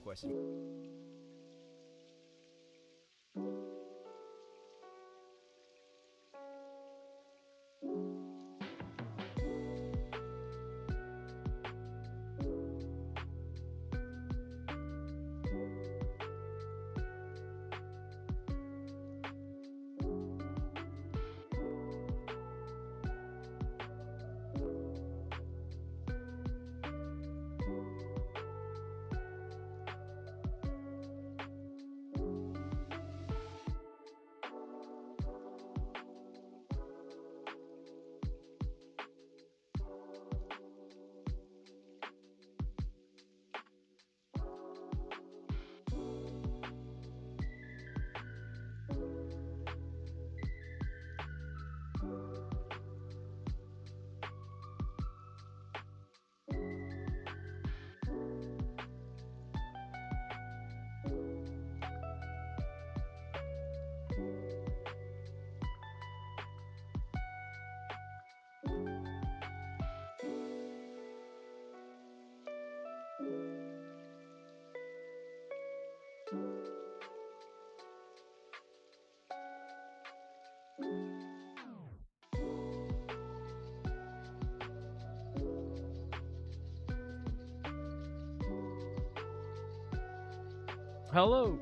question. Hello.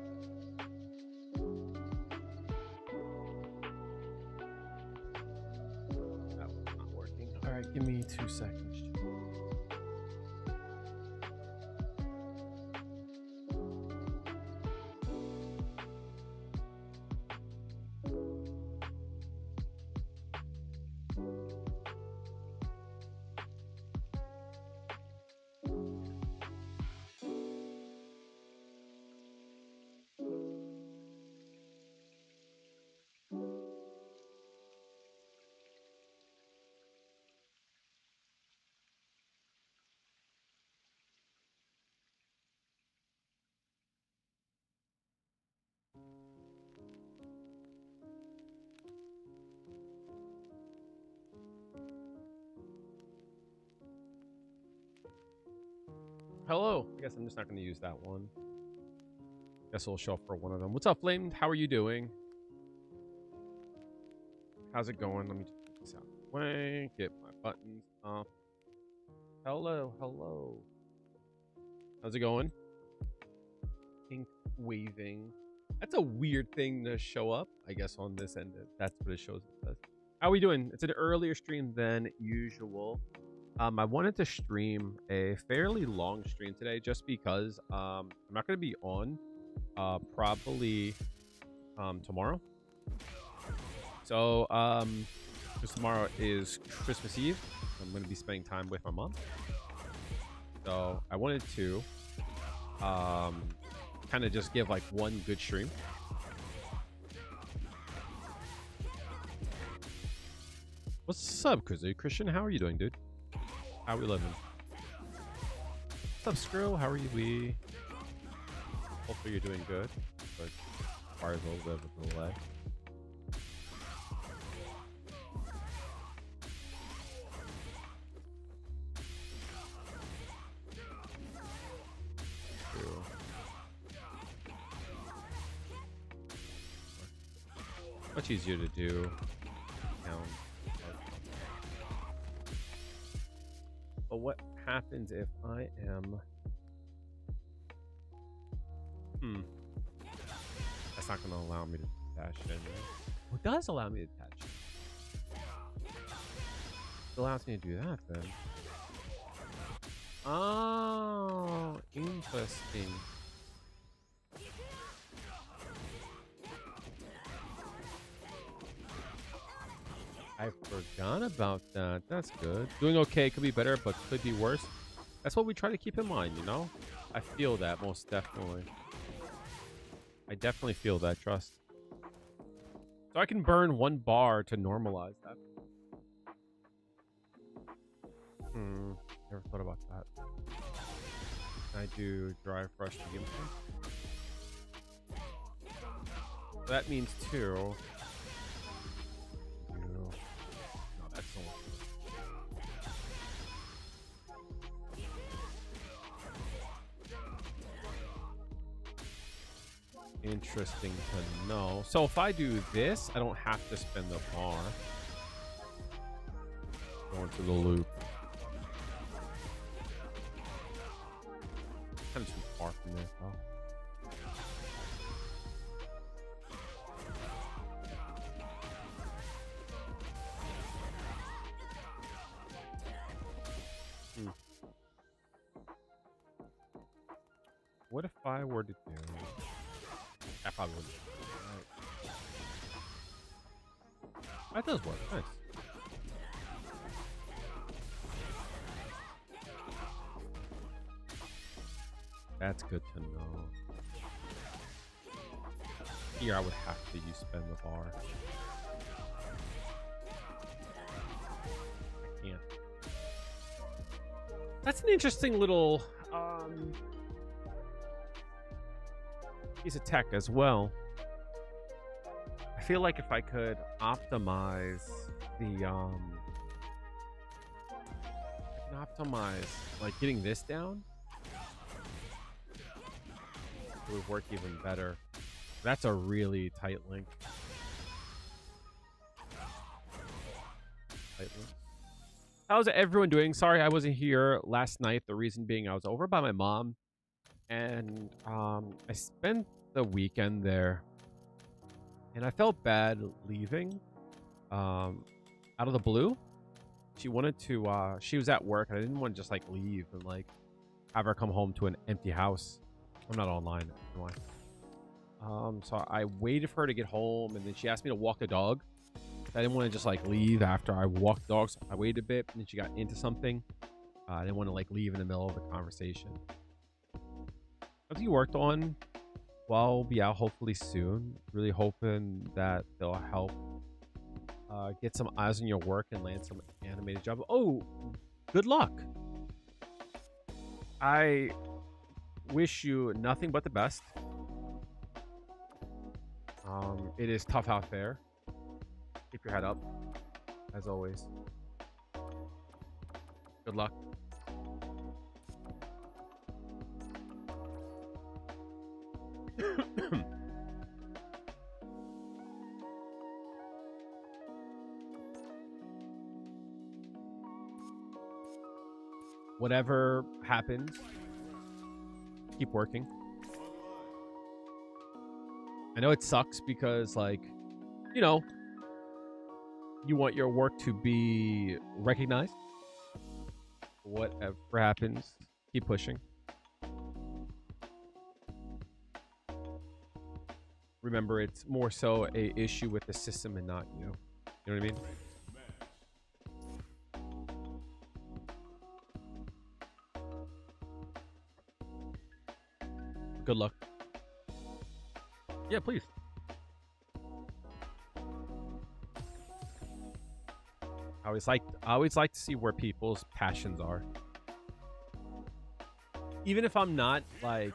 That was not working. All right, give me 2 seconds. Hello. I guess I'm just not going to use that one. Guess we'll show up for one of them. What's up, Flame? How are you doing? How's it going? Let me just put this out of the way. Get my buttons up. Hello, hello. How's it going? Pink waving. That's a weird thing to show up, I guess, on this end. That's what it shows. It says. How are we doing? It's an earlier stream than usual. I wanted to stream a fairly long stream today just because I'm not going to be on probably tomorrow. So because tomorrow is Christmas Eve, I'm going to be spending time with my mom. So I wanted to kind of just give like one good stream. What's up, Christian? How are you doing, dude? How are we living? What's up, Skrill? How are you? Hopefully you're doing good. But requires a little bit of a delay. Much easier to do. But what happens if I am... That's not going to allow me to dash in. Well, it does allow me to dash. It allows me to do that then. Oh, interesting. I forgot about that. That's good. Doing okay, could be better, but could be worse. That's what we try to keep in mind, you know? I feel that most definitely. I definitely feel that, trust. So I can burn 1 bar to normalize that. Never thought about that. Can I do dry fresh medium? So that means 2. Excellent. Interesting to know. So if I do this, I don't have to spend the bar. Going through the loop. Kind of too far from there, though. What if I were to do... I probably wouldn't. Right. That does work. Nice. That's good to know. Here I would have to use spend the bar. I can't. That's an interesting little piece of tech as well. I feel like if I could optimize the I can optimize like getting this down, it would work even better. That's a really tight link. How's everyone doing? Sorry I wasn't here last night. The reason being I was over by my mom, and I spent the weekend there, and I felt bad leaving out of the blue. She wanted to she was at work, and I didn't want to just like leave and like have her come home to an empty house. I'm not online anyway. So I waited for her to get home, and then she asked me to walk the dog. I didn't want to just like leave after I walked the dog, so I waited a bit, and then she got into something. I didn't want to like leave in the middle of the conversation. Something you worked on, well, I'll be out hopefully soon. Really hoping that they'll help get some eyes on your work and land some animated job. Oh, good luck. I wish you nothing but the best. It is tough out there. Keep your head up, as always. Good luck. Whatever happens, keep working. I know it sucks because, like, you know, you want your work to be recognized. Whatever happens, keep pushing. Remember, it's more so a issue with the system and not you. You know what I mean? Good luck. Yeah, please. I always like to see where people's passions are. Even if I'm not like,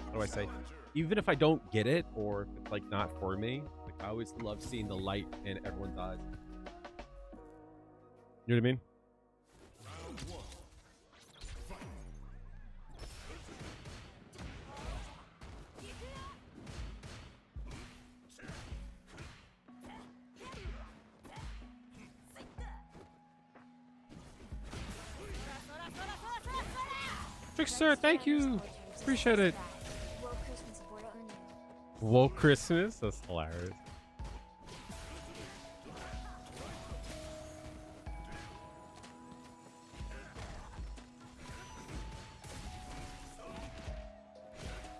what do I say? Even if I don't get it, or if it's like not for me, like I always love seeing the light in everyone's eyes. You know what I mean? Trickster, thank you. Appreciate it. Woke Christmas? That's hilarious.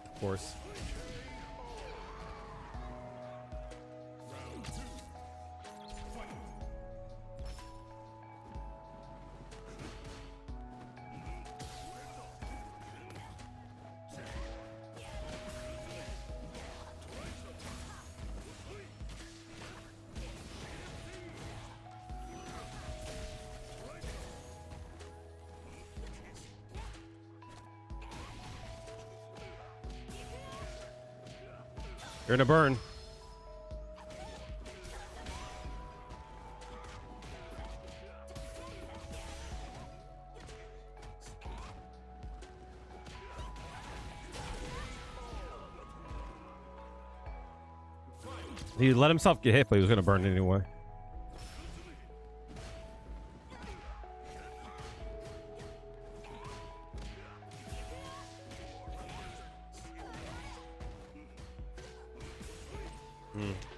Of course. You're in a burn. He let himself get hit, but he was gonna burn it anyway.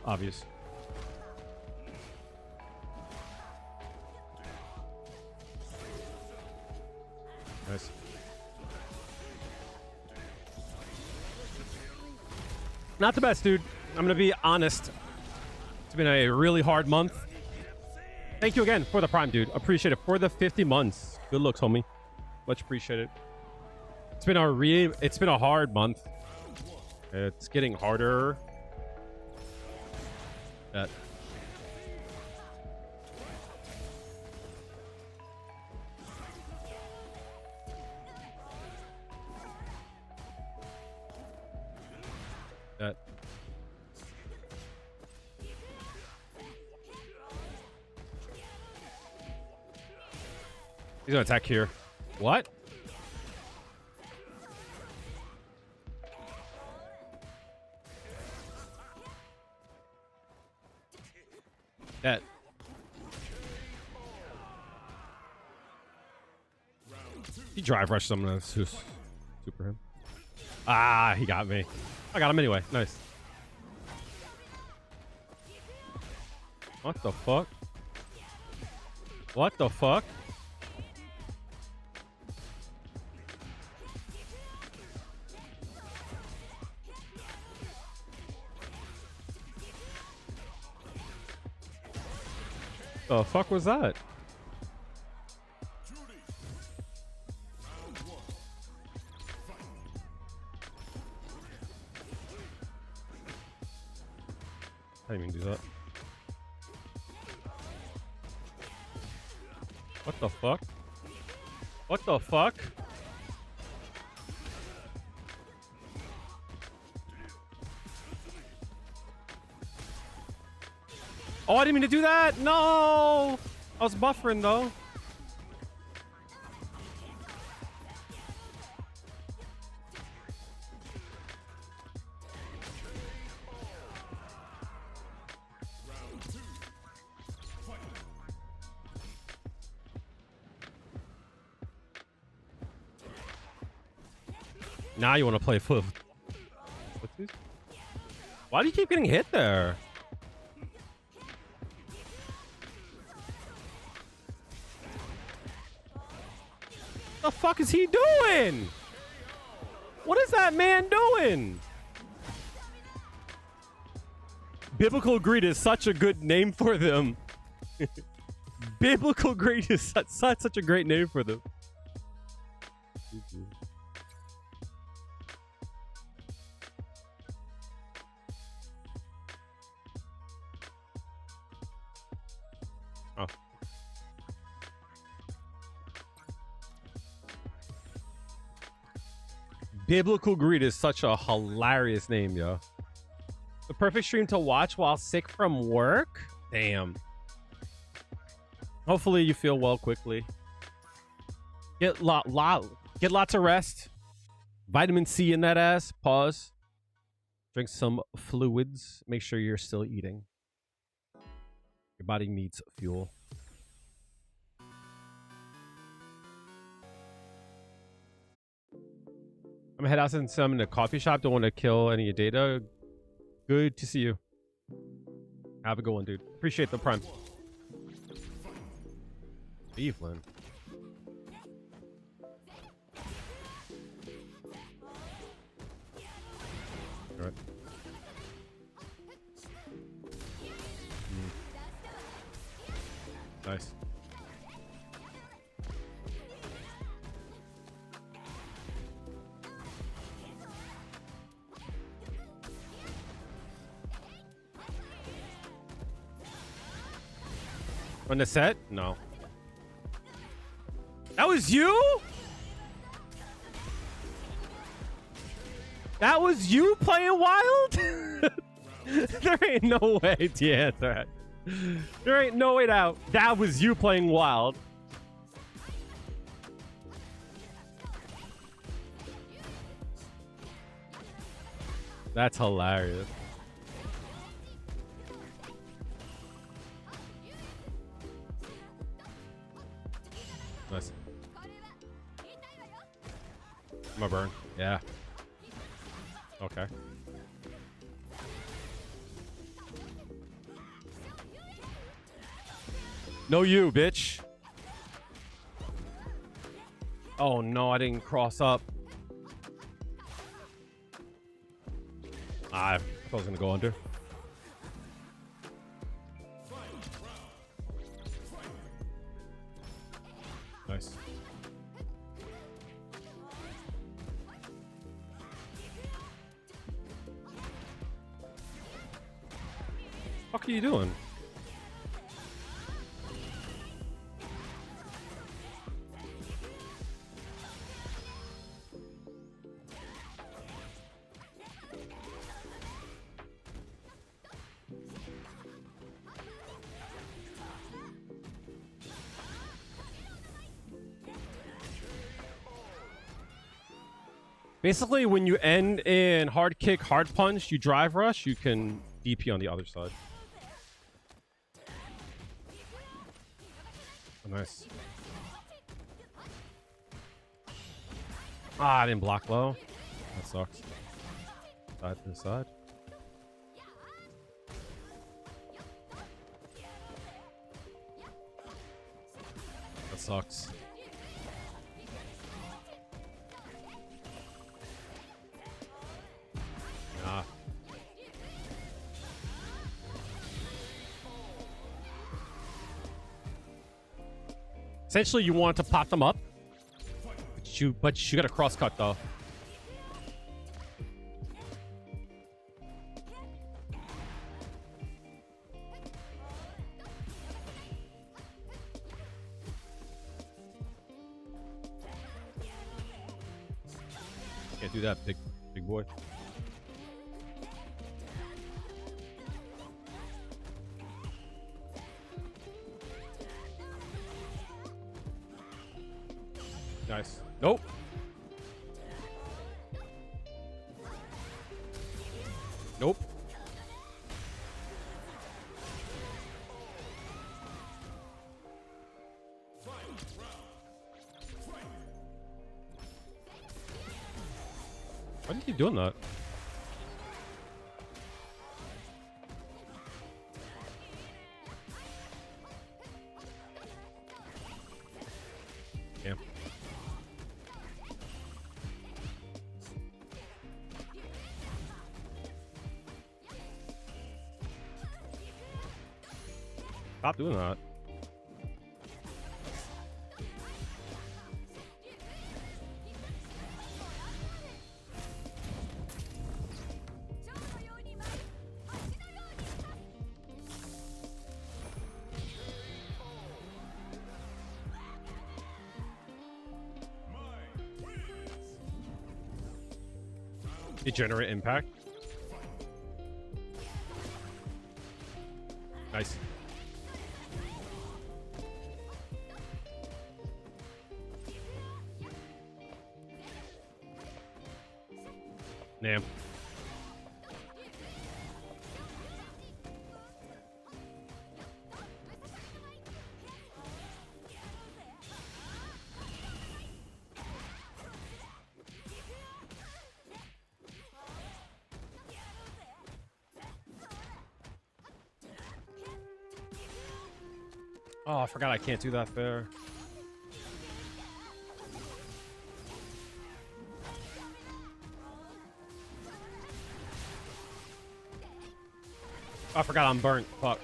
Obvious. Nice. Not the best, dude. I'm gonna be honest. It's been a really hard month. Thank you again for the Prime, dude. Appreciate it. For the 50 months. Good looks, homie. Much appreciated. It's been a hard month. It's getting harder. That. He's gonna attack here. What? That. He drive rushed someone else who's super him. Ah, he got me. I got him anyway. Nice. What the fuck? What the fuck? The fuck was that? I didn't even do that. What the fuck? What the fuck? Oh, I didn't mean to do that. No, I was buffering though. Now you want to play foot. Why do you keep getting hit there? What the fuck is he doing? What is that man doing? Biblical Greed is such a good name for them. Biblical Greed is such a great name for them. Oh. Biblical Greed is such a hilarious name, yo. The perfect stream to watch while sick from work? Damn. Hopefully you feel well quickly. Get lots of rest. Vitamin C in that ass. Pause. Drink some fluids. Make sure you're still eating. Your body needs fuel. I'm gonna head out and some in a coffee shop. Don't want to kill any of your data. Good to see you. Have a good one, dude. Appreciate the prime. Cleveland. All right. Nice. On the set? No. That was you? That was you playing wild? There ain't no way to answer that. There ain't no way out. That was you playing wild. That's hilarious. My burn. Yeah. Okay. No, you, bitch. Oh, no, I didn't cross up. I thought I was going to go under. Nice. What are you doing? Basically, when you end in hard kick, hard punch, you drive rush, you can DP on the other side. Oh, nice. Ah, I didn't block low. That sucks. Side to the side. That sucks. Nah. Essentially, you want to pop them up, but you got a cross cut though. Can't do that, big boy. Nice. Nope. Nope. Why did he keep doing that? Damn. Stop doing that. Degenerate impact. Nice. Damn. Oh, I forgot I can't do that fair. I forgot I'm burnt. Fuck.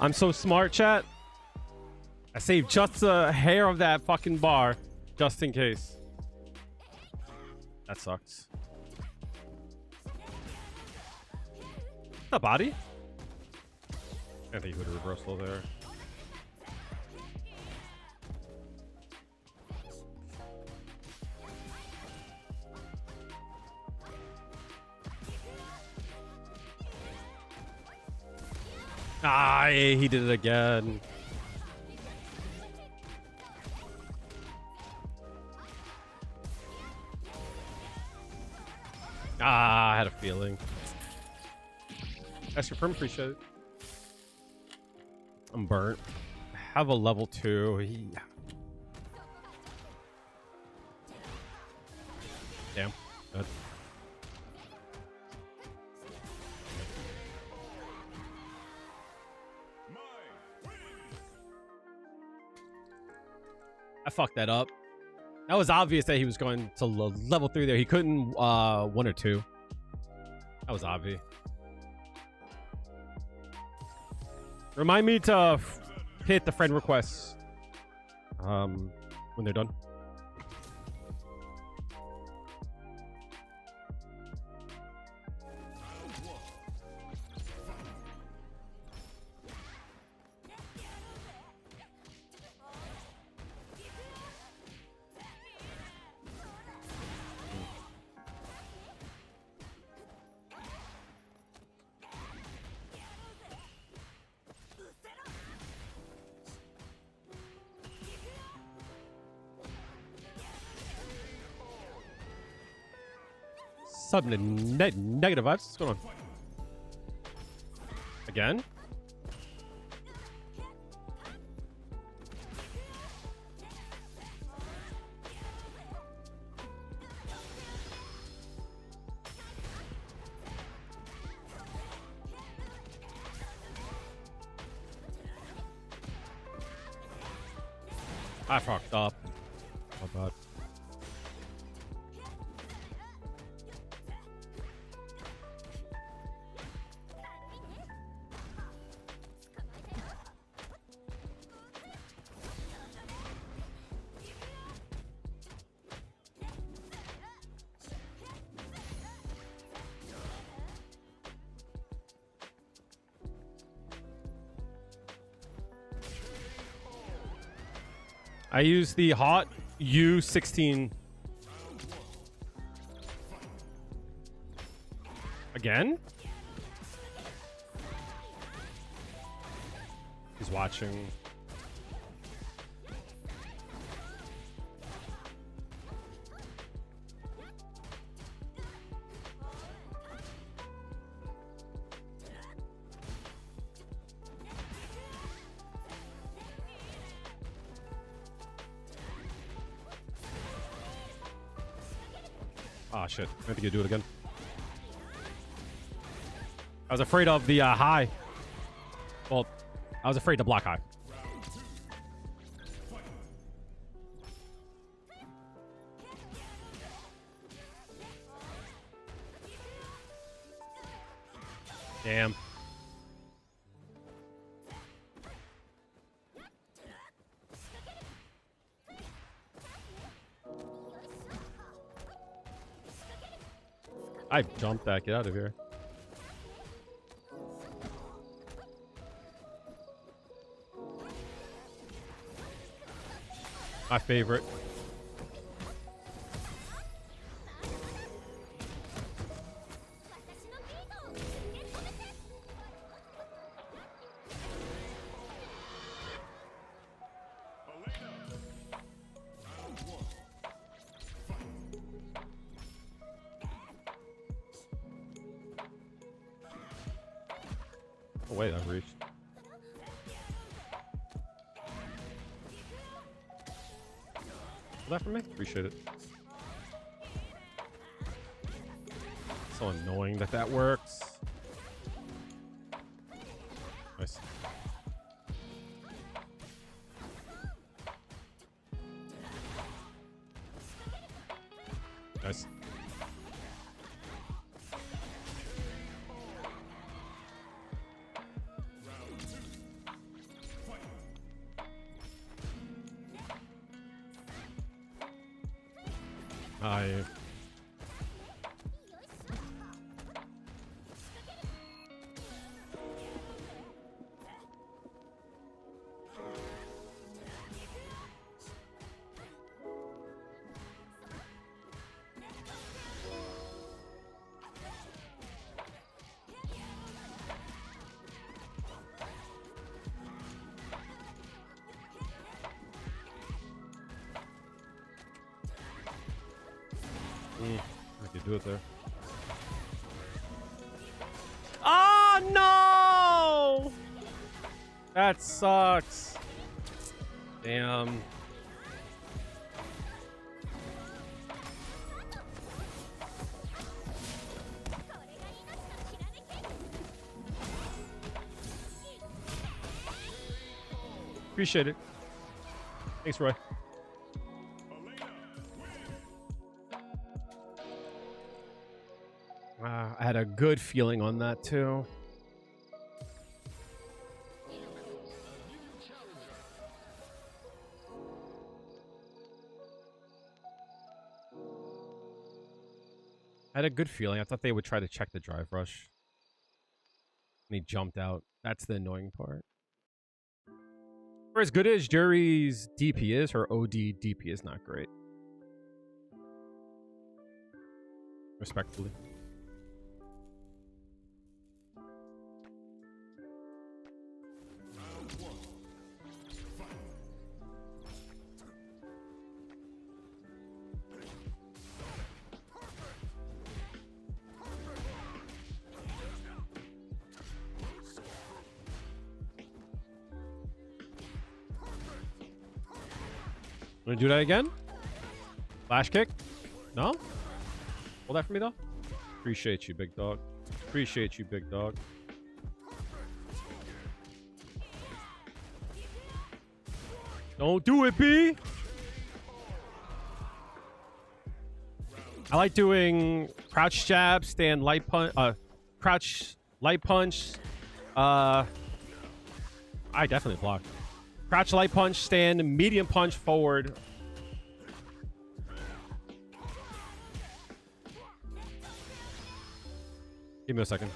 I'm so smart, chat. I saved just a hair of that fucking bar, just in case. That sucks. The body? I think he would have reversal there. Ah, he did it again. Ah, I had a feeling. That's your firm, appreciate it. I'm burnt. Have a level 2. Damn. Good. I fucked that up. That was obvious that he was going to level 3 there. He couldn't 1 or 2. That was obvious. Remind me to hit the friend requests when they're done. Something negative vibes. What's going on? Again? I fucked up. Oh god. I use the hot U16 again. He's watching. Ah, shit. I think you do it again. I was afraid of the high. Well, I was afraid to block high. Damn. I jumped that. Get out of here. My favorite. Oh, wait, I've reached. That for me? Appreciate it. So annoying that that works. Nice. Nice. I do it there. Oh, no! That sucks. Damn. Appreciate it. Thanks, Roy. I had a good feeling on that, too. I had a good feeling. I thought they would try to check the drive rush. And he jumped out. That's the annoying part. For as good as Jury's DP is, her OD DP is not great. Respectfully. Wanna do that again? Flash kick? No? Hold that for me, though. Appreciate you, big dog. Appreciate you, big dog. Don't do it, B! I like doing crouch jab, stand light punch, crouch light punch. I definitely blocked. Crouch light punch, stand, medium punch forward. Give me a second.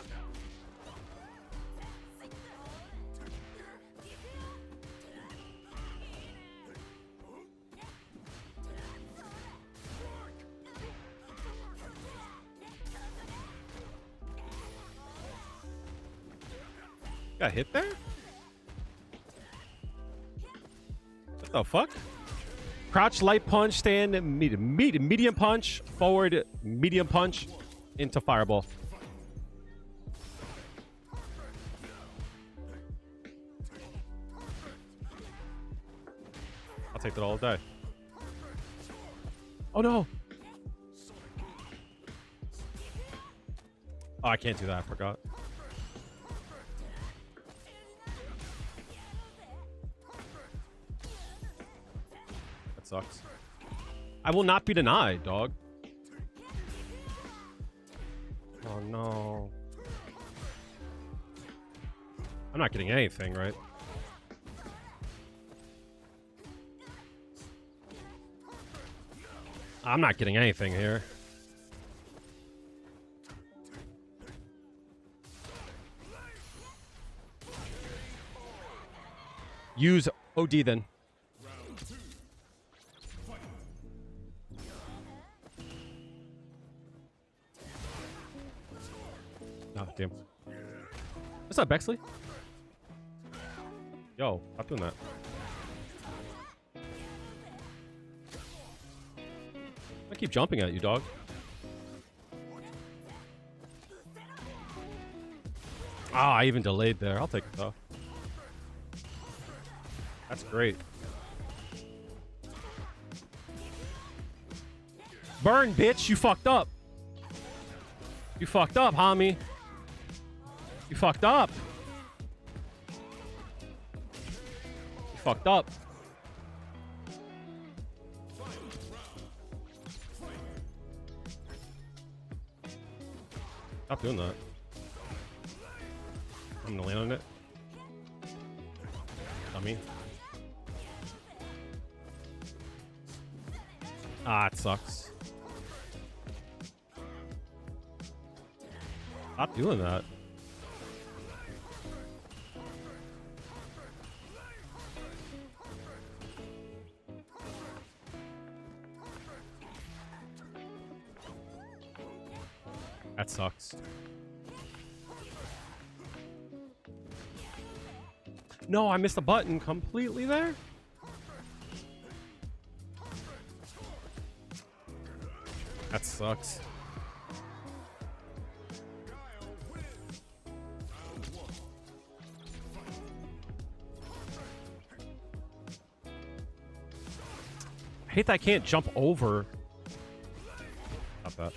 Got hit there? What the fuck? Crouch light punch, stand, medium punch, forward, medium punch, into fireball. I'll take that all day. Oh no! Oh, I can't do that. I forgot. That sucks. I will not be denied, dog. Oh no. I'm not getting anything, right? I'm not getting anything here. Use OD then. Oh, damn. What's up, Bexley? Yo, stop doing that. I keep jumping at you, dog. Ah, I even delayed there. I'll take it, though. That's great. Burn, bitch. You fucked up. You fucked up, homie. You fucked up. You fucked up. Stop doing that. I'm gonna land on it. Dummy. Ah, it sucks. Stop doing that. That sucks. No, I missed the button completely there. That sucks. hate that I can't jump over. Stop that.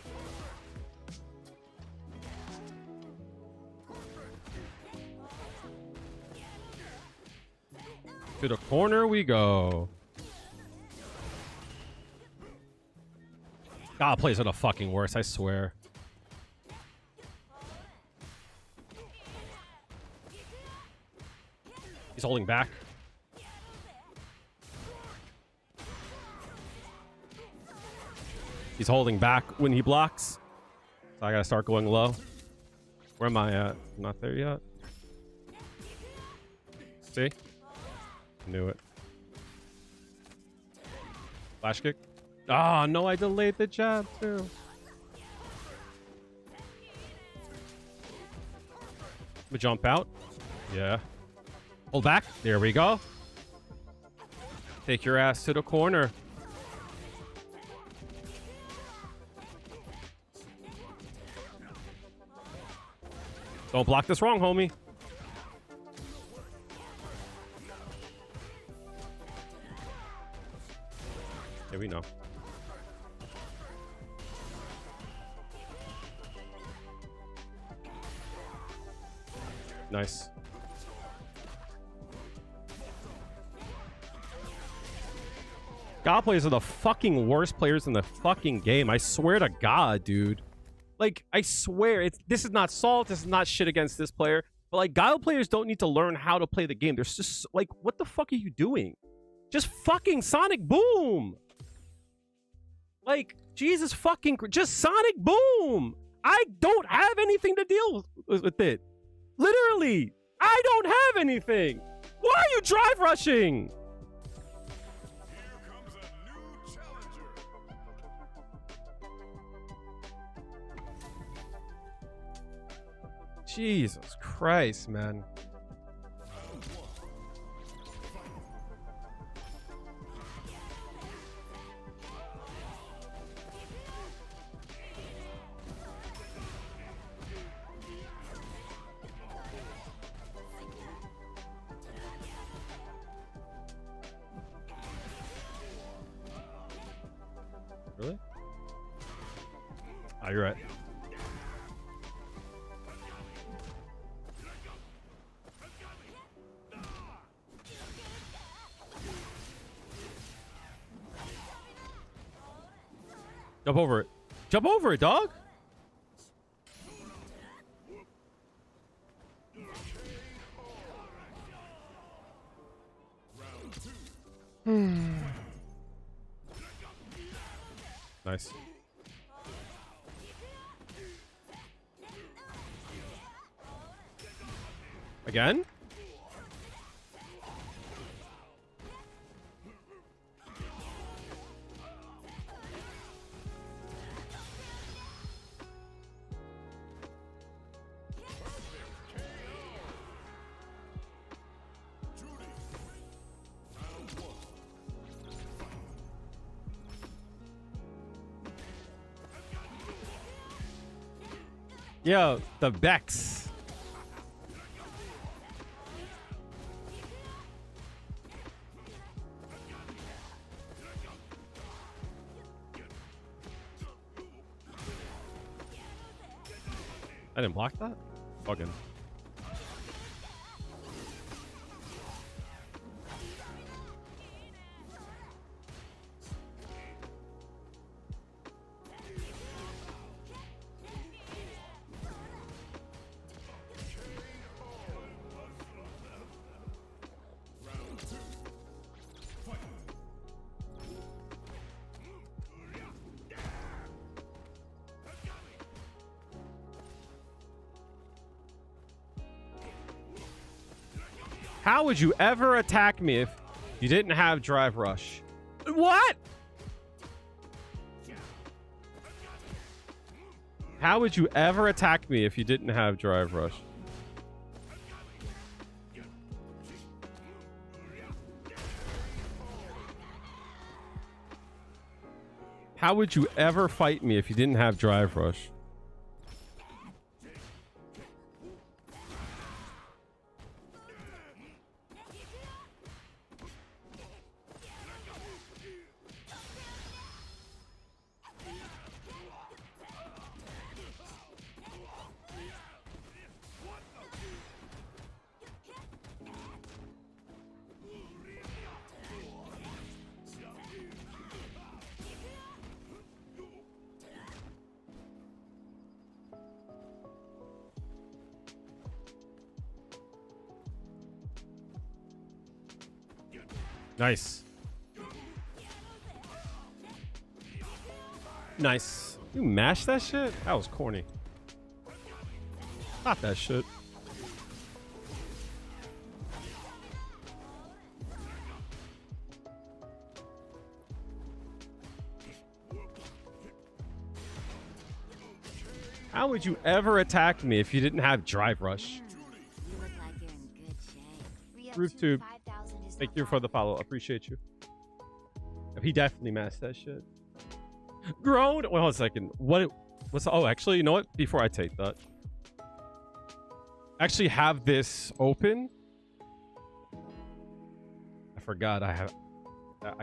To the corner we go. God plays are the fucking worst, I swear. He's holding back. He's holding back when he blocks. So I gotta start going low. Where am I at? I'm not there yet. See? Knew it. Flash kick. Ah, oh, no, I delayed the jab too. We jump out. Yeah. Hold back. There we go. Take your ass to the corner. Don't block this wrong, homie. Yeah, we know. Nice. God players are the fucking worst players in the fucking game. I swear to God, dude. Like, I swear, this is not salt. This is not shit against this player. But, like, Guile players don't need to learn how to play the game. There's just, like, what the fuck are you doing? Just fucking Sonic Boom. Like, Jesus fucking... Just Sonic Boom. I don't have anything to deal with it. Literally. I don't have anything. Why are you drive rushing? Jesus Christ, man. Really? Oh, you're right. Jump over it. Jump over it, dog. Nice. Again? Yo, the Bex. I didn't block that? Fucking. How would you ever attack me if you didn't have Drive Rush? What? How would you ever attack me if you didn't have Drive Rush? How would you ever fight me if you didn't have Drive Rush? Nice. Nice. You mashed that shit? That was corny. Not that shit. How would you ever attack me if you didn't have Drive Rush? RoofTube, thank you for the follow. Appreciate you. He definitely mashed that shit. Grown. Wait, hold on a second. What's? Oh, actually, you know what? Before I take that, actually have this open. I forgot I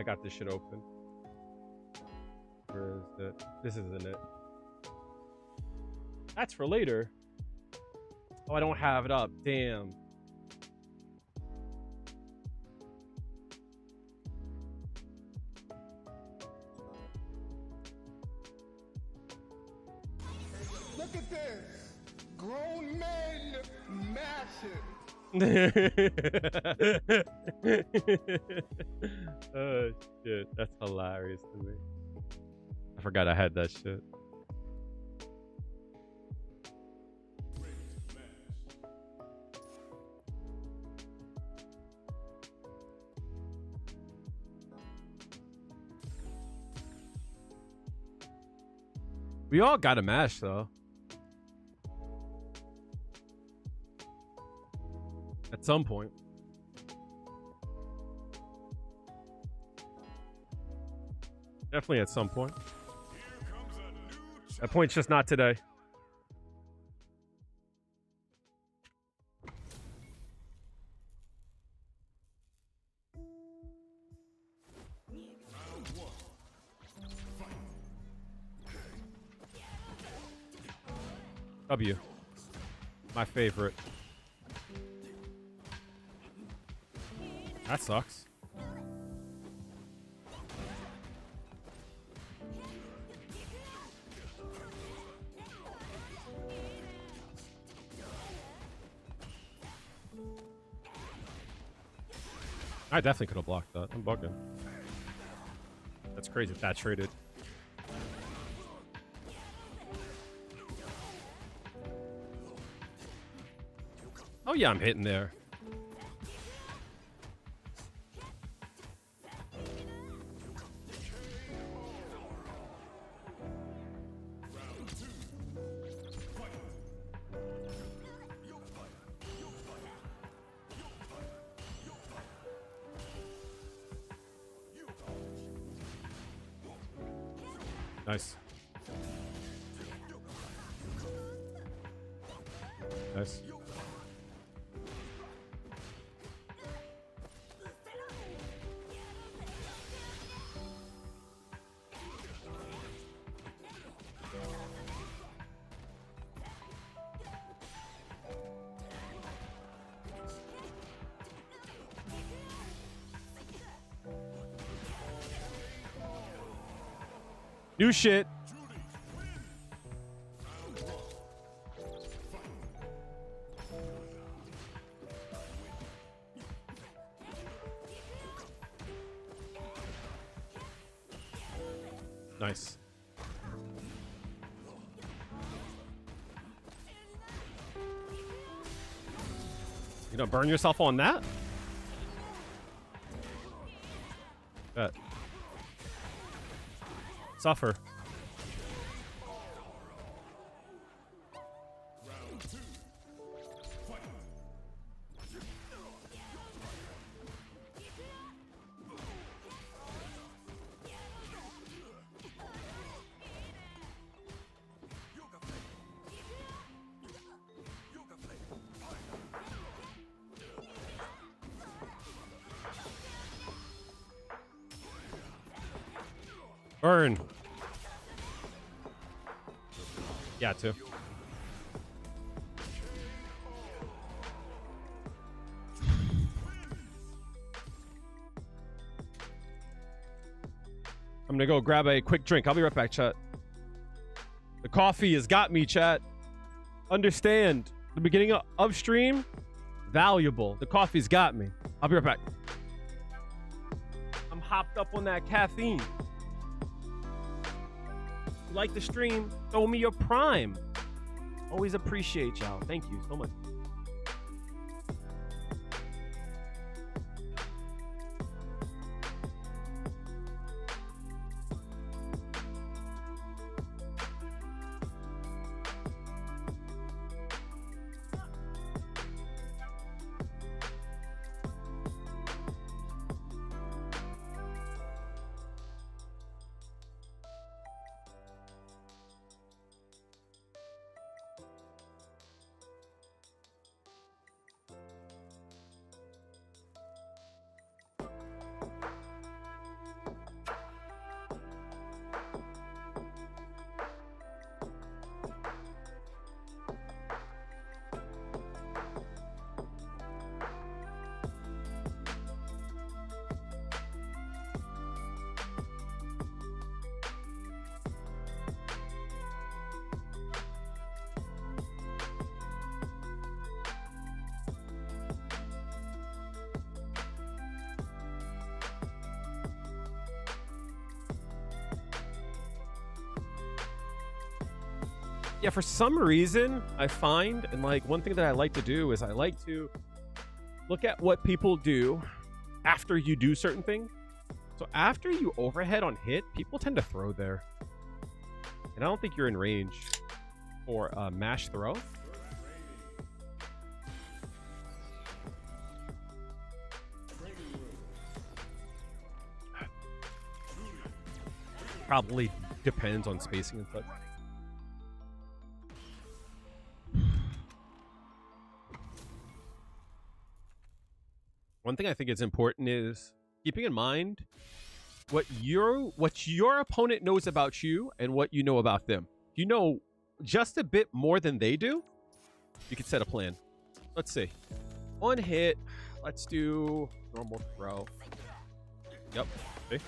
got this shit open. Where is it? This isn't it. That's for later. Oh, I don't have it up. Damn. Look at this. Grown men mashing. Oh, shit. That's hilarious to me. I forgot I had that shit. We all got a mash, though. At some point. Definitely at some point. That point's just not today. W. My favorite. That sucks. I definitely could have blocked that. I'm bugging. That's crazy if that traded. Oh yeah, I'm hitting there. Nice. Nice. New shit. Nice. You don't burn yourself on that? Bet. Suffer. Burn. Yeah, too. I'm gonna go grab a quick drink. I'll be right back, chat. The coffee has got me, chat. Understand, the beginning of stream, valuable. The coffee's got me. I'll be right back. hopped up on that caffeine. You like the stream? Throw me your prime. Always appreciate y'all. Thank you so much. Yeah, for some reason, I find, and like one thing that I like to do is I like to look at what people do after you do certain things. So after you overhead on hit, people tend to throw there. And I don't think you're in range for a mash throw. Probably depends on spacing and such. One thing I think is important is keeping in mind what your opponent knows about you and what you know about them. If you know just a bit more than they do, you can set a plan. Let's see. On hit, let's do normal throw. Yep. See?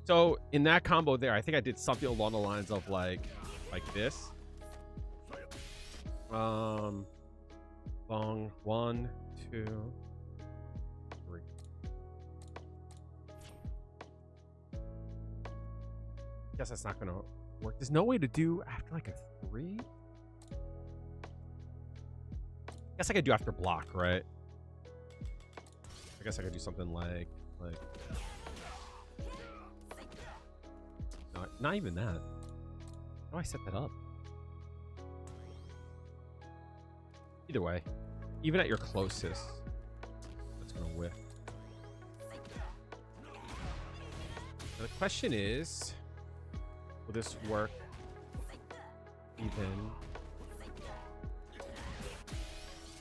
So in that combo there, I think I did something along the lines of like this. Long 1, 2, 3. Guess that's not gonna work. There's no way to do after like a 3. Guess I could do after block, right? I guess I could do something like not even that. How do I set that up? Either way, even at your closest, that's gonna whiff. Now the question is, will this work even?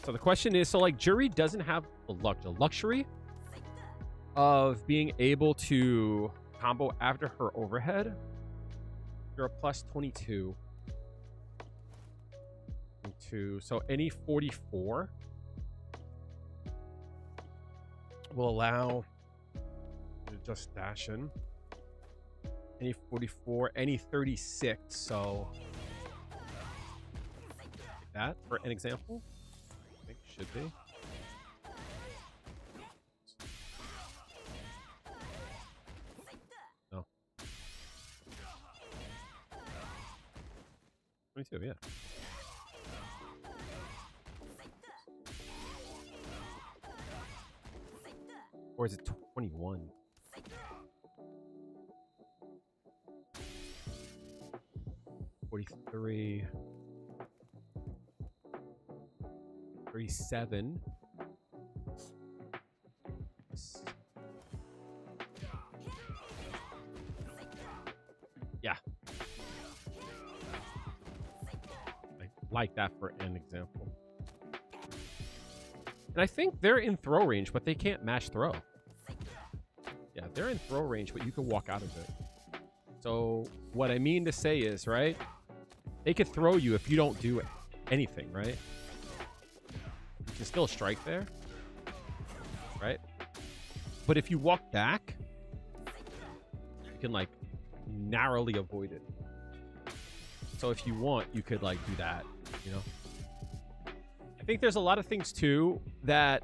So the question is, so like Jury doesn't have the luxury of being able to combo after her overhead. You're a plus 22. So any 44 will allow you to just dash in. Any 44, any 36. So like that for an example. I think should be. No. 22, yeah. Or is it 21? 43. 37. Yeah. I like that for an example. And I think they're in throw range, but they can't mash throw. Yeah, they're in throw range, but you can walk out of it. So what I mean to say is, right, they could throw you if you don't do anything, right? You can still strike there, right? But if you walk back, you can like narrowly avoid it. So if you want, you could like do that, you know? I think there's a lot of things too that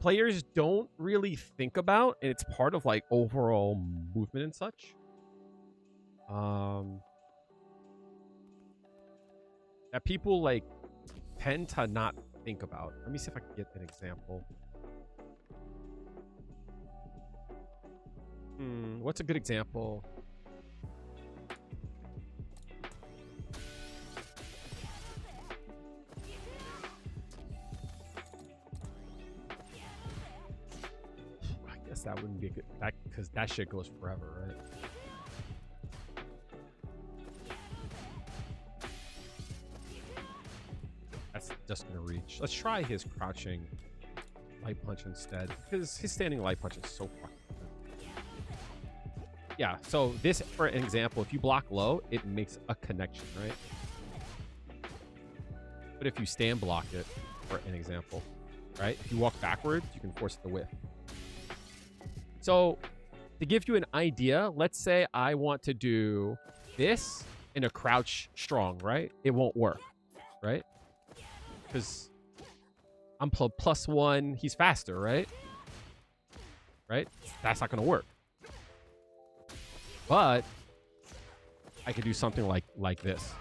players don't really think about, and it's part of like overall movement and such. That people like tend to not think about. Let me see if I can get an example. What's a good example? I guess that wouldn't be a good, that because that shit goes forever, right? That's just gonna reach. Let's try his crouching light punch instead, because his standing light punch is so fucking good. Yeah, so this, for an example, if you block low, it makes a connection, right? But if you stand block it, for an example, right? If you walk backwards, you can force it to whiff. So to give you an idea, let's say I want to do this in a crouch strong, right? It won't work, right? Because I'm +1, he's faster, right? Right? That's not going to work. But I could do something like this.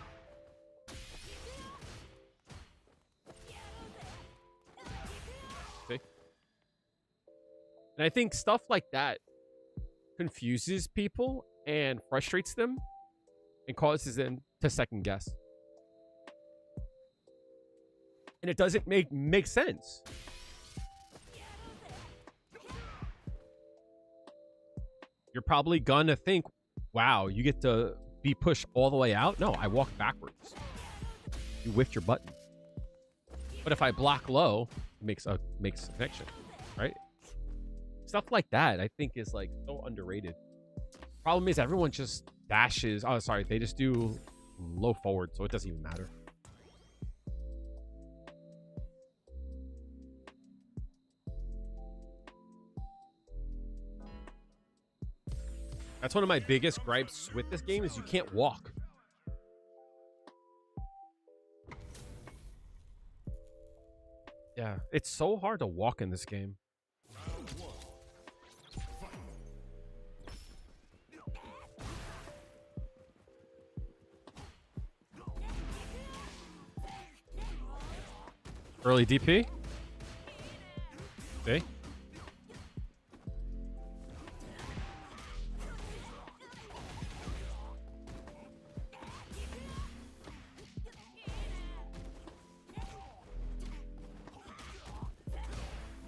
See? And I think stuff like that confuses people and frustrates them and causes them to second guess. And it doesn't make sense. You're probably gonna think, wow, you get to be pushed all the way out? No, I walk backwards. You whiffed your button. But if I block low, it makes a connection, right? Stuff like that, I think, is like so underrated. Problem is everyone just dashes. Oh, sorry, they just do low forward, so it doesn't even matter. That's one of my biggest gripes with this game is you can't walk. Yeah, it's so hard to walk in this game. Early DP. See?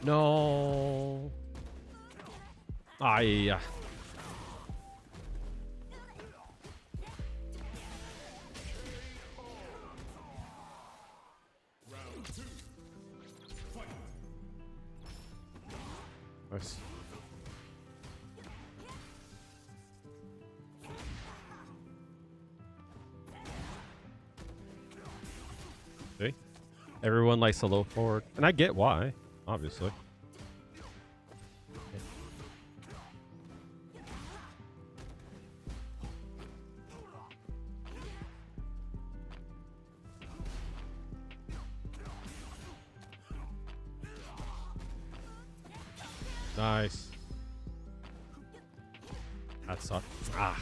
No. Ay. Nice. See? Everyone likes to low forward. And I get why, obviously. Nice. That sucked. Ah.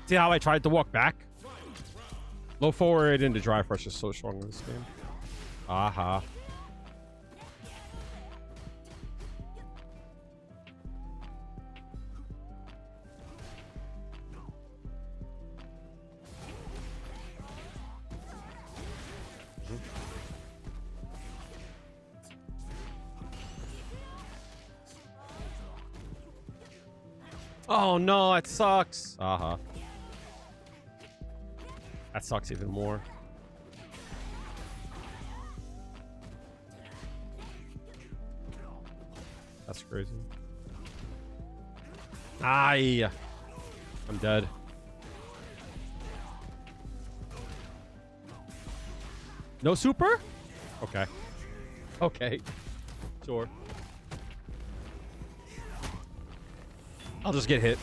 See how I tried to walk back? Low forward into dry fresh is so strong in this game. Aha. Oh no, that sucks. Uh-huh. That sucks even more. That's crazy. Aye. I'm dead. No super? Okay. Okay. Sure. I'll just get hit.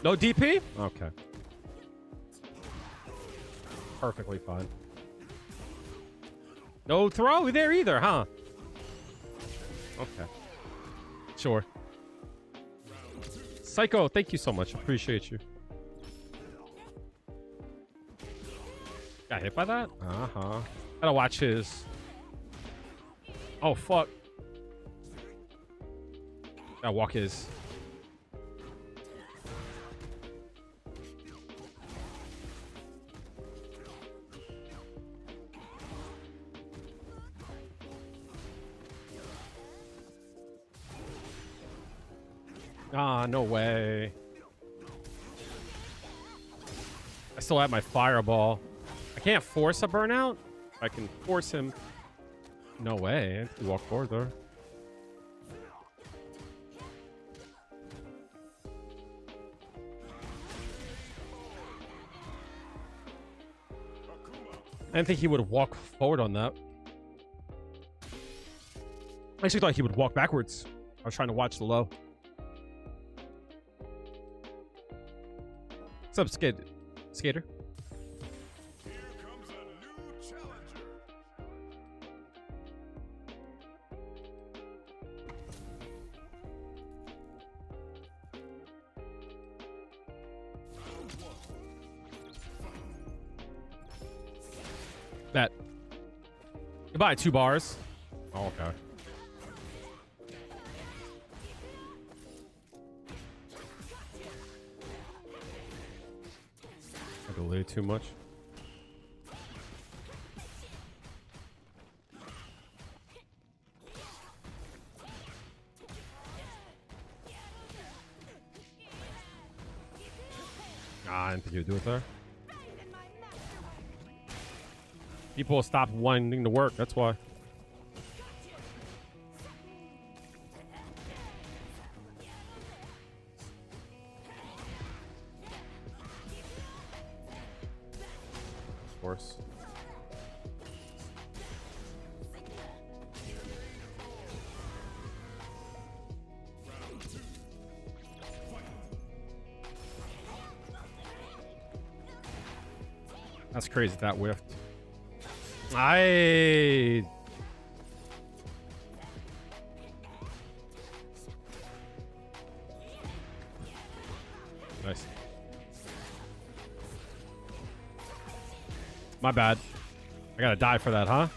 No DP? Okay. Perfectly fine. No throw there either, huh? Okay. Sure. Psycho, thank you so much. Appreciate you. Got hit by that? Uh-huh. Gotta watch his. Oh, fuck. Gotta walk his. Ah, no way. I still have my fireball. I can't force a burnout. I can force him. No way. I can walk further. I didn't think he would walk forward on that. I actually thought he would walk backwards. I was trying to watch the low. What's up, Skater? Here comes a new challenger. Bet. Goodbye, 2 bars. Oh, okay. I delayed too much. I didn't think you would do it there. People stopped wanting to work, that's why. Of course. That's crazy that whiffed. Nice. My bad. I gotta die for that, huh?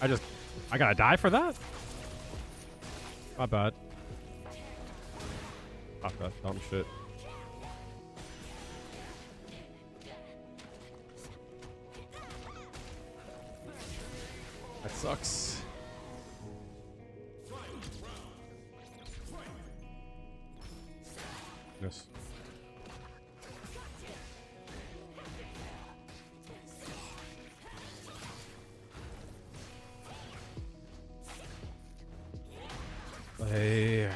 I gotta die for that? My bad. Fuck that dumb shit. That sucks. Yes. Hey.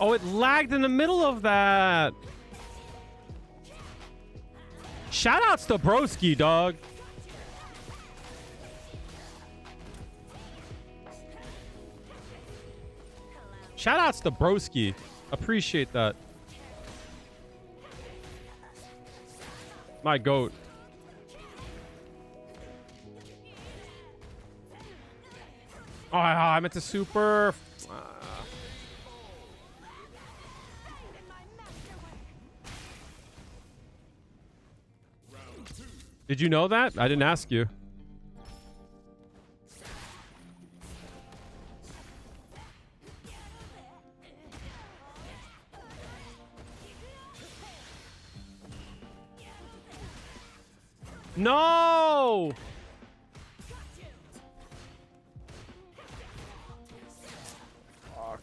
Oh, it lagged in the middle of that. Shoutouts to Broski, dog. Shoutouts to Broski. Appreciate that. My goat. Oh, I meant to super. Did you know that? I didn't ask you. No! Fuck.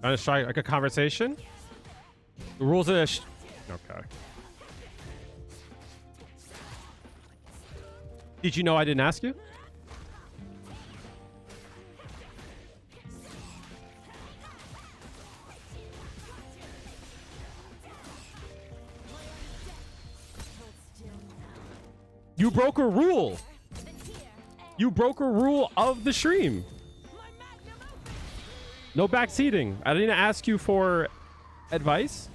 Trying to strike like a conversation. The rules of this. Okay. Did you know I didn't ask you? You broke a rule. You broke a rule of the stream. No backseating. I didn't ask you for advice.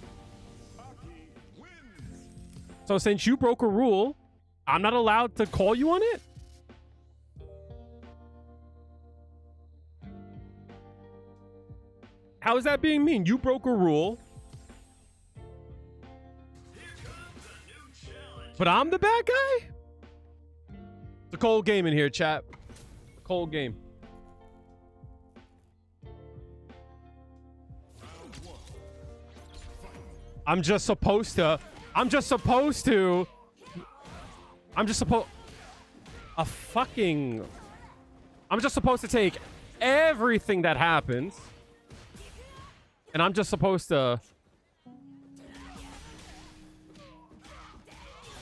So since you broke a rule, I'm not allowed to call you on it? How is that being mean? You broke a rule. But I'm the bad guy? It's a cold game in here, chat. A cold game. I'm just supposed to take everything that happens, and I'm just supposed to,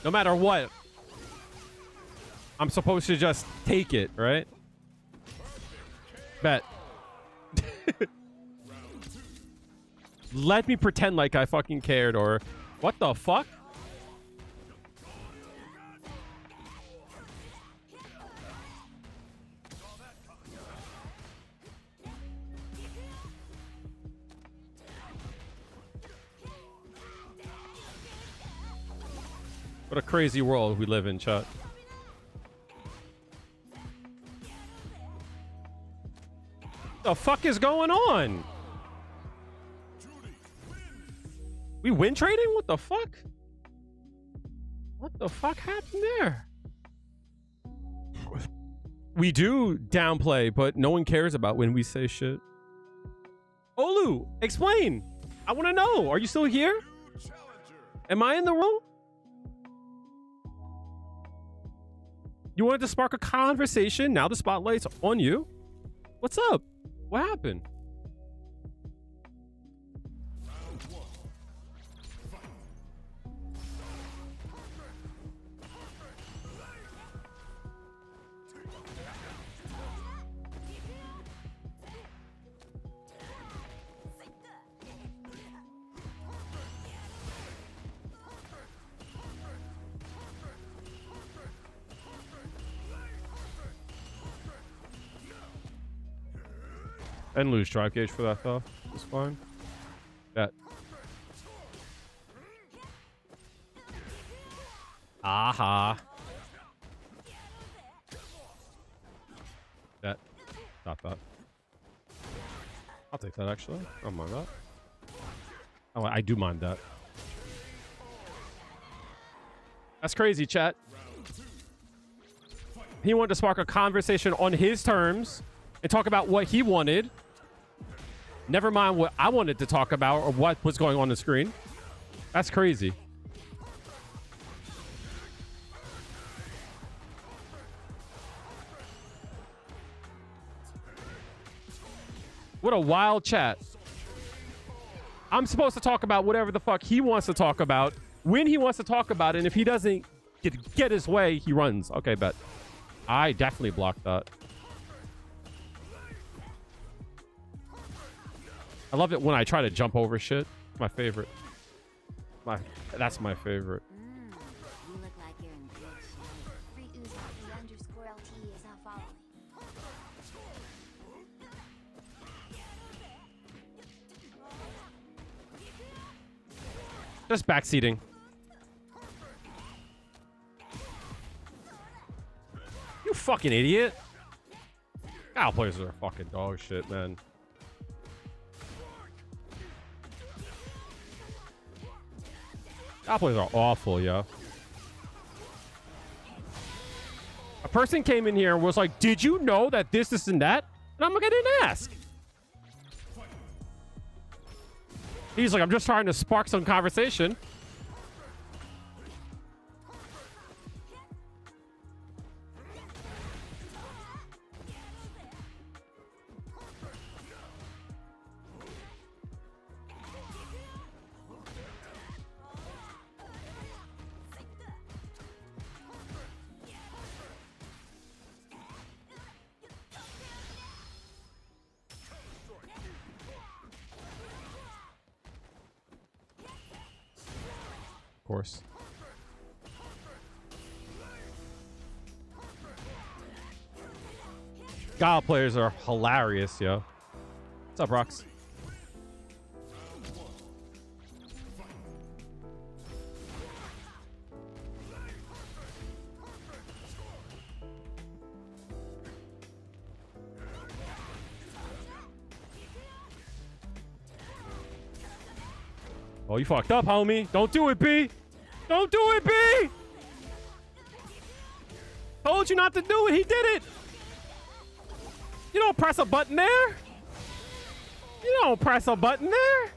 no matter what, I'm supposed to just take it, right? Bet. Let me pretend like I fucking cared, or what the fuck? What a crazy world we live in, chat. The fuck is going on? We win trading? What the fuck? What the fuck happened there? We do downplay, but no one cares about when we say shit. Olu, explain. I want to know. Are you still here? Am I in the room? You wanted to spark a conversation. Now the spotlight's on you. What's up? What happened? And lose drive gauge for that though. It's fine. Bet. Aha. Bet. Stop that. I'll take that actually. I don't mind that. Oh, I do mind that. That's crazy, chat. He wanted to spark a conversation on his terms and talk about what he wanted. Never mind what I wanted to talk about or what was going on the screen. That's crazy. What a wild chat. I'm supposed to talk about whatever the fuck he wants to talk about when he wants to talk about it, and if he doesn't get his way, he runs. Okay, bet. I definitely blocked that. I love it when I try to jump over shit. My favorite. That's my favorite. You look like you're in good shape. Free Uzi_LT is now following. Just backseating. You fucking idiot. Gal players are fucking dog shit, man. Gal players are awful, yo. A person came in here and was like, did you know that this and that? And I'm like, I didn't ask. He's like, I'm just trying to spark some conversation. course. Guile players are hilarious, yo. What's up, Rox? Oh, you fucked up, homie. Don't do it, B. Don't do it, B. Told you not to do it. He did it. You don't press a button there. You don't press a button there.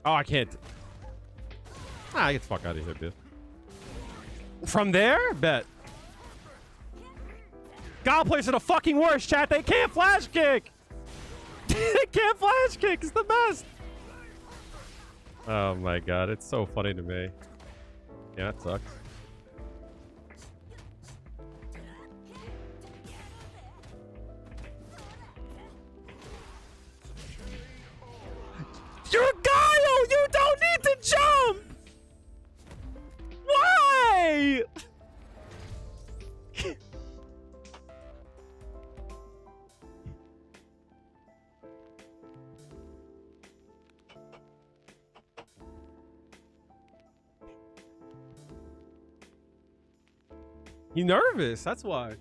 Oh, I can't. Ah, get the fuck out of here, dude. From there? Bet. God players are the fucking worst, chat. They can't flash kick. They can't flash kick. It's the best. Oh my god, it's so funny to me. Yeah, it sucks. You're a Guile! You don't need to jump! Why? He's nervous, that's why.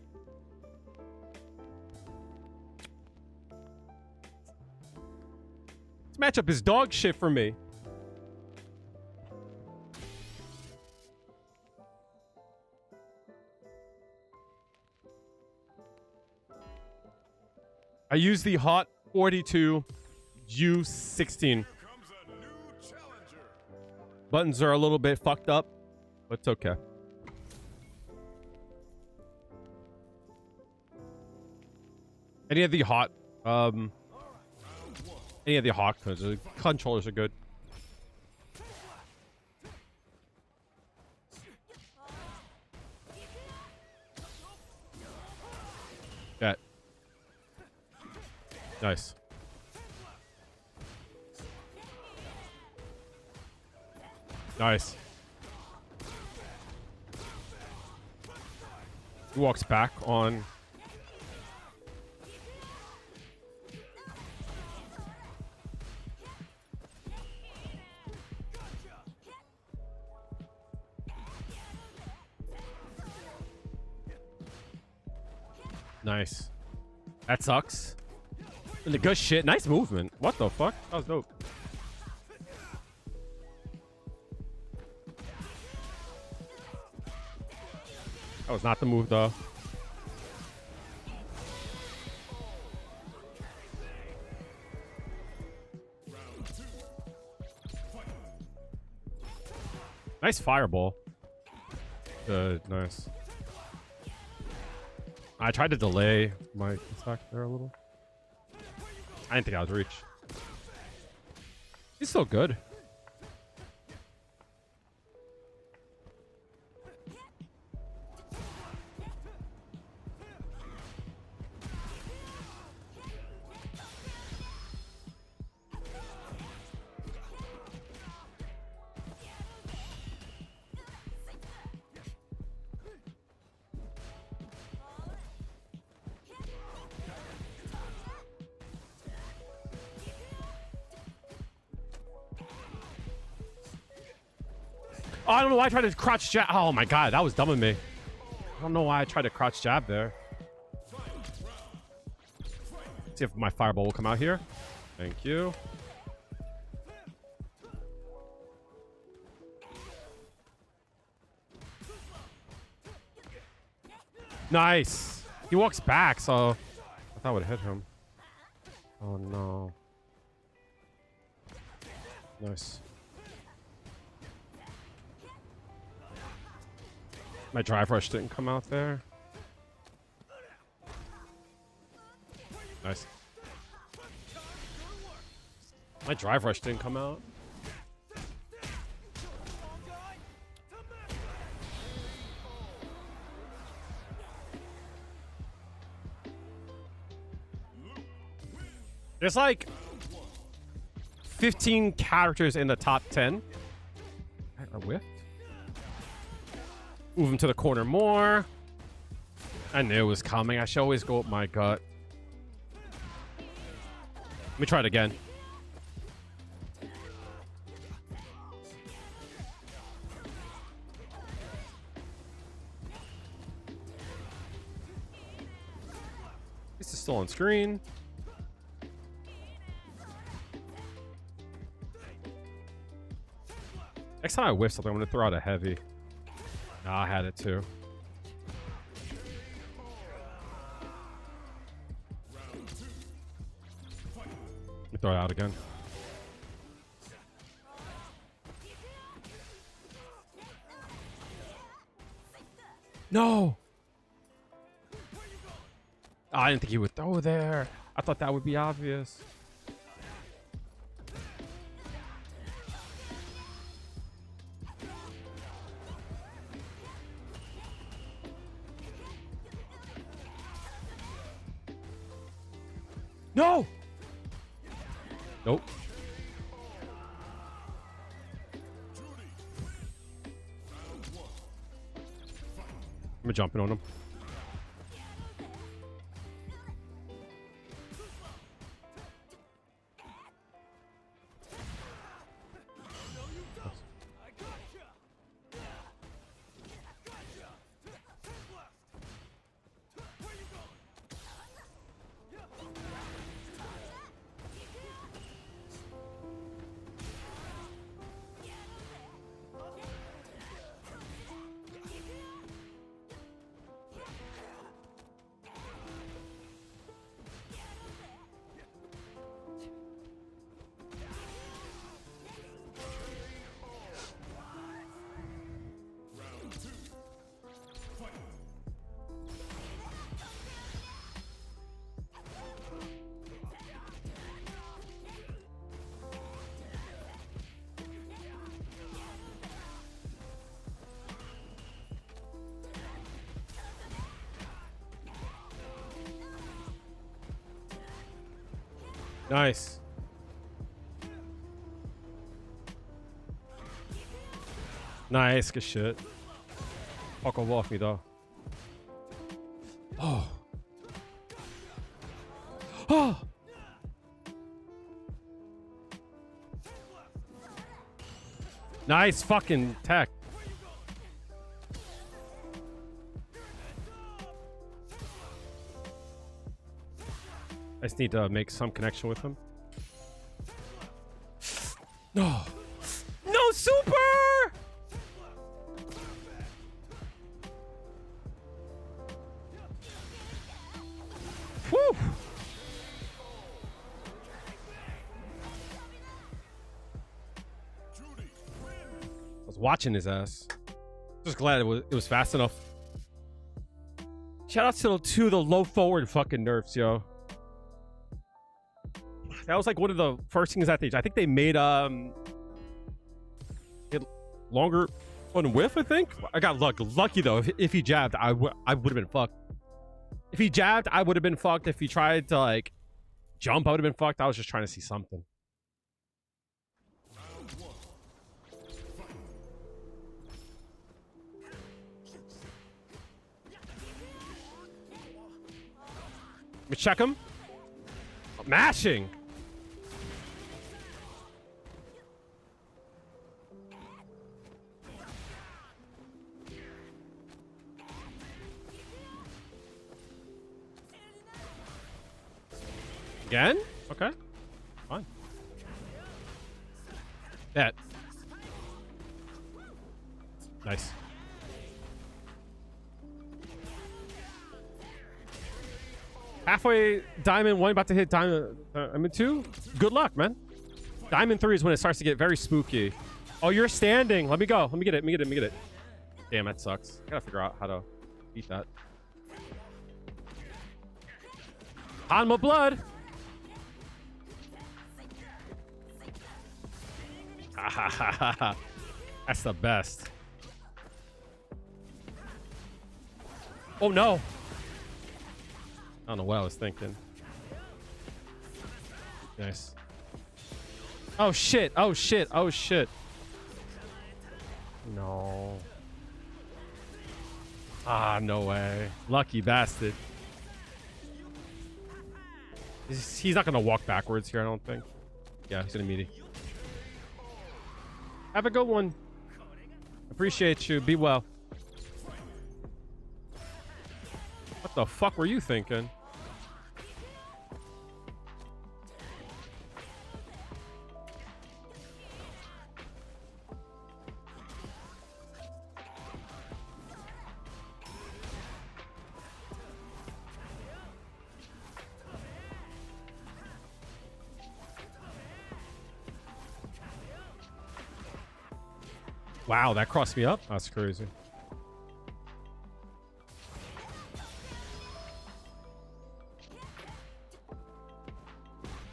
This matchup is dog shit for me. I use the Hot 42 U16. Buttons are a little bit fucked up, but it's okay. Any of the hot, any of the hot controllers are good. Yeah. Nice. Nice. He walks back on. Nice. That sucks. And the good shit. Nice movement. What the fuck? That was dope. That was not the move, though. Nice fireball. Good. Nice. I tried to delay my attack there a little. I didn't think I was reach. He's still good. Oh, I don't know why I tried to crouch jab. Oh my god, that was dumb of me. I don't know why I tried to crouch jab there. See if my fireball will come out here. Thank you. Nice. He walks back, so I thought I would hit him. Oh no. Nice. My drive rush didn't come out there. Nice. My drive rush didn't come out. There's like 15 characters in the top 10. I whiffed. Move him to the corner more. I knew it was coming. I should always go with my gut. Let me try it again. This is still on screen. Next time I whiff something, I'm going to throw out a heavy. Nah, I had it too. Let me throw it out again. No! Oh, I didn't think he would throw there. I thought that would be obvious. No! Nope. I'm jumping on him. Nice. Nice, good shit. Fuck off me though. Oh. Oh. Nice fucking tech. I just need to make some connection with him. No. No super! Whew. I was watching his ass. Just glad it was fast enough. Shout out to the low forward fucking nerfs, yo. That was like one of the first things that I think they made it longer on whiff, I think. I got lucky though. If he jabbed, I would have been fucked. If he jabbed, I would have been fucked. If he tried to like jump, I would have been fucked. I was just trying to see something. Let me check him. Mashing. Again? Okay. Fine. That. Nice. Halfway diamond 1, about to hit diamond 2. Good luck, man. Diamond 3 is when it starts to get very spooky. Oh, you're standing. Let me go. Let me get it. Let me get it. Damn, that sucks. I gotta figure out how to beat that. Hanma blood. That's the best. Oh no. I don't know what I was thinking. Nice. Oh shit. Oh shit. Oh shit. No. Ah, no way. Lucky bastard. He's not gonna walk backwards here, I don't think. Yeah, he's gonna meet it. Have a good one. Appreciate you. Be well. What the fuck were you thinking? Wow, that crossed me up? That's crazy.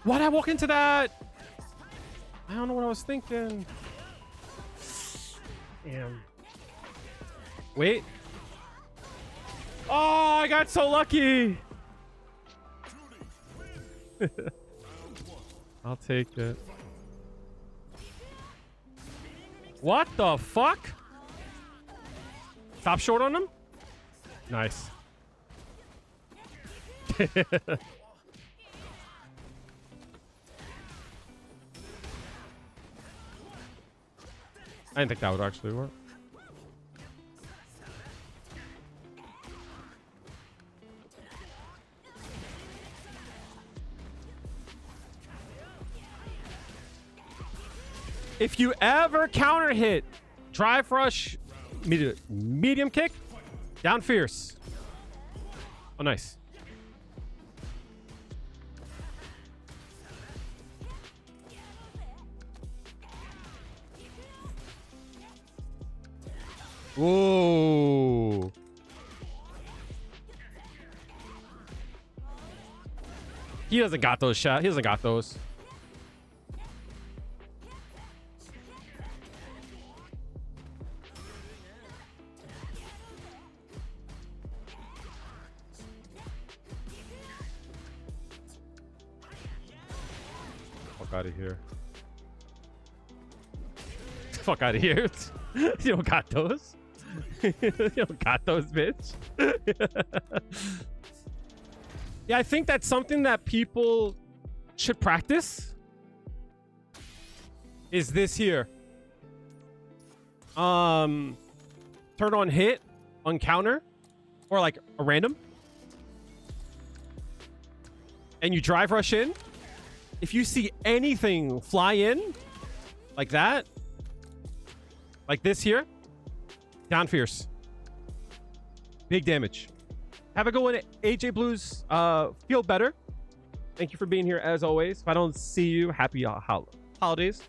Why'd I walk into that? I don't know what I was thinking. Damn. Wait. Oh, I got so lucky. I'll take it. What the fuck? Top short on him? Nice. I didn't think that would actually work. If you ever counter hit, drive rush, medium kick, down fierce. Oh, nice. Whoa. He doesn't got those shots. He doesn't got those. Fuck out of here. Fuck out of here. You don't got those. You don't got those, bitch. Yeah, I think that's something that people should practice. Is this here. Turn on hit on counter or like a random. And you drive rush in. If you see anything fly in like that, like this here, down fierce. Big damage. Have a good one, AJ Blues. Feel better. Thank you for being here as always. If I don't see you, happy holidays.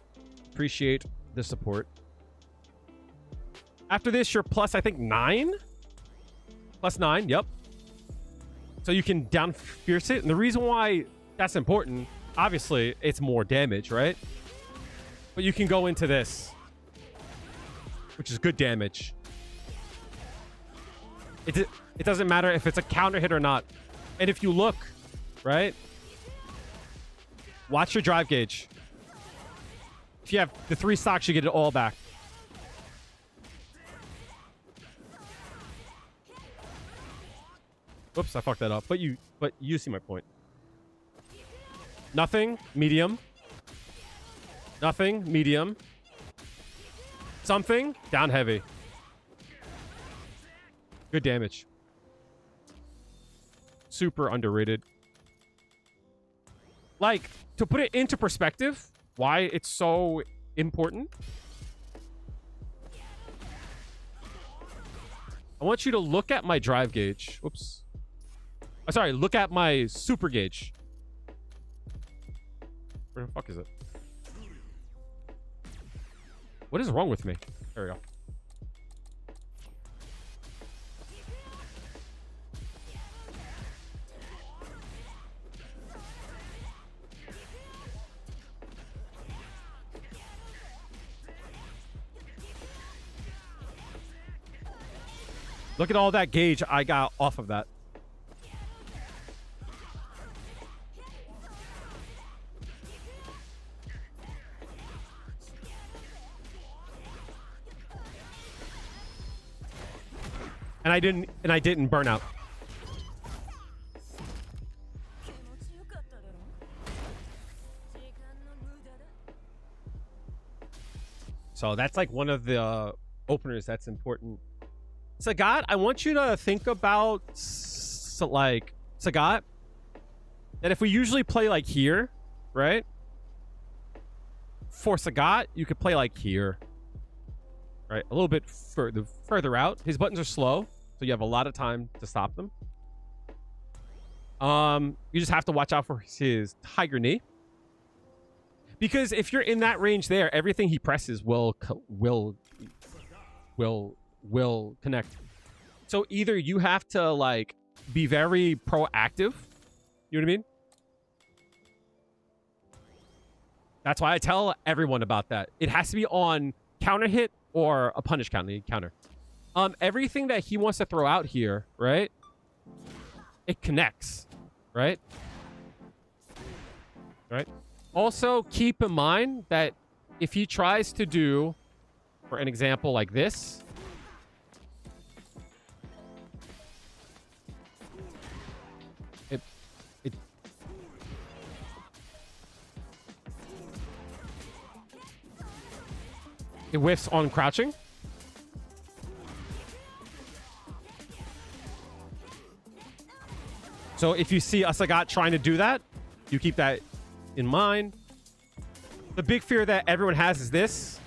Appreciate the support. After this, you're plus, I think, 9. Plus 9, yep. So you can down fierce it. And the reason why that's important, obviously, it's more damage, right? But you can go into this, which is good damage. It doesn't matter if it's a counter hit or not. And if you look, right? Watch your drive gauge. If you have the 3 stocks, you get it all back. Whoops, I fucked that up. But you see my point. Nothing, medium. Nothing, medium. Something, down heavy. Good damage. Super underrated. Like, to put it into perspective, why it's so important. I want you to look at my drive gauge. Whoops. Oh, sorry, look at my super gauge. Where the fuck is it? What is wrong with me? There we go. Look at all that gauge I got off of that. And I didn't burn out. So that's like one of the openers that's important. Sagat, I want you to think about like Sagat, that if we usually play like here, right? For Sagat, you could play like here, right? A little bit further out. His buttons are slow, so you have a lot of time to stop them. You just have to watch out for his Tiger Knee. Because if you're in that range there, everything he presses will connect. So either you have to like be very proactive. You know what I mean? That's why I tell everyone about that. It has to be on counter hit or a punish counter. Everything that he wants to throw out here, right? It connects, right? Right? Also, keep in mind that if he tries to do, for an example like this, it whiffs on crouching. So if you see Sagat trying to do that, you keep that in mind. The big fear that everyone has is this.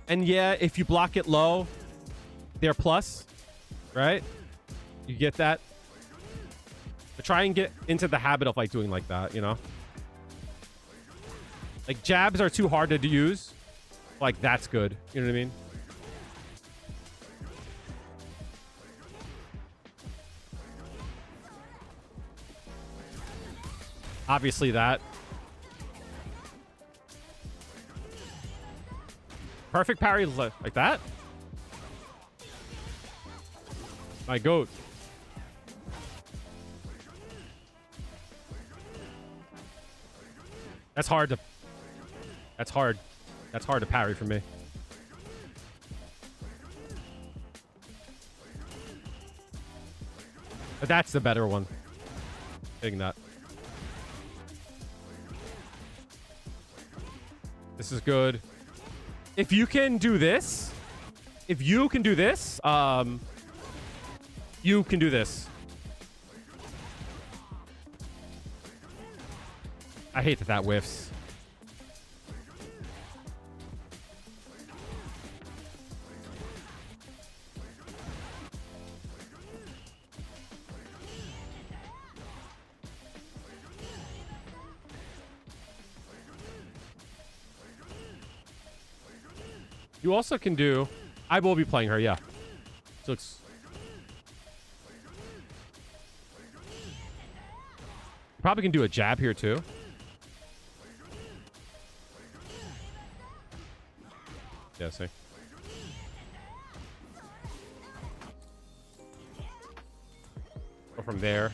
And yeah, if you block it low, they're plus, right? You get that. But try and get into the habit of like doing like that, you know? Like jabs are too hard to use. Like that's good. You know what I mean? Obviously that. Perfect parry like that. My goat. That's hard to... That's hard. That's hard to parry for me. But that's the better one. Hitting that. This is good. If you can do this, you can do this. I hate that whiffs. You also can do... I will be playing her, yeah. So it's... Probably can do a jab here, too. Yeah, see. Go from there.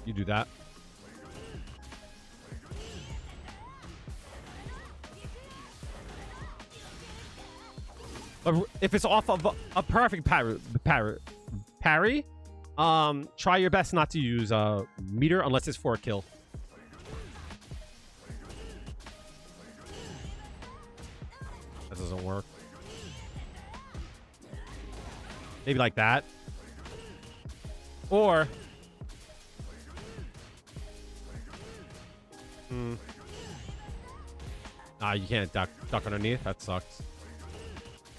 You do that. But if it's off of a perfect parry, try your best not to use meter unless it's for a kill. That doesn't work. Maybe like that. Or... Nah, you can't duck underneath. That sucks. I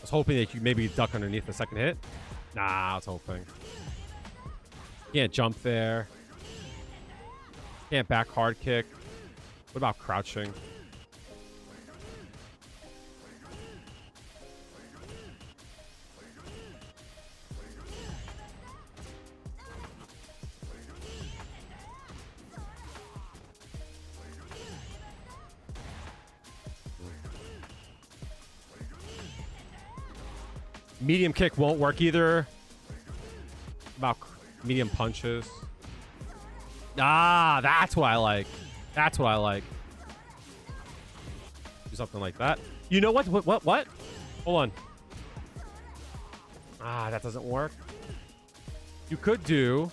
was hoping that you maybe duck underneath the second hit. Nah, I was hoping. Can't jump there. Can't back hard kick. What about crouching? Medium kick won't work either. about medium punches. Ah, that's what I like. That's what I like. Do something like that. You know what? What? Hold on. Ah, that doesn't work. You could do...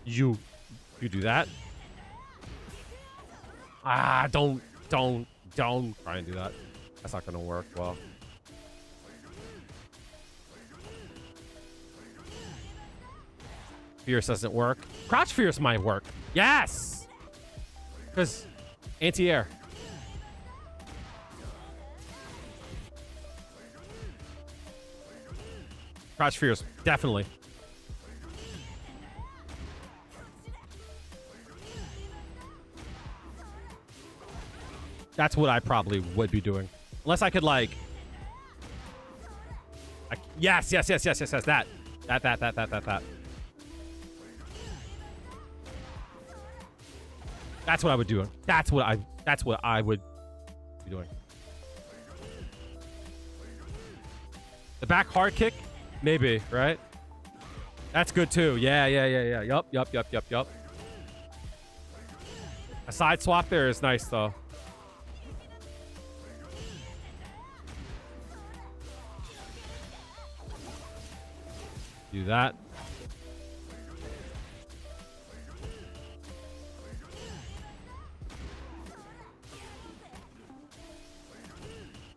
You do that. Ah, don't try and do that. That's not gonna work well. Fierce doesn't work. Crouch Fierce might work. Yes! Because anti-air. Crouch Fierce, definitely. That's what I probably would be doing. Unless I could, like... Yes. That. That's what I would do. That's what I would be doing. The back hard kick? Maybe, right? That's good too. Yeah. Yup. A side swap there is nice though. Do that.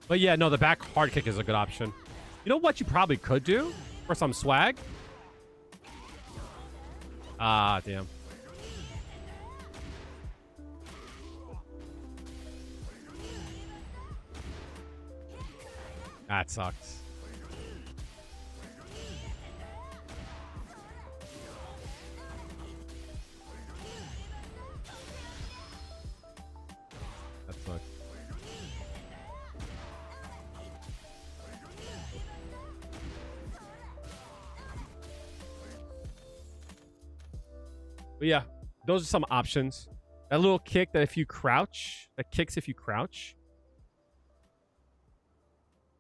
But yeah, no, the back hard kick is a good option. You know what you probably could do for some swag? Ah, damn. That sucks. That sucks. But yeah, those are some options. That little kick that if you crouch, that kicks if you crouch.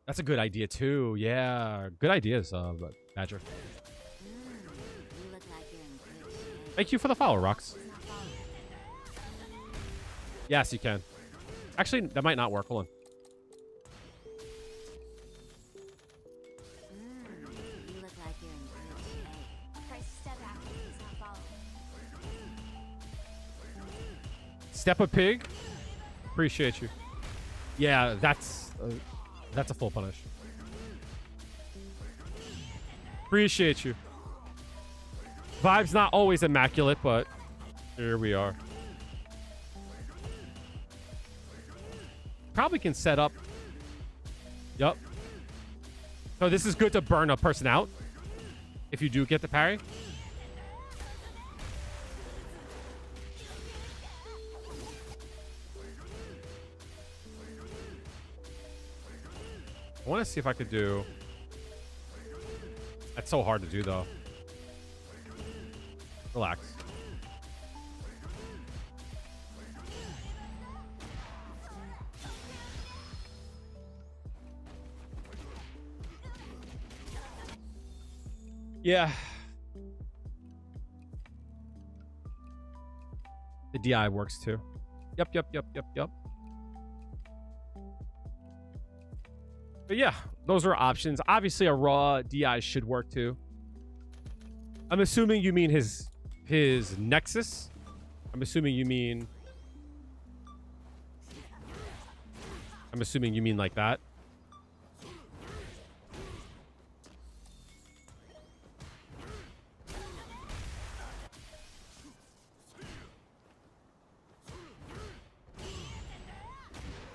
That's a good idea too. Yeah, good ideas, Badger. You look like you're in good shape. Thank you for the follow, Rox. Yes, you can. Actually, that might not work. Hold on. You look like you're in good shape. Price step back. Please not follow. Step a pig. Appreciate you. Yeah, that's a full punish. Appreciate you. Vibe's not always immaculate, but here we are. Probably can set up. Yup. So this is good to burn a person out if you do get the parry. I want to see if I could do... That's so hard to do, though. Relax. Yeah. The DI works, too. Yep. But yeah, those are options. Obviously, a raw DI should work too. I'm assuming you mean his Nexus. I'm assuming you mean like that.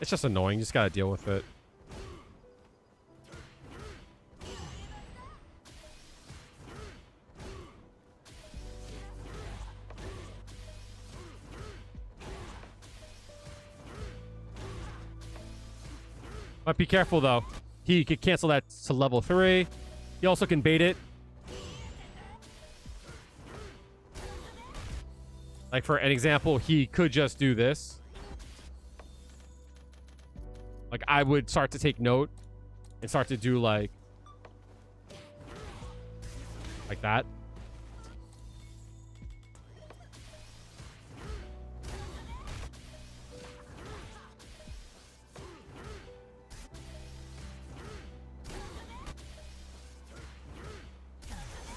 It's just annoying. You just gotta deal with it. But be careful, though. He could cancel that to level 3. He also can bait it. Like, for an example, he could just do this. Like, I would start to take note and start to do like that.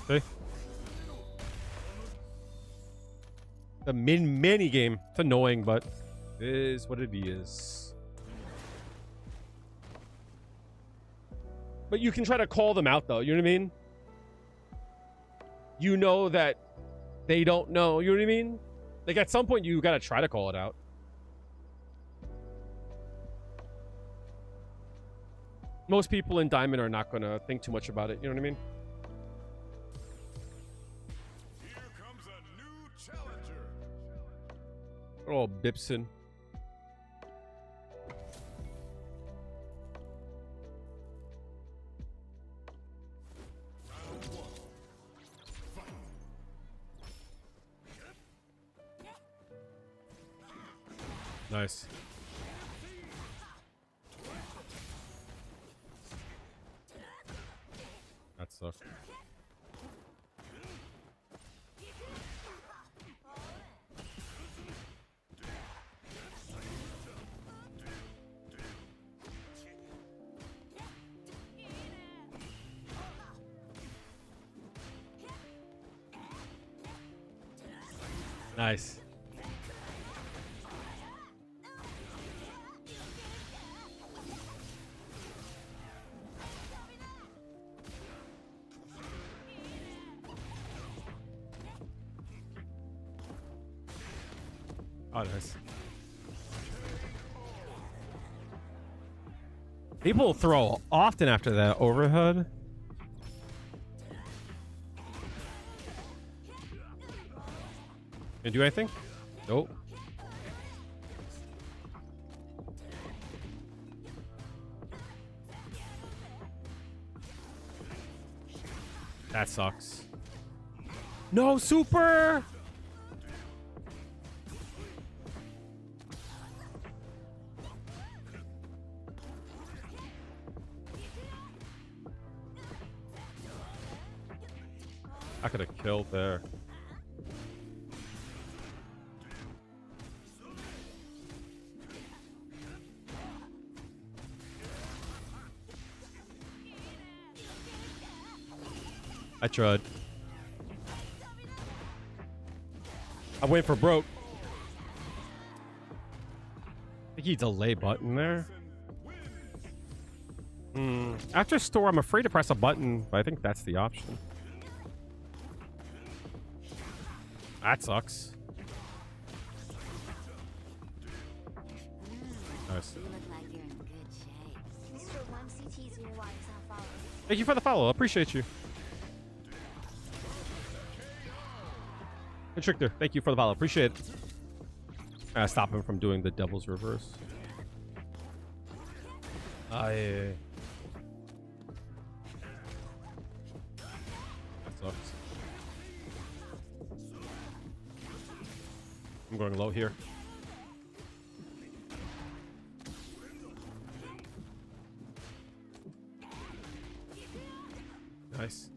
See? The mini game. It's annoying, but it is what it is. But you can try to call them out, though. You know what I mean? You know that they don't know. You know what I mean? Like, at some point, you gotta try to call it out. Most people in Diamond are not gonna think too much about it. You know what I mean? Here comes a new challenger. Oh, Bibson. Nice. That sucks. Nice. Oh, nice. People throw often after that overhead. Can do anything? Nope. That sucks. No super! I could have killed there. I tried. I went for broke. I think he delay button there. After store, I'm afraid to press a button, but I think that's the option. That sucks. Nice. You look like you're in good shape. Mr. 1CT's rewards are following. Thank you for the follow. Appreciate you. Constrictor, thank you for the follow. Appreciate it. Stop him from doing the devil's reverse. Ah, yeah. That sucks. I'm going low here. Nice.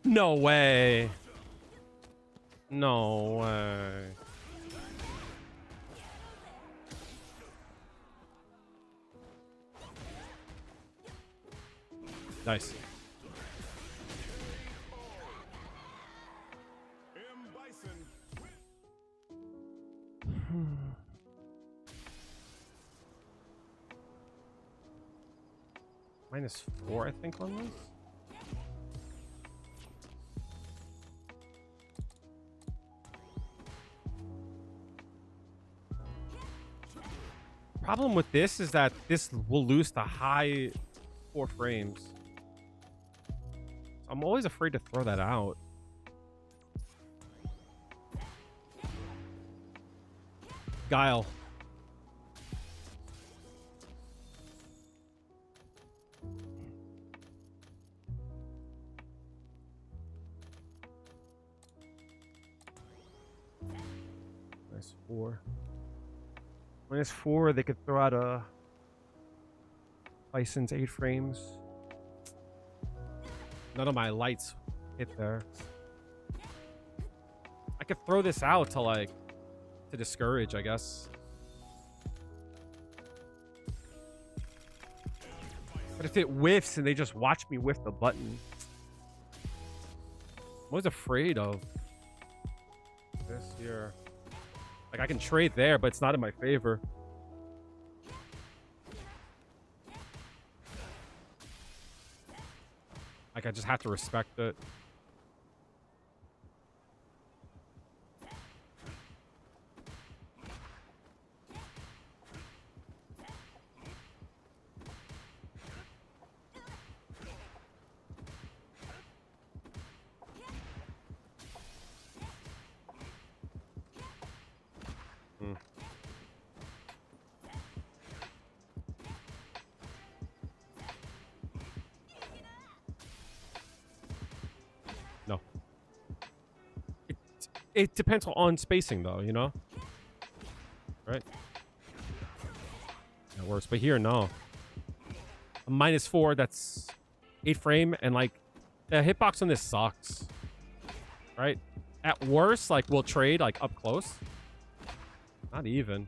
No way. No way. Nice. M. Bison. -4, I think, on this. Problem with this is that this will lose the high 4 frames. I'm always afraid to throw that out. Guile. -4. -4, they could throw out a Bison's 8 frames. None of my lights hit there. I could throw this out to like to discourage, I guess. But if it whiffs and they just watch me whiff the button, I'm always afraid of this here. Like I can trade there, but it's not in my favor. Like I just have to respect it. No. It depends on spacing though, you know? Right? That works. But here, no. A -4, that's 8 frame, and like the hitbox on this sucks. Right? At worst, like we'll trade like up close. Not even.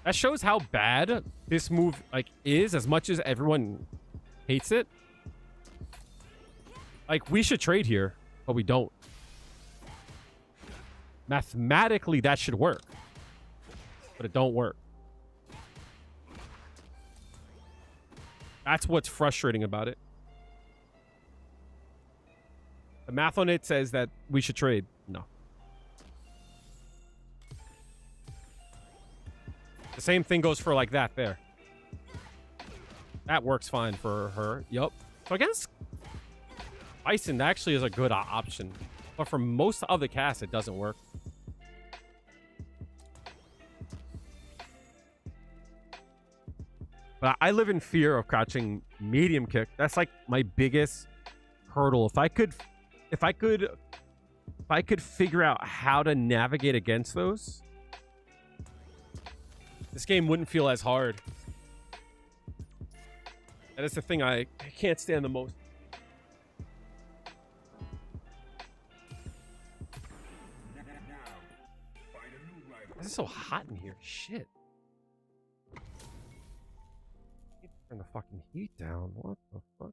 That shows how bad this move like is, as much as everyone hates it. Like we should trade here, but we don't. Mathematically, that should work, but it don't work. That's what's frustrating about it. The math on it says that we should trade. No. The same thing goes for like that there. That works fine for her. Yup. So against Bison actually is a good option. But for most of the cast, it doesn't work. But I live in fear of crouching medium kick. That's like my biggest hurdle. If I could figure out how to navigate against those, this game wouldn't feel as hard. That is the thing I can't stand the most. Why is it so hot in here? Shit. Turn the fucking heat down. What the fuck?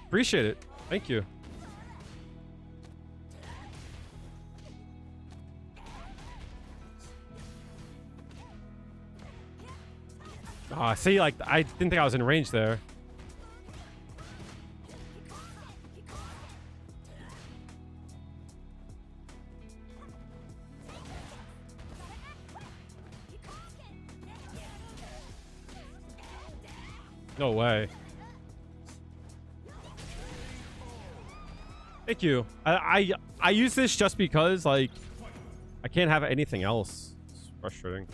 Appreciate it. Thank you. Ah, see, like, I didn't think I was in range there. No way. Thank you. I use this just because, like, I can't have anything else. It's frustrating.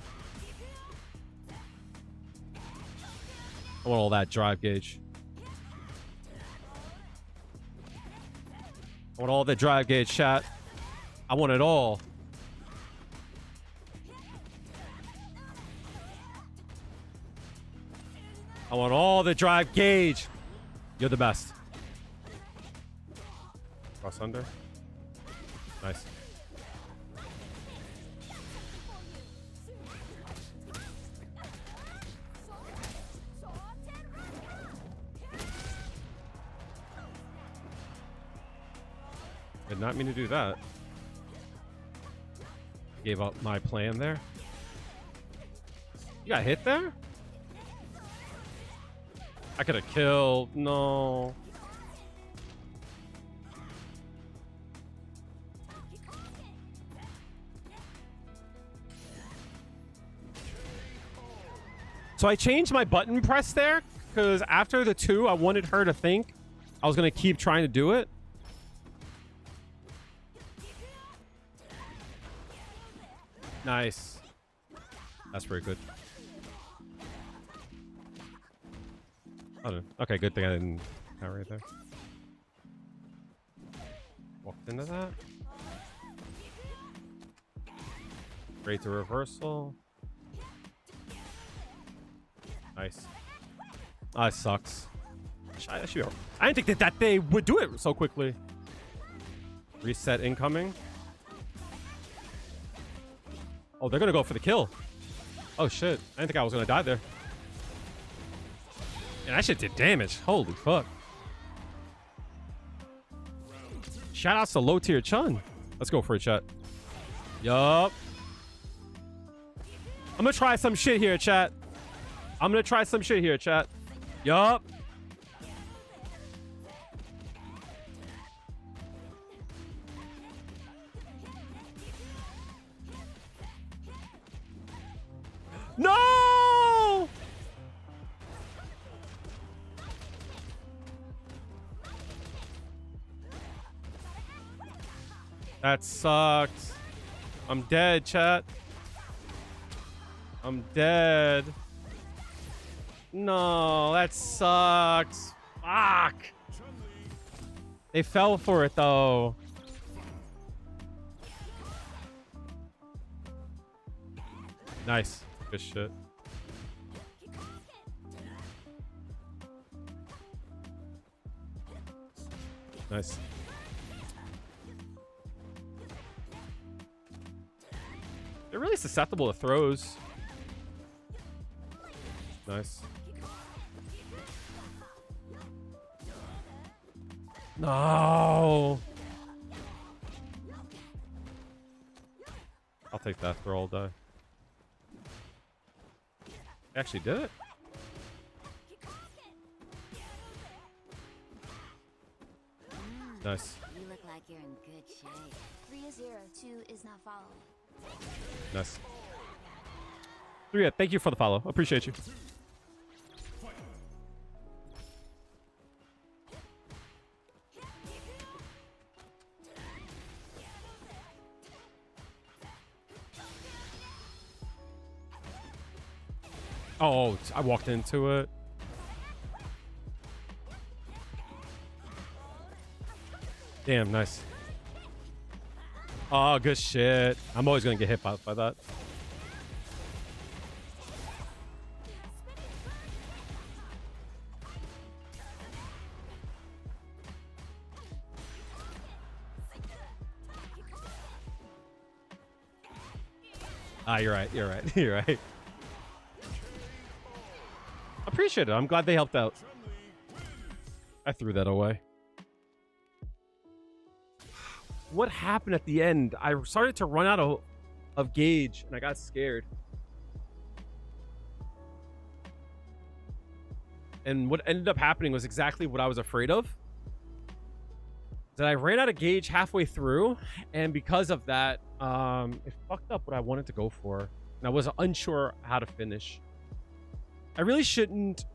I want all that drive gauge. I want all the drive gauge, chat. I want it all. I want all the drive gauge. You're the best. Cross under. Nice. Did not mean to do that. Gave up my plan there. You got hit there? I could have killed. No. So I changed my button press there because after the 2, I wanted her to think I was going to keep trying to do it. Nice. That's pretty good. I don't know. Okay, good thing I didn't count right there. Walked into that. Straight to reversal. Nice. Ah, it sucks. I didn't think that they would do it so quickly. Reset incoming. Oh, they're gonna go for the kill. Oh shit. I didn't think I was gonna die there. And that shit did damage. Holy fuck. Shout outs to low tier Chun. Let's go for a chat. Yup. I'm gonna try some shit here, chat. Yup. No! That sucks. I'm dead, chat. I'm dead. No, that sucks. Fuck. They fell for it, though. Nice. Good shit. Nice. They're really susceptible to throws. Nice. No. I'll take that throw all day. Actually did it. Nice. You look like you're in good shape. 302 is not following. Nice. 3, thank you for the follow. Appreciate you. Oh, I walked into it. Damn, nice. Oh, good shit. I'm always going to get hit by that. Ah, you're right. You're right. You're right. Appreciate it. I'm glad they helped out. I threw that away. What happened at the end? I started to run out of gauge and I got scared. And what ended up happening was exactly what I was afraid of. That I ran out of gauge halfway through, and because of that, it fucked up what I wanted to go for. And I was unsure how to finish. I really shouldn't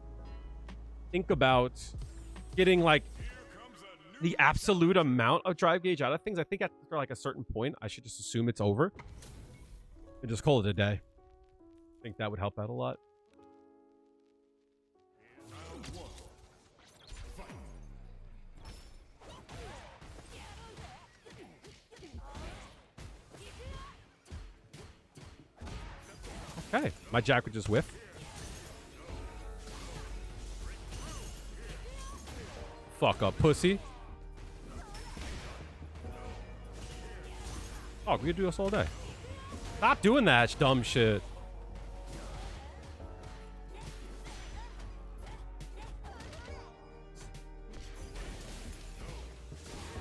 think about getting like the absolute amount of drive gauge out of things. I think after like a certain point, I should just assume it's over and just call it a day. I think that would help out a lot. Okay, my jack would just whiff. Fuck up, pussy. Oh, we could do this all day. Stop doing that dumb shit.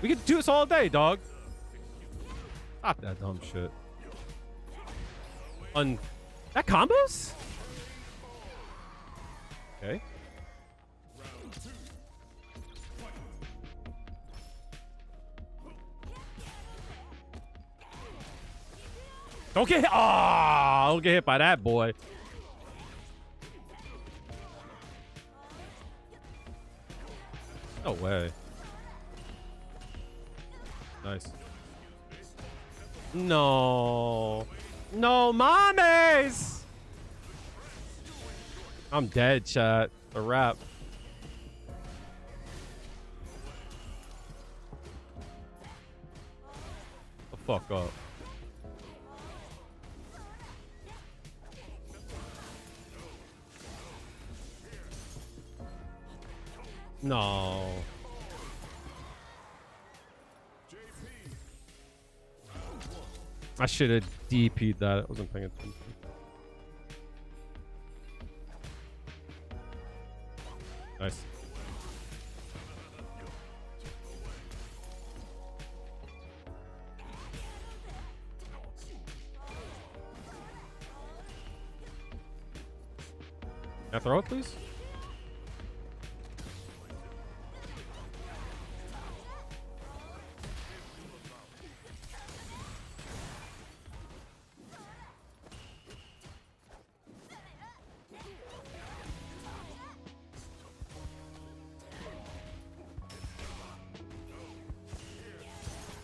We could do this all day, dog. Stop that dumb shit. That combos? Okay. Don't get hit. Oh, don't get hit by that boy. No way. Nice. No. No, mommies! I'm dead, chat. A wrap. The fuck up. No. I should have DP'd that. I wasn't paying attention. Nice. Can I throw it, please?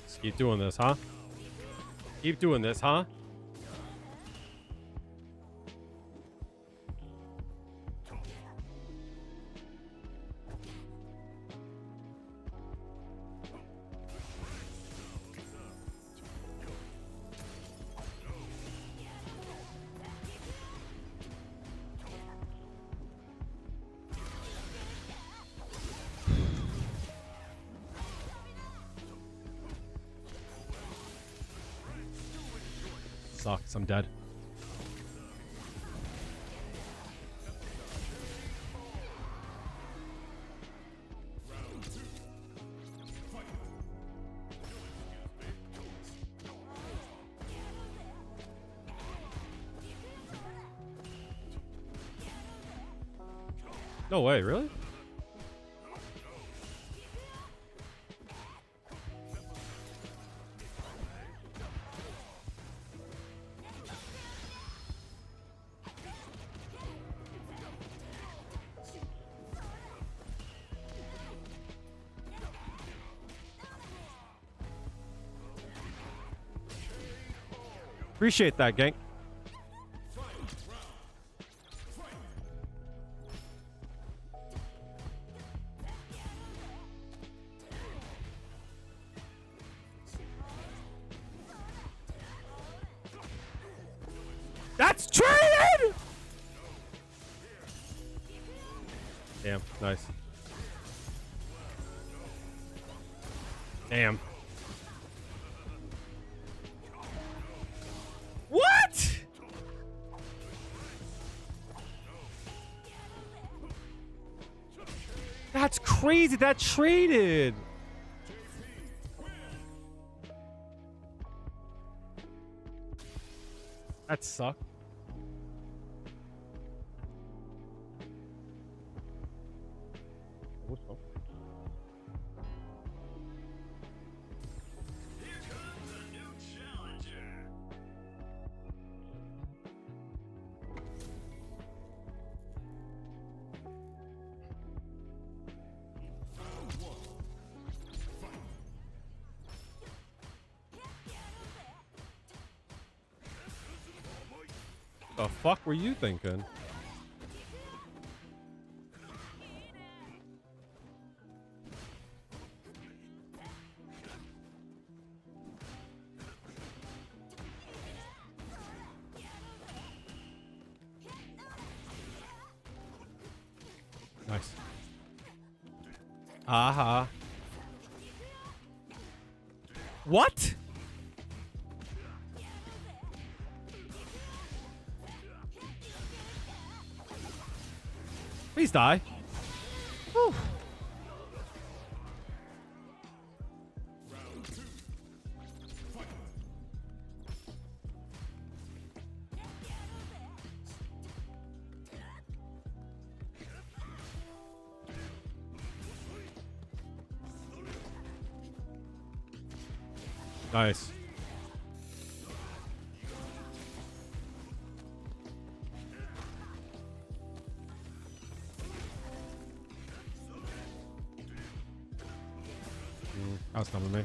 Just keep doing this, huh? Keep doing this, huh? Sucks, I'm dead. No way, really? Appreciate that, gang. That's traded! Damn, nice. Damn. What? That's crazy. That traded. That sucked. What's up? The fuck were you thinking? Nice. Aha. What? Please die. Whew. Nice. Kale's coming to me.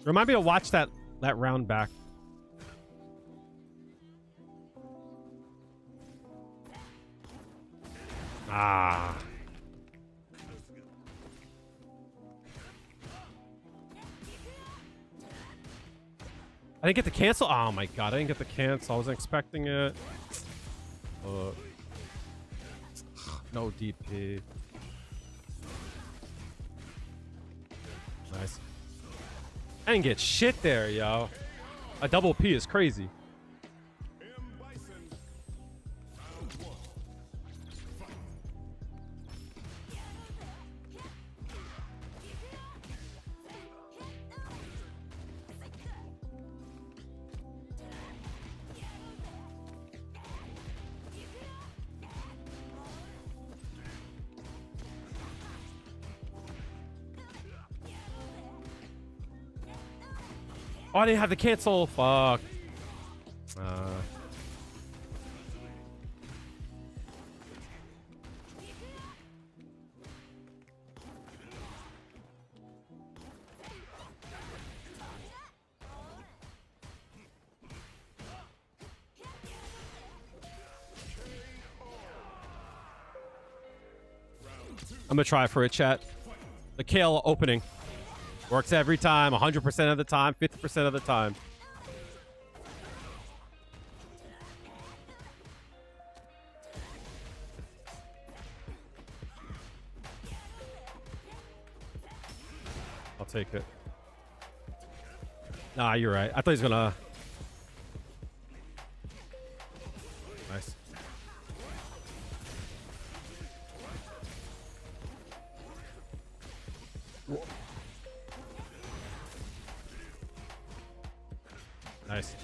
Remind me to watch that round back. Ah. I didn't get the cancel. Oh my god, I didn't get the cancel. I wasn't expecting it. No DP. Nice. I didn't get shit there, yo. A double P is crazy. Oh, I didn't have the cancel. Fuck. I'm gonna try for it, chat. The Kale opening. Works every time, 100% of the time, 50% of the time. I'll take it. Nah, you're right. I thought he was gonna... Nice. Nice.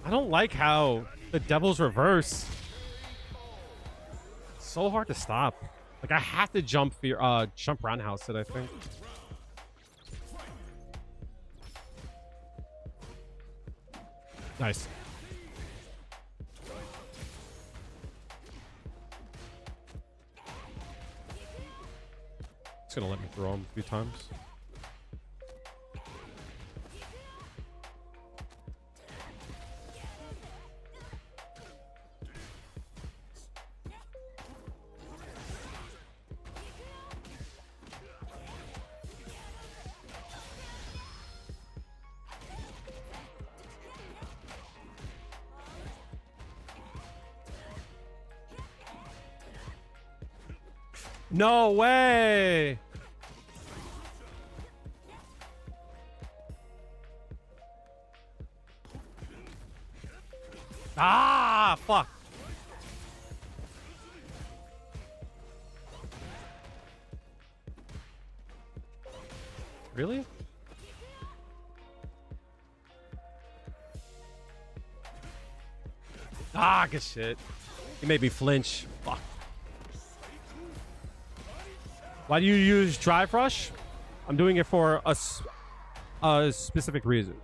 I don't like how the Devil's reverse. It's so hard to stop. Like I have to jump roundhouse it, I think. Nice. It's gonna let me throw him a few times. No way! Ah, fuck. Really? Ah, good shit. He made me flinch. Fuck. Why do you use Drive Rush? I'm doing it for a specific reason.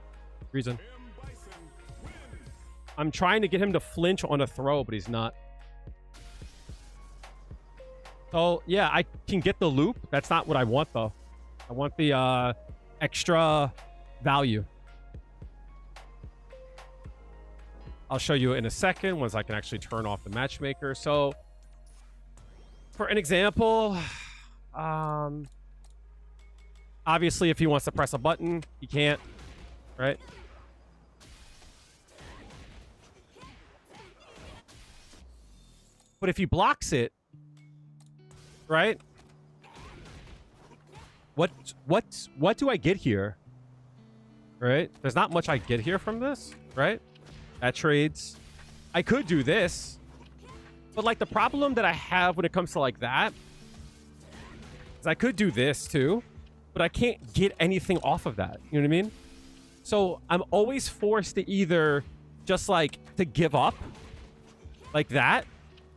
I'm trying to get him to flinch on a throw, but he's not. So, yeah, I can get the loop. That's not what I want, though. I want the extra value. I'll show you in a second once I can actually turn off the matchmaker. So, for an example... obviously if he wants to press a button, he can't, right? But if he blocks it, right? What do I get here? Right? There's not much I get here from this, right? That trades. I could do this. But like the problem that I have when it comes to like that, I could do this too, but I can't get anything off of that. You know what I mean? So I'm always forced to either just like to give up like that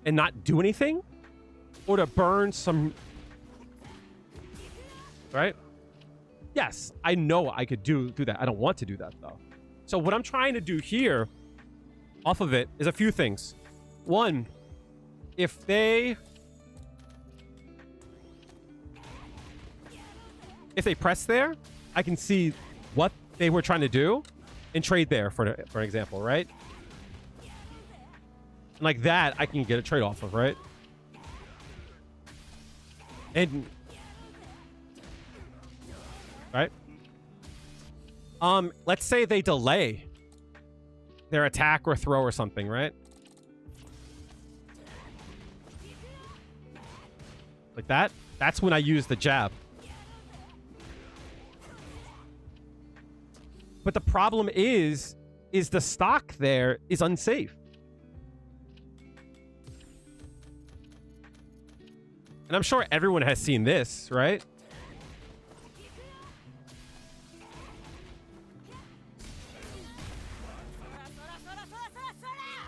and not do anything, or to burn some, right? Yes, I know I could do that. I don't want to do that though. So what I'm trying to do here off of it is a few things. One, if they press there, I can see what they were trying to do and trade there for an example, right? And like that, I can get a trade off of, right? And right? Let's say they delay their attack or throw or something, right? Like that. That's when I use the jab. But the problem is the stock there is unsafe. And I'm sure everyone has seen this, right?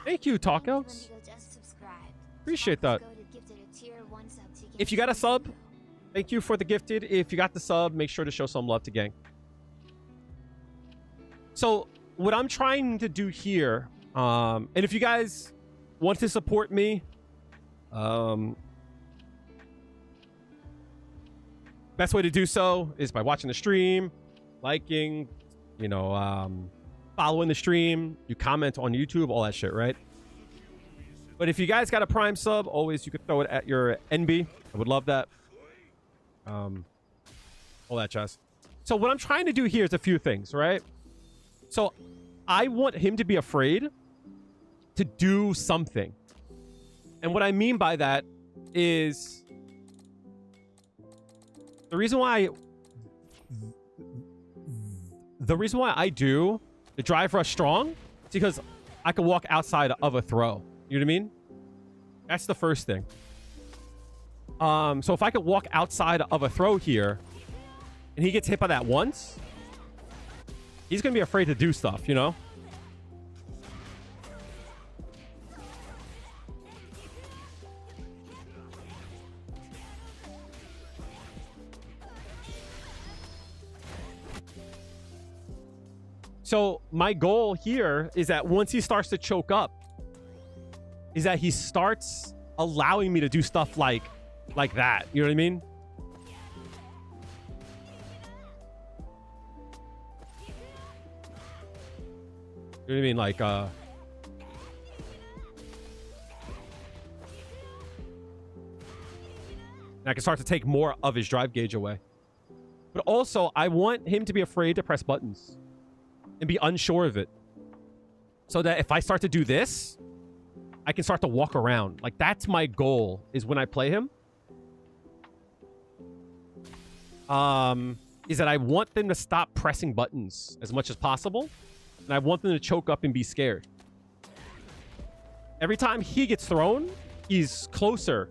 Thank you, Talkouts. Appreciate that. If you got a sub, thank you for the gifted. If you got the sub, make sure to show some love to gang. So what I'm trying to do here, and if you guys want to support me, best way to do so is by watching the stream, liking, you know, following the stream, you comment on YouTube, all that shit, right? But if you guys got a Prime sub, always you could throw it at your NB. I would love that. All that jazz. So what I'm trying to do here is a few things, right? So I want him to be afraid to do something. And what I mean by that is the reason why I do the drive rush strong is because I can walk outside of a throw. You know what I mean? That's the first thing. So if I could walk outside of a throw here and he gets hit by that once, he's going to be afraid to do stuff, you know? So my goal here is that once he starts to choke up, is that he starts allowing me to do stuff like that. You know what I mean? You know what I mean? Like, and I can start to take more of his drive gauge away. But also, I want him to be afraid to press buttons and be unsure of it. So that if I start to do this, I can start to walk around. Like, that's my goal, is when I play him. Is that I want them to stop pressing buttons as much as possible. And I want them to choke up and be scared. Every time he gets thrown, he's closer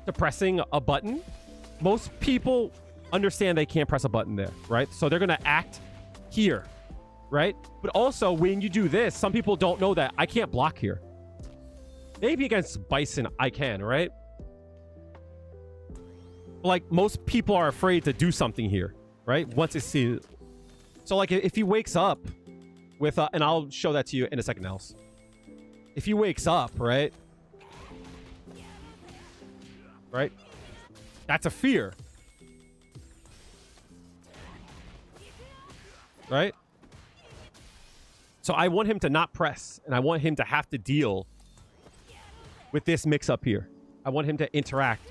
to pressing a button. Most people understand they can't press a button there, right? So they're going to act here, right? But also, when you do this, some people don't know that I can't block here. Maybe against Bison, I can, right? Like, most people are afraid to do something here, right? Once it's seen. So, like, if he wakes up with, and I'll show that to you in a second else. If he wakes up, right? Right? That's a fear. Right? So I want him to not press, and I want him to have to deal with this mix up here. I want him to interact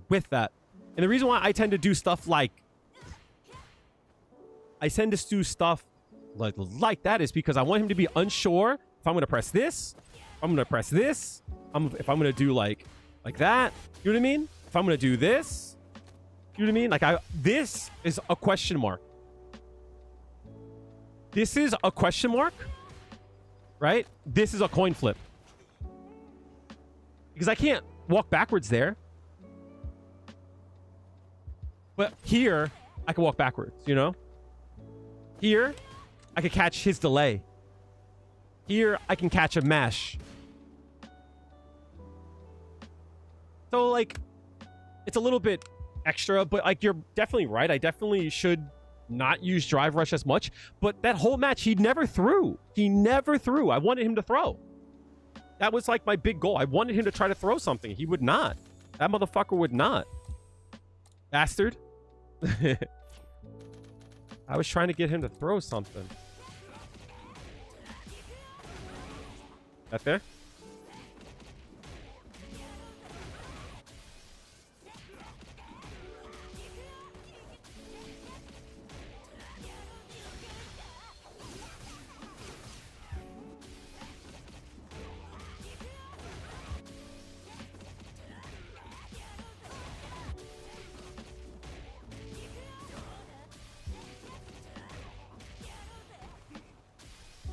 with that. And the reason why I tend to do stuff like like that is because I want him to be unsure if I'm going to press this, if I'm going to press this, if I'm going to do like that. You know what I mean? If I'm going to do this, you know what I mean? Like, this is a question mark. This is a question mark, right? This is a coin flip. Because I can't walk backwards there. But here, I can walk backwards, you know? Here, I can catch his delay. Here, I can catch a mash. So, like, it's a little bit extra, but, like, you're definitely right. I definitely should not use Drive Rush as much. But that whole match, he never threw. He never threw. I wanted him to throw. That was like my big goal. I wanted him to try to throw something. He would not. That motherfucker would not. Bastard. I was trying to get him to throw something. That fair?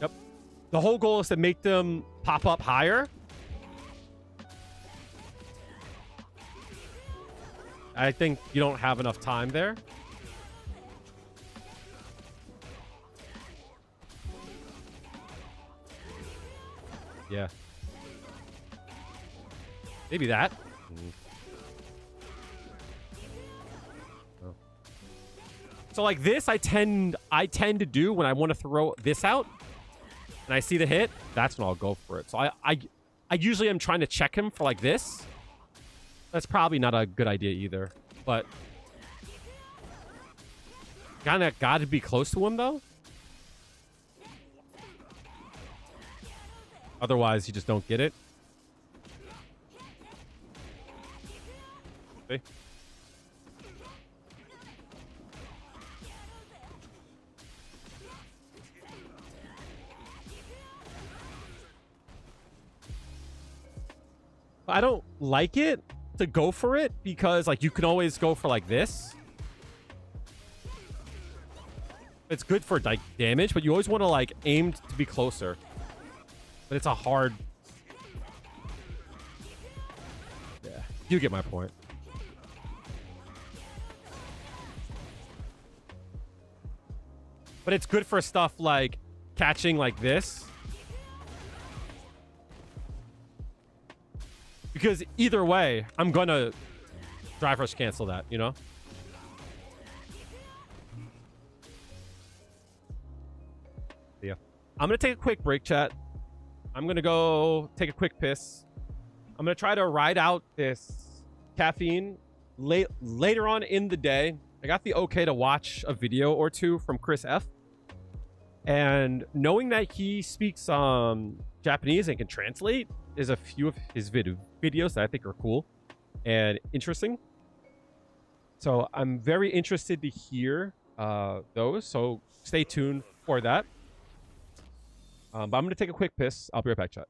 Yep. The whole goal is to make them pop up higher. I think you don't have enough time there. Yeah. Maybe that. Oh. So like this, I tend to do when I want to throw this out and I see the hit, that's when I'll go for it. So I usually am trying to check him for like this. That's probably not a good idea either, but kinda got to be close to him though. Otherwise, you just don't get it. See? I don't like it to go for it because like you can always go for like this. It's good for like damage, but you always want to like aim to be closer. But it's a hard... Yeah, you get my point. But it's good for stuff like catching like this. Because either way, I'm gonna Drive Rush cancel that, you know? Yeah. I'm gonna take a quick break, chat. I'm gonna go take a quick piss. I'm gonna try to ride out this caffeine later on in the day. I got the okay to watch a video or two from Chris F. And knowing that he speaks Japanese and can translate is a few of his videos that I think are cool and interesting. So I'm very interested to hear those. So stay tuned for that. But I'm going to take a quick piss. I'll be right back, chat.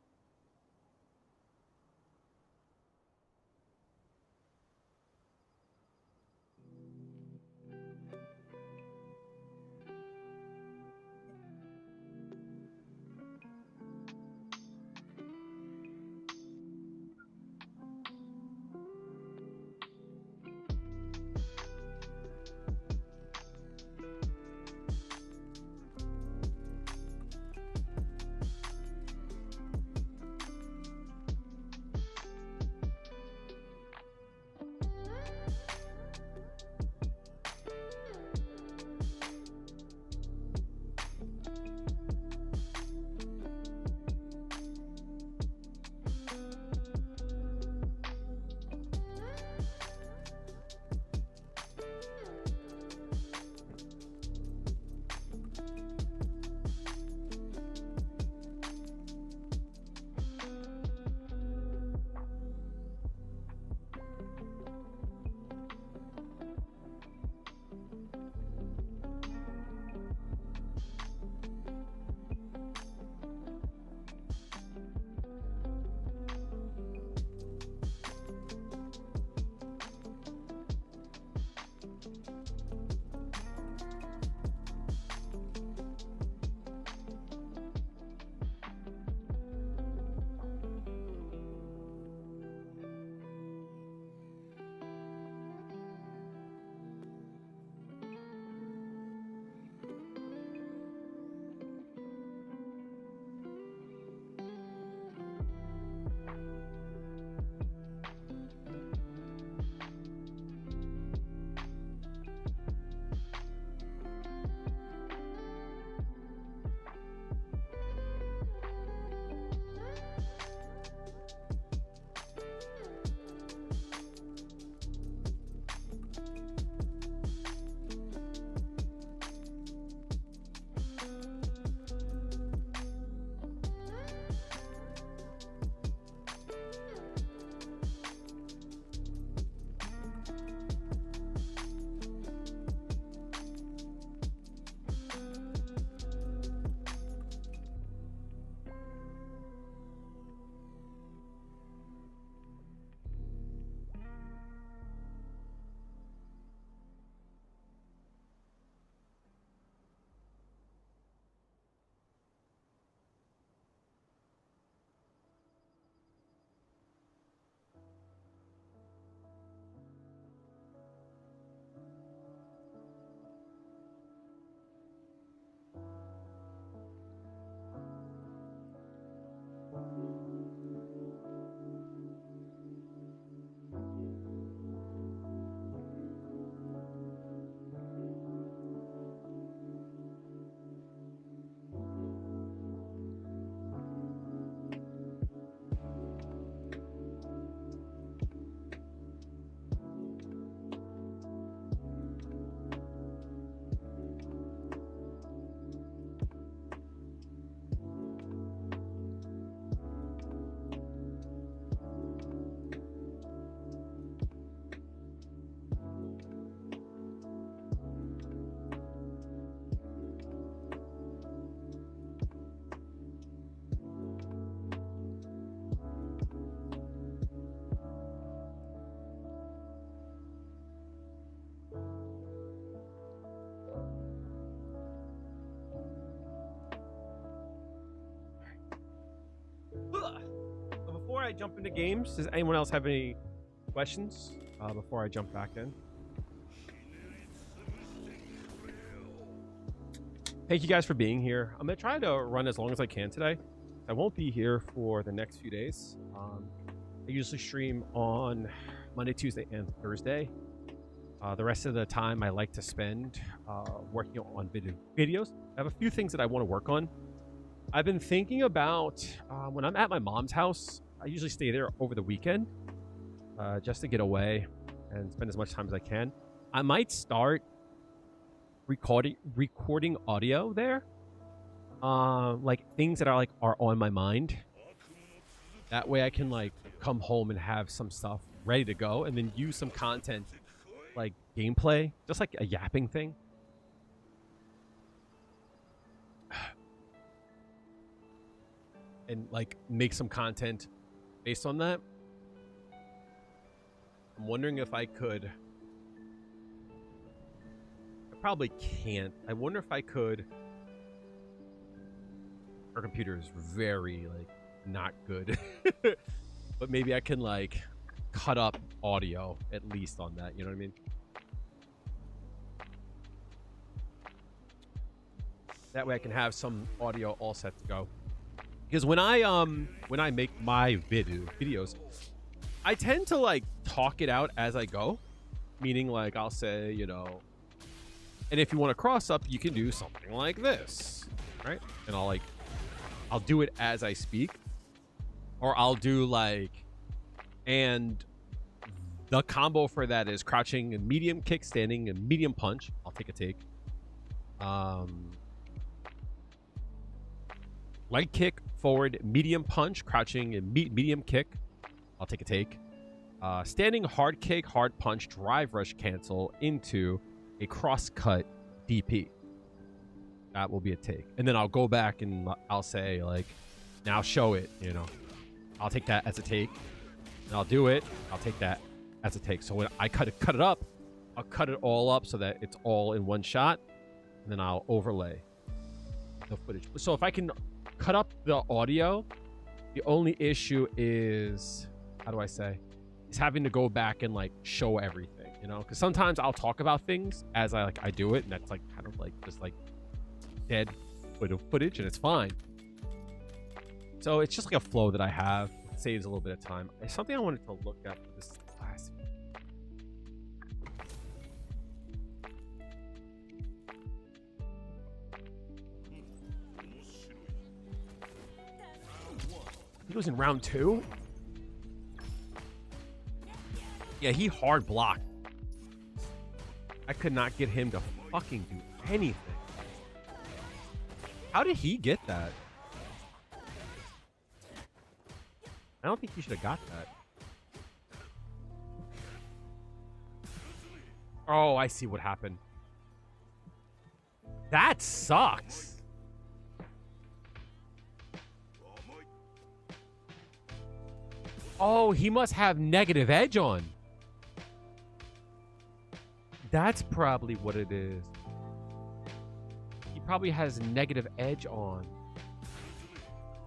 I jump into games, does anyone else have any questions before I jump back in? Thank you guys for being here. I'm gonna try to run as long as I can today. I won't be here for the next few days. I usually stream on Monday, Tuesday, and Thursday. The rest of the time I like to spend working on videos. I have a few things that I want to work on. I've been thinking about when I'm at my mom's house, I usually stay there over the weekend just to get away and spend as much time as I can. I might start recording audio there, like things that are on my mind. That way I can like come home and have some stuff ready to go, and then use some content like gameplay, just like a yapping thing. And like make some content based on that. I'm wondering if I could. I probably can't. I wonder if I could. Our computer is very like not good. But maybe I can like cut up audio at least on that, you know what I mean? That way I can have some audio all set to go. Because when I make my videos, I tend to like talk it out as I go. Meaning like I'll say, you know, and if you want to cross up, you can do something like this, right? And I'll do it as I speak. Or I'll do like, and the combo for that is crouching and medium kick, standing and medium punch. I'll take a take. Light kick, forward, medium punch, crouching and medium kick. I'll take a take. Standing hard kick, hard punch, drive rush cancel into a cross cut DP. That will be a take. And then I'll go back and I'll say like, now show it, you know. I'll take that as a take. And I'll do it. I'll take that as a take. So when I cut it up, I'll cut it all up so that it's all in one shot. And then I'll overlay the footage. So if I can cut up the audio, the only issue is, how do I say? Is having to go back and like show everything, you know? Because sometimes I'll talk about things as I do it, and that's like kind of like just like dead footage, and it's fine. So it's just like a flow that I have. It saves a little bit of time. It's something I wanted to look at for this class. He was in round 2. Yeah, he hard blocked. I could not get him to fucking do anything. How did he get that? I don't think he should have got that. Oh, I see what happened. That sucks. Oh, he must have negative edge on. That's probably what it is. He probably has negative edge on.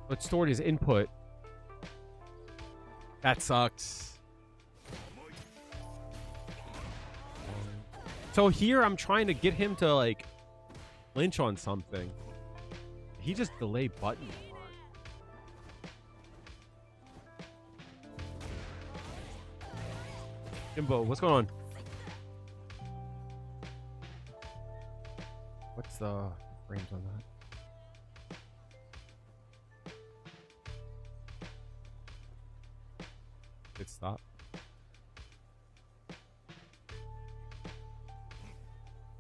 But stored his input. That sucks. So here I'm trying to get him to like lynch on something. He just delayed button. Jimbo, what's going on? What's the frames on that? It stopped.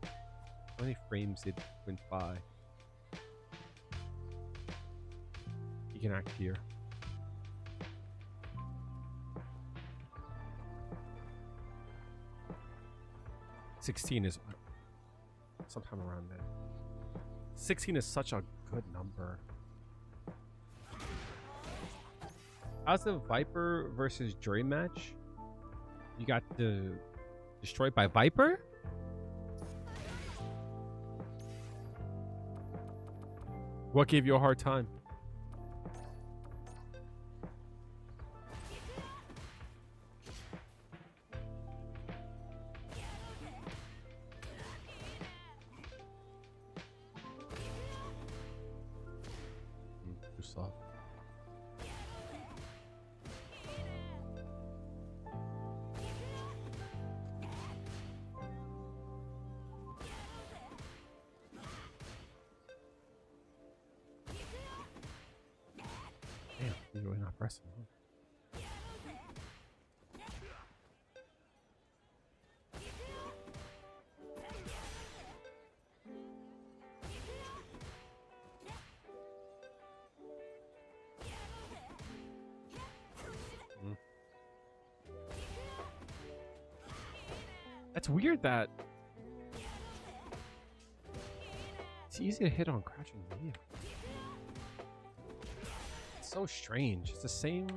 How many frames did it went by? You can act here. $16 is sometime around there. 16 is such a good number. How's the Viper versus Dre match? You got destroyed by Viper? What gave you a hard time? Really not pressing. That's weird that it's easy to hit on crouching Mia. It's so strange. It's the same.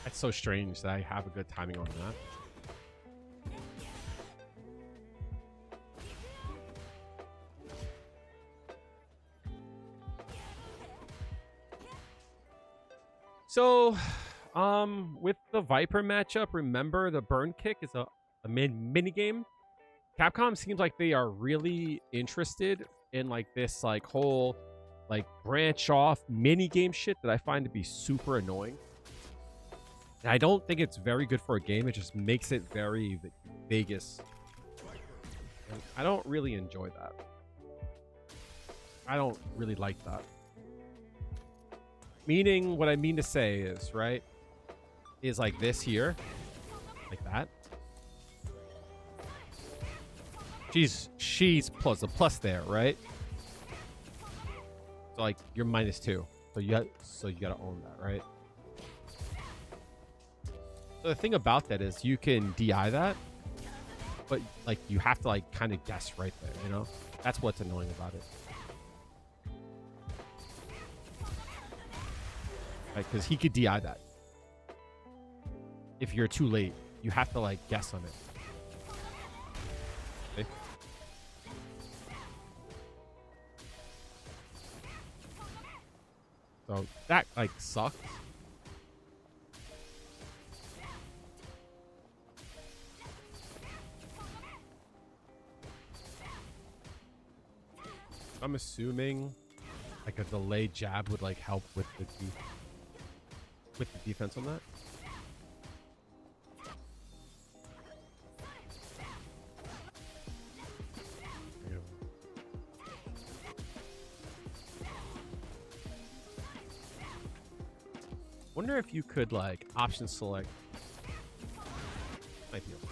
That's so strange that I have a good timing on that. So, with the Viper matchup, remember the burn kick is a mini game. Capcom seems like they are really interested in like this like whole like branch off mini game shit that I find to be super annoying. And I don't think it's very good for a game. It just makes it very Vegas. And I don't really enjoy that. I don't really like that. Meaning, what I mean to say is, right, is like this here, like that. She's plus a plus there, right? So like you're -2, so you gotta own that, right? So the thing about that is you can DI that, but like you have to like kind of guess right there, you know? That's what's annoying about it. Right, because he could DI that. If you're too late, you have to like guess on it. Okay. So that like sucks. I'm assuming like a delayed jab would like help with the defense on that. Wonder if you could like option select. Might be okay.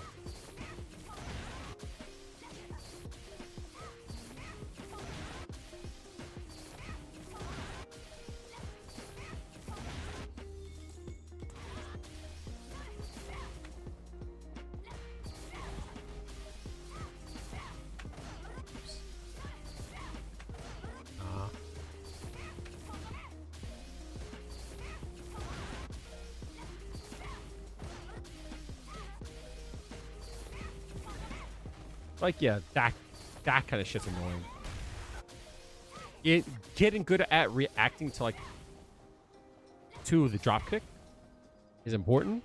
Like, yeah, that kind of shit's annoying. Getting good at reacting to, like, to the drop kick is important.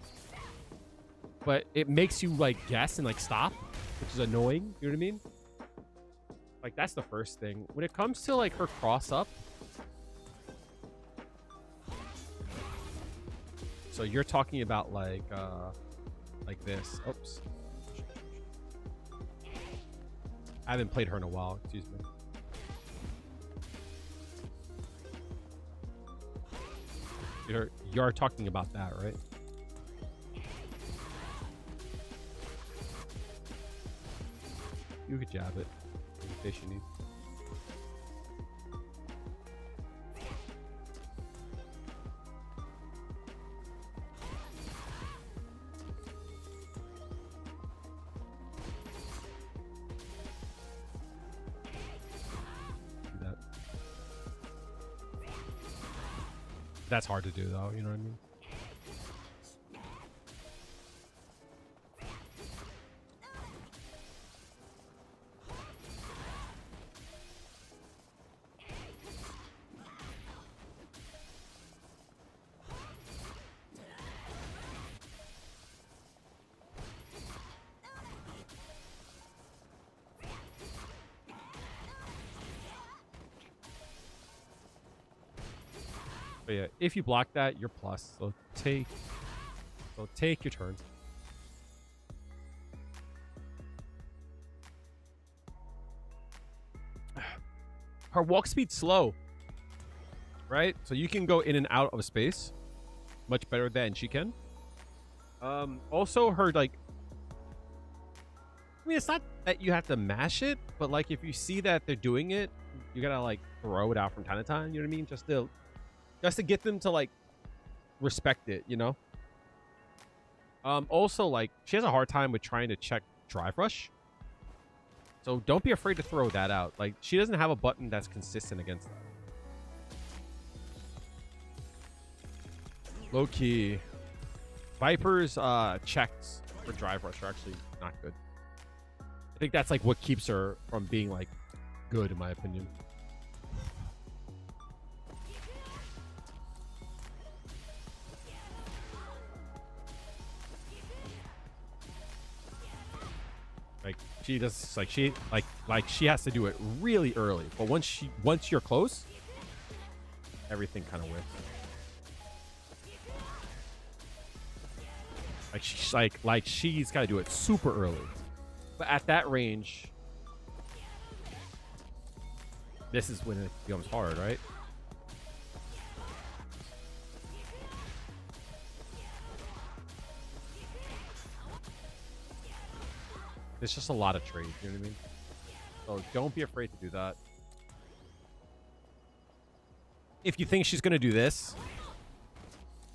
But it makes you, like, guess and, like, stop, which is annoying. You know what I mean? Like, that's the first thing. When it comes to, like, her cross-up. So you're talking about, like this. Oops. I haven't played her in a while, excuse me. You're talking about that, right? You could jab it in case you need. That's hard to do, though. You know what I mean? But yeah, if you block that, you're plus. So take your turn. her walk speed's slow, right? So you can go in and out of space much better than she can. Also her like, I mean, it's not that you have to mash it, but like if you see that they're doing it, you gotta like throw it out from time to time. You know what I mean? Just to get them to like respect it, you know. Also, like she has a hard time with trying to check drive rush, so don't be afraid to throw that out. Like she doesn't have a button that's consistent against that. Low key, Viper's checks for drive rush are actually not good. I think that's like what keeps her from being like good, in my opinion. Like she does, like she has to do it really early. But once you're close, everything kind of whips. Like she's got to do it super early. But at that range, this is when it becomes hard, right? It's just a lot of trade, you know what I mean? So don't be afraid to do that. If you think she's going to do this,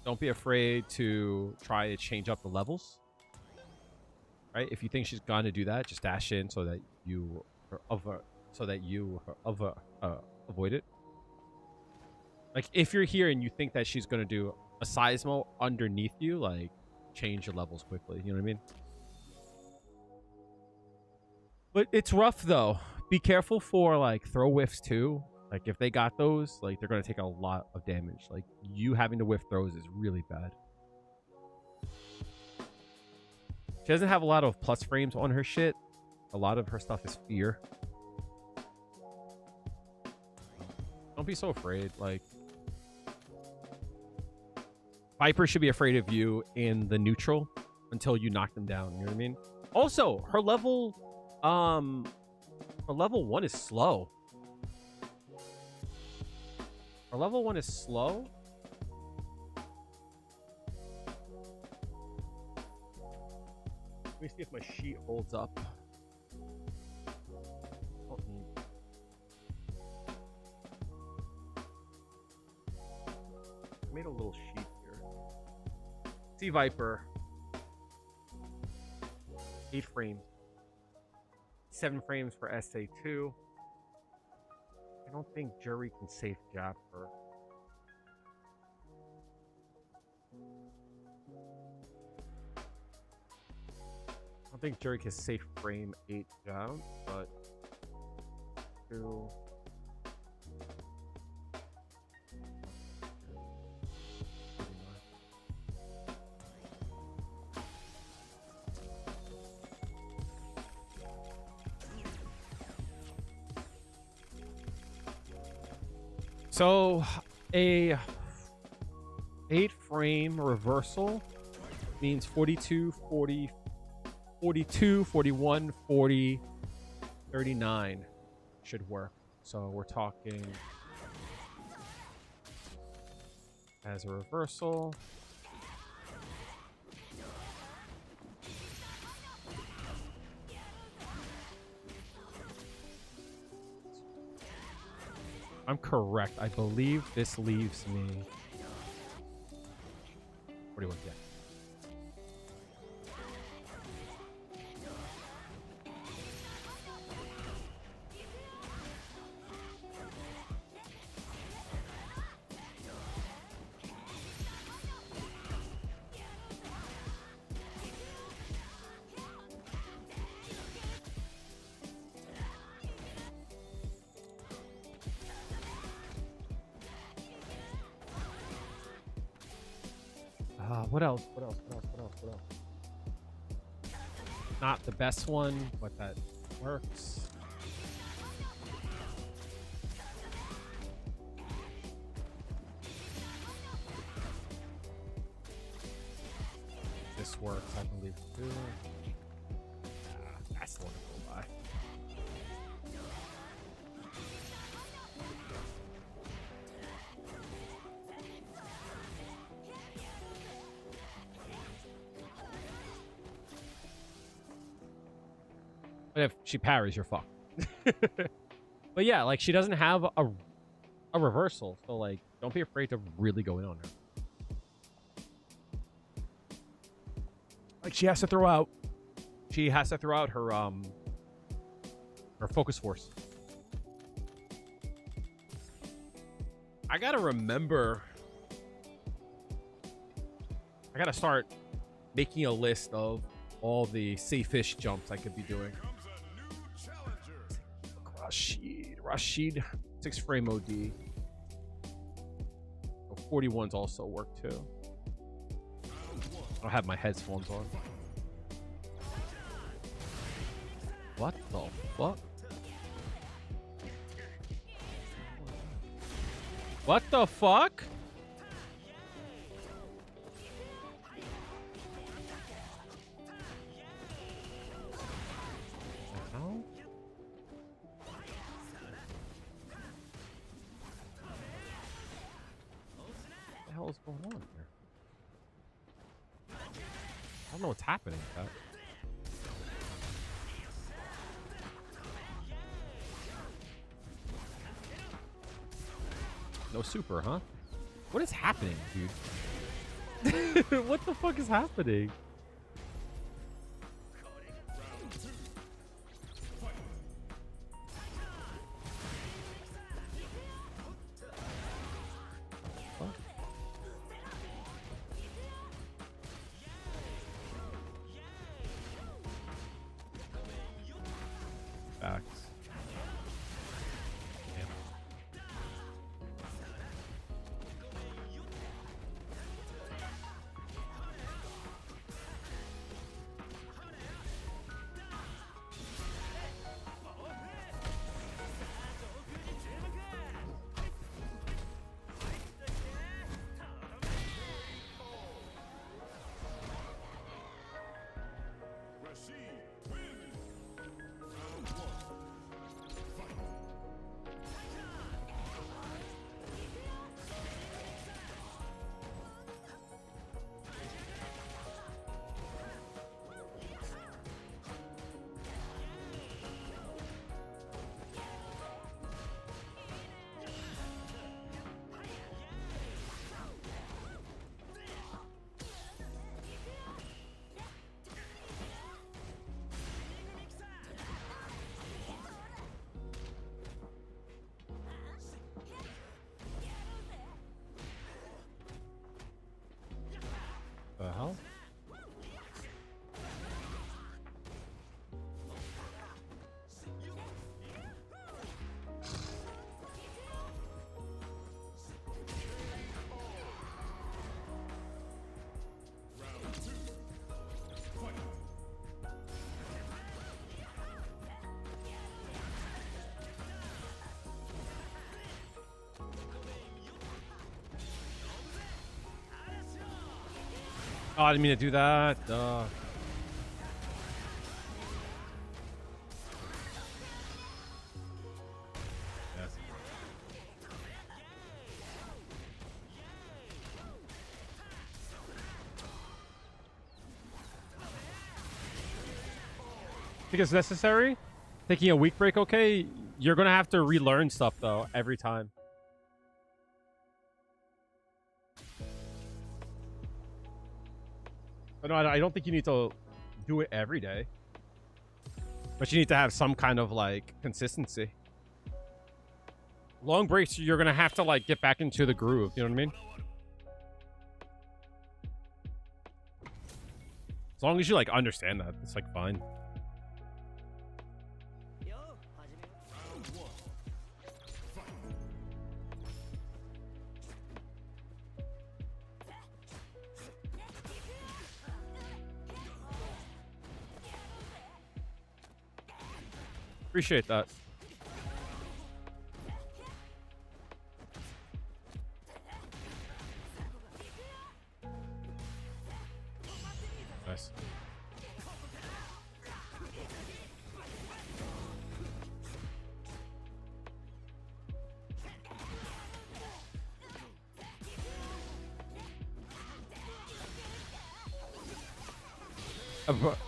don't be afraid to try to change up the levels. Right? If you think she's going to do that, just dash in so that you avoid it. Like if you're here and you think that she's going to do a Seismo underneath you, like change your levels quickly, you know what I mean? But it's rough though. Be careful for like throw whiffs too. Like if they got those, like they're going to take a lot of damage. Like you having to whiff throws is really bad. She doesn't have a lot of plus frames on her shit. A lot of her stuff is fear. Don't be so afraid. Like Viper should be afraid of you in the neutral until you knock them down. You know what I mean? Also, her level 1 is slow. Her level 1 is slow. Let me see if my sheet holds up. I made a little sheet here. See Viper. 8 frames. 7 frames for SA2. I don't think Jury can safe jab her. I don't think Jury can safe frame 8 down, but 2. So a 8 frame reversal means 42, 40, 42, 41, 40, 39 should work. So we're talking as a reversal. I'm correct. I believe this leaves me 41. Yeah. What else? What else? Not the best one, but that works. This works, I believe, too. That's the one to go by. But if she parries, you're fucked. But yeah, like she doesn't have a reversal, so like don't be afraid to really go in on her. Like she has to throw out her focus force. I gotta remember. I gotta start making a list of all the safe-ish jumps I could be doing. Rashid, 6 frame OD. 41s also work too. I don't have my headphones on. What the fuck? What the fuck? How? What the hell is going on here? I don't know what's happening with that. No super, huh? What is happening, dude? What the fuck is happening? What? Facts. The hell? Oh, I didn't mean to do that. Yes. Think it's necessary? Taking a week break, okay? You're gonna have to relearn stuff though every time. But no, I don't think you need to do it every day. But you need to have some kind of like consistency. Long breaks, you're gonna have to like get back into the groove. You know what I mean? As long as you like understand that, it's like fine. Appreciate that. Nice.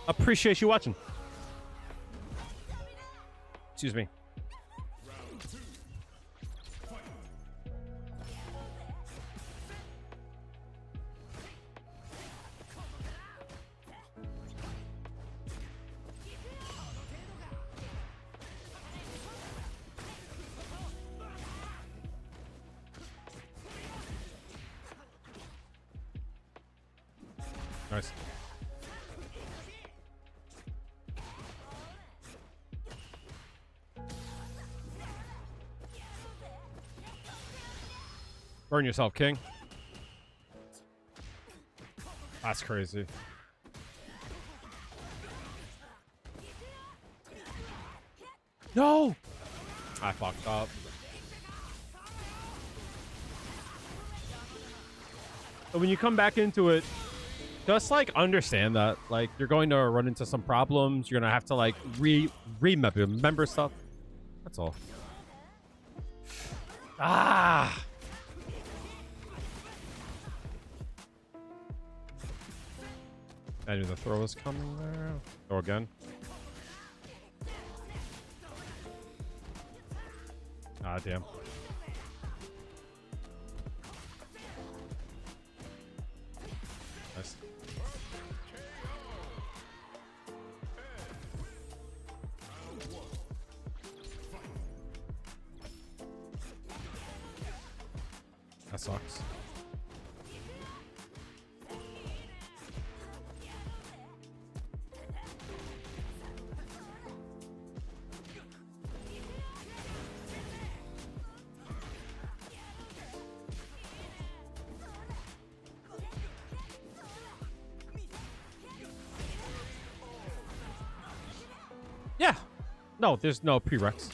Appreciate you watching. Excuse me. Nice. Burn yourself, King. That's crazy. No! I fucked up. So when you come back into it, just like understand that like you're going to run into some problems. You're gonna have to like remember stuff. That's all. Ah. I knew the throw was coming there. Throw again. Ah, damn. Nice. That sucks. Yeah. No, there's no prereqs.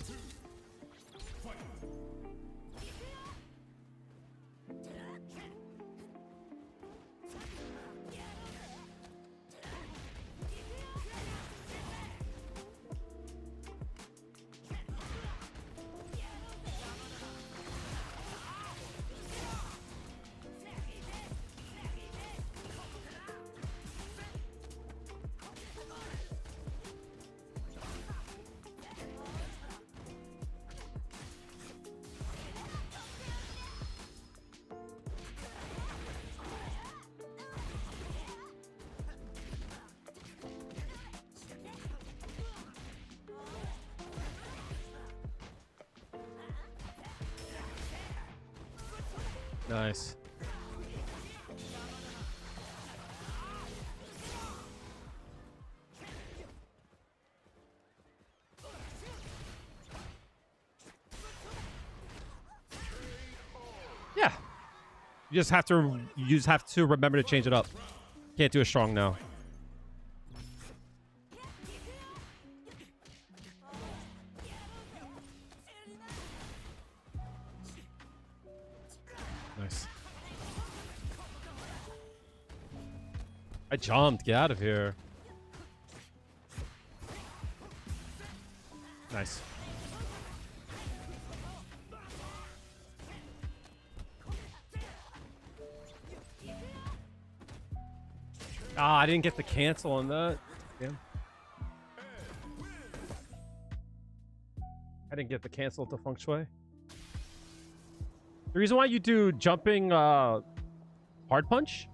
Nice. Yeah. You just have to remember to change it up. Can't do a strong now. Nice. I jumped. Get out of here. Nice. Ah, I didn't get the cancel on that. Damn. I didn't get the cancel to feng shui. The reason why you do jumping hard punch,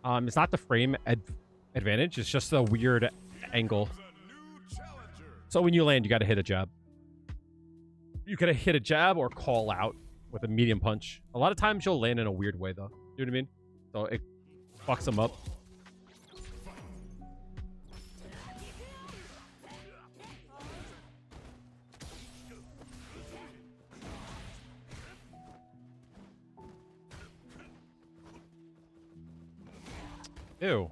it's not the frame advantage. It's just a weird angle. So when you land, you got to hit a jab. You gotta hit a jab or call out with a medium punch. A lot of times you'll land in a weird way, though. You know what I mean? So it fucks them up. Ew.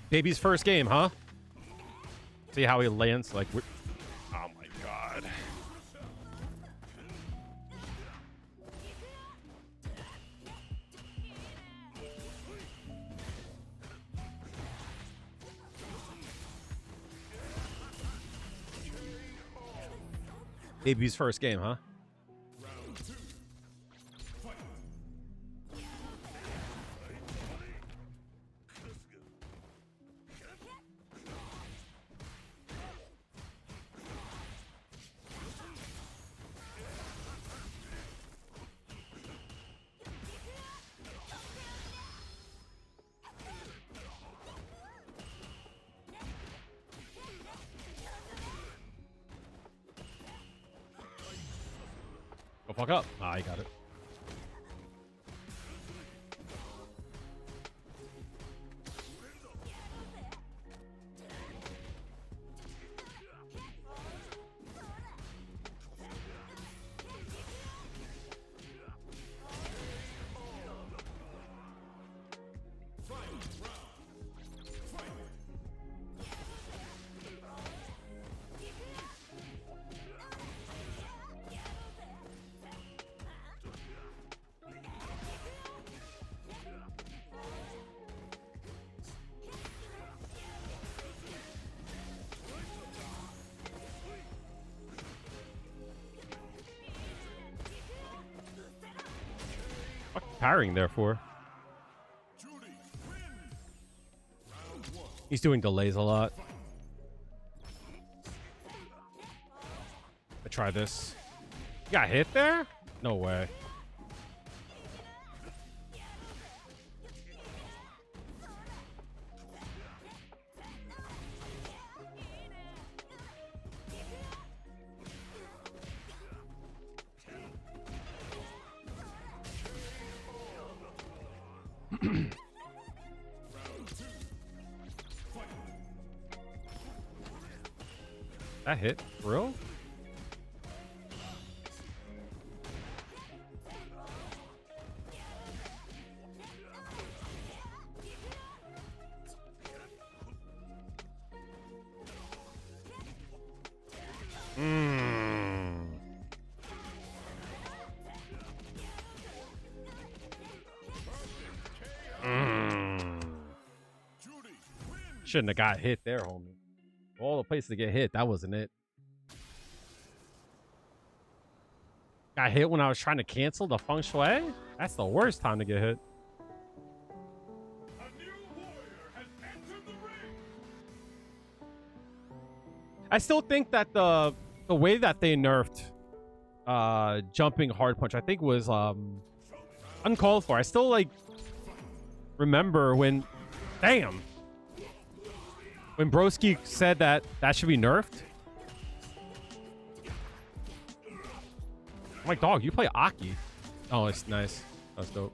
Baby's first game, huh? See how he lands? Like, oh my god. Baby's first game, huh? The fuck up. Ah, you got it. Fuck parrying there for? He's doing delays a lot. I try this. You got hit there? No way. That hit? For real? Shouldn't have got hit there, homie. All the places to get hit, that wasn't it. Got hit when I was trying to cancel the feng shui? That's the worst time to get hit. A new warrior has entered the ring. I still think that the way that they nerfed jumping hard punch, I think was uncalled for. I still like remember when when Broski said that should be nerfed. I'm like, dog, you play Aki. Oh, it's nice. That's dope.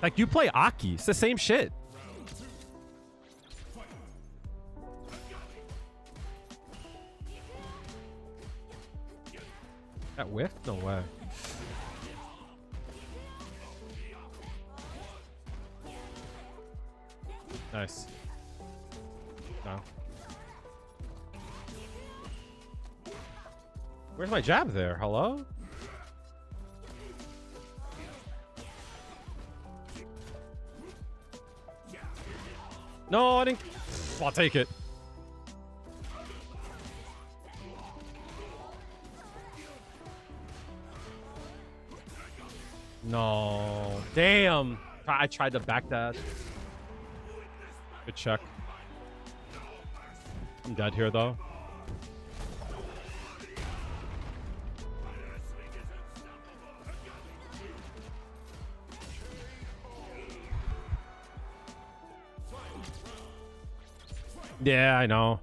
Like, you play Aki. It's the same shit. That whiff? No way. Nice. No. Where's my jab there? Hello? No, I didn't. I'll take it. No. Damn. I tried to back that. Good check. I'm dead here, though. Yeah, I know.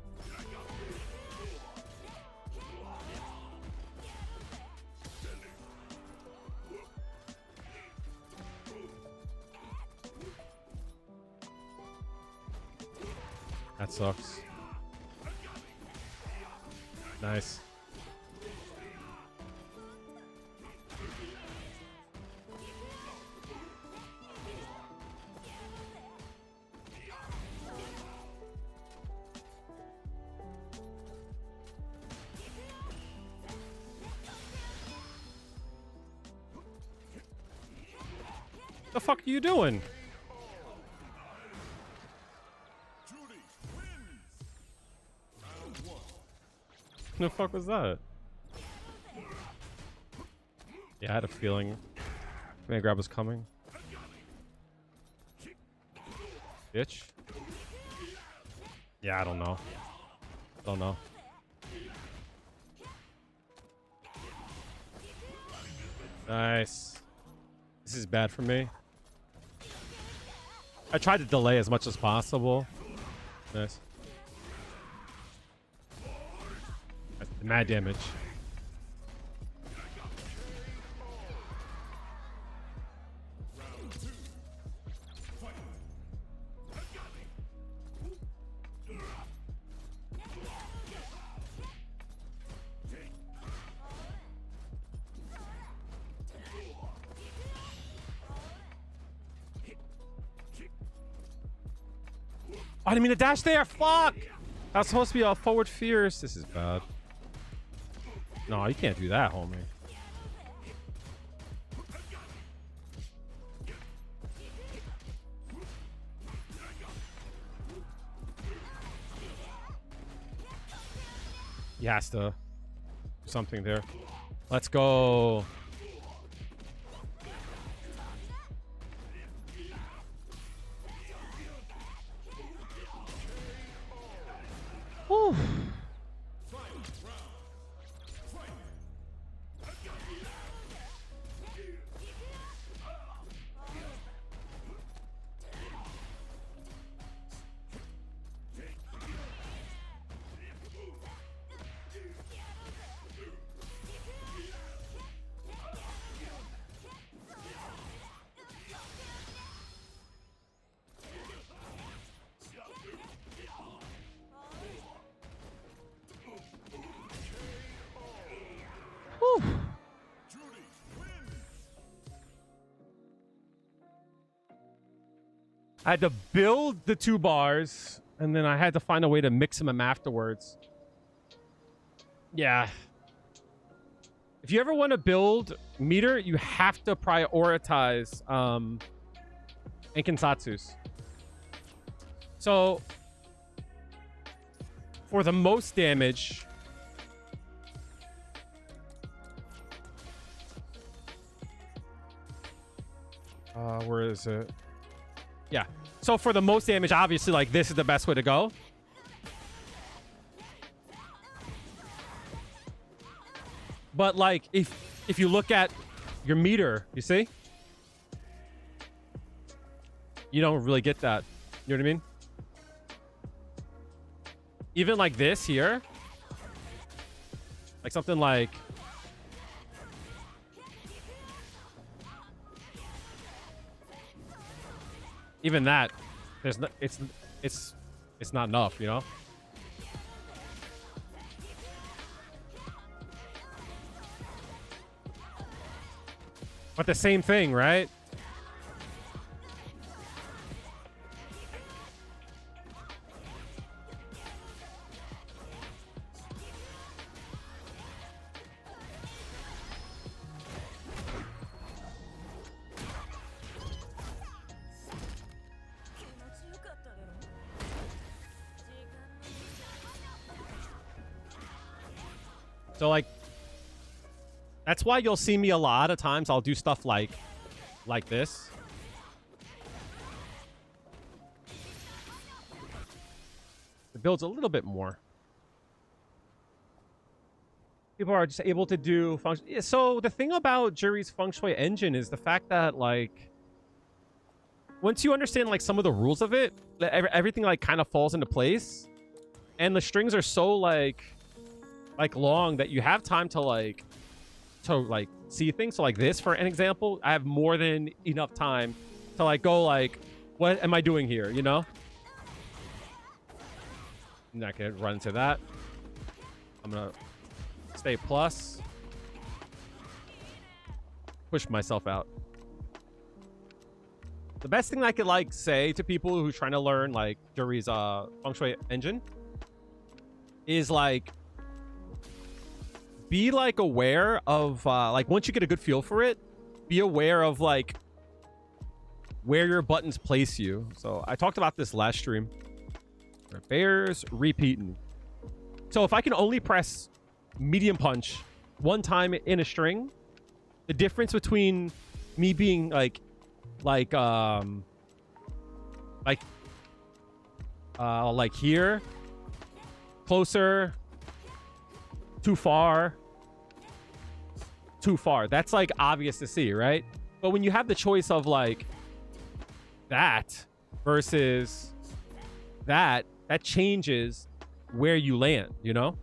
That sucks. Nice. The fuck are you doing? The fuck was that? Yeah, I had a feeling man grab was coming. Bitch. Yeah, I don't know. Don't know. Nice. This is bad for me. I tried to delay as much as possible. Nice. That's mad damage. I didn't mean to dash there. Fuck. That's supposed to be a forward fierce. This is bad. No, you can't do that, homie. He has to do something there. Let's go. Whew. I had to build the 2 bars, and then I had to find a way to mix them afterwards. Yeah. If you ever want to build meter, you have to prioritize Inkansatsus. So, for the most damage... where is it? Yeah. So for the most damage, obviously, like, this is the best way to go. But, like, if you look at your meter, you see? You don't really get that. You know what I mean? Even like this here. Like something like... Even that, there's no, it's not enough, you know. But the same thing, right? So, like, that's why you'll see me a lot of times. I'll do stuff like this. It builds a little bit more. People are just able to do function. So the thing about Juri's Feng Shui engine is the fact that, like, once you understand, like, some of the rules of it, everything, like, kind of falls into place. And the strings are so, like long that you have time to see things. So like this, for an example, I have more than enough time to like go like, what am I doing here, you know? I'm not gonna run into that. I'm gonna stay plus, push myself out. The best thing I could like say to people who are trying to learn like Juri's Feng Shui engine is like, be like aware of like once you get a good feel for it, be aware of like where your buttons place you. So I talked about this last stream. Bears repeating. So if I can only press medium punch one time in a string, the difference between me being like here, closer, too far, that's like obvious to see, right? But when you have the choice of like that versus that, that changes where you land, you know?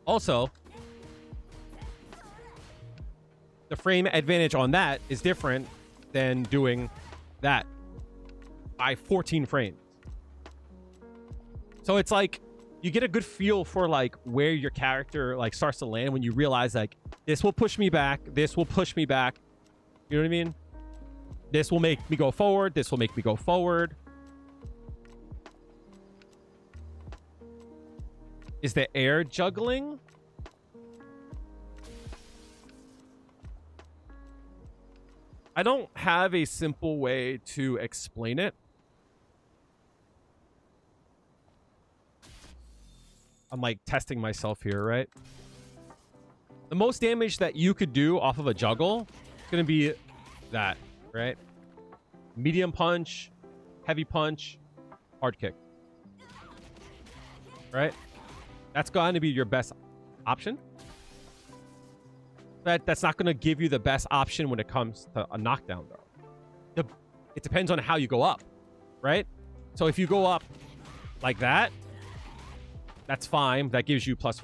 Also, the frame advantage on that is different than doing that by 14 frames. So it's like you get a good feel for like where your character like starts to land when you realize like this will push me back, this will push me back. You know what I mean? This will make me go forward, this will make me go forward. Is the air juggling? I don't have a simple way to explain it. I'm like testing myself here, right? The most damage that you could do off of a juggle is going to be that, right? Medium punch, heavy punch, hard kick. Right? That's going to be your best option. That's not going to give you the best option when it comes to a knockdown, though. It depends on how you go up, right? So if you go up like that, that's fine. That gives you plus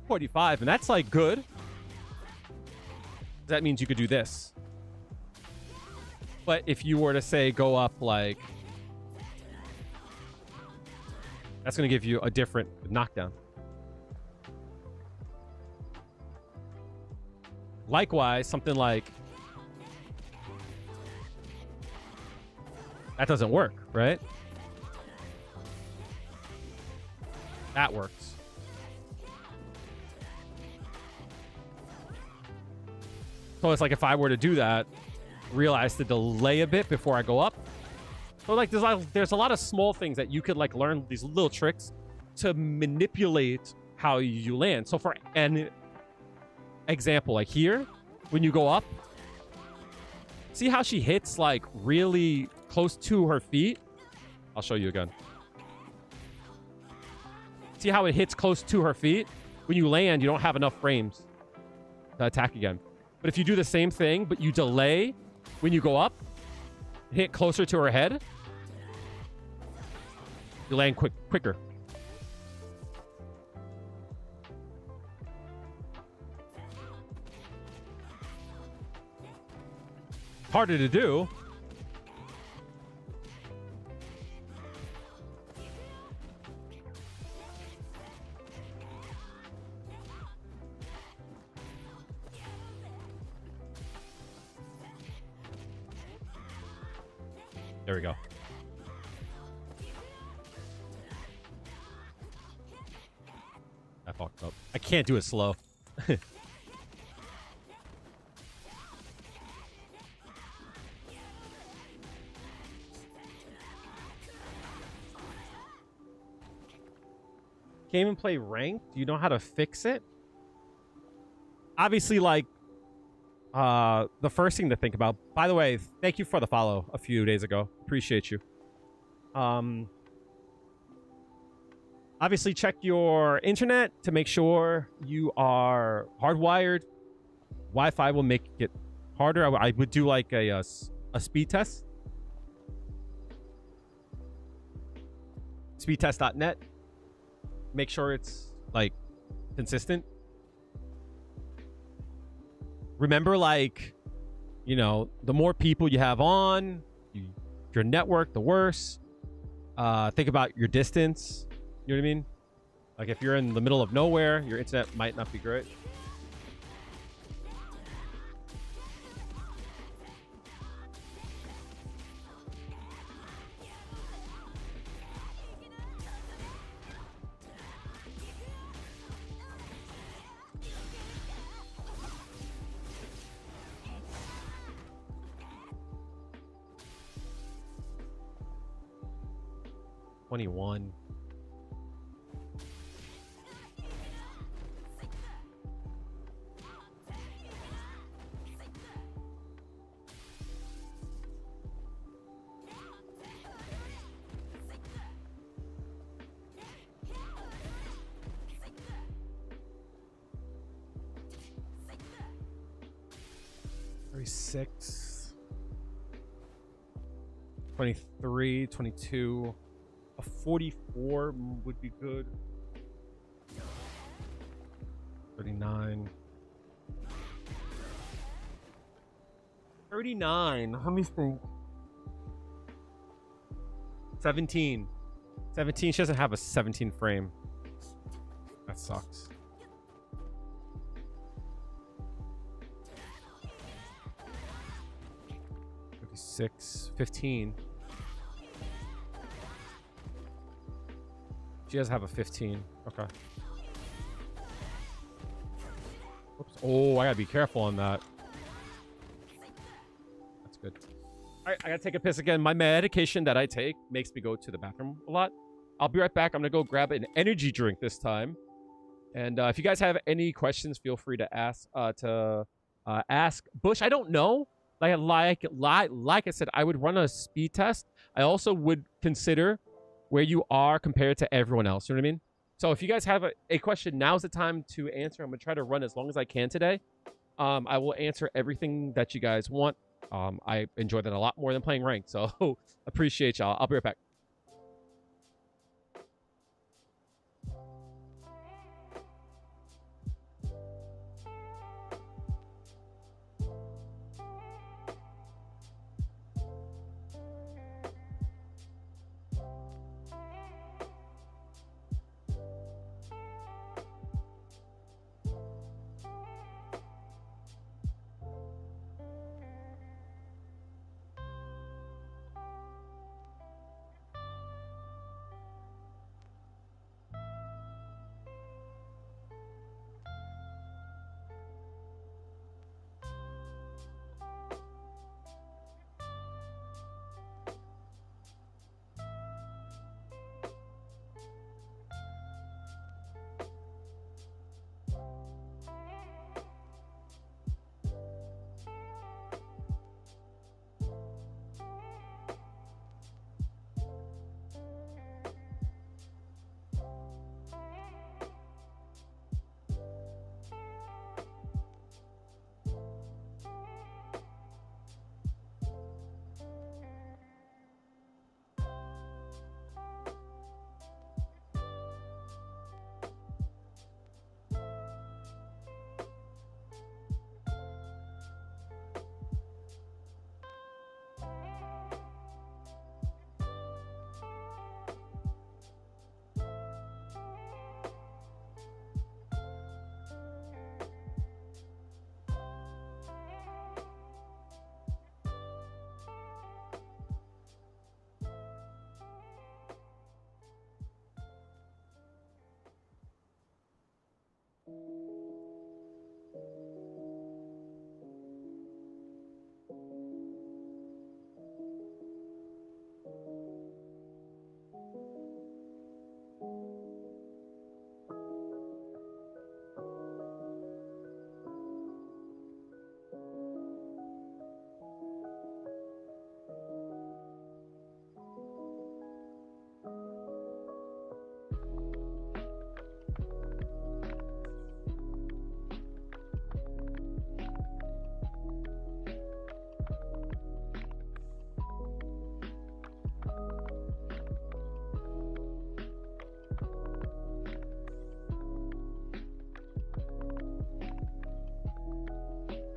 45, and that's like good. That means you could do this. But if you were to say go up like, that's going to give you a different knockdown. Likewise, something like that doesn't work, right? That works. So it's like if I were to do that, realize to delay a bit before I go up. So like there's a lot of small things that you could like learn, these little tricks to manipulate how you land. So for an example, like here, when you go up, see how she hits like really close to her feet? I'll show you again. See how it hits close to her feet? When you land, you don't have enough frames to attack again. But if you do the same thing, but you delay when you go up, hit closer to her head, you land quicker. Harder to do. There we go. I fucked up. I can't do it slow. Can't even play ranked? Do you know how to fix it? Obviously, like, the first thing to think about. By the way, thank you for the follow a few days ago. Appreciate you. Obviously, check your internet to make sure you are hardwired. Wi-Fi will make it harder. I would do like a speed test. Speedtest.net. Make sure it's like consistent. Remember, like, you know, the more people you have on your network, the worse. Think about your distance. You know what I mean? Like if you're in the middle of nowhere, your internet might not be great. $21. $36. 23, 22. 44 would be good. 39. 39. Let me think. 17. 17. She doesn't have a 17 frame. That sucks. Six, 15. She does have a 15. Okay. Whoops. Oh, I gotta be careful on that. That's good. All right, I gotta take a piss again. My medication that I take makes me go to the bathroom a lot. I'll be right back. I'm gonna go grab an energy drink this time. And if you guys have any questions, feel free to ask ask Bush. I don't know. Like I said, I would run a speed test. I also would consider where you are compared to everyone else. You know what I mean? So if you guys have a question, now's the time to answer. I'm gonna try to run as long as I can today. I will answer everything that you guys want. I enjoy that a lot more than playing ranked. So appreciate y'all. I'll be right back.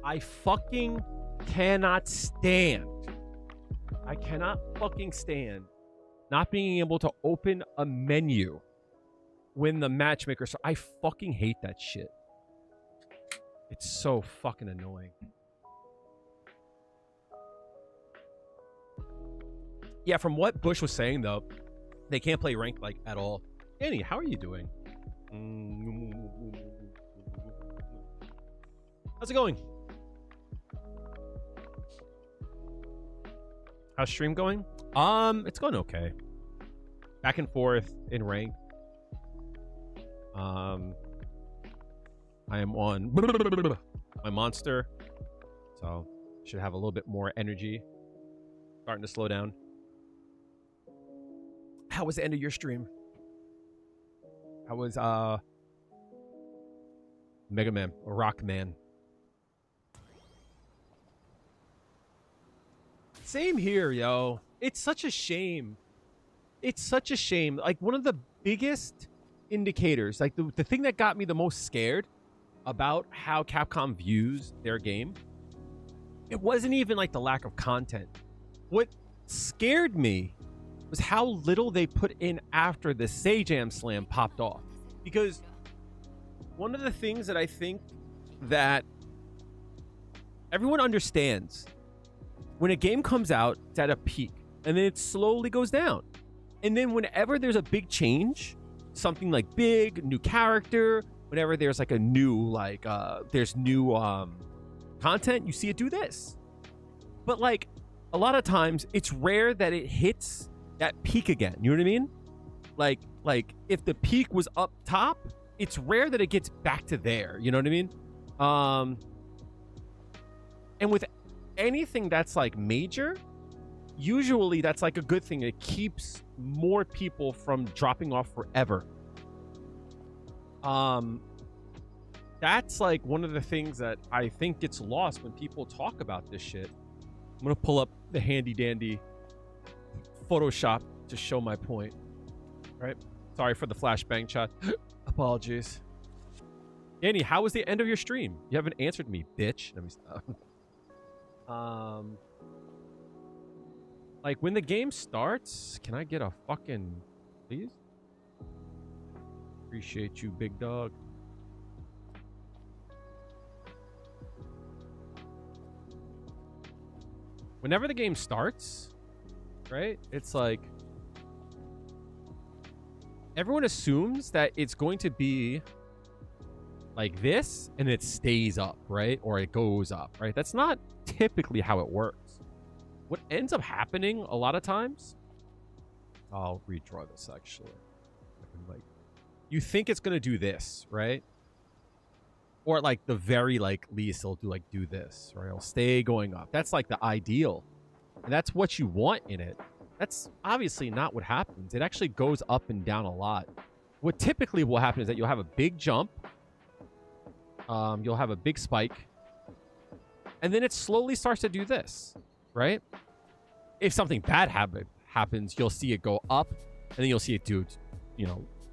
I fucking cannot stand. I cannot fucking stand not being able to open a menu when the matchmaker. So I fucking hate that shit. It's so fucking annoying. Yeah, from what Bush was saying though, they can't play ranked like at all. Annie, how are you doing? How's it going? How's stream going? It's going okay. Back and forth in rank. I am on my monster, so should have a little bit more energy. Starting to slow down. How was the end of your stream? How was Mega Man or Rock Man? Same here, yo. It's such a shame it's such a shame. Like, one of the biggest indicators, like the thing that got me the most scared about how Capcom views their game, it wasn't even like the lack of content. What scared me was how little they put in after the Sajam Slam popped off. Because one of the things that I think that everyone understands, when a game comes out, it's at a peak and then it slowly goes down. And then whenever there's a big change, something like big, new character, whenever there's like a new, like, there's new content, you see it do this. But like, a lot of times it's rare that it hits that peak again. You know what I mean? Like if the peak was up top, it's rare that it gets back to there. You know what I mean? And with anything that's like major, usually that's like a good thing. It keeps more people from dropping off forever. That's like one of the things that I think gets lost when people talk about this shit. I'm gonna pull up the handy dandy Photoshop to show my point. Right? Sorry for the flashbang chat. Apologies. Danny, how was the end of your stream? You haven't answered me, bitch. Let me stop. Like, when the game starts, can I get a fucking please? Appreciate you, big dog. Whenever the game starts, right? It's like everyone assumes that it's going to be like this and it stays up, right? Or it goes up, right? That's not typically how it works. What ends up happening a lot of times, I'll redraw this actually. Like, you think it's going to do this, right? Or at like the very like least, it'll do this, right? It'll stay going up. That's like the ideal. And that's what you want in it. That's obviously not what happens. It actually goes up and down a lot. What typically will happen is that you'll have a big jump. You'll have a big spike. And then it slowly starts to do this, right? If something bad happens, you'll see it go up. And then you'll see it do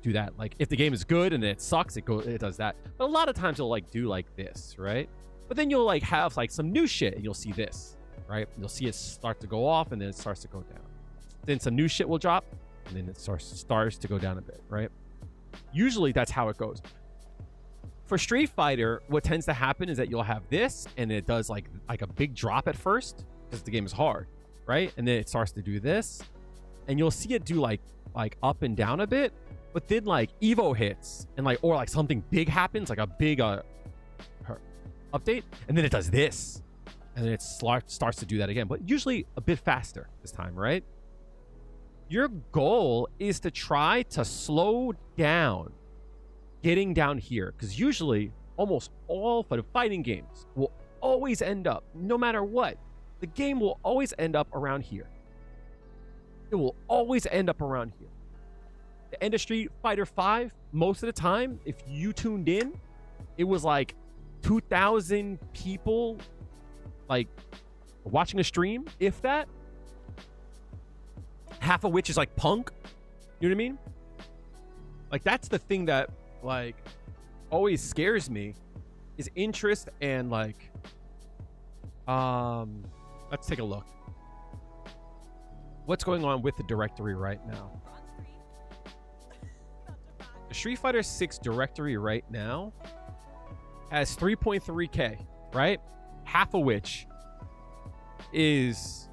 that. Like, if the game is good and it sucks, it does that. But a lot of times it'll like do like this, right? But then you'll like have like some new shit and you'll see this, right? You'll see it start to go off and then it starts to go down. Then some new shit will drop and then it starts to go down a bit, right? Usually that's how it goes. For Street Fighter, what tends to happen is that you'll have this and it does like a big drop at first because the game is hard, right? And then it starts to do this and you'll see it do like up and down a bit. But then like Evo hits and like, or like something big happens, like a big update, and then it does this, and then it starts to do that again, but usually a bit faster this time, right? Your goal is to try to slow down getting down here, because usually almost all fighting games will always end up, no matter what, the game will always end up around here. It will always end up around here. The end of Street Fighter V, most of the time, if you tuned in, it was like 2,000 people like watching a stream, if that. Half of which is like punk. You know what I mean? Like, that's the thing that like always scares me, is interest and like let's take a look. What's going on with the directory right now? The Street Fighter 6 directory right now has 3.3K, right? Half of which is,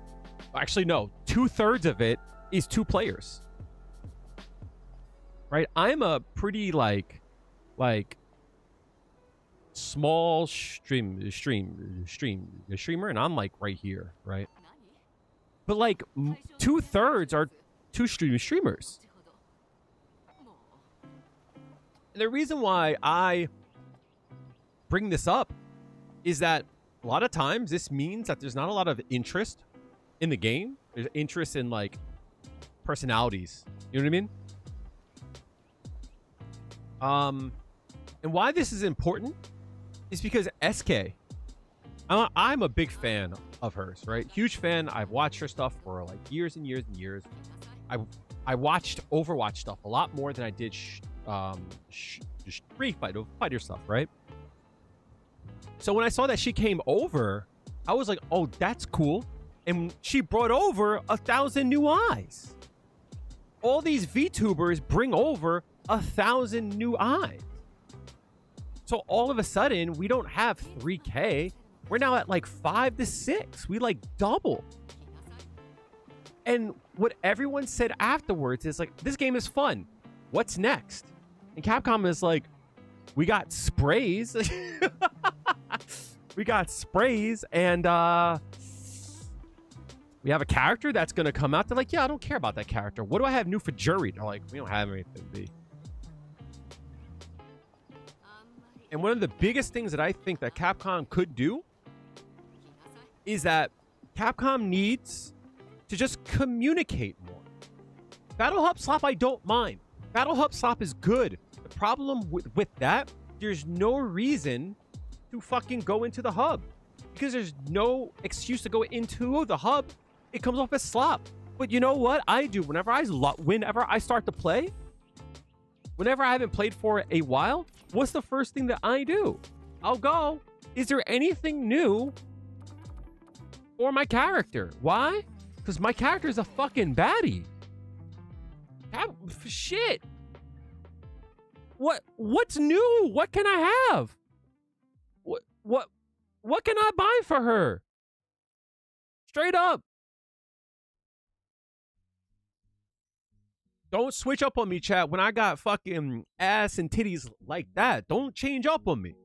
actually no, 2/3 of it is 2 players, right? I'm a pretty like small streamer, and I'm like right here, right? But like 2/3 are 2 streamers. And the reason why I bring this up is that a lot of times this means that there's not a lot of interest in the game. There's interest in like personalities. You know what I mean? And why this is important is because SK, I'm a big fan of hers, right? Huge fan. I've watched her stuff for like years and years and years. I watched Overwatch stuff a lot more than I did Street Fighter stuff, right? So when I saw that she came over, I was like, oh, that's cool. And she brought over 1,000 new eyes. All these VTubers bring over 1,000 new eyes. So all of a sudden, we don't have 3K. We're now at like 5 to 6. We like double. And what everyone said afterwards is like, this game is fun. What's next? And Capcom is like, we got sprays. We got sprays and we have a character that's going to come out. They're like, yeah, I don't care about that character. What do I have new for Jury? They're like, we don't have anything, B. And one of the biggest things that I think that Capcom could do is that Capcom needs to just communicate more. Battle Hub Slop, I don't mind. Battle Hub Slop is good. The problem with that, there's no reason to fucking go into the hub because there's no excuse to go into the hub. It comes off as slop. But you know what I do whenever I start to play? Whenever I haven't played for a while, what's the first thing that I do? I'll go, is there anything new for my character? Why? Because my character is a fucking baddie. Shit. What's new? What can I have? What can I buy for her? Straight up. Don't switch up on me, chat, when I got fucking ass and titties like that. Don't change up on me.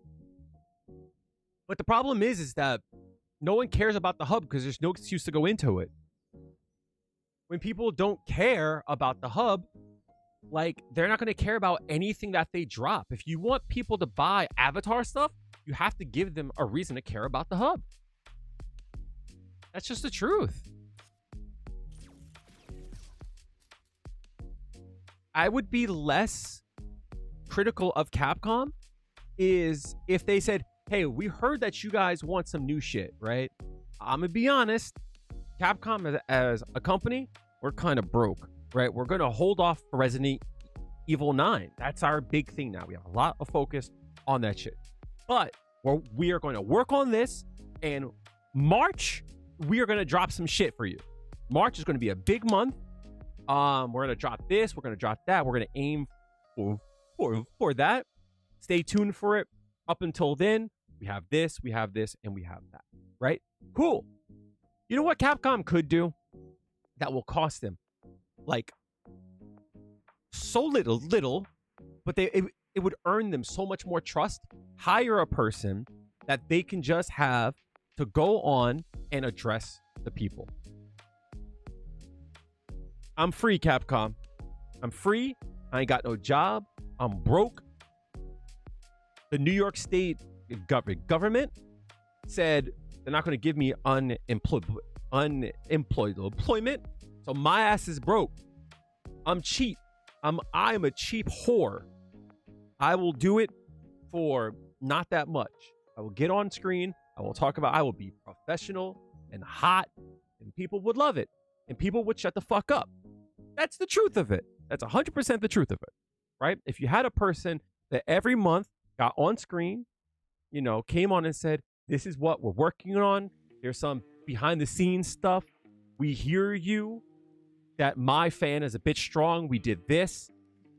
But the problem is that no one cares about the hub because there's no excuse to go into it. When people don't care about the hub, like, they're not going to care about anything that they drop. If you want people to buy Avatar stuff, you have to give them a reason to care about the hub. That's just the truth. I would be less critical of Capcom is if they said, hey, we heard that you guys want some new shit, right? I'm going to be honest. Capcom as a company, we're kind of broke, right? We're going to hold off for Resident Evil 9. That's our big thing now. We have a lot of focus on that shit. But we are going to work on this, and March, we are going to drop some shit for you. March is going to be a big month. We're going to drop this. We're going to drop that. We're going to aim for that. Stay tuned for it. Up until then, we have this, and we have that, right? Cool. You know what Capcom could do that will cost them like so little, but it would earn them so much more trust. Hire a person that they can just have to go on and address the people. I'm free, Capcom. I'm free. I ain't got no job. I'm broke. The New York State government said they're not going to give me unemployment. So my ass is broke. I'm cheap. I'm a cheap whore. I will do it for not that much. I will get on screen. I will talk about, I will be professional and hot, and people would love it. And people would shut the fuck up. That's the truth of it. That's 100% the truth of it, right? If you had a person that every month got on screen, you know, came on and said, this is what we're working on. There's some behind the scenes stuff. We hear you. That my fan is a bit strong. We did this.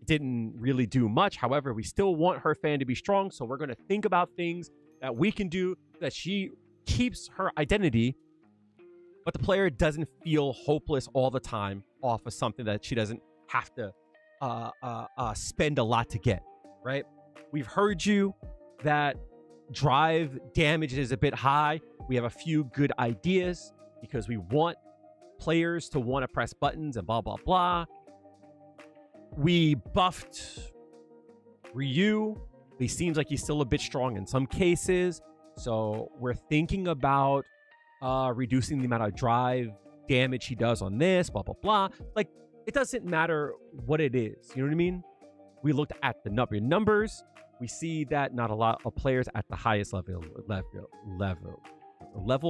It didn't really do much. However, we still want her fan to be strong. So we're going to think about things that we can do that she keeps her identity, but the player doesn't feel hopeless all the time off of something that she doesn't have to spend a lot to get, right? We've heard you that drive damage is a bit high. We have a few good ideas because we want players to want to press buttons and blah, blah, blah. We buffed Ryu. He seems like he's still a bit strong in some cases. So we're thinking about reducing the amount of drive damage he does on this, blah, blah, blah. Like, it doesn't matter what it is. You know what I mean? We looked at the numbers. We see that not a lot of players at the highest level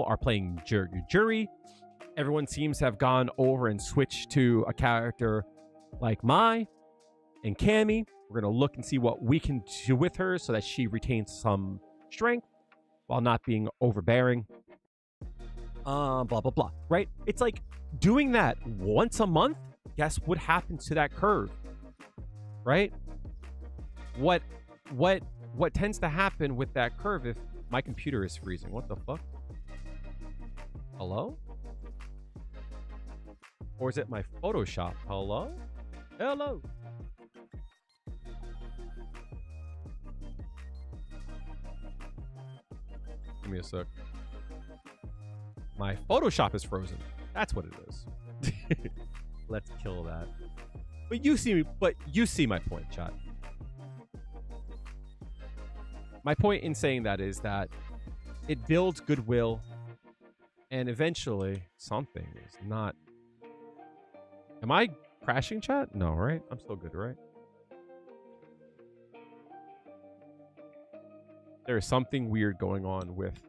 are playing Jury. Everyone seems to have gone over and switched to a character like Mai and Cammy. We're going to look and see what we can do with her so that she retains some strength while not being overbearing. Blah, blah, blah, right? It's like doing that once a month. Guess what happens to that curve, right? What tends to happen with that curve if my computer is freezing? What the fuck? Hello? Or is it my Photoshop? Hello? Hello? Give me a sec. My Photoshop is frozen. That's what it is. Let's kill that. But you see my point, chat. My point in saying that is that it builds goodwill, and eventually something is not. Am I crashing, chat? No, right? I'm still good, right? There is something weird going on with.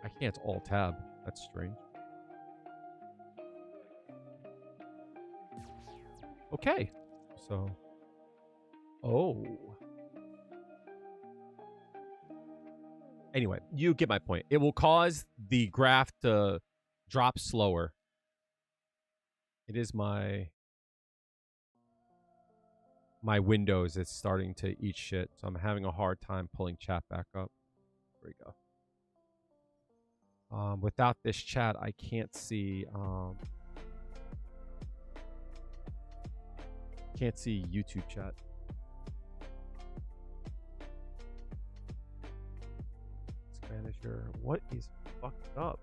I can't alt tab. That's strange. Okay. So. Oh. Anyway, you get my point. It will cause the graph to drop slower. It is my Windows is starting to eat shit, so I'm having a hard time pulling chat back up. There we go. Without this chat, I can't see YouTube chat. Manager, what is fucked up?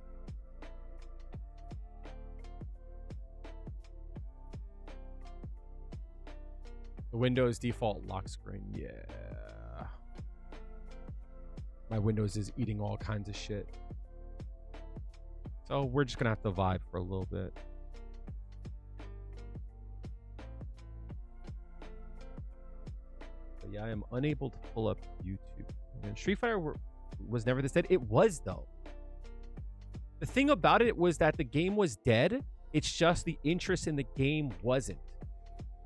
The Windows default lock screen, yeah. My Windows is eating all kinds of shit. So we're just gonna have to vibe for a little bit. But yeah, I am unable to pull up YouTube. And Street Fighter was never this dead. It was, though. The thing about it was that the game was dead. It's just the interest in the game wasn't.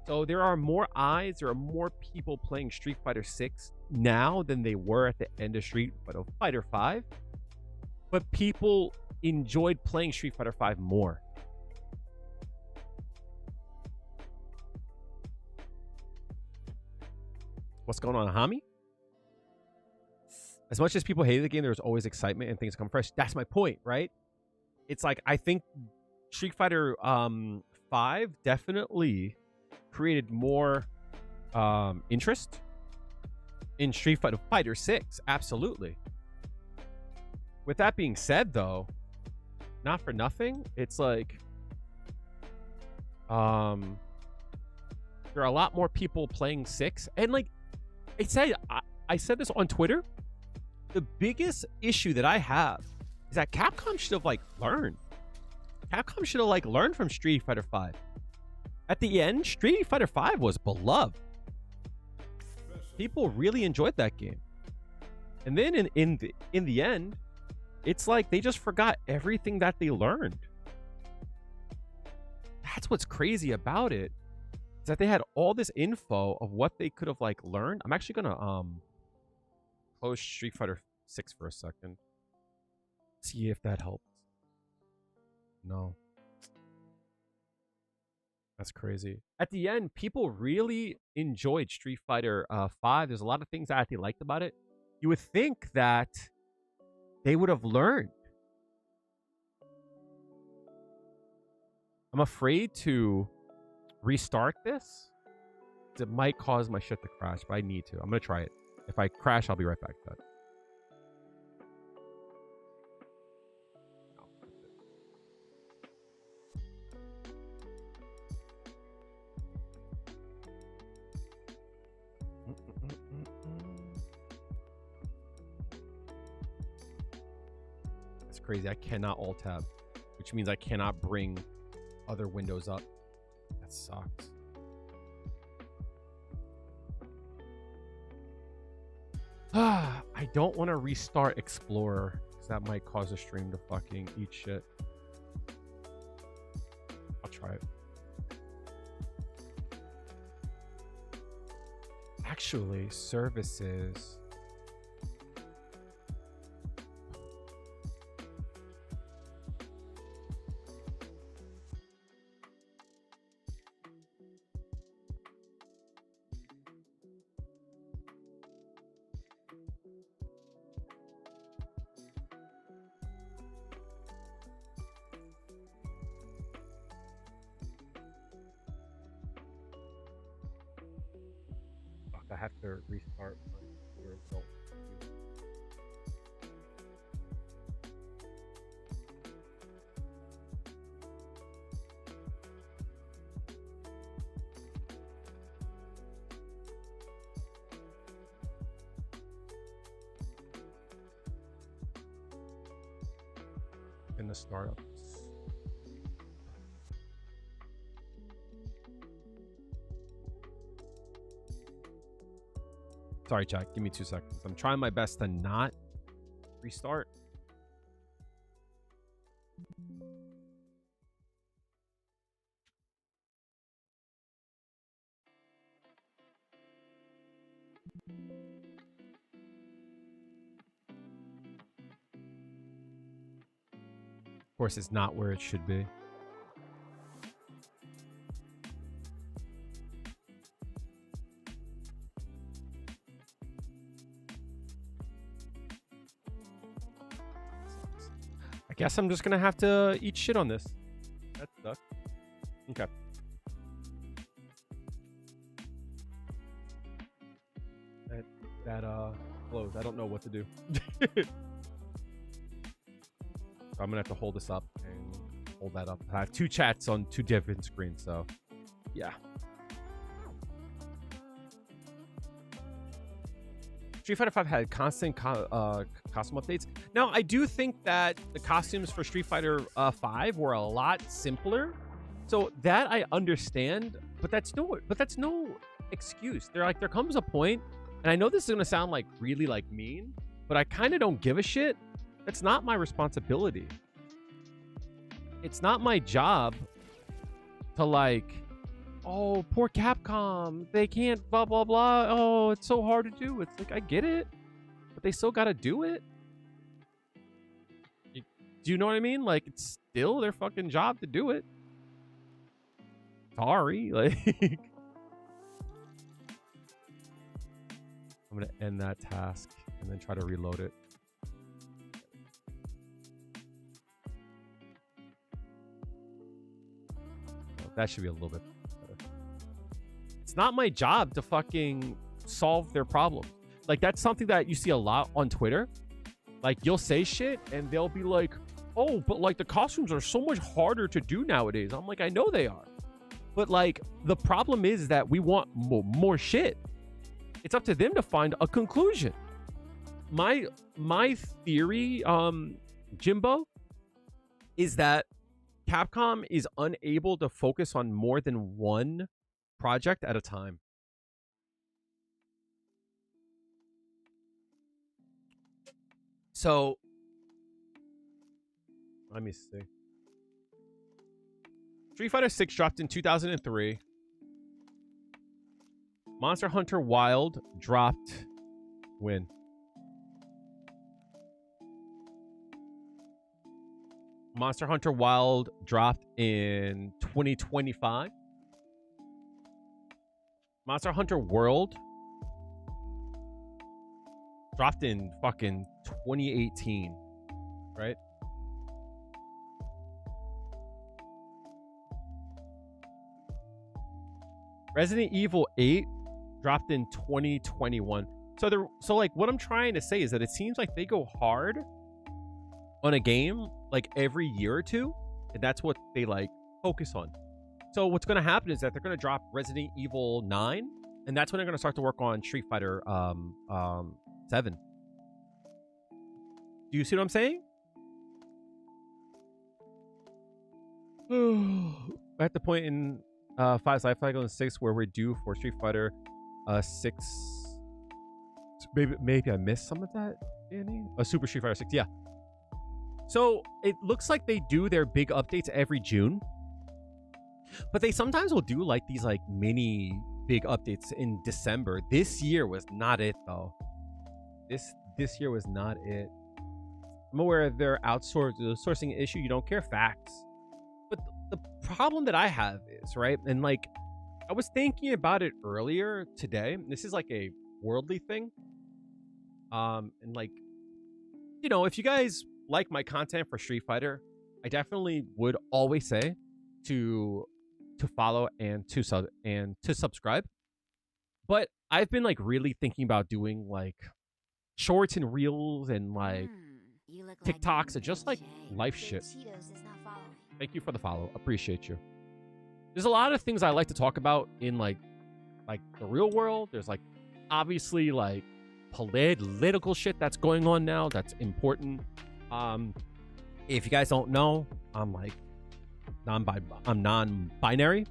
So there are more eyes, there are more people playing Street Fighter 6 now than they were at the end of Street Fighter 5. But people enjoyed playing Street Fighter 5 more. What's going on, Hami? As much as people hated the game, there was always excitement and things come fresh. That's my point, right? It's like, I think Street Fighter 5 definitely created more interest in Street Fighter 6. Absolutely. With that being said, though, not for nothing, it's like there are a lot more people playing 6. And like I said this on Twitter. The biggest issue that I have is that Capcom should have like learned. Capcom should have like learned from Street Fighter 5. At the end, Street Fighter 5 was beloved. People really enjoyed that game. And then in the end, it's like they just forgot everything that they learned. That's what's crazy about it. Is that they had all this info of what they could have like learned. I'm actually gonna close Street Fighter 6 for a second. See if that helps. No. That's crazy. At the end, people really enjoyed Street Fighter 5. There's a lot of things that they liked about it. You would think that they would have learned. I'm afraid to restart this. It might cause my shit to crash, but I need to. I'm going to try it. If I crash, I'll be right back to that. That's crazy. I cannot alt tab, which means I cannot bring other windows up. That sucks. I don't want to restart Explorer because that might cause the stream to fucking eat shit. I'll try it. Actually, services. I have to restart my result. In the startups. Sorry, chat. Give me 2 seconds. I'm trying my best to not restart. Of course, it's not where it should be. I guess I'm just gonna have to eat shit on this. That sucks. Okay. That closed. I don't know what to do. I'm gonna have to hold this up and hold that up. I have 2 chats on 2 different screens, so yeah. Street Fighter 5 had constant costume updates. Now, I do think that the costumes for Street Fighter 5 were a lot simpler. So that I understand, but that's no excuse. There comes a point, and I know this is gonna sound like really like mean, but I kind of don't give a shit. It's not my responsibility. It's not my job to like, oh, poor Capcom, they can't blah blah blah. Oh, it's so hard to do. It's like, I get it, but they still gotta do it. Do you know what I mean? Like, it's still their fucking job to do it. Sorry, like I'm gonna end that task and then try to reload it. That should be a little bit better. It's not my job to fucking solve their problem. Like, that's something that you see a lot on Twitter. Like, you'll say shit and they'll be like, oh, but like the costumes are so much harder to do nowadays. I'm like, I know they are. But like, the problem is that we want more shit. It's up to them to find a conclusion. My theory, Jimbo, is that Capcom is unable to focus on more than one project at a time. So, let me see. Street Fighter 6 dropped in 2003. Monster Hunter Wild dropped when? Monster Hunter Wild dropped in 2025. Monster Hunter World dropped in fucking 2018, right? Resident Evil 8 dropped in 2021. So like, what I'm trying to say is that it seems like they go hard on a game like every year or two, and that's what they like focus on. So what's going to happen is that they're going to drop Resident Evil 9, and that's when they're going to start to work on Street Fighter 7. Do you see what I'm saying? At the point in 5's life cycle and 6 where we're due for Street Fighter 6. Maybe I missed some of that, Danny. Super Street Fighter 6, yeah. So it looks like they do their big updates every June, but they sometimes will do like these like mini big updates in December. This year was not it though. This year was not it. I'm aware of their sourcing issue. You don't care facts. But the problem that I have is, right, and like I was thinking about it earlier today. This is like a worldly thing. And like, you know, if you guys like my content for Street Fighter, I definitely would always say to follow and to subscribe. But I've been like really thinking about doing like shorts and reels and like You look TikToks like and just like life shit. Cheetos is not following. Thank you for the follow. Appreciate you. There's a lot of things I like to talk about in like the real world. There's like obviously like political shit that's going on now that's important. If you guys don't know, I'm like I'm non-binary.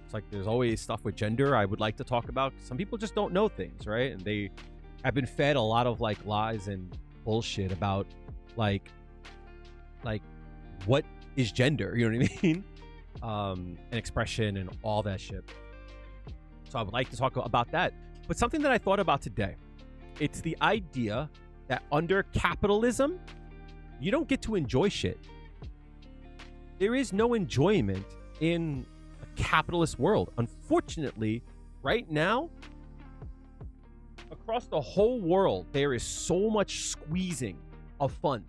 It's like there's always stuff with gender I would like to talk about. Some people just don't know things, right? And they have been fed a lot of like lies and bullshit about like what is gender, you know what I mean? And expression and all that shit. So I would like to talk about that. But something that I thought about today, it's the idea that under capitalism, you don't get to enjoy shit. There is no enjoyment in a capitalist world. Unfortunately, right now, across the whole world, there is so much squeezing of funds.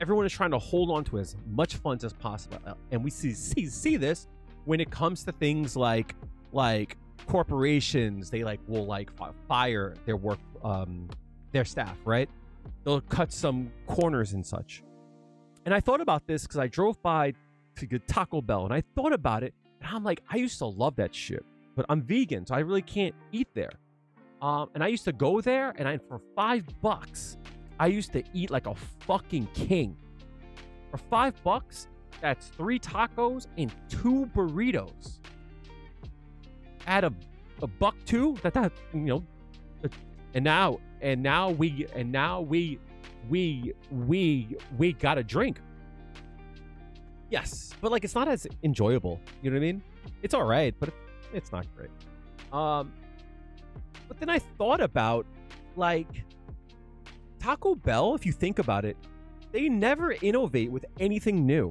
Everyone is trying to hold on to as much funds as possible. And we see this when it comes to things like corporations. They like will like fire their staff, right? They'll cut some corners and such. And I thought about this because I drove by to get Taco Bell and I thought about it and I'm like, I used to love that shit, but I'm vegan, so I really can't eat there. And I used to go there and for $5, I used to eat like a fucking king. For $5, that's 3 tacos and 2 burritos. At a buck two, that you know, and now we got a drink. Yes, but like it's not as enjoyable. You know what I mean? It's all right, but it's not great. But then I thought about like Taco Bell. If you think about it, they never innovate with anything new.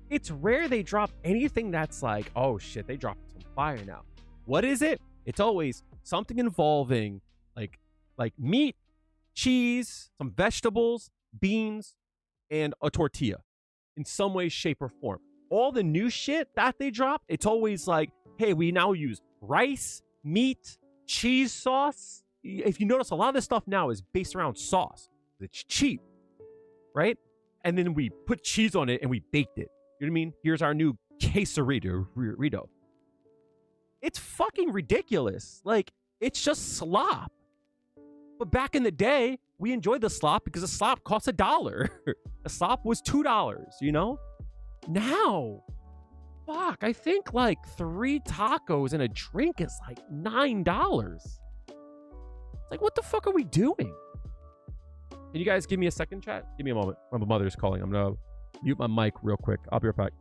It's rare they drop anything that's like, oh shit, they dropped some fire now. What is it? It's always something involving like meat, cheese, some vegetables, beans, and a tortilla in some way, shape, or form. All the new shit that they drop, it's always like, hey, we now use rice, meat, cheese sauce. If you notice, a lot of this stuff now is based around sauce. It's cheap, right? And then we put cheese on it and we baked it. You know what I mean? Here's our new quesarito. It's fucking ridiculous. Like, it's just slop. But back in the day, we enjoyed the slop because the slop cost $1. The slop was $2, you know? Now, fuck, I think like 3 tacos and a drink is like $9. It's like, what the fuck are we doing? Can you guys give me a second, chat? Give me a moment. My mother's calling. I'm gonna mute my mic real quick. I'll be right back.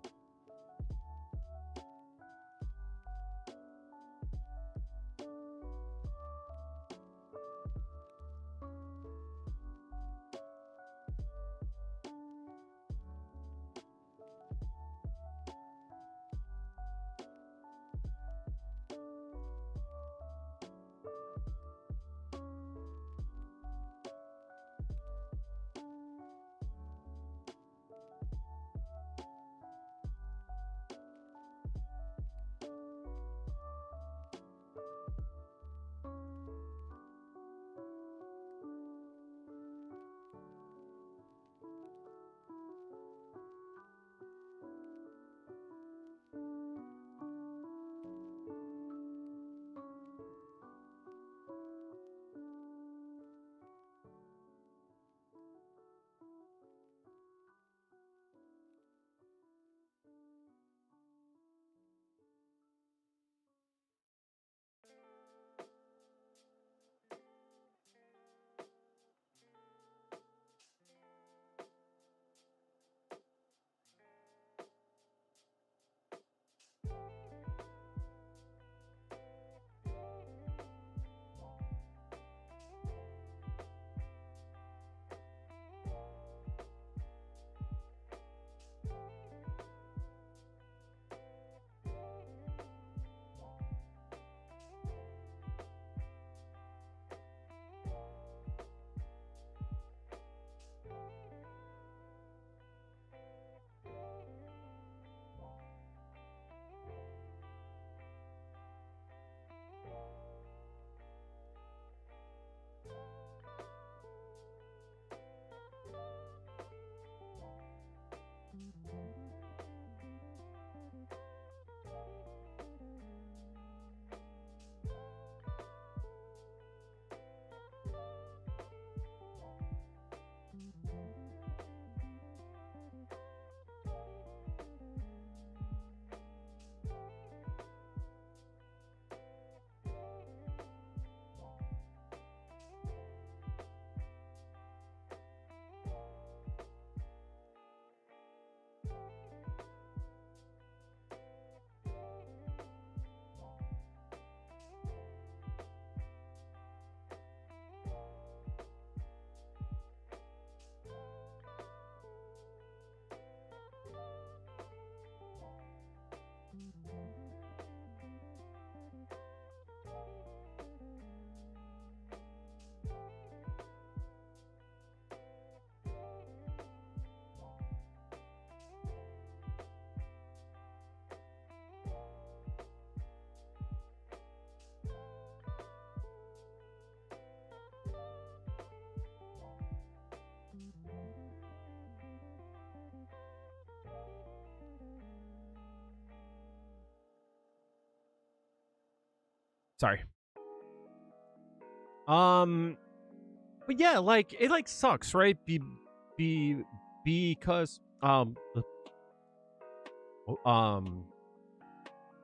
Sorry. But yeah, like it like sucks, right? Because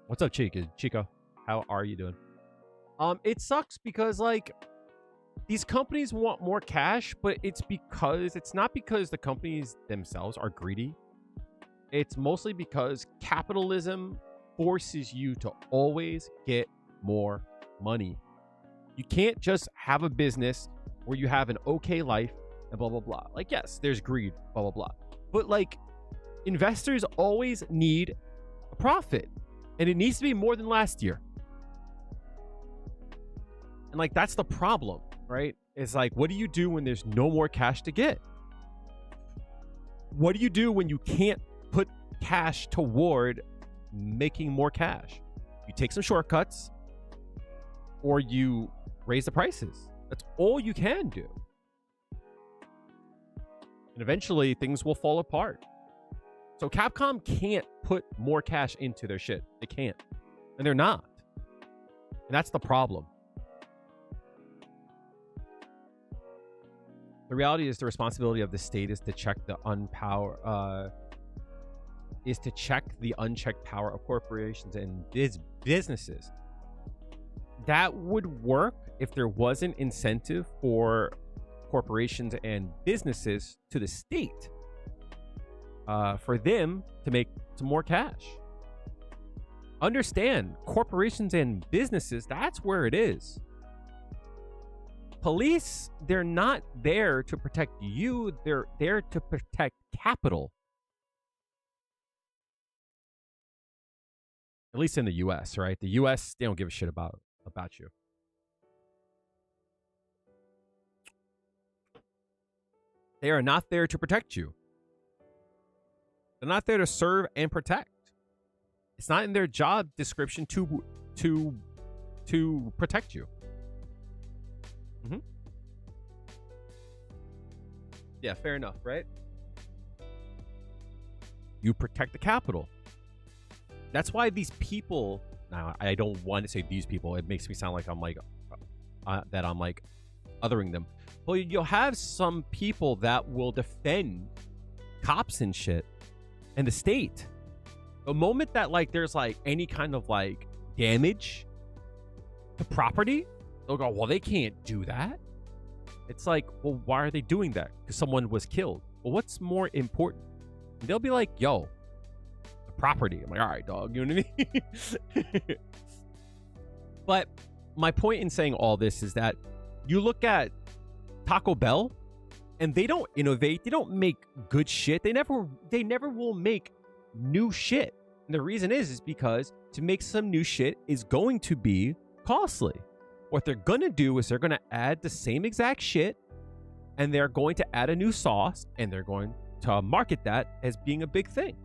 what's up, Chico? How are you doing? It sucks because like these companies want more cash, but it's not because the companies themselves are greedy. It's mostly because capitalism forces you to always get more money. You can't just have a business where you have an okay life and blah, blah, blah. Like, yes, there's greed, blah, blah, blah. But like investors always need a profit, and it needs to be more than last year. And like, that's the problem, right? It's like, what do you do when there's no more cash to get? What do you do when you can't put cash toward making more cash? You take some shortcuts or you raise the prices. That's all you can do. And eventually things will fall apart. So Capcom can't put more cash into their shit. They can't. And they're not. And that's the problem. The reality is the responsibility of the state is to check the unchecked power of corporations and businesses. That would work if there wasn't incentive for corporations and businesses to the state for them to make some more cash. Understand, corporations and businesses, that's where it is. Police, they're not there to protect you. They're there to protect capital. At least in the US, right? The US, they don't give a shit about you. They are not there to protect you. They're not there to serve and protect. It's not in their job description to protect you. Mm-hmm. Yeah, fair enough, right? You protect the capital. That's why these people. Now, I don't want to say these people. It makes me sound like I'm like that I'm like othering them. Well, you'll have some people that will defend cops and shit and the state. The moment that like there's like any kind of like damage to property, they'll go, well, they can't do that. It's like, well, why are they doing that? Because someone was killed. Well, what's more important? And they'll be like, yo, the property. I'm like, all right, dog. You know what I mean? But my point in saying all this is that you look at Taco Bell and they don't innovate. They don't make good shit. They never will make new shit. And the reason is because to make some new shit is going to be costly. What they're going to do is they're going to add the same exact shit and they're going to add a new sauce and they're going to market that as being a big thing.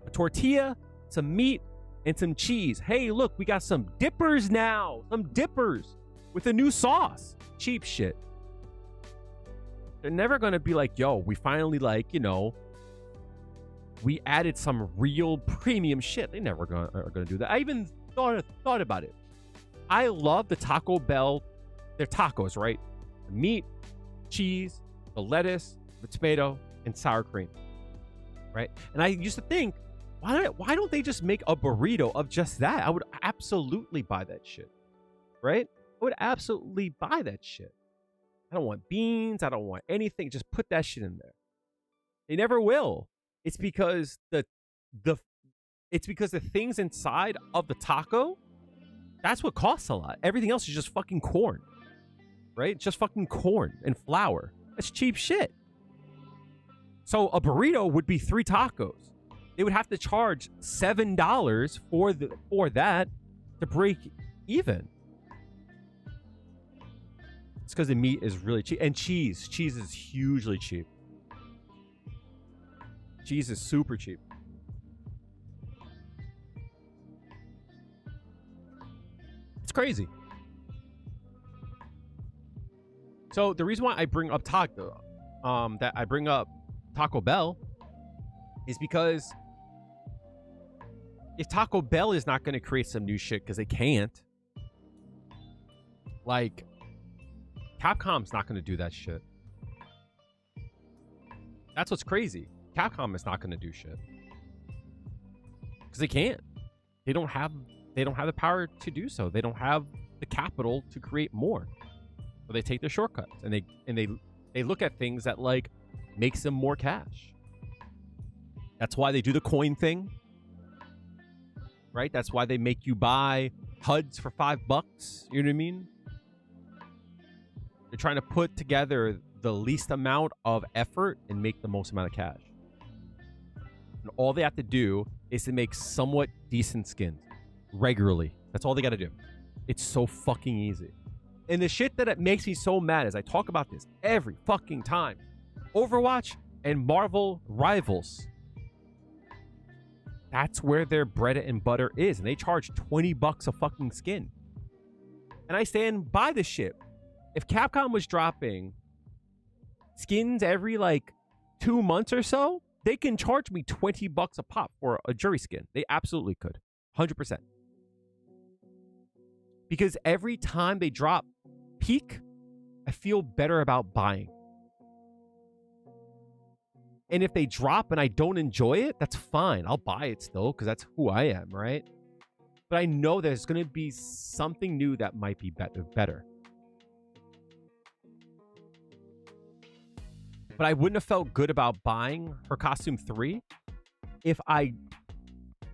A tortilla, some meat, and some cheese. Hey, look, we got some dippers now. Some dippers with a new sauce. Cheap shit. They're never going to be like, yo, we finally like, you know, we added some real premium shit. They never are going to do that. I even thought about it. I love the Taco Bell. They're tacos, right? The meat, cheese, the lettuce, the tomato, and sour cream, right? And I used to think, why don't they just make a burrito of just that? I would absolutely buy that shit, right? I would absolutely buy that shit. I don't want beans. I don't want anything. Just put that shit in there. They never will. It's because the things inside of the taco, that's what costs a lot. Everything else is just fucking corn, right? Just fucking corn and flour. That's cheap shit. So a burrito would be 3 tacos. They would have to charge $7 for that to break even. It's because the meat is really cheap. And cheese. Cheese is hugely cheap. Cheese is super cheap. It's crazy. So the reason why I bring up Taco Bell is because if Taco Bell is not going to create some new shit, because they can't, Like, Capcom's not going to do that shit. That's what's crazy. Capcom is not going to do shit because they can't. They don't have the power to do so. They don't have the capital to create more. So they take their shortcuts and they look at things that like makes them more cash. That's why they do the coin thing, right? That's why they make you buy HUDs for $5. You know what I mean? They're trying to put together the least amount of effort and make the most amount of cash. And all they have to do is to make somewhat decent skins regularly. That's all they got to do. It's so fucking easy. And the shit that it makes me so mad is I talk about this every fucking time. Overwatch and Marvel Rivals. That's where their bread and butter is. And they charge $20 a fucking skin. And I stand by the shit. If Capcom was dropping skins every like 2 months or so, they can charge me $20 a pop for a jury skin. They absolutely could. 100%. Because every time they drop Peak, I feel better about buying. And if they drop and I don't enjoy it, that's fine. I'll buy it still because that's who I am, right? But I know there's going to be something new that might be better. But I wouldn't have felt good about buying her Costume 3 if I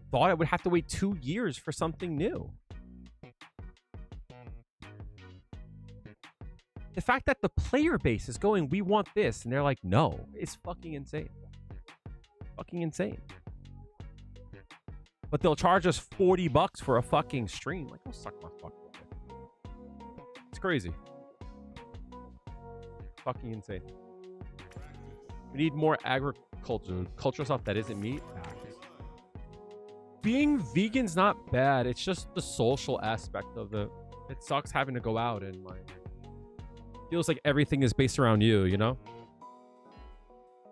thought I would have to wait 2 years for something new. The fact that the player base is going, we want this, and they're like, no, it's fucking insane. Fucking insane. But they'll charge us $40 for a fucking stream. Like, I'll suck my fucking dick. It's crazy. Fucking insane. We need more cultural stuff that isn't meat. Being vegan's not bad. It's just the social aspect of it. It sucks having to go out and like feels like everything is based around you, you know?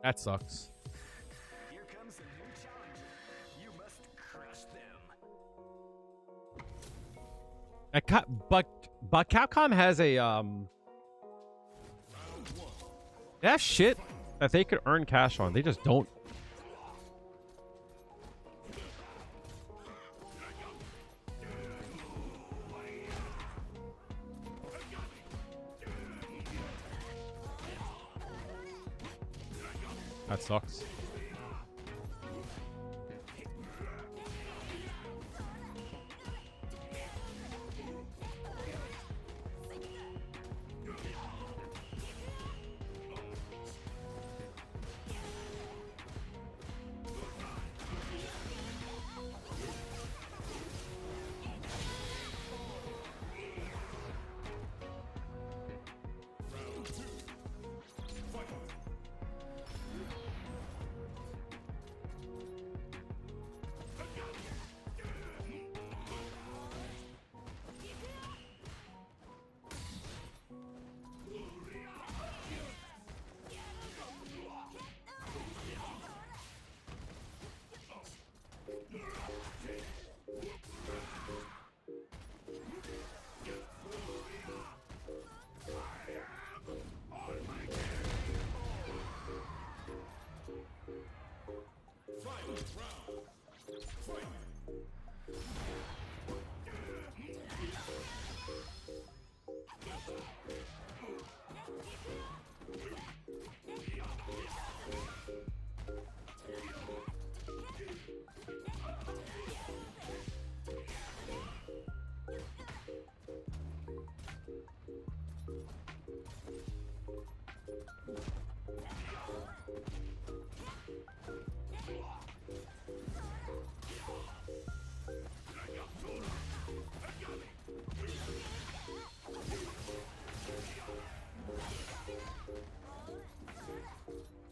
That sucks. Here comes a new challenger. You must crush them. But Capcom has a they have shit that they could earn cash on. They just don't. That sucks.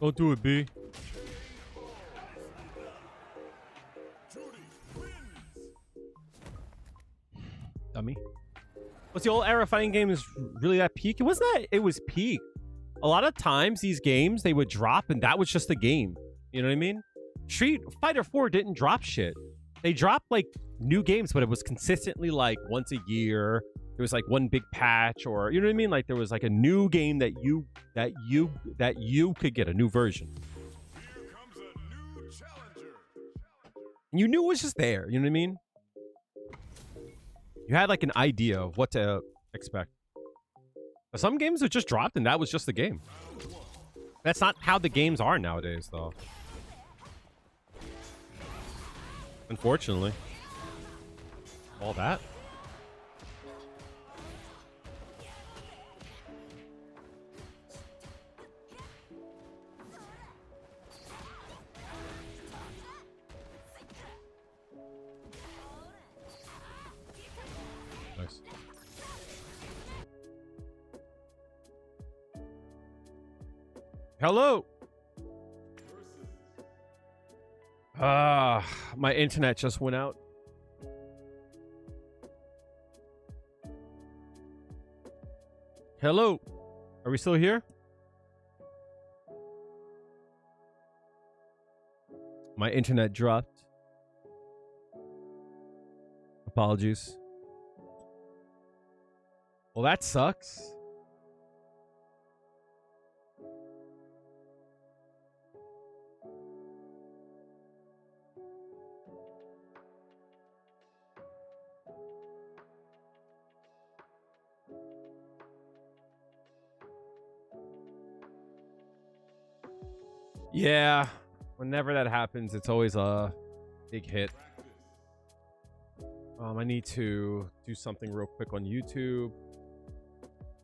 Don't do it, B. Dummy. What's the old era fighting game is really that peak? It wasn't that it was peak. A lot of times these games they would drop and that was just the game. You know what I mean? Street Fighter 4 didn't drop shit. They dropped like new games, but it was consistently like once a year there was like one big patch, or you know what I mean, like there was like a new game that you could get a new version. Here comes a new challenger. And you knew it was just there, you know what I mean? You had like an idea of what to expect. But some games are just dropped and that was just the game. That's not how the games are nowadays, though. Unfortunately. All that. Nice. Hello. My internet just went out. Hello. Are we still here? My internet dropped. Apologies. Well, that sucks. Yeah, whenever that happens, it's always a big hit. I need to do something real quick on YouTube.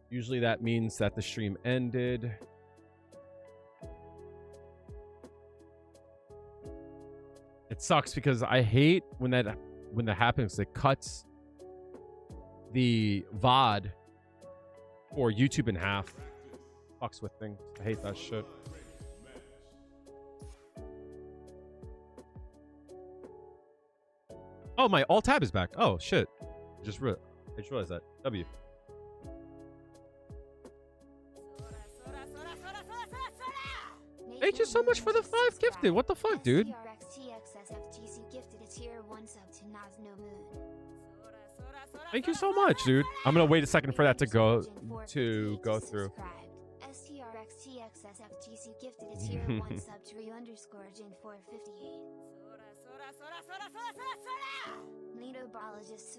Usually that means that the stream ended. It sucks because I hate when that happens. It cuts the VOD or YouTube in half. Fucks with things. I hate that shit. Oh, my alt tab is back. Oh shit! I just realized that. W. Thank you so much for the 5 gifted. What the fuck, dude? Thank you so much, dude. I'm gonna wait a second for that to go through.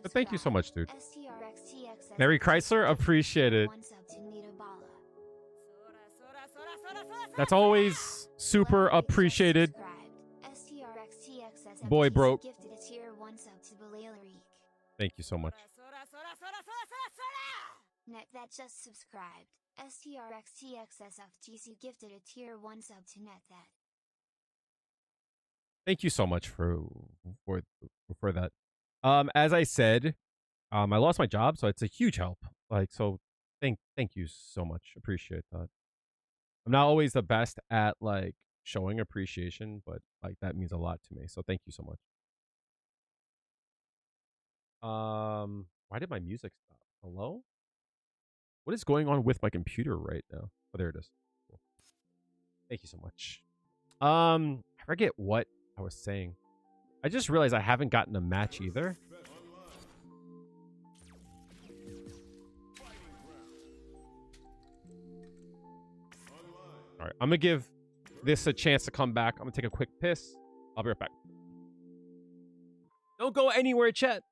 But thank you so much, dude. Mary Chrysler, appreciate it. That's always super appreciated. Boy broke. Thank you so much. Net that just subscribed. STRXTXSFGC gifted a tier 1 sub to net that. Thank you so much for that. As I said, I lost my job, so it's a huge help. Like, so thank you so much. Appreciate that. I'm not always the best at like showing appreciation, but like that means a lot to me. So thank you so much. Why did my music stop? Hello? What is going on with my computer right now? Oh, there it is. Cool. Thank you so much. I forget what I was saying. I just realized I haven't gotten a match either. All right, I'm gonna give this a chance to come back. I'm gonna take a quick piss. I'll be right back. Don't go anywhere, chat.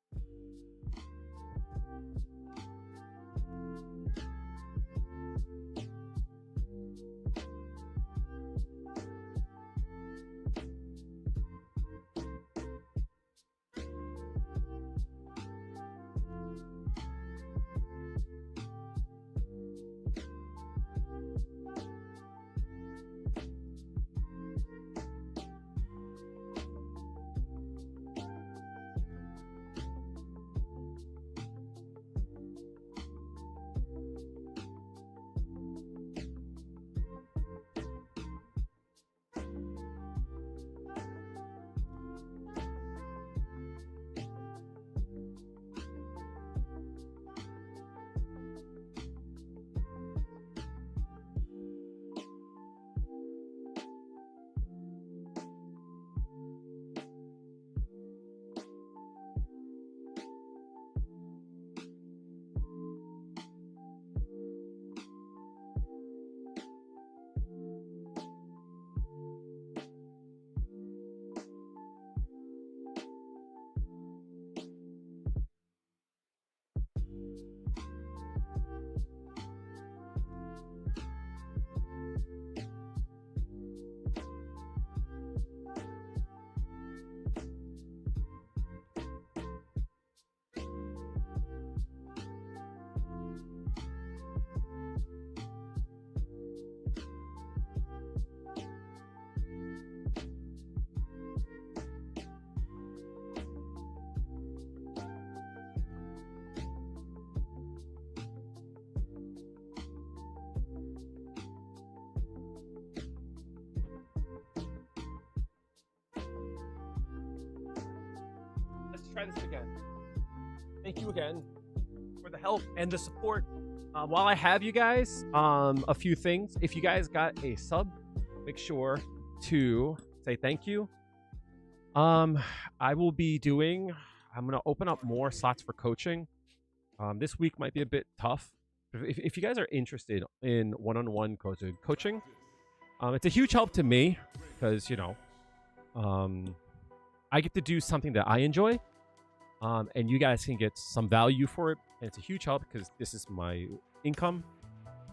try this again. Thank you again for the help and the support. While I have you guys, a few things. If you guys got a sub, make sure to say thank you. I will be doing, I'm going to open up more slots for coaching. This week might be a bit tough. If you guys are interested in one-on-one coaching, it's a huge help to me because, you know, I get to do something that I enjoy, and you guys can get some value for it. And it's a huge help because this is my income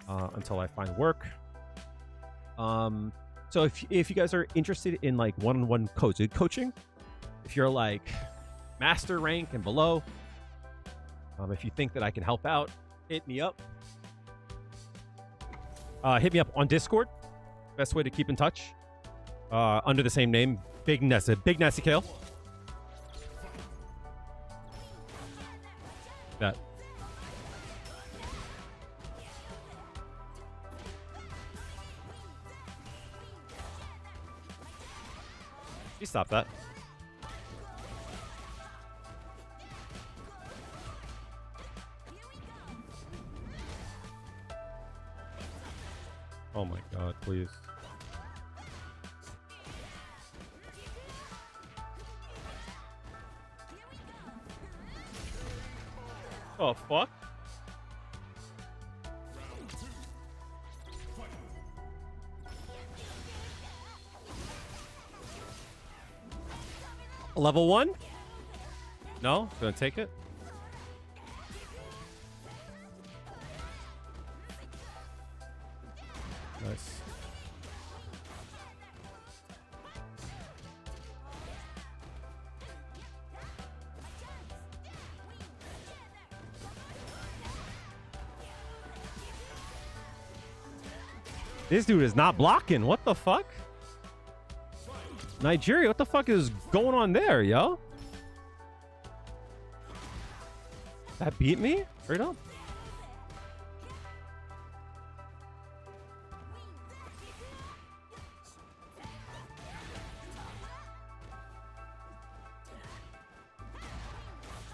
until I find work. So if you guys are interested in like one-on-one coaching, if you're like master rank and below, if you think that I can help out, hit me up. Hit me up on Discord. Best way to keep in touch. Under the same name, Big Nasty Kale. That. You stop that. Oh my god, please. Oh, fuck? Level 1? No? Gonna take it? Nice. This dude is not blocking. What the fuck? Nigeria, what the fuck is going on there, yo? That beat me? Straight up.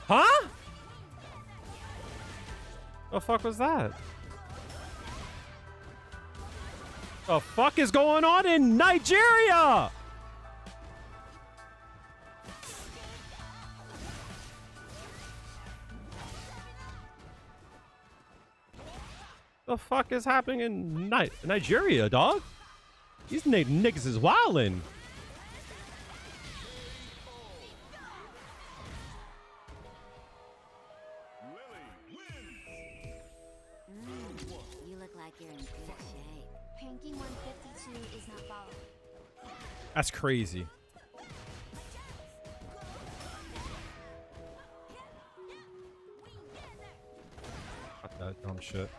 Huh? The fuck was that? The fuck is going on in Nigeria? The fuck is happening in Nigeria, dog? These niggas is wildin'. You look like you're in good shape. Ranking 152 is not followed. That's crazy. Fuck that dumb shit.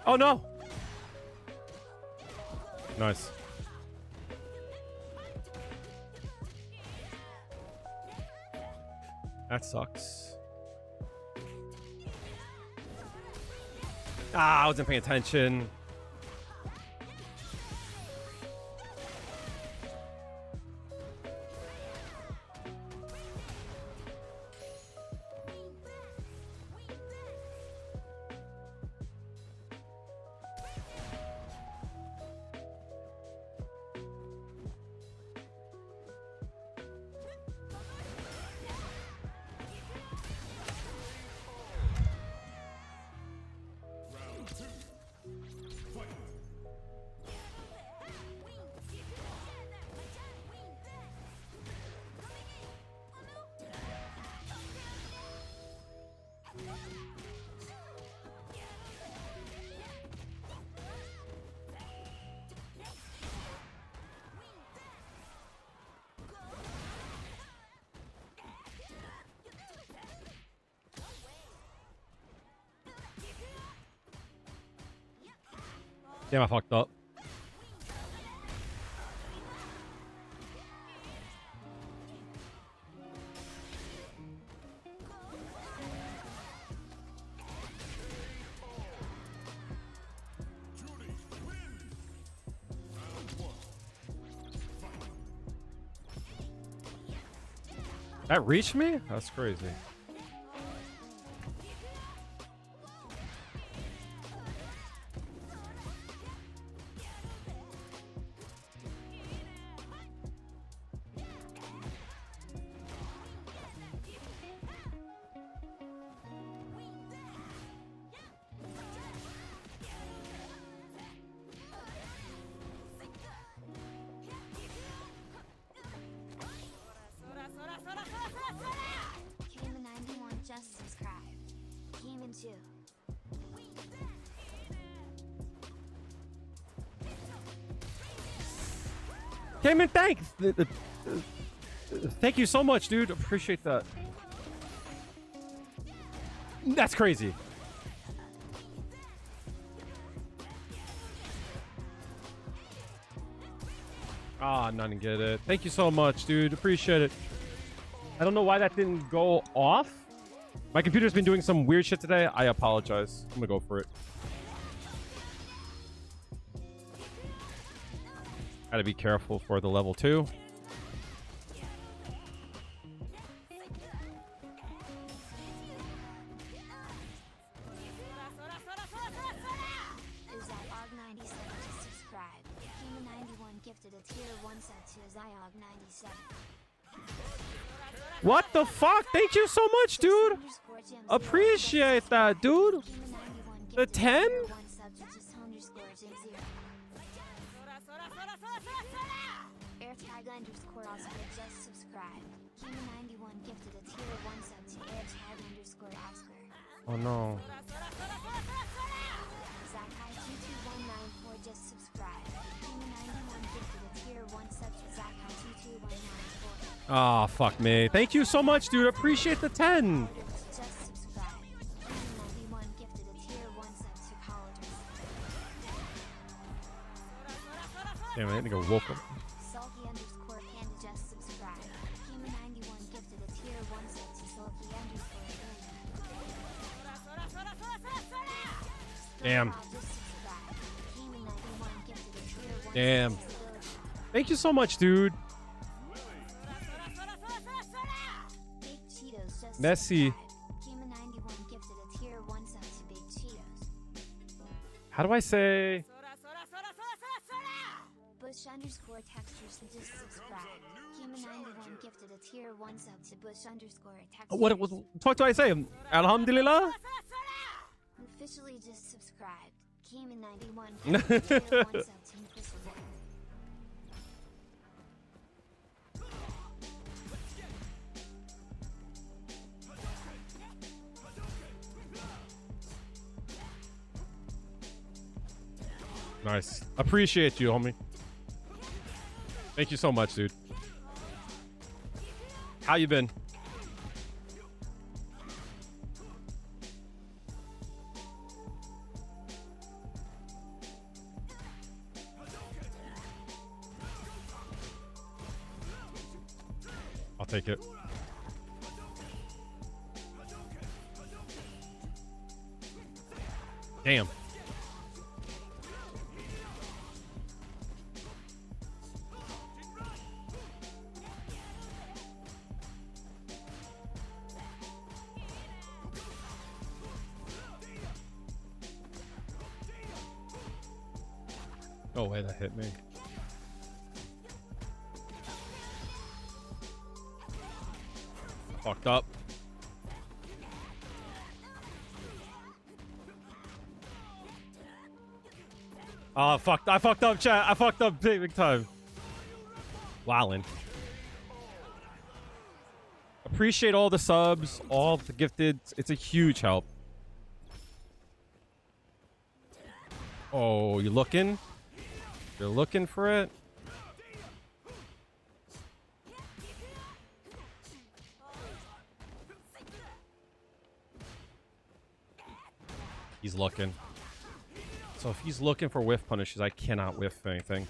Oh no! Nice. That sucks. Ah, I wasn't paying attention. Damn, I fucked up. That reached me? That's crazy. Kima91 just subscribed. Kima2. Cayman, thanks. Thank you so much, dude. Appreciate that. That's crazy. Ah, none and get it. Thank you so much, dude. Appreciate it. I don't know why that didn't go off. My computer's been doing some weird shit today. I apologize. I'm gonna go for it. Gotta be careful for the level 2. Zyog97 just subscribed. Kima91 gifted a tier 1 sub to Zyog97. What the fuck? Thank you so much, dude. Appreciate that, dude. The 10? AirTag underscore Oscar just subscribed. Kima91 gifted a tier 1 sub to AirTag underscore Oscar. Oh no. Zakai22194 just subscribed. Kima91 gifted a tier 1 sub to Zakai22194. Ah, fuck me. Thank you so much, dude. Appreciate the 10. Just subscribed. Kima91 gifted a tier 1 sub to Colleges. Damn, that nigga woke up. Sulky underscore Panda just subscribed. Kima91 gifted a tier 1 sub to Sulky underscore Panda. Damn. Just subscribed. Kima91 gifted a tier 1 Damn. sub to Lily. Thank you so much, dude. Big Cheetos just Messi. subscribed. Kima91 gifted a tier 1 sub to Big Cheetos. How do I say? Bush underscore textures just subscribed. Kima91 gifted a tier 1 sub to Bush underscore textures. What fuck do I say? Alhamdulillah? Who officially just subscribed. Kima91 gifted a tier 1 sub to Inquisitor. Nice. Appreciate you, homie. Thank you so much, dude. How you been? I'll take it. Damn. Oh, wait, that hit me. Fucked up. Oh, fucked. I fucked up, chat. I fucked up big time. Wowin'. Appreciate all the subs, all the gifted. It's a huge help. Oh, you looking? You're looking for it? He's looking. So if he's looking for whiff punishes, I cannot whiff anything.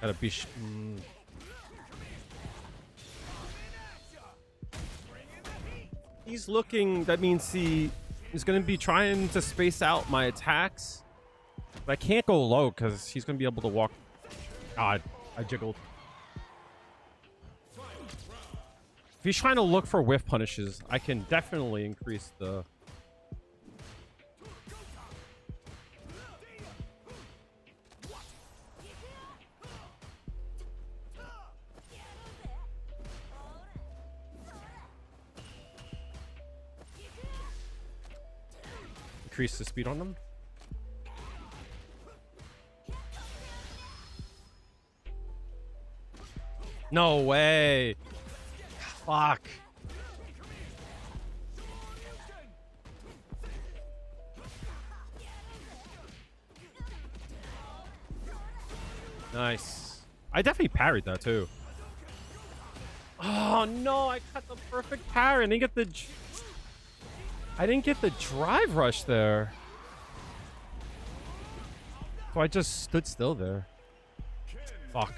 Gotta be... He's looking... That means he is going to be trying to space out my attacks. But I can't go low because he's going to be able to walk... God, I jiggled. If he's trying to look for whiff punishes, I can definitely increase the... Increase the speed on them. No way. Fuck. Nice. I definitely parried that too. Oh no, I cut the perfect parry. I didn't get the drive rush there. So I just stood still there. Fuck.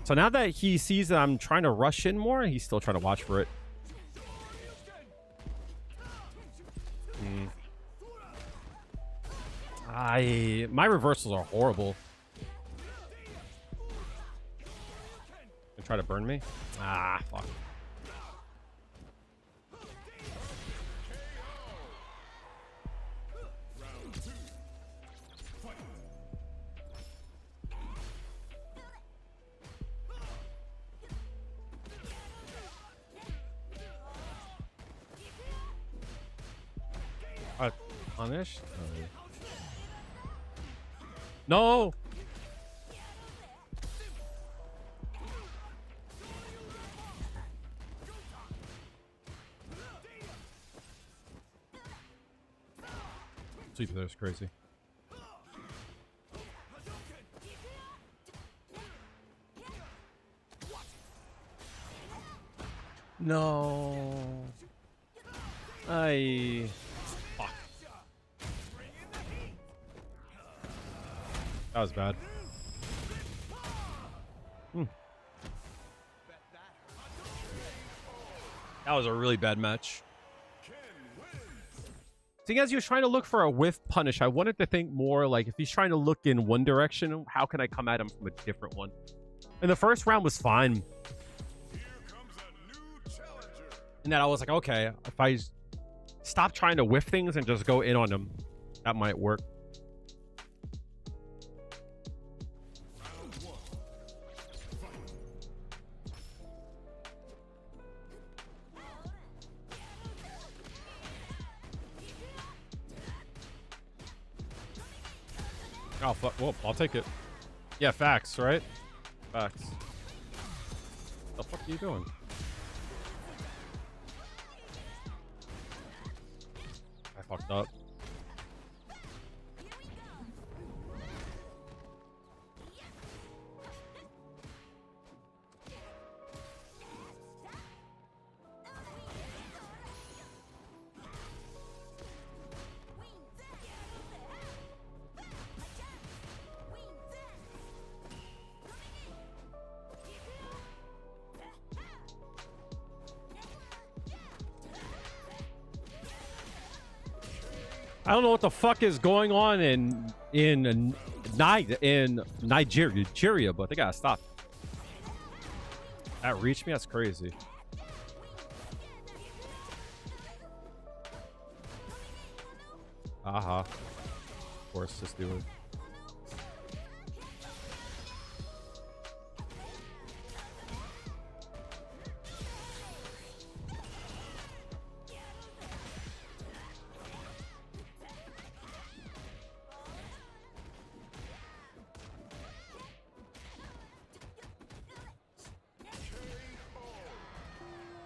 So now that he sees that I'm trying to rush in more, he's still trying to watch for it. My reversals are horrible. They try to burn me? Ah, fuck. Punish? No! Sweep there is crazy. No. Fuck. That was bad. That was a really bad match. Seeing as he was trying to look for a whiff punish, I wanted to think more like if he's trying to look in one direction, how can I come at him from a different one? And the first round was fine. And then I was like, okay, if I stop trying to whiff things and just go in on them, that might work. Oh, fuck. Well, I'll take it. Yeah, facts, right? Facts. What the fuck are you doing? I fucked up. I don't know what the fuck is going on in Nigeria, but they gotta stop. That reached me? That's crazy. Aha. Of course, just do it.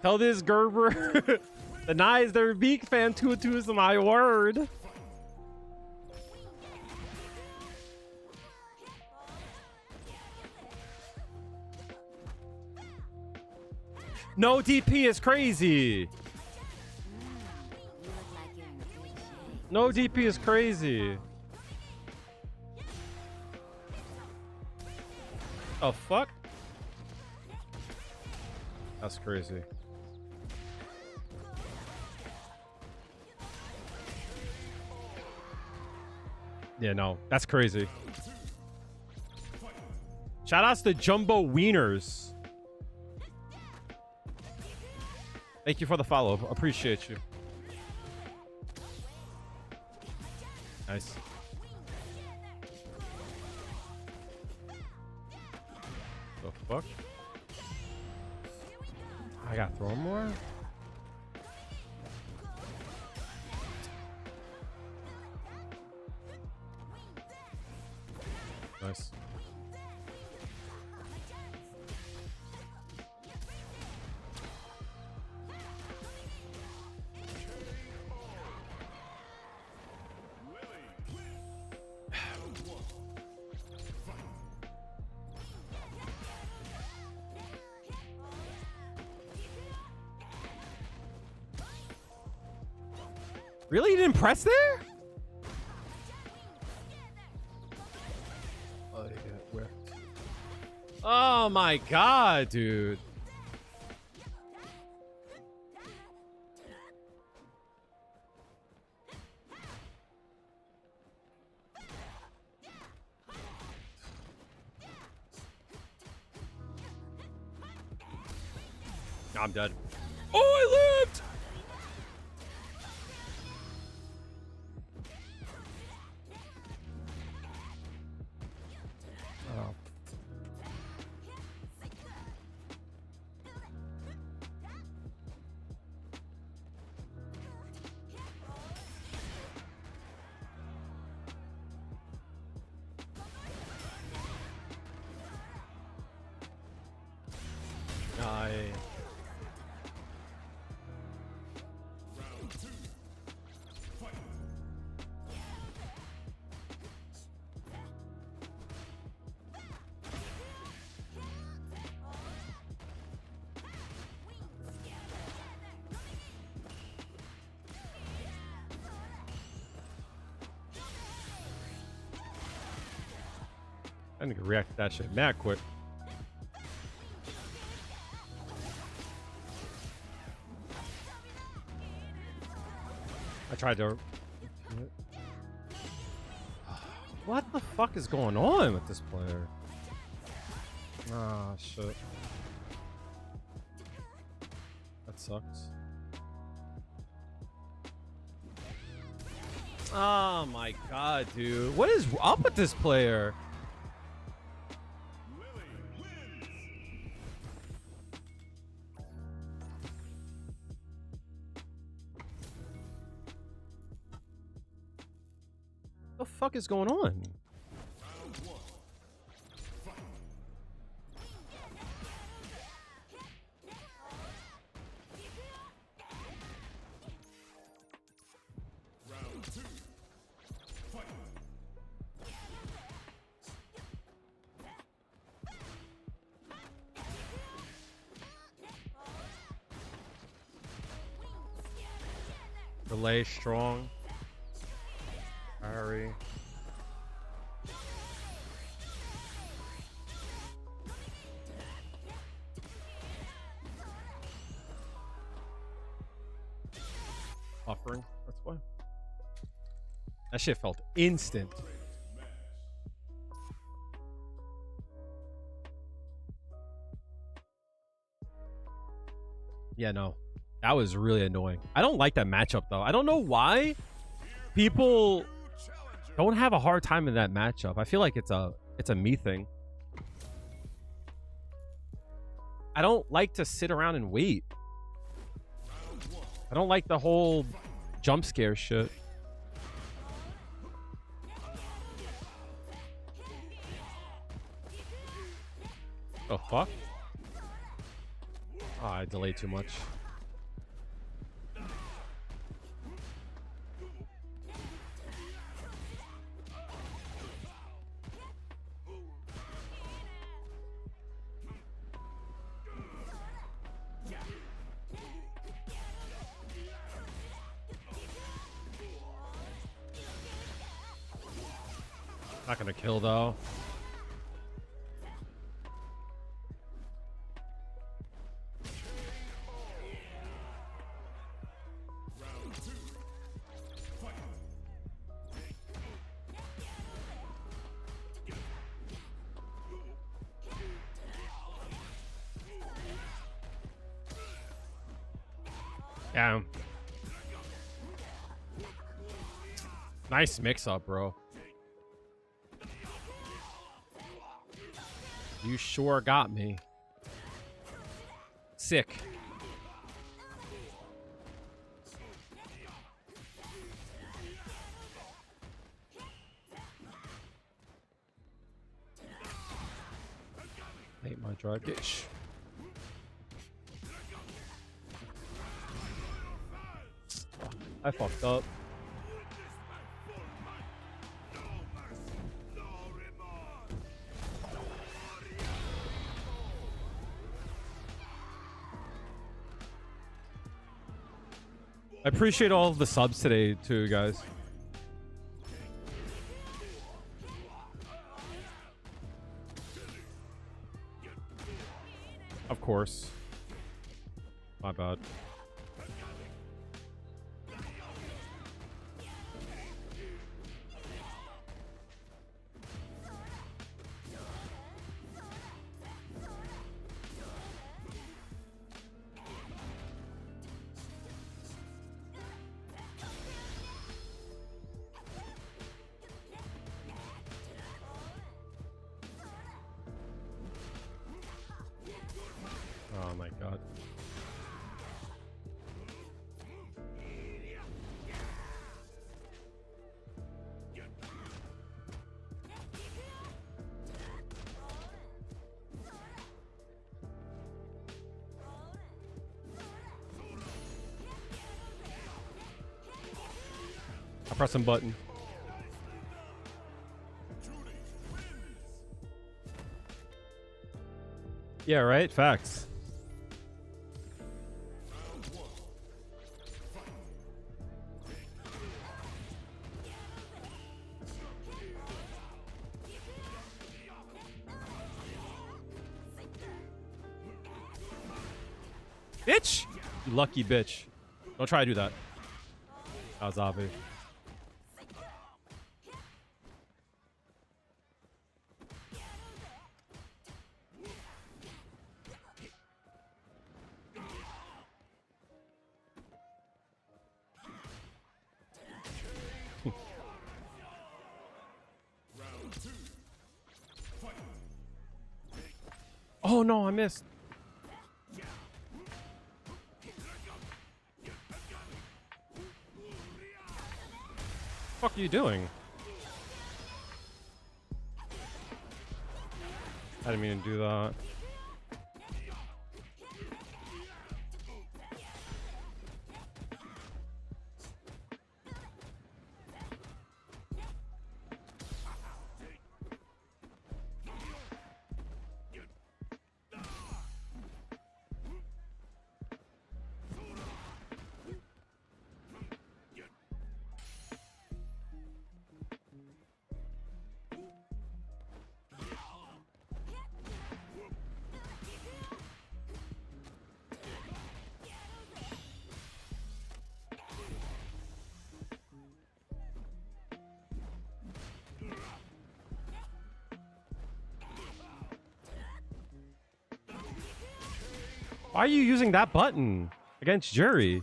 Tell this Gerber the nice they're big fan to is my word. No DP is crazy. No DP is crazy. Oh, fuck? That's crazy. Yeah, no. That's crazy. Shout outs to Jumbo Wieners. Thank you for the follow. Appreciate you. Nice. The fuck? I gotta throw more? Nice. Really? You didn't press there? Oh, they got wrecked. Oh my god, dude. I'm dead. Oh, I lived! Oh. Nice. I need to react to that shit mad quick. I tried to. What the fuck is going on with this player? Ah, shit. That sucks. Oh my god, dude. What is up with this player? What the fuck is going on? Delay strong. Parry. Buffering. That's why. That shit felt instant. Yeah, no. That was really annoying. I don't like that matchup, though. I don't know why people don't have a hard time in that matchup. I feel like it's a me thing. I don't like to sit around and wait. I don't like the whole jump scare shit. Oh, fuck. Oh, I delayed too much. Not gonna kill though. Yeah. Nice mix up, bro. You sure got me. Sick. Hate my drive dish. I fucked up. I appreciate all of the subs today too, guys. Of course. My bad. Oh my god. I'll press some button. Yeah, right? Facts. Bitch! You lucky bitch. Don't try to do that. That was obvious. Oh no, I missed. What the fuck are you doing? I didn't mean to do that. Why are you using that button against Jury?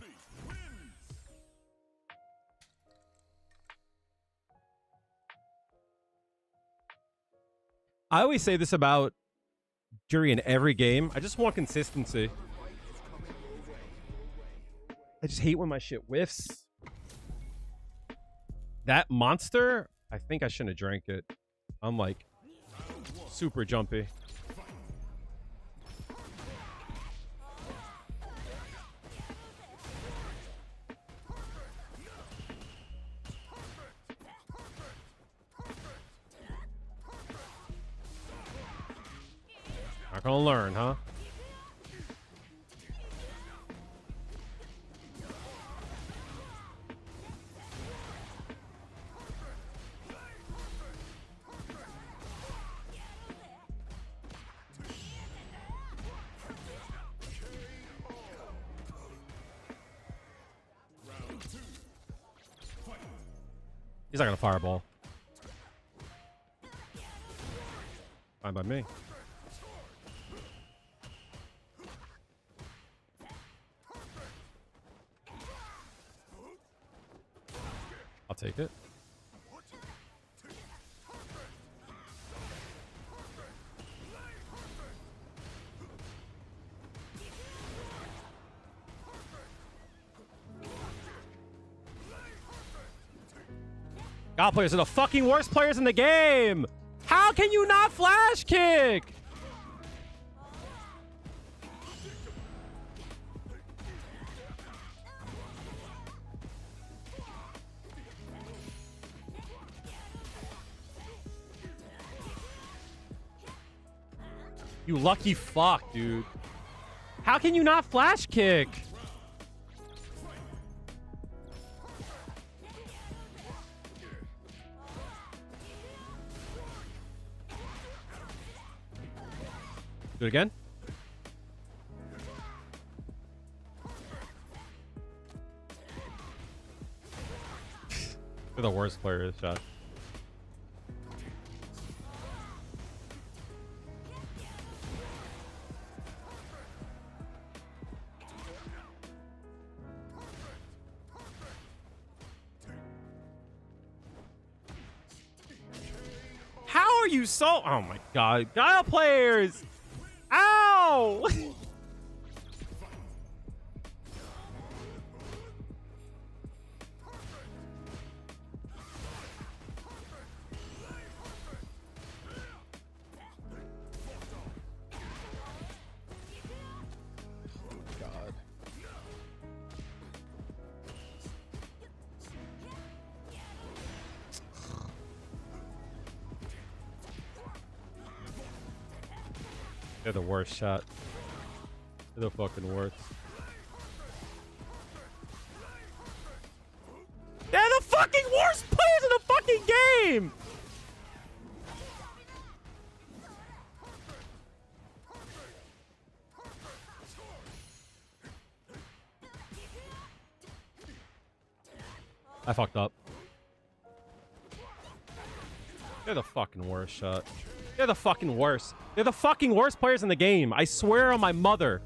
I always say this about Jury in every game. I just want consistency. I just hate when my shit whiffs. That monster, I think I shouldn't have drank it. I'm like super jumpy. Not gonna learn, huh? He's not gonna fireball. Fine by me. I'll take it. God players are the fucking worst players in the game. How can you not flash kick? You lucky fuck, dude. How can you not flash kick? Do it again. You're the worst player of this shot. How are you so... Oh my god. Guile players! Ow! God. They're the worst shot. They're the fucking worst. They're the fucking worst players in the fucking game! I fucked up. They're the fucking worst shot. They're the fucking worst. They're the fucking worst players in the game. I swear on my mother.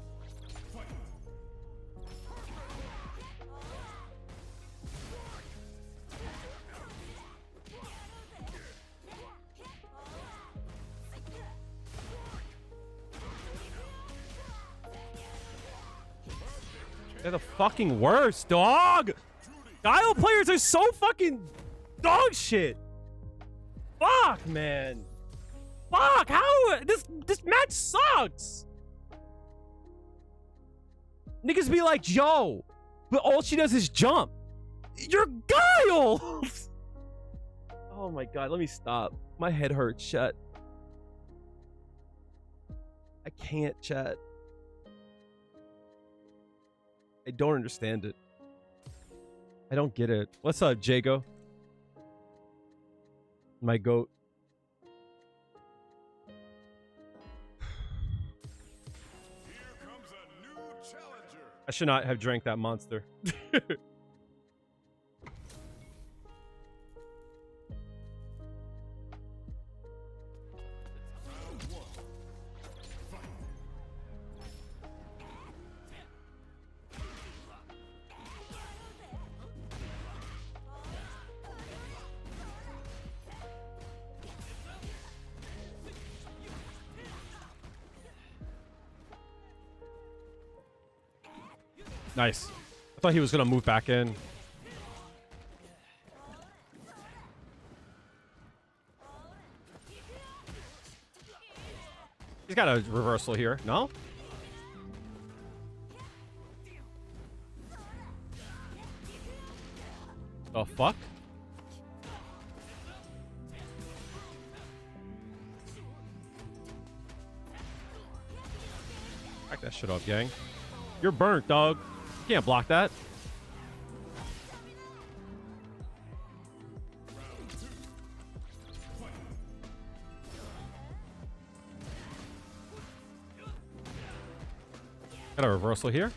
They're the fucking worst, dog. Guile players are so fucking dog shit. Fuck, man. Fuck, how this match sucks. Niggas be like, yo, but all she does is jump. You're Guile. Oh my god, let me stop. My head hurts, chat. I can't, chat. I don't understand it. I don't get it. What's up, Jago? My goat. Here comes a new challenger. I should not have drank that monster. Nice. I thought he was gonna move back in. He's got a reversal here. No? The fuck? Back that shit up, gang. You're burnt, dog. You can't block that. Got a reversal here.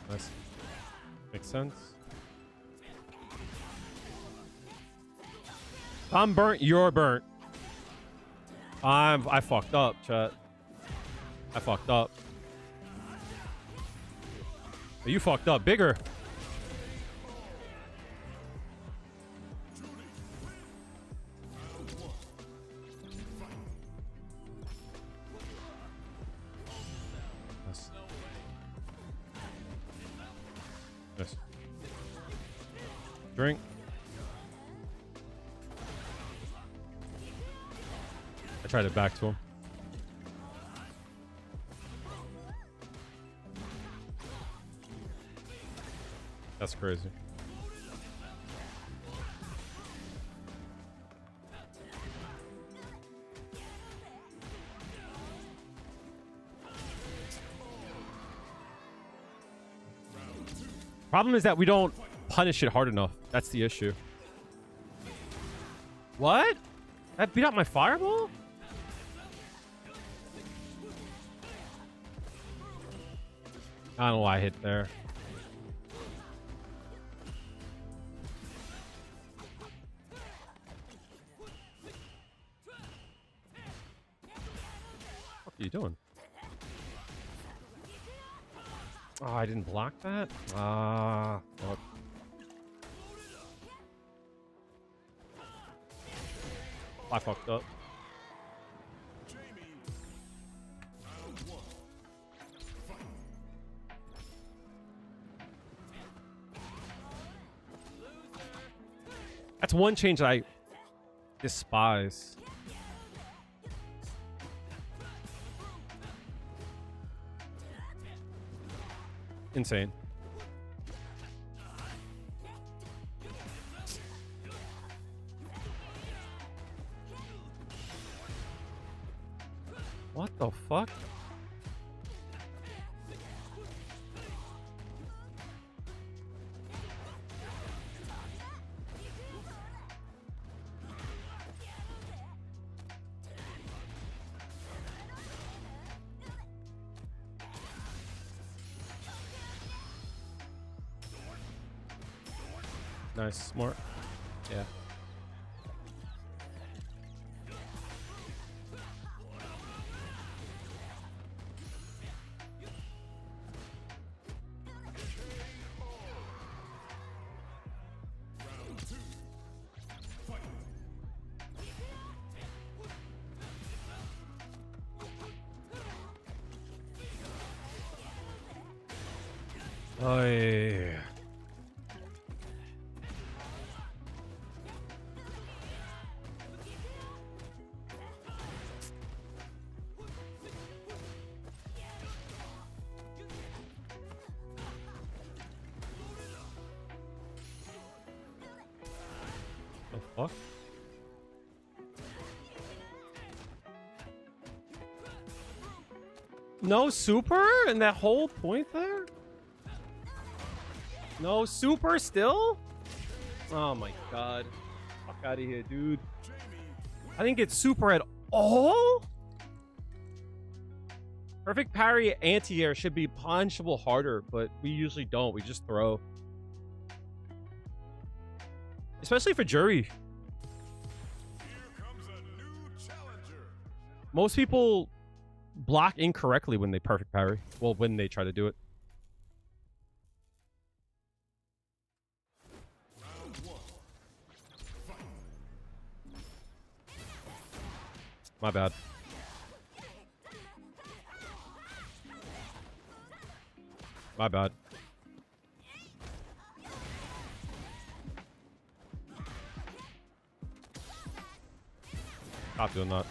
Nice. Makes sense. If I'm burnt, you're burnt. I fucked up, chat. I fucked up. You fucked up bigger. Yes. Yes. Drink. I tried it back to him. That's crazy. Problem is that we don't punish it hard enough. That's the issue. What? That beat out my fireball? I don't know why I hit there. What are you doing? Oh, I didn't block that? Ah, fuck. I fucked up. That's one change that I despise. Insane. What the fuck? Nice, smart. Yeah. Oh yeah. The fuck? No super and that whole point there? No super still? Oh my god. Fuck out of here, dude. I didn't get super at all? Perfect parry anti-air should be punchable harder, but we usually don't. We just throw. Especially for jury. Here comes a new challenger. Most people block incorrectly when they perfect parry. Well, when they try to do it. My bad. My bad. Stop doing that.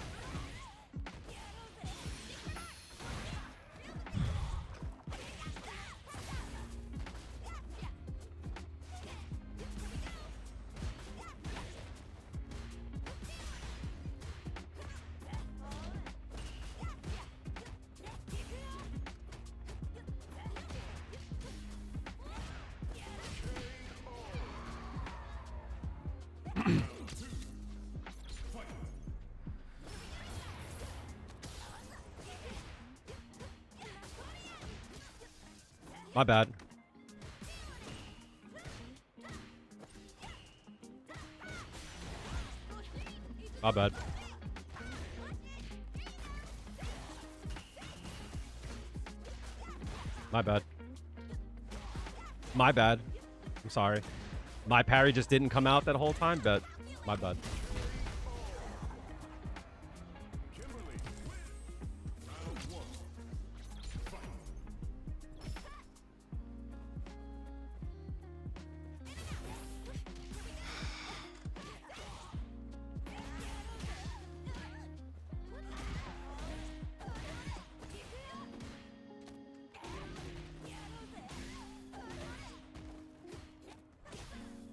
My bad. My bad. My bad. My bad. I'm sorry. My parry just didn't come out that whole time, but my bad.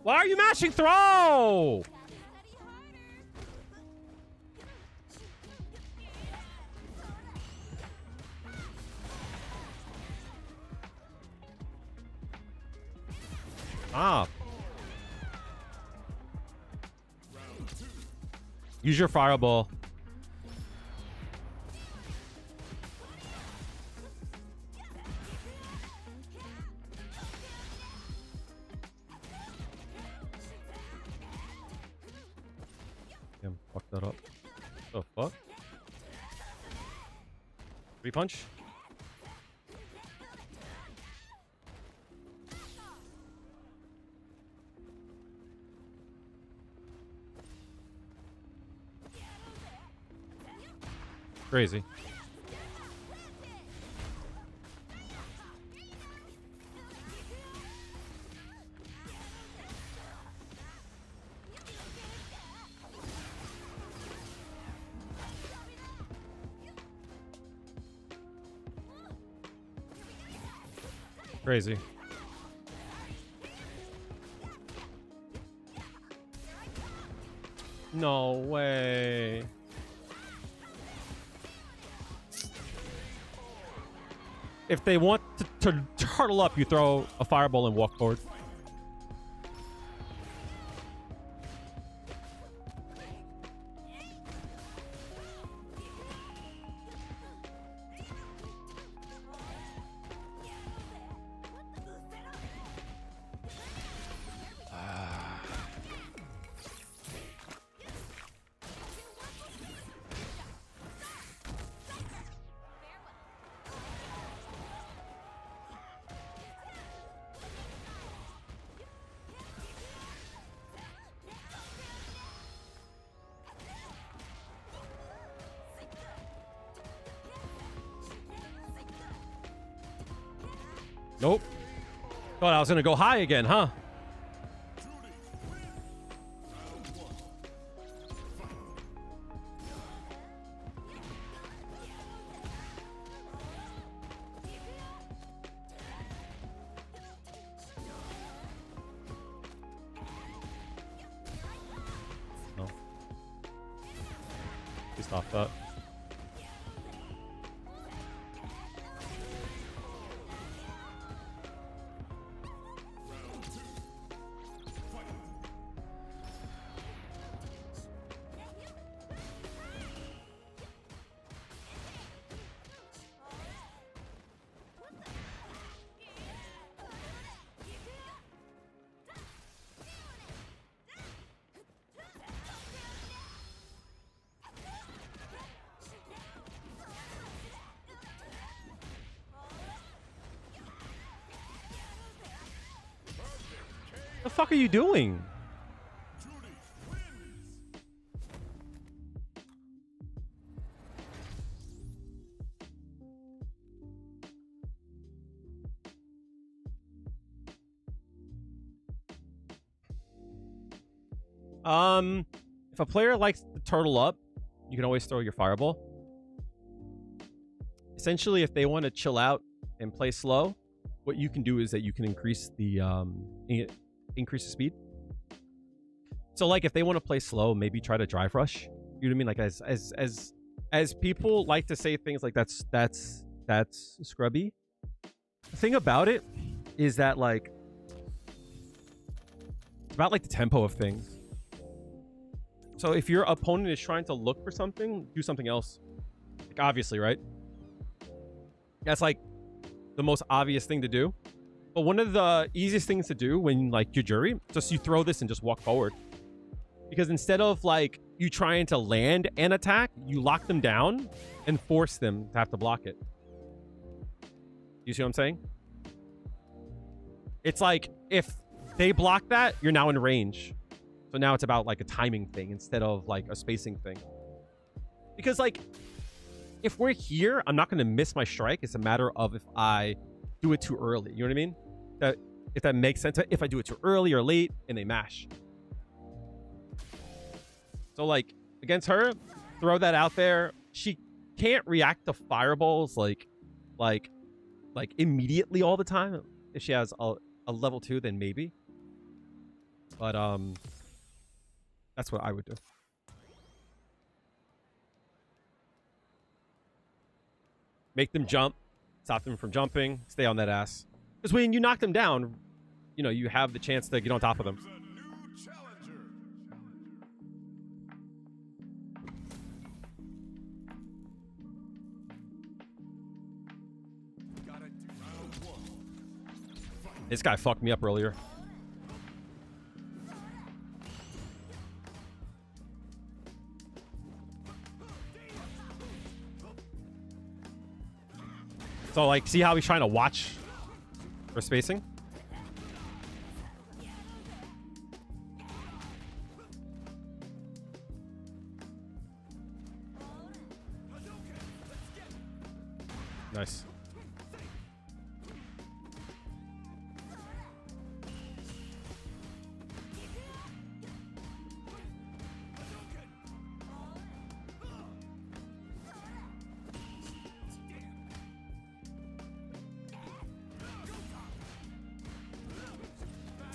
Why are you mashing throw? Ah. Use your fireball. Damn, fuck that up. The fuck? Three punch? Crazy. Crazy. No way. If they want to turtle up, you throw a fireball and walk forward. Nope. Thought I was gonna go high again, huh? No. Please stop that. The fuck are you doing? If a player likes to turtle up, you can always throw your fireball. Essentially, if they want to chill out and play slow, what you can do is that you can increase the increase the speed. So like if they want to play slow, maybe try to drive rush. You know what I mean? Like as people like to say things like that's scrubby. The thing about it is that like it's about like the tempo of things. So if your opponent is trying to look for something, do something else. Like obviously, right? That's like the most obvious thing to do. But one of the easiest things to do when like Jujuri, just you throw this and just walk forward. Because instead of like you trying to land and attack, you lock them down and force them to have to block it. You see what I'm saying? It's like if they block that, you're now in range. So now it's about like a timing thing instead of like a spacing thing. Because like if we're here, I'm not going to miss my strike. It's a matter of if I do it too early. You know what I mean? That if that makes sense. If I do it too early or late and they mash. So like against her, throw that out there. She can't react to fireballs like immediately all the time. If she has a level 2, then maybe. But that's what I would do. Make them jump, stop them from jumping, stay on that ass. Because when you knock them down, you know, you have the chance to get on top of them. Comes a new challenger. Gotta do round 1. This guy fucked me up earlier. So, like, see how he's trying to watch for spacing? Nice.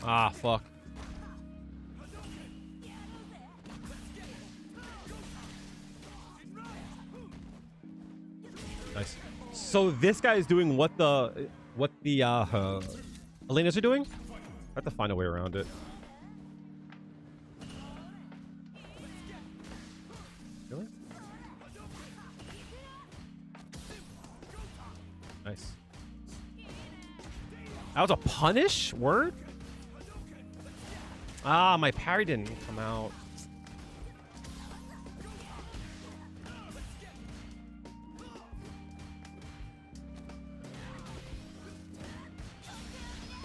Ah, fuck. Nice. So this guy is doing what the Elena's are doing? I have to find a way around it. Really? Nice. That was a punish? Word? Ah, my parry didn't come out.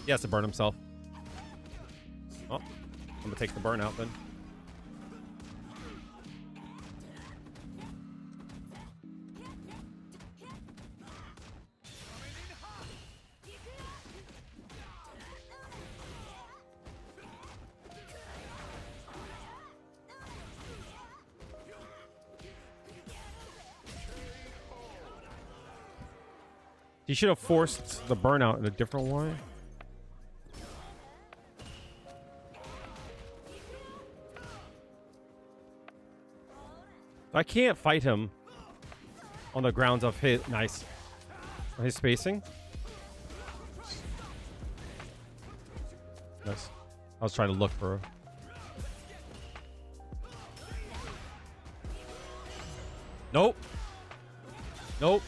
He has to burn himself. Oh, I'm gonna take the burn out then. He should have forced the burnout in a different way. I can't fight him on the grounds of his his spacing. Nice. I was trying to look for. Nope. Nope.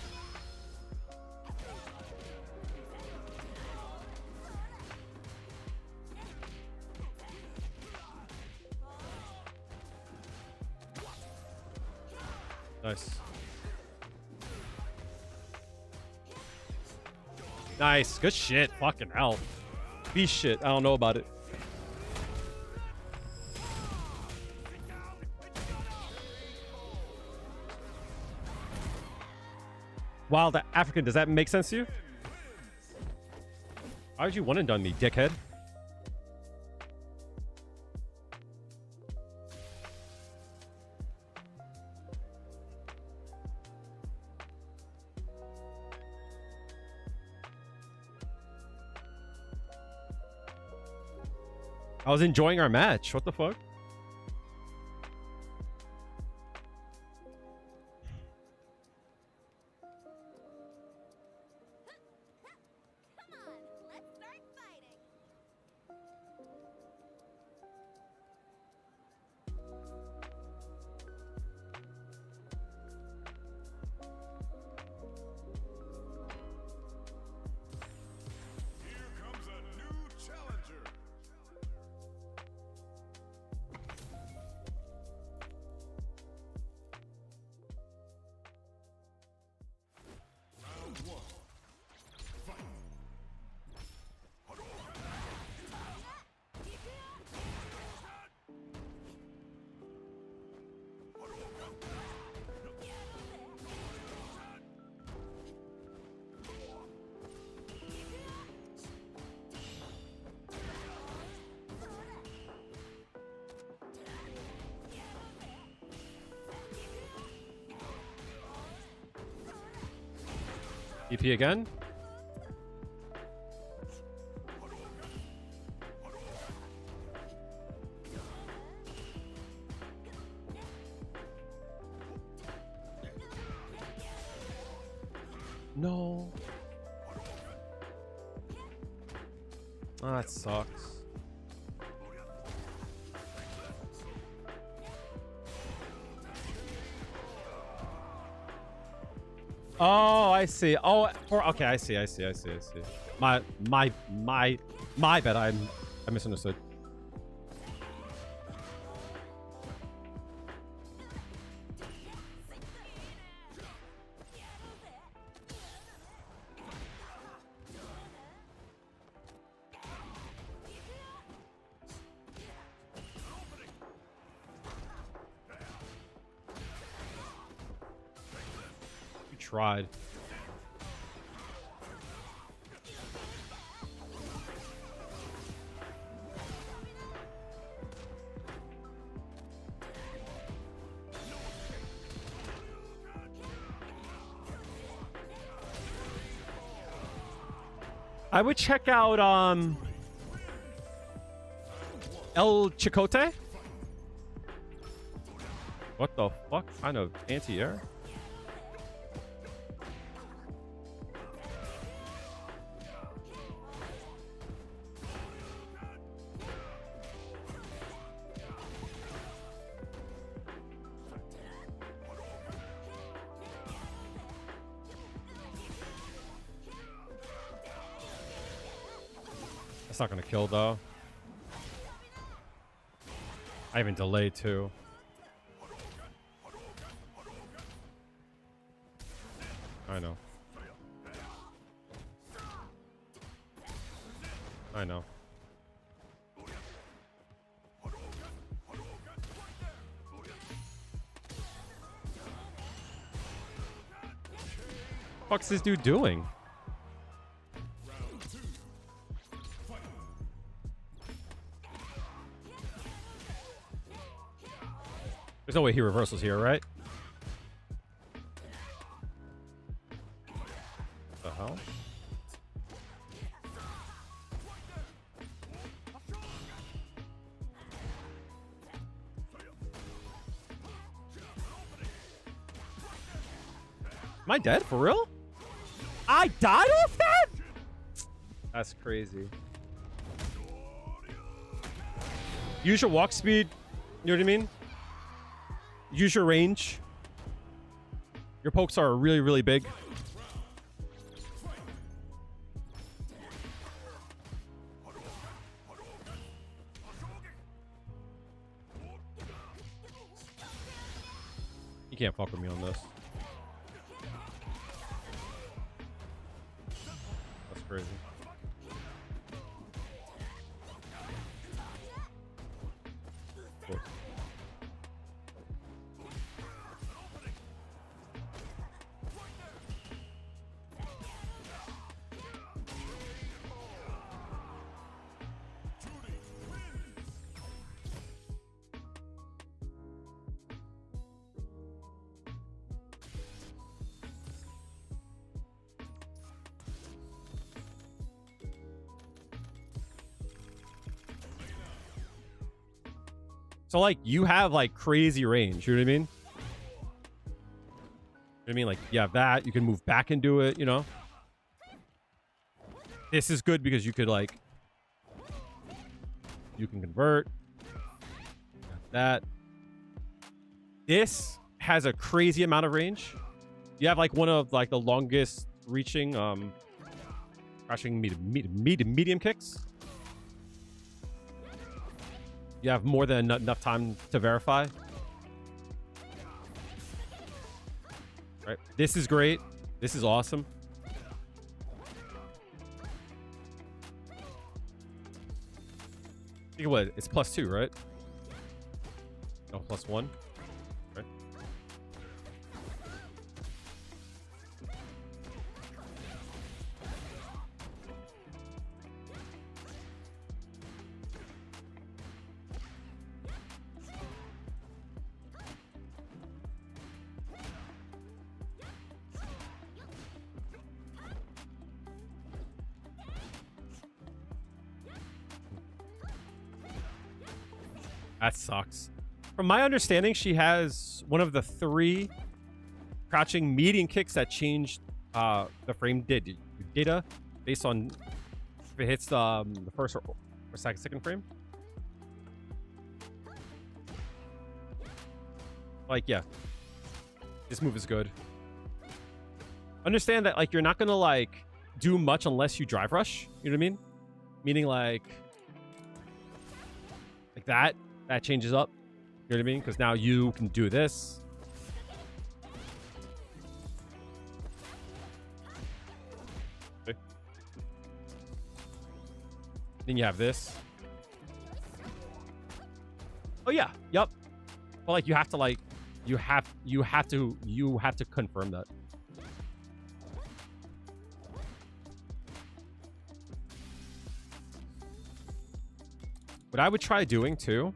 Nice. Nice. Good shit. Fucking hell. Beast shit. I don't know about it. Wild African, does that make sense to you? Why would you one and done me, dickhead? I was enjoying our match. What the fuck? Here comes a new challenger. EP again. No. Oh, that sucks. Oh, I see. Oh, okay, I see. My bad. I misunderstood. You tried. I would check out El Chicote. What the fuck? Kind of anti-air. That's not gonna kill though. I even delayed too. I know. I know. What's this dude doing? There's no way he reversals here, right? What the hell? Am I dead? For real? I died off that? That's crazy. Use your walk speed. You know what I mean? Use your range. Your pokes are really, really big. You can't fuck with me on this. That's crazy. Cool. So, like, you have, like, crazy range. You know what I mean? You know what I mean? Like, you have that. You can move back and do it, you know? This is good because you could, like... You can convert. That. This has a crazy amount of range. You have, like, one of, like, the longest reaching, crashing medium kicks. You have more than enough time to verify. Right. This is great. This is awesome. Think of what? It's +2, right? No, +1. Right. That sucks. From my understanding, she has one of the 3 crouching median kicks that changed the frame data based on if it hits the first or second frame. Like, yeah, this move is good. Understand that, like, you're not gonna like do much unless you drive rush. You know what I mean? Meaning like that changes up. You know what I mean? Because now you can do this. Okay. Then you have this. Oh yeah, yep. But like you have to confirm that. What I would try doing too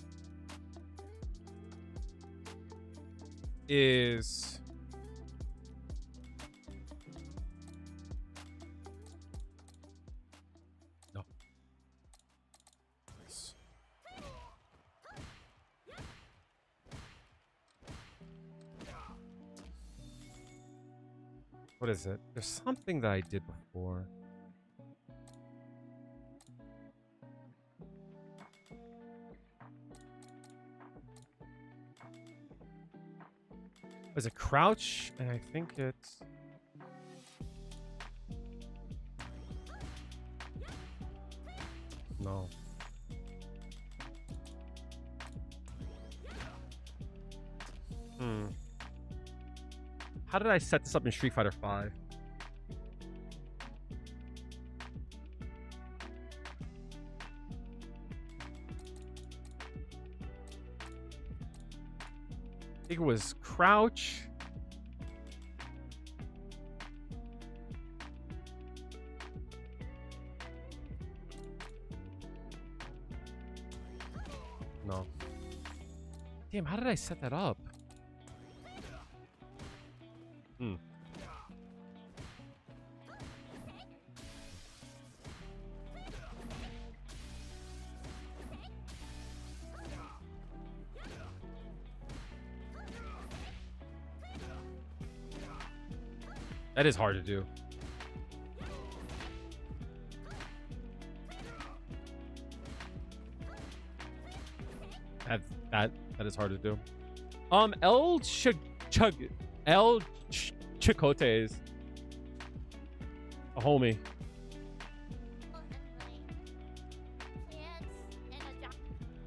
is no. Nice. What is it? There's something that I did before. There's a crouch, and I think it's... No. How did I set this up in Street Fighter V? I think it was crouch. No. Damn, how did I set that up? That is hard to do. That is hard to do. El Chicote is a homie.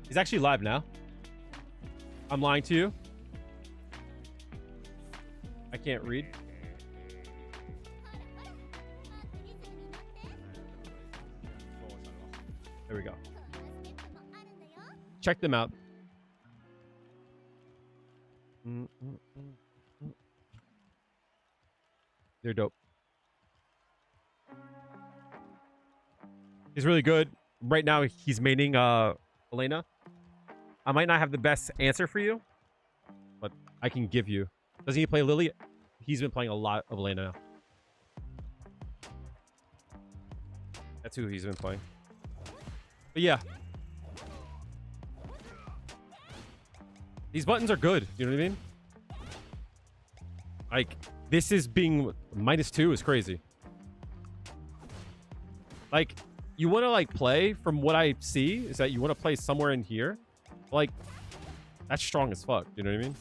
He's actually live now. I'm lying to you. I can't read. There we go. Check them out. They're dope. He's really good. Right now, he's maining Elena. I might not have the best answer for you, but I can give you. Doesn't he play Lily? He's been playing a lot of Elena now. That's who he's been playing. But yeah. These buttons are good. You know what I mean? Like, this is being -2 is crazy. Like, you want to, like, play, from what I see, is that you want to play somewhere in here. Like, that's strong as fuck. You know what I mean?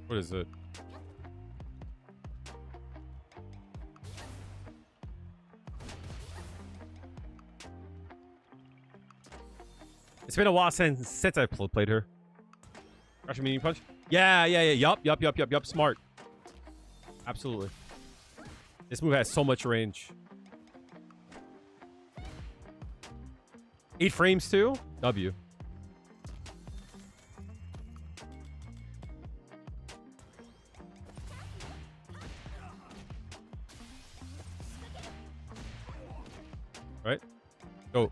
What is it? It's been a while since I played her. Russian Medium Punch? Yeah. Yup. Smart. Absolutely. This move has so much range. 8 frames too? W. Right? Go.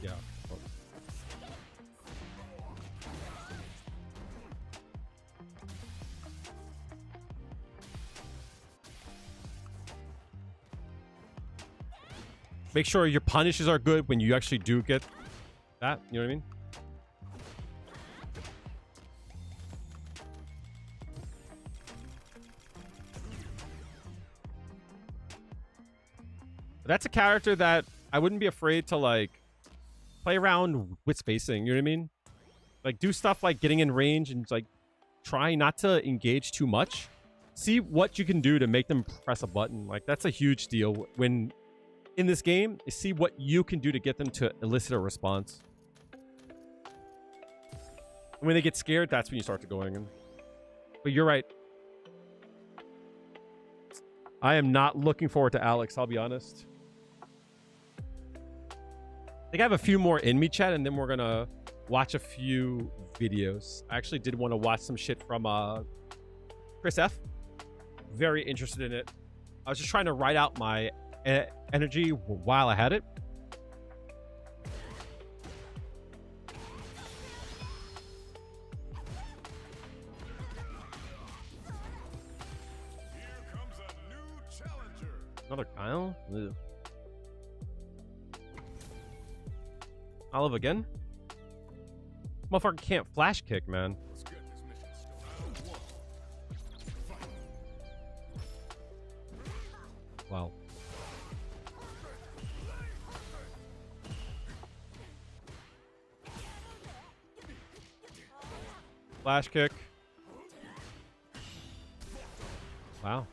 Yeah. Oh. Make sure your punishes are good when you actually do get that. You know what I mean? That's a character that I wouldn't be afraid to like play around with spacing. You know what I mean? Like do stuff like getting in range and like try not to engage too much. See what you can do to make them press a button. Like that's a huge deal when in this game. Is see what you can do to get them to elicit a response. And when they get scared, that's when you start to going in. But you're right. I am not looking forward to Alex, I'll be honest. I think I have a few more in me, chat, and then we're gonna watch a few videos. I actually did want to watch some shit from Chris F. Very interested in it. I was just trying to write out my energy while I had it. Here comes a new challenger. Another Kyle? Ew. Olive again? Motherfucker can't flash kick, man. Let's get this mission started. Round one. Fight. Wow. Flash kick. Wow.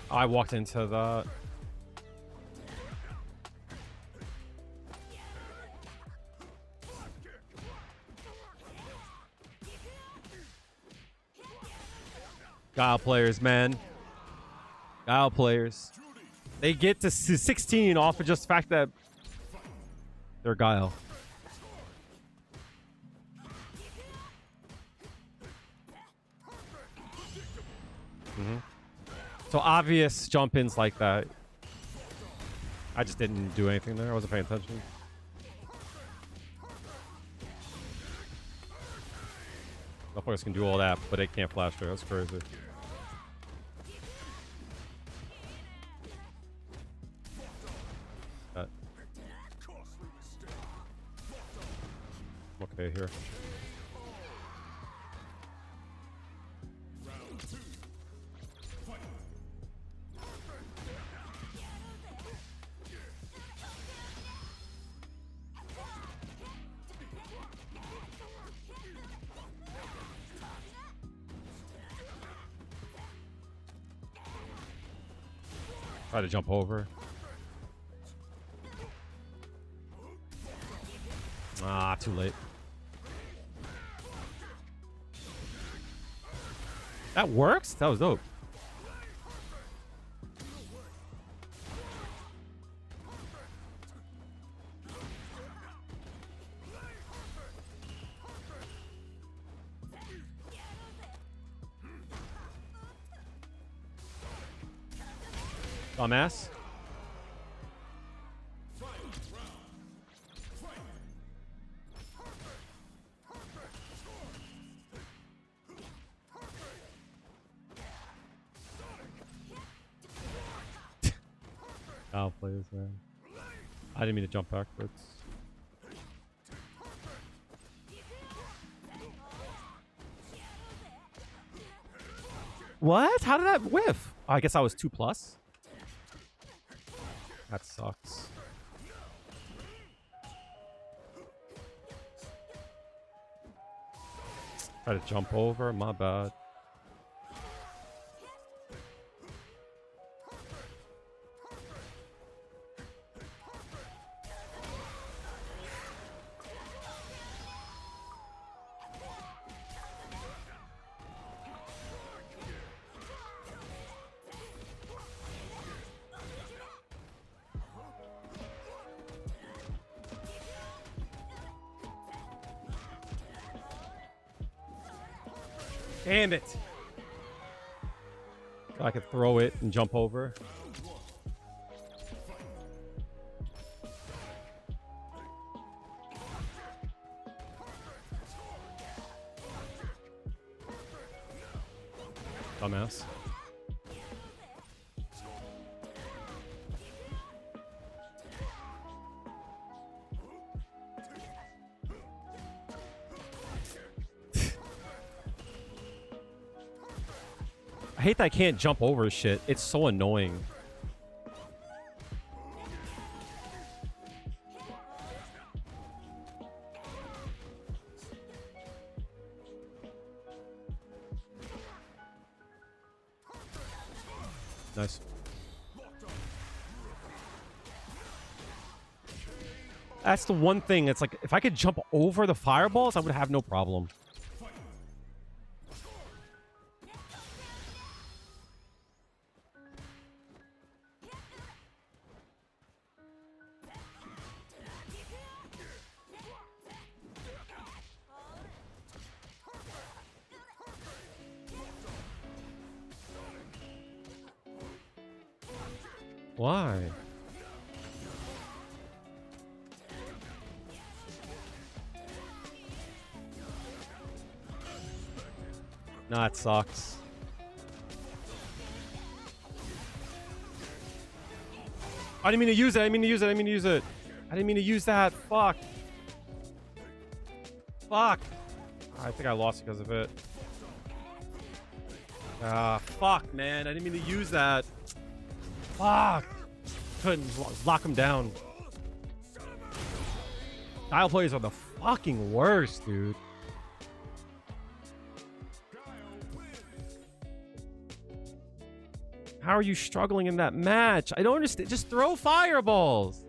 I walked into the... Guile players, man. Guile players. They get to 16 off of just the fact that they're Guile. So obvious jump-ins like that. I just didn't do anything there. I wasn't paying attention. Motherfuckers can do all that, but they can't flash there. That's crazy. Okay, here. Try to jump over. Ah, too late. That works? That was dope. Dumbass. I'll play this, man. I didn't mean to jump backwards. What? How did that whiff? Oh, I guess I was 2+. That sucks. Try to jump over. My bad. Damn it. I could throw it and jump over. Dumbass. I hate that I can't jump over shit. It's so annoying. Nice. That's the one thing. It's like, if I could jump over the fireballs, I would have no problem. Why? Nah, it sucks. I didn't mean to use it. I didn't mean to use it. I didn't mean to use it. I didn't mean to use that. Fuck. Fuck. I think I lost because of it. Ah, fuck, man. I didn't mean to use that. Fuck. Couldn't lock him down. Style players are the fucking worst, dude. How are you struggling in that match? I don't understand. Just throw fireballs.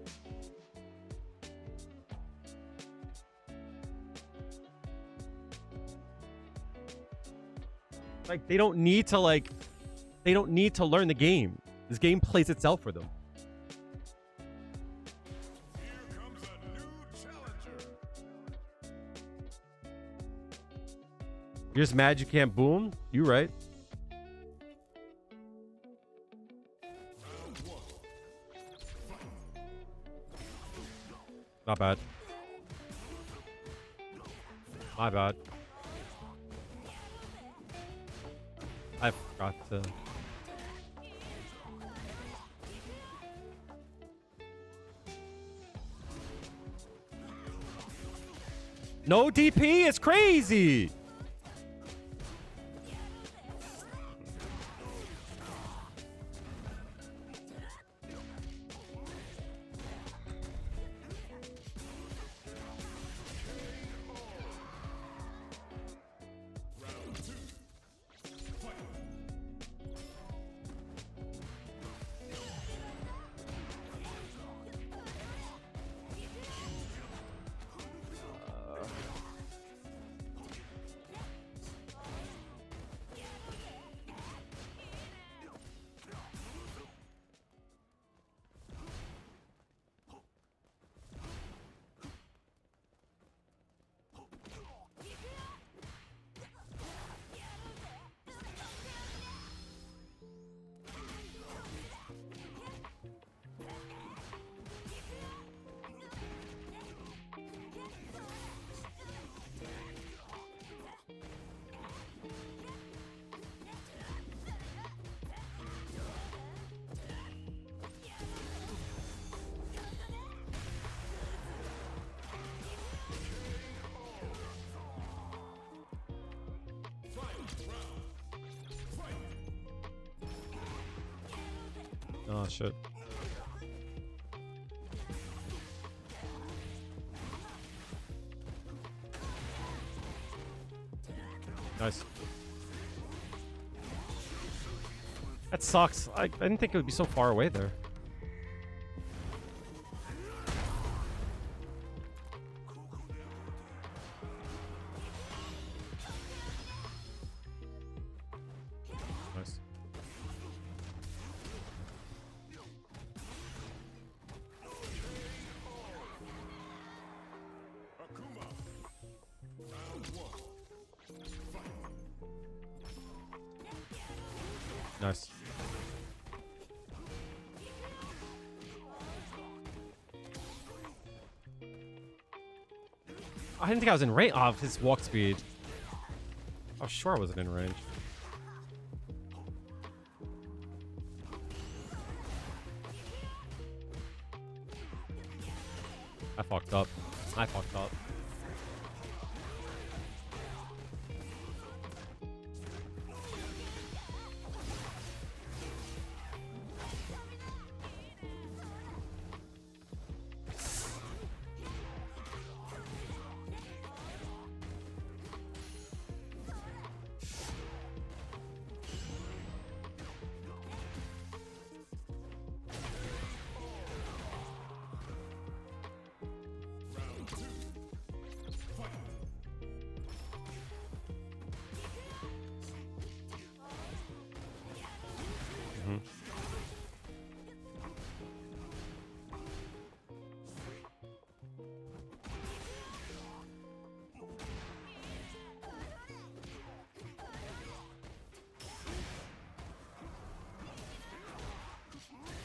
Like, they don't need to learn the game. This game plays itself for them. Here comes a new challenger. You're just mad you can't boom? You right. Not bad. My bad. I forgot to... No DP? It's crazy! Oh, shit. Nice. That sucks. I didn't think it would be so far away there. Nice. Akuma. Round one. Nice. I didn't think I was in range of his walk speed. I was sure I wasn't in range. I fucked up. I fucked up.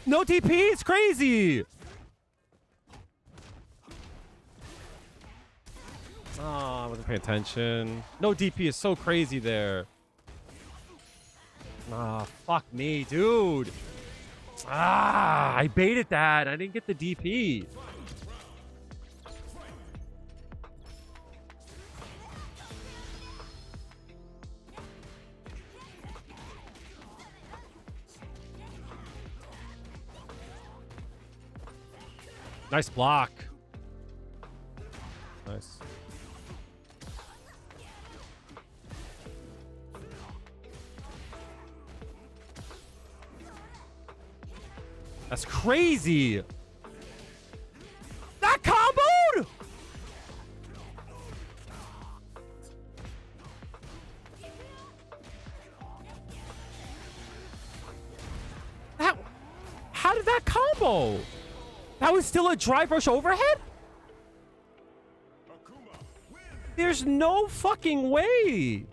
No TP, it's crazy. Ah, I wasn't paying attention. No DP is so crazy there. Ah, fuck me, dude. Ah, I baited that. I didn't get the DP. Nice block. Nice. That's crazy. That comboed. How did that combo? That was still a drive rush overhead? There's no fucking way.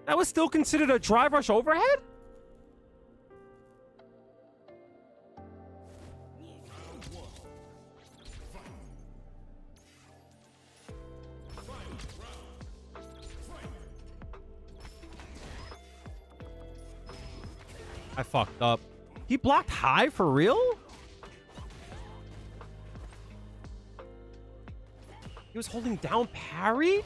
That was still considered a drive rush overhead? I fucked up. He blocked high for real? He was holding down parry?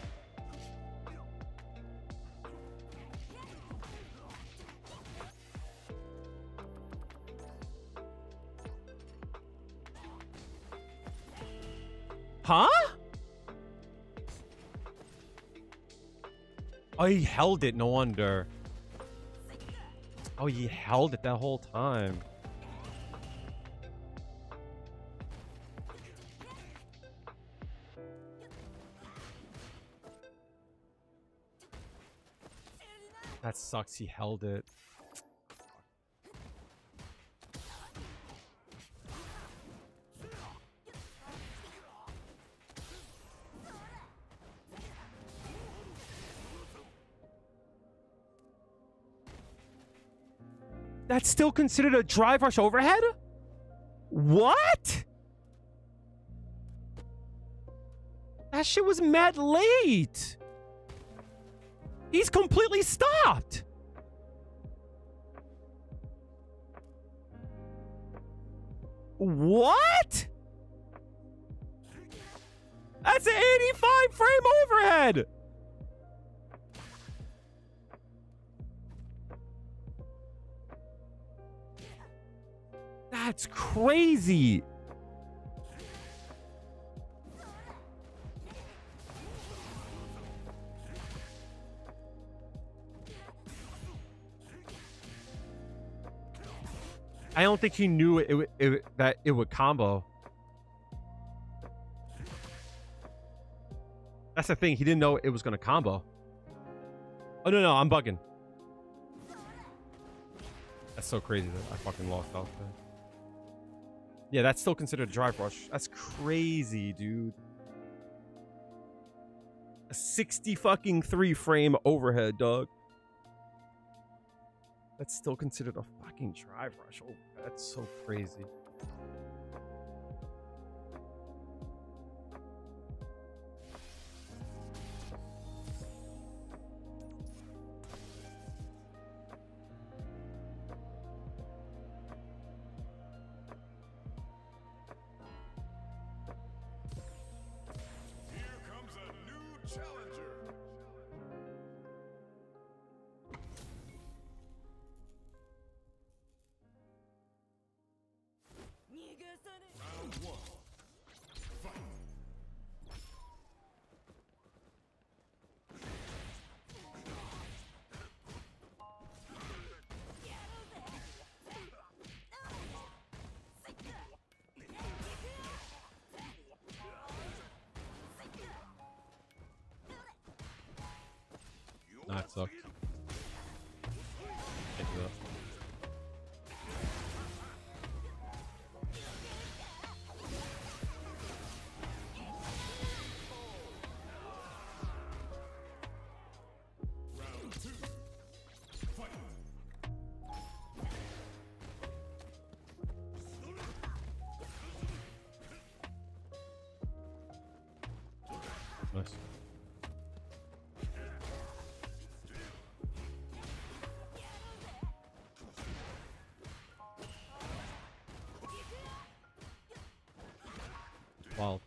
Huh? Oh, he held it, no wonder. Oh, he held it that whole time. That sucks, he held it. That's still considered a drive rush overhead? What? That shit was mad late. He's completely stopped. What? That's an 85 frame overhead. That's crazy. I don't think he knew that it would combo. That's the thing. He didn't know it was going to combo. Oh, no, I'm bugging. That's so crazy that I fucking lost out there. Yeah, that's still considered a drive rush. That's crazy, dude. A 60 fucking 3 frame overhead, dog. That's still considered a fucking drive rush. Oh, that's so crazy. Here comes a new challenger. Round one. Fight. Nah, it sucked. Can't do that. Round two. Fight. Nice. Wild.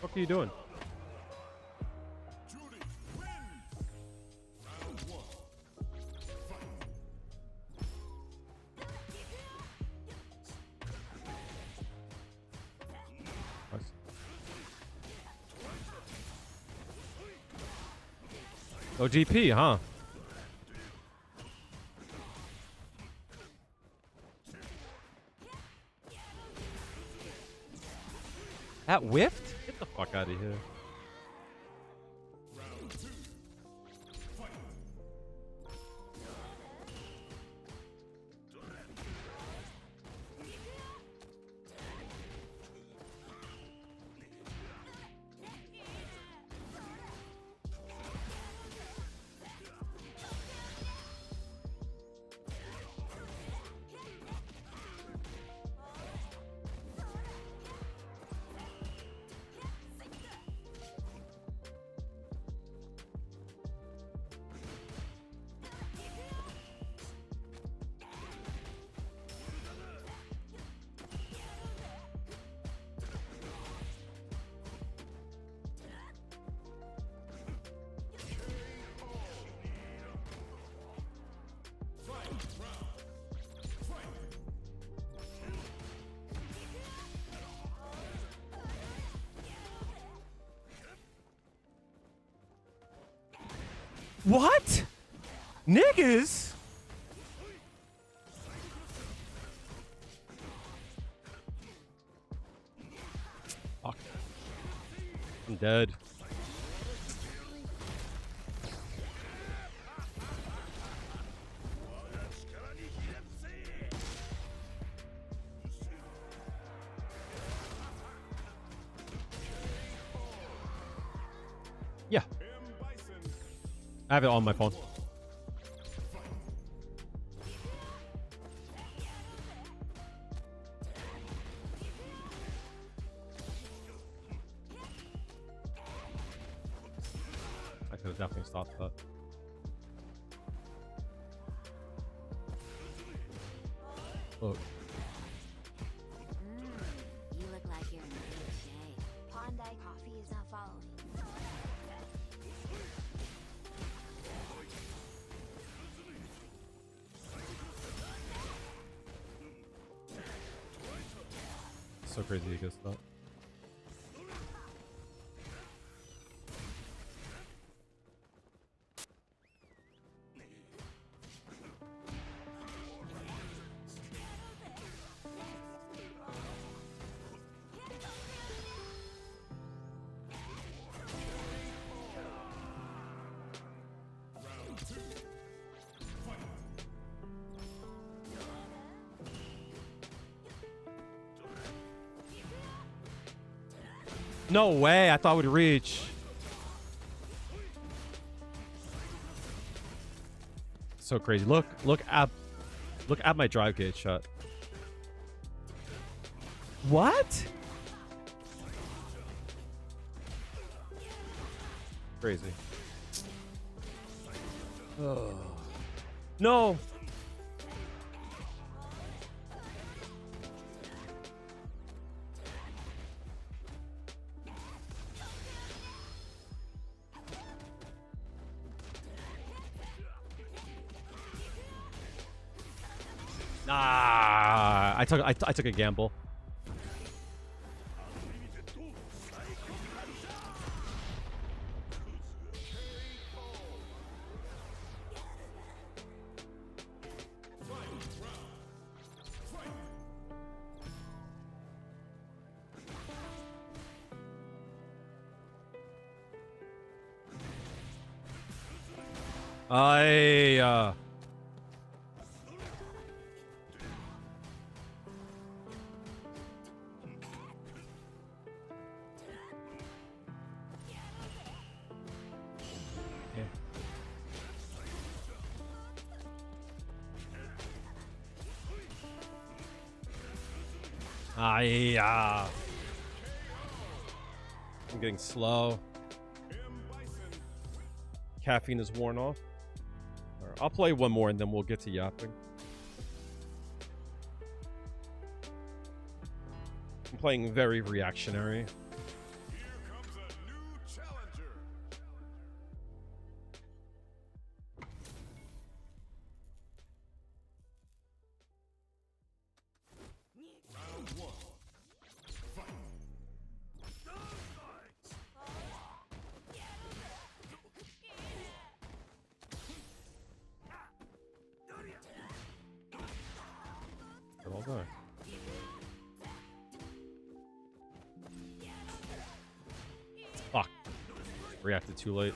What are you doing? Judy wins. Round one. Fight. Nice. Oh, GP, huh? That whiffed? Get the fuck out of here. Round two. Fight. What? Niggas? Fuck. I'm dead. Yeah. I have it on my phone. could have definitely stopped that. Look. You look like you're in a good shape. Klondike Coffee is not following. So crazy he gets that. No way, I thought we'd reach. So crazy. Look at my drive gauge shot. What? Crazy. Oh. No. Ah, I took a gamble. I'm getting slow. Caffeine is worn off. All right, I'll play one more and then we'll get to yapping. I'm playing very reactionary. Here comes a new challenger. Round one. Fight. They're all there. Fuck. Reacted too late.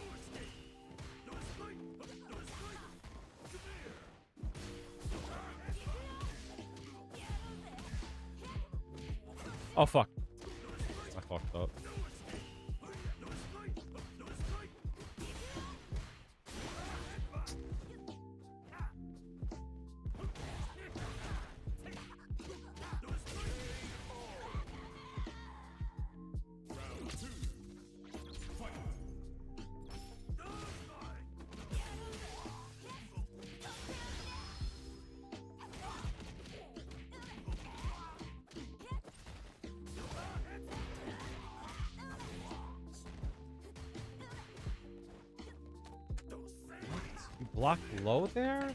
Oh fuck. I fucked up. You blocked low there?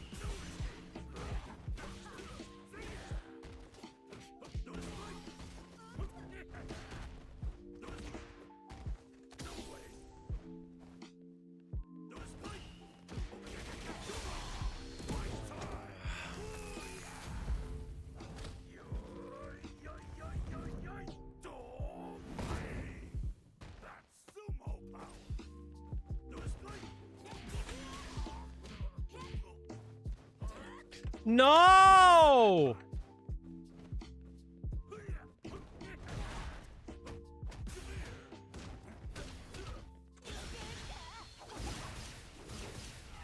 No!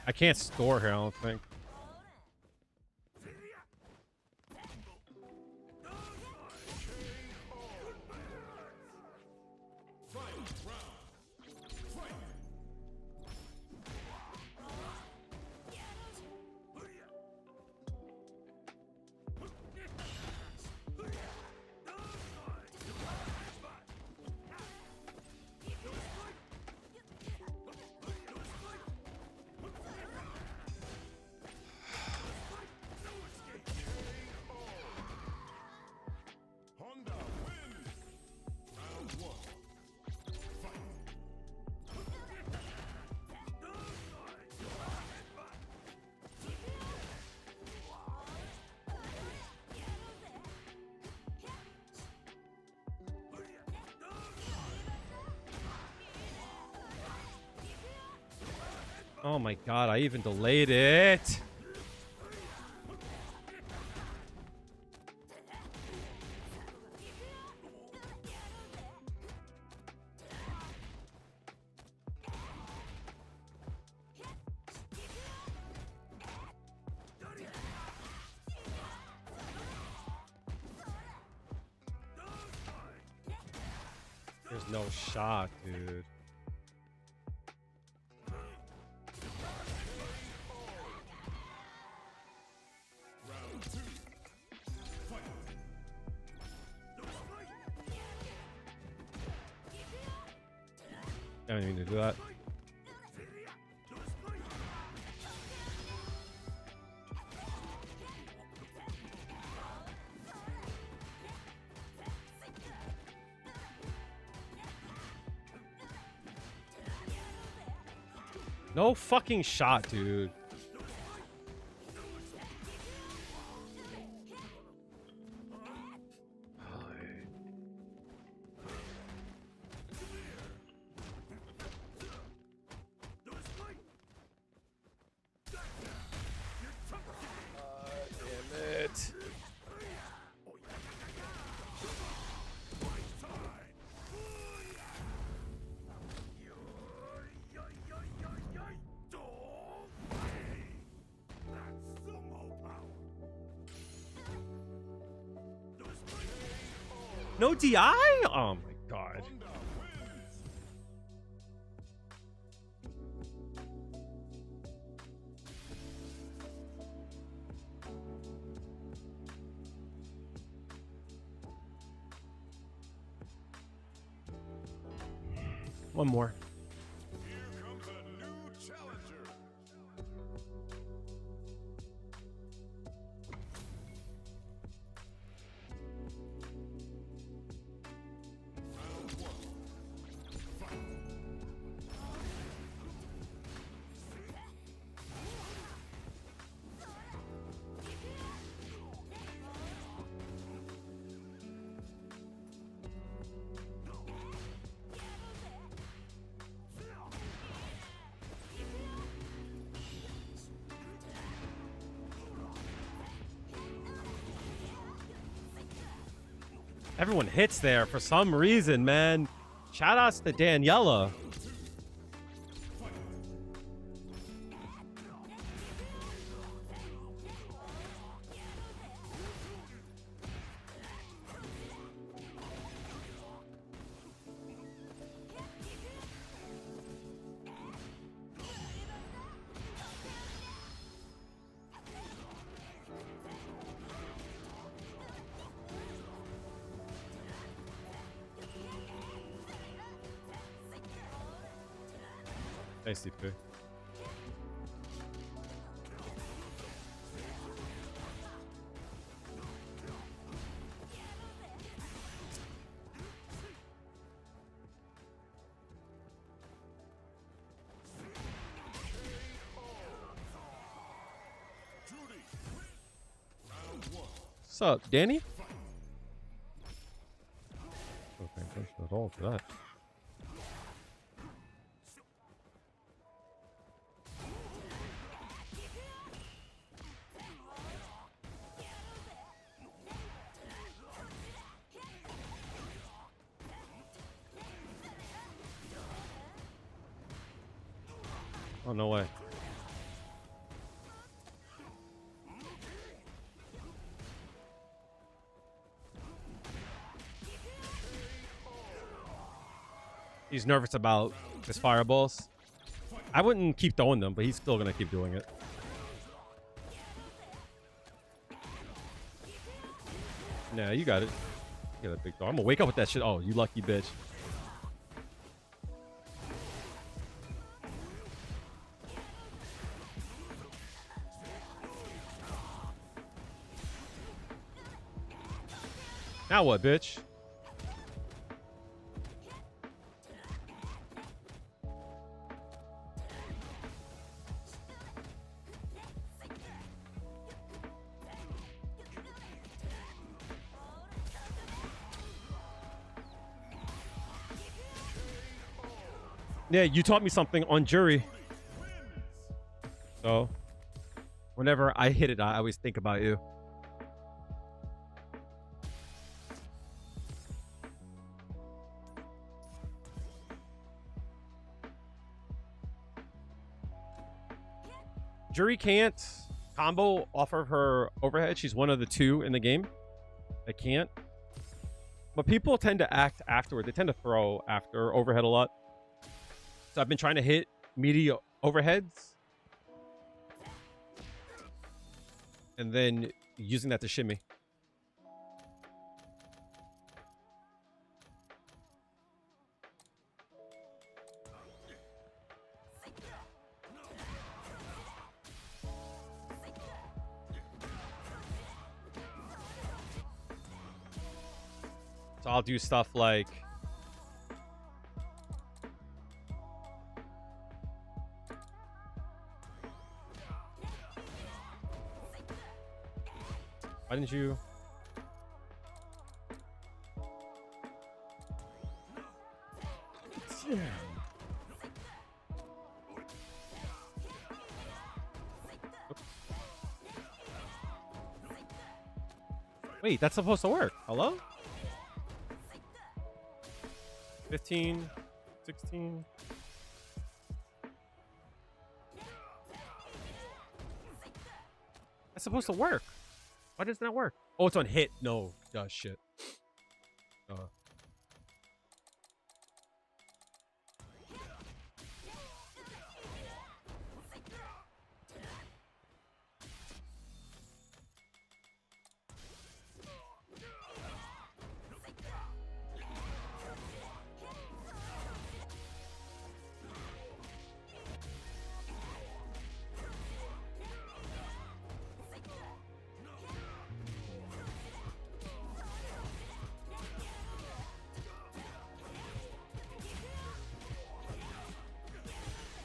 I can't score here, I don't think. Oh my god, I even delayed it. There's no shot, dude. I don't even need to do that. No fucking shot, dude. Damn it. No DI? Oh my god. One more. Here comes a new challenger. Everyone hits there for some reason, man. Shout outs to Daniela. Nice DP. What's up, Danny? Not paying attention at all to that. Oh, no way. He's nervous about his fireballs. I wouldn't keep throwing them, but he's still going to keep doing it. Nah, you got it. You got a big dog. I'm going to wake up with that shit. Oh, you lucky bitch. Now what, bitch? Yeah, you taught me something on jury. So whenever I hit it, I always think about you. Juri can't combo off of her overhead. She's one of the 2 in the game that can't. But people tend to act afterward. They tend to throw after overhead a lot. So I've been trying to hit meaty overheads. And then using that to shimmy. So I'll do stuff like why didn't you? Wait, that's supposed to work. Hello? 15, 16. That's supposed to work. Why doesn't that work? Oh, it's on hit. No, shit.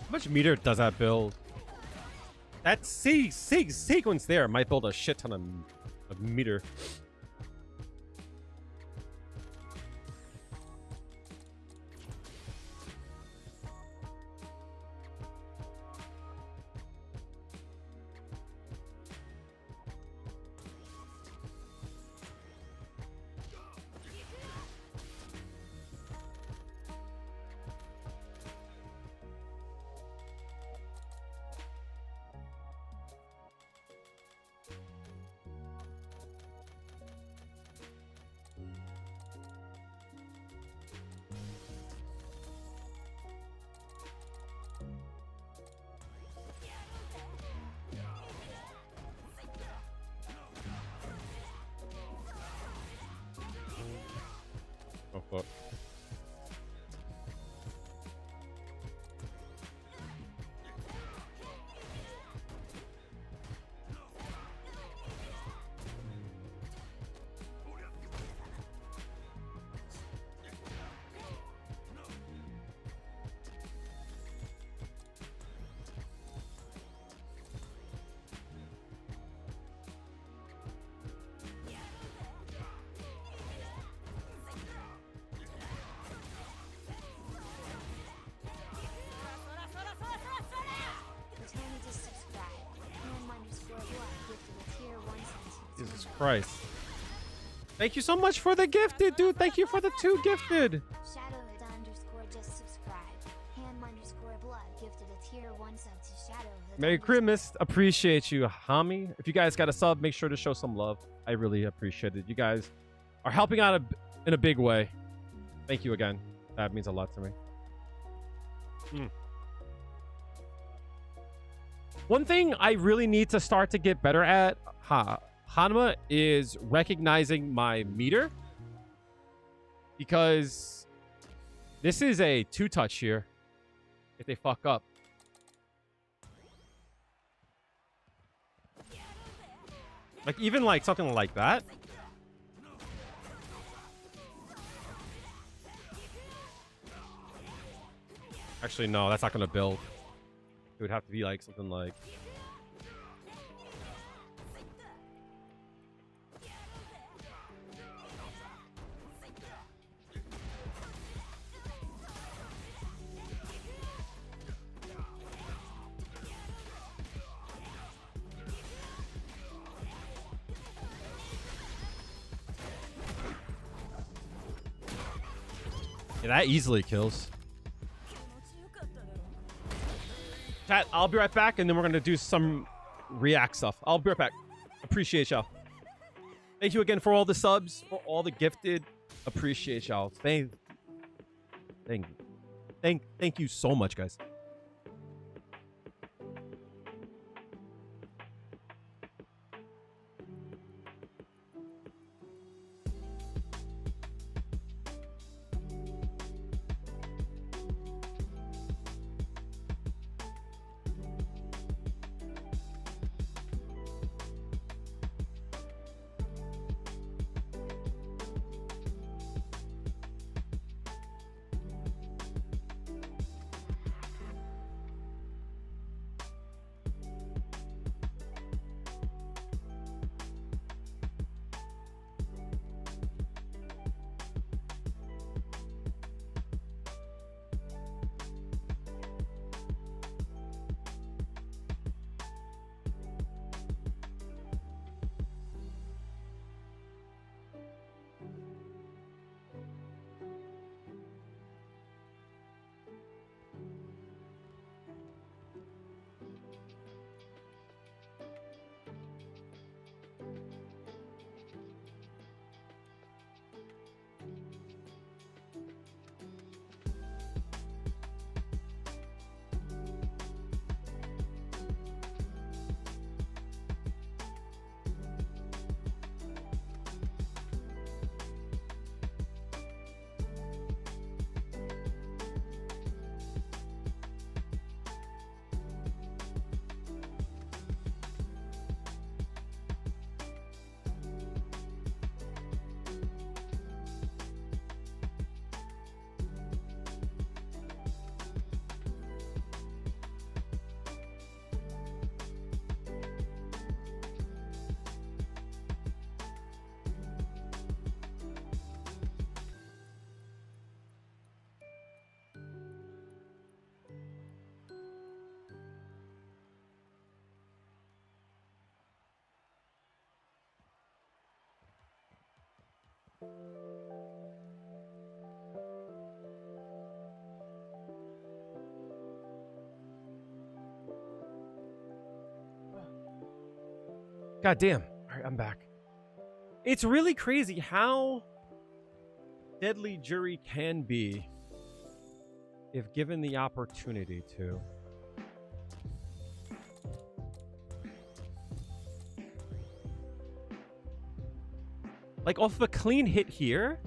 How much meter does that build? That sequence there might build a shit ton of meter. Oh fuck. Returning to subscribe. Ham_blood gifted a tier 1 cent. Jesus Christ. Thank you so much for the gifted, dude. Thank you for the 2 gifted. Shadowhood_ just subscribed. Ham_blood gifted a tier 1 sub to Shadowhood. Merry Christmas. Appreciate you, homie. If you guys got a sub, make sure to show some love. I really appreciate it. You guys are helping out in a big way. Thank you again. That means a lot to me. One thing I really need to start to get better at, Hanma, is recognizing my meter. Because this is a 2-touch here. If they fuck up. Like, even like something like that. Actually, no, that's not going to build. It would have to be like something like... Yeah, that easily kills. Chat, I'll be right back, and then we're going to do some React stuff. I'll be right back. Appreciate y'all. Thank you again for all the subs, for all the gifted. Appreciate y'all. Thank you so much, guys. God damn. All right, I'm back. It's really crazy how deadly Jury can be if given the opportunity to. Like off of a clean hit here.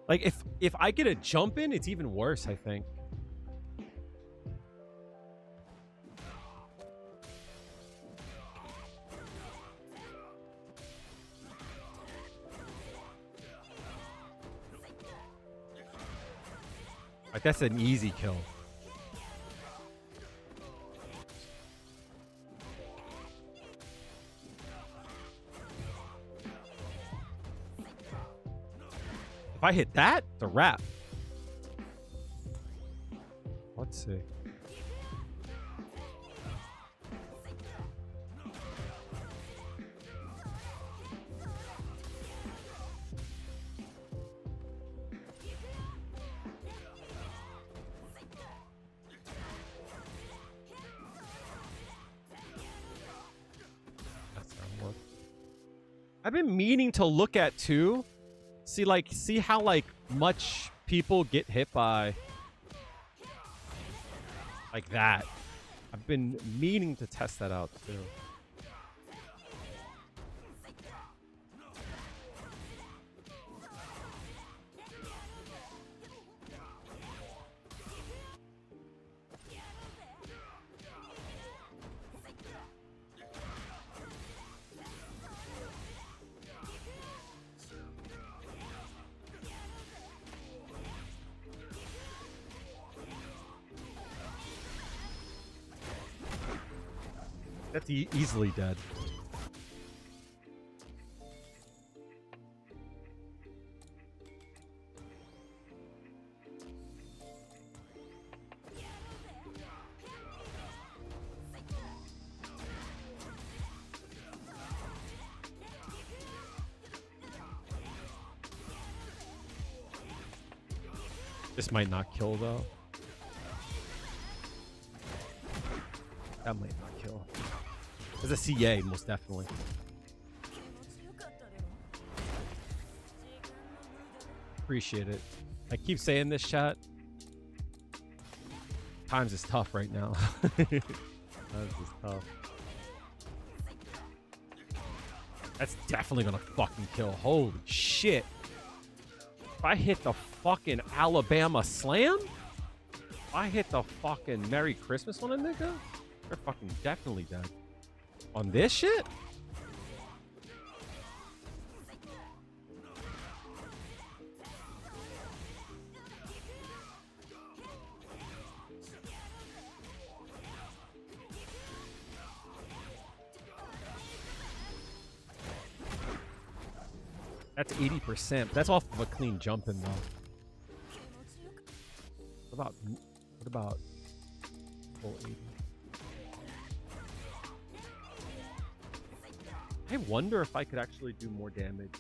Like if I get a jump in, it's even worse, I think. Like that's an easy kill. If I hit that, it's a wrap. Let's see. I've been meaning to look at too. See how like much people get hit by like that. I've been meaning to test that out too. That's easily dead. This might not kill though. That might not kill. There's a CA, most definitely. Appreciate it. I keep saying this, chat. Times is tough right now. Times is tough. That's definitely gonna fucking kill. Holy shit. If I hit the fucking Alabama Slam? If I hit the fucking Merry Christmas on a nigga? They're fucking definitely dead. On this shit? That's 80%. That's off of a clean jumping though. What about full 80? I wonder if I could actually do more damage.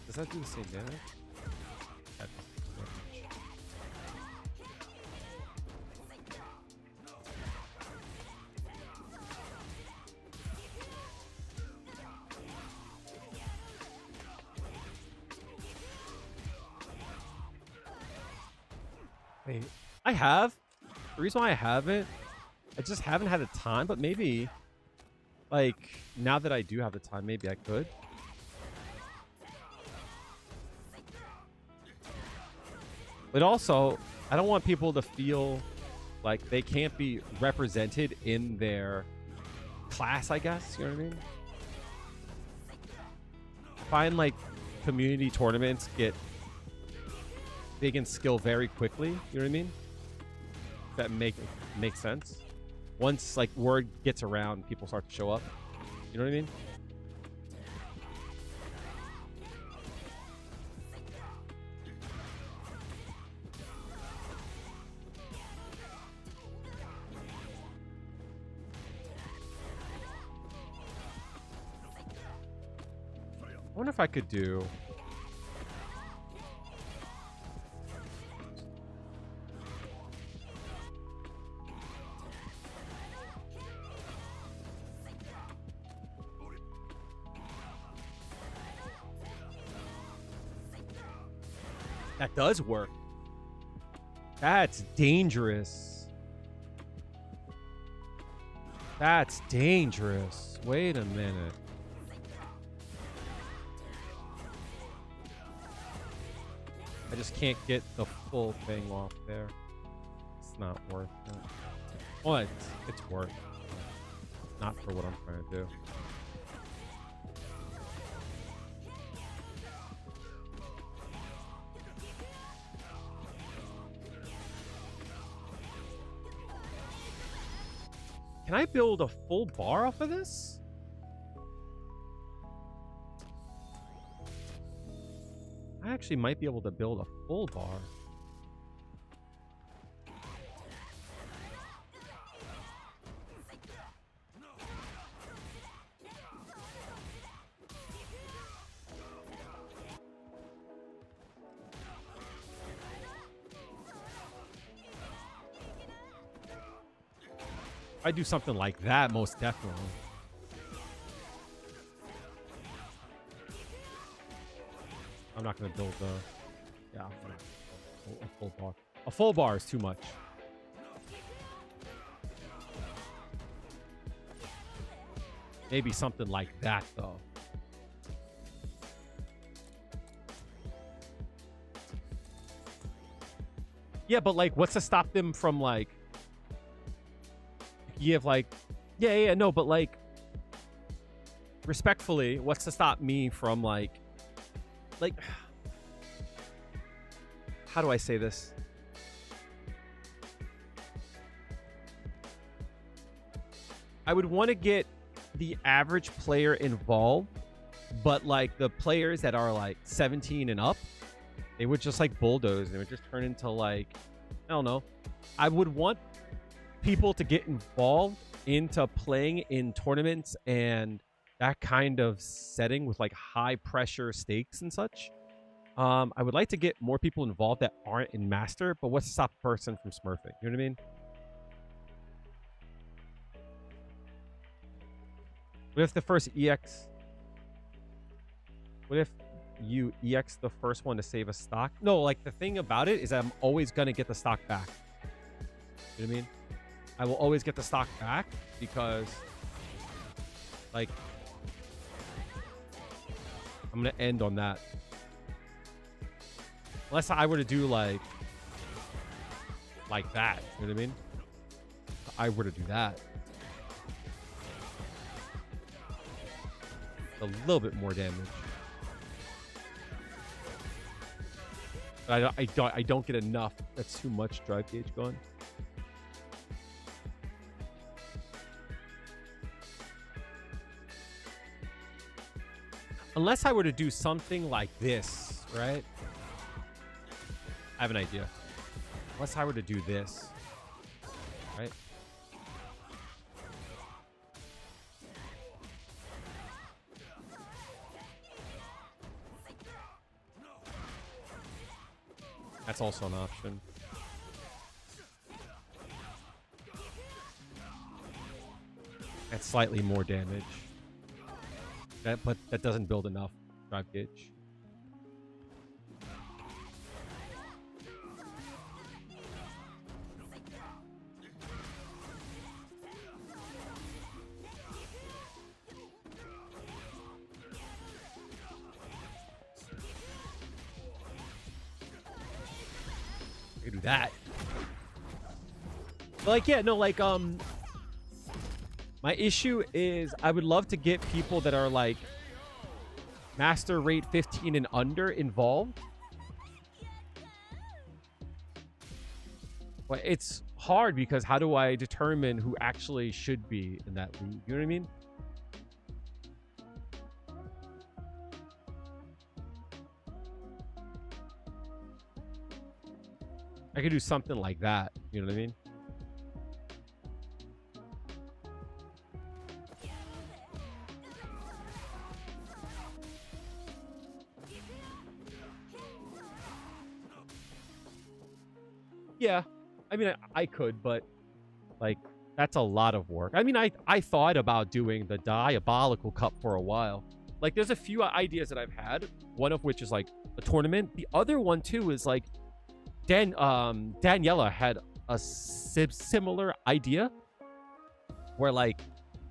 Does that do the same damage? That doesn't do much. Wait, I have. The reason why I haven't, I just haven't had the time, but maybe, like, now that I do have the time, maybe I could. But also, I don't want people to feel like they can't be represented in their class, I guess. You know what I mean? I find like community tournaments get big in skill very quickly. You know what I mean? If that makes sense. Once like word gets around, people start to show up. You know what I mean? I wonder if I could do... That does work. That's dangerous. That's dangerous. Wait a minute. I just can't get the full thing off there. It's not worth it. Well, it's worth it. Not for what I'm trying to do. Can I build a full bar off of this? I actually might be able to build a full bar. I do something like that, most definitely. I'm not going to build a... Yeah, a full bar. A full bar is too much. Maybe something like that, though. Yeah, but, like, what's to stop them from, like... You have, like... Yeah, no, but, like... Respectfully, what's to stop me from, like... How do I say this? I would want to get the average player involved, but like the players that are like 17 and up, they would just like bulldoze and it would just turn into like, I don't know. I would want people to get involved into playing in tournaments and that kind of setting with like high pressure stakes and such. I would like to get more people involved that aren't in Master, but what's to stop a person from smurfing? You know what I mean? What if the first EX... What if you EX the first one to save a stock? No, like the thing about it is that I'm always going to get the stock back. You know what I mean? I will always get the stock back because like I'm going to end on that. Unless I were to do like that. You know what I mean? If I were to do that. A little bit more damage. But I don't get enough. That's too much drive gauge going. Unless I were to do something like this, right? I have an idea. Unless I were to do this, right? That's also an option. That's slightly more damage. But that doesn't build enough drive gauge. I could do that. But like, yeah, no, like, my issue is I would love to get people that are like master rate 15 and under involved. But it's hard because how do I determine who actually should be in that league? You know what I mean? I could do something like that. You know what I mean? Yeah, I mean, I could, but like that's a lot of work. I mean, I thought about doing the Diabolical Cup for a while. Like, there's a few ideas that I've had. One of which is like a tournament. The other one too is like Daniela had a similar idea where like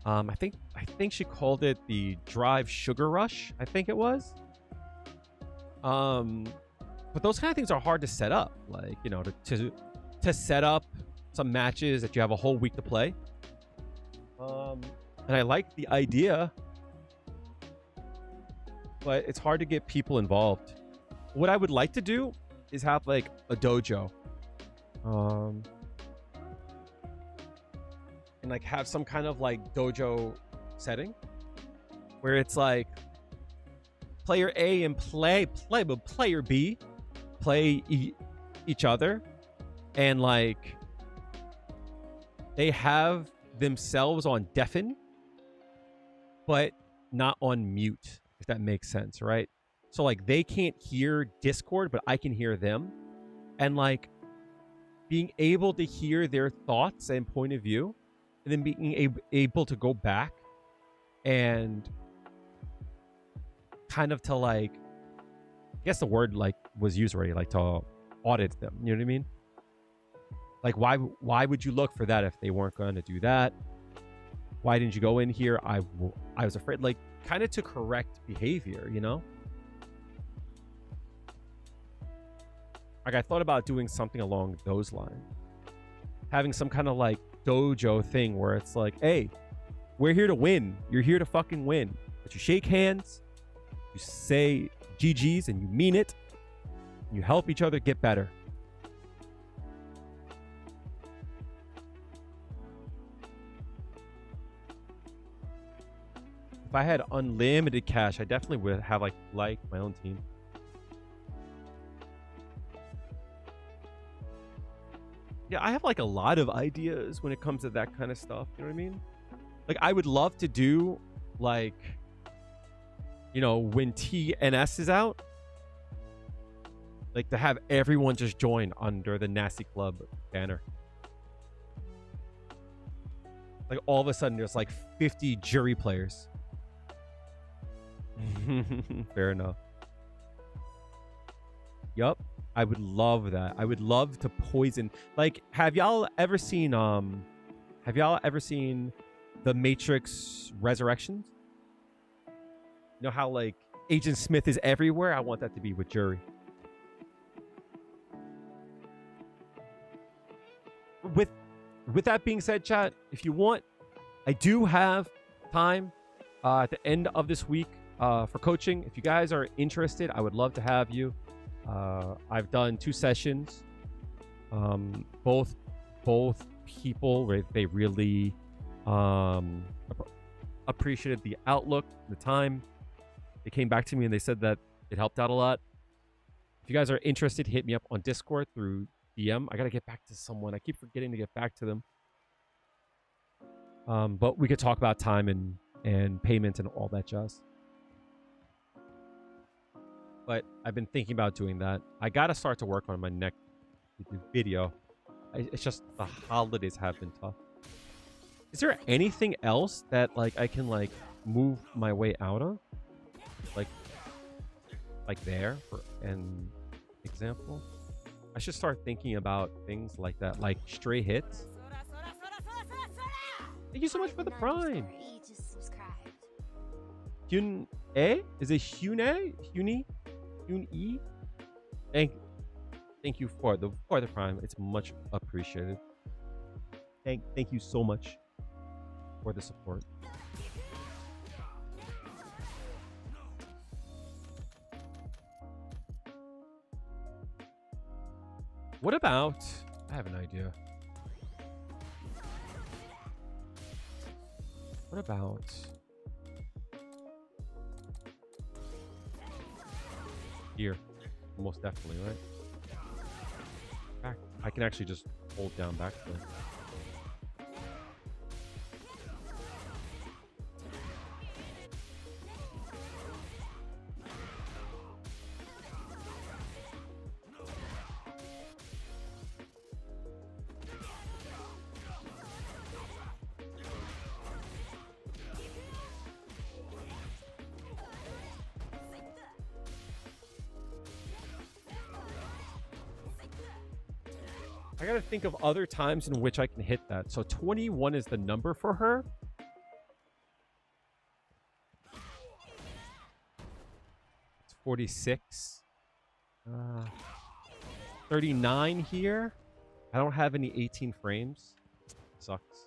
I think she called it the Drive Sugar Rush. I think it was. But those kind of things are hard to set up. Like, you know, to set up some matches that you have a whole week to play. And I like the idea, but it's hard to get people involved. What I would like to do is have like a dojo. And like have some kind of like dojo setting where it's like player A and player B play each other, and like they have themselves on deafen but not on mute, if that makes sense, right? So like they can't hear Discord, but I can hear them, and like being able to hear their thoughts and point of view, and then being able to go back and kind of to like, I guess the word like was used already, like to audit them. You know what I mean? Like, why would you look for that if they weren't going to do that? Why didn't you go in here? I was afraid, like, kind of to correct behavior, you know? Like, I thought about doing something along those lines. Having some kind of, like, dojo thing where it's like, hey, we're here to win. You're here to fucking win. But you shake hands, you say GG's, and you mean it. And you help each other get better. if I had unlimited cash, I definitely would have like my own team. Yeah, I have like a lot of ideas when it comes to that kind of stuff. You know what I mean? Like, I would love to do like, you know, when TNS is out, like to have everyone just join under the Nasty Club banner. Like all of a sudden there's like 50 jury players. Fair enough. Yup. I would love that. I would love to poison. Like, have y'all ever seen The Matrix Resurrections? You know how like Agent Smith is everywhere? I want that to be with Jury. With that being said, chat, if you want, I do have time at the end of this week for coaching. If you guys are interested, I would love to have you. I've done 2 sessions. Both people, they really appreciated the outlook, the time. They came back to me and they said that it helped out a lot. If you guys are interested, hit me up on Discord through DM. I gotta get back to someone. I keep forgetting to get back to them. But we could talk about time and payment and all that jazz. But I've been thinking about doing that. I gotta start to work on my next video. It's just the holidays have been tough. Is there anything else that like I can like move my way out of? Like there for an example? I should start thinking about things like that, like stray hits. Thank you so much for the prime. Hyun A? Is it Hyun A? Hyun E? Thank you for the prime. It's much appreciated. Thank you so much for the support. What about... I have an idea. What about... here? Most definitely, right? Back. I can actually just hold down back click. I gotta think of other times in which I can hit that. So 21 is the number for her. It's 46. 39 here. I don't have any 18 frames. Sucks.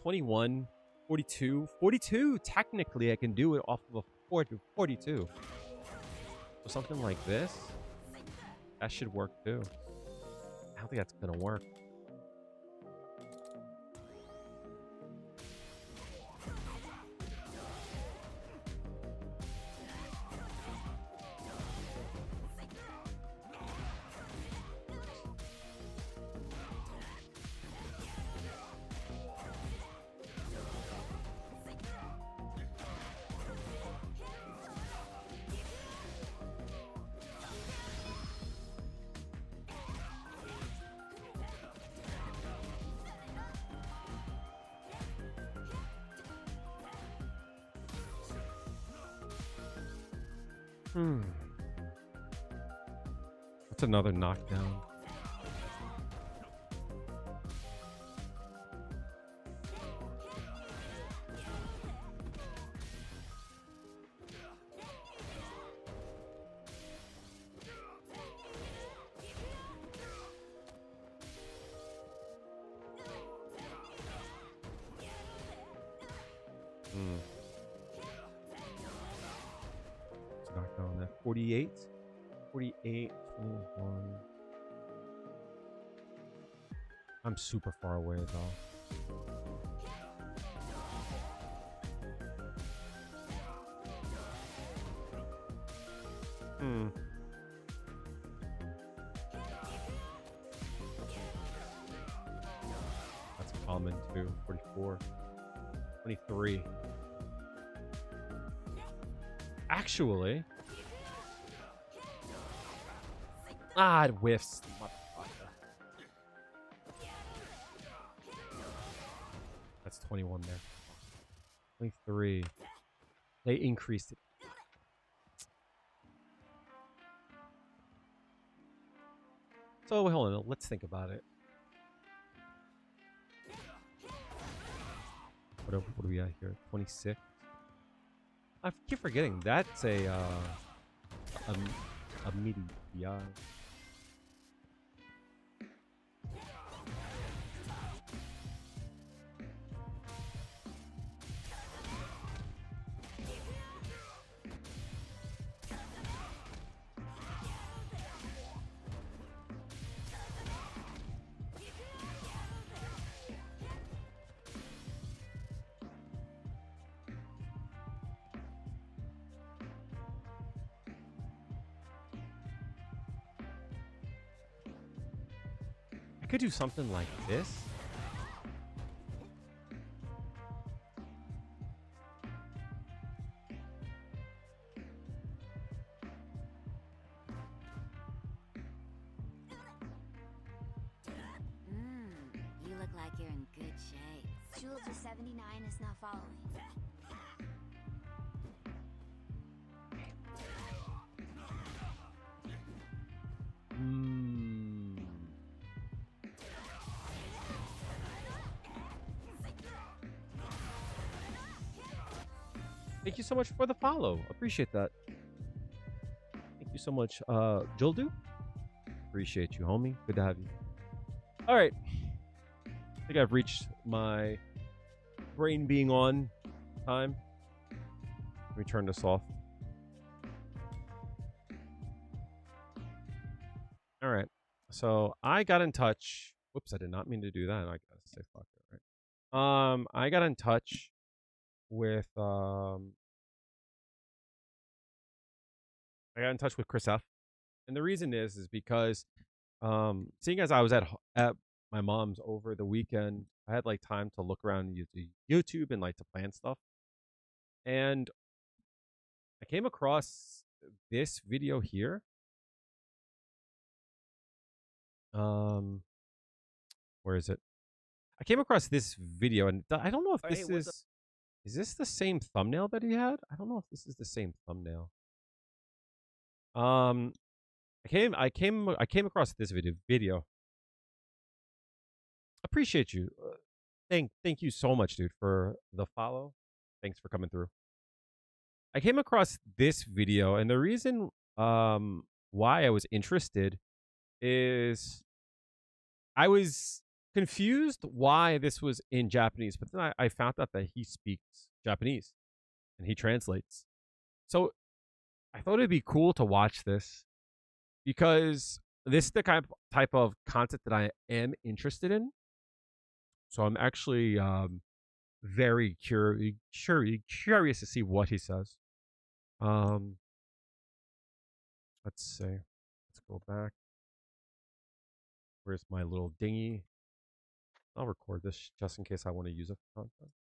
21. 42. 42, technically I can do it off of a 42. So something like this. That should work too. I don't think that's gonna work. What's another knockdown? Knockdown at 48. 48, 21. I'm super far away though. Hmm. That's common too. 44. 23. Actually. Ah, it whiffs. Motherfucker. That's 21 there. 23. They increased it. So hold on, let's think about it. What do we got here? 26. I keep forgetting that's a MIDI BI. I could do something like this. You look like you're in good shape. Jewel79 is not following. Thank you so much for the follow. Appreciate that. Thank you so much, Joldu. Appreciate you, homie. Good to have you. All right. I think I've reached my brain being on time. Let me turn this off. All right. So I got in touch. Whoops, I did not mean to do that. I gotta say fuck it, right? I got in touch with Chris F. And the reason is because seeing as I was at my mom's over the weekend, I had like time to look around YouTube and like to plan stuff. And I came across this video here. Where is it? I came across this video, and I don't know if this is this the same thumbnail that he had? I don't know if this is the same thumbnail. I came across this video. Appreciate you. Thank you so much, dude, for the follow. Thanks for coming through. I came across this video, and the reason why I was interested is I was confused why this was in Japanese, but then I found out that he speaks Japanese and he translates. So I thought it'd be cool to watch this because this is the type of content that I am interested in. So I'm actually very curious to see what he says. Let's see. Let's go back. Where's my little dinghy? I'll record this just in case I want to use it for content.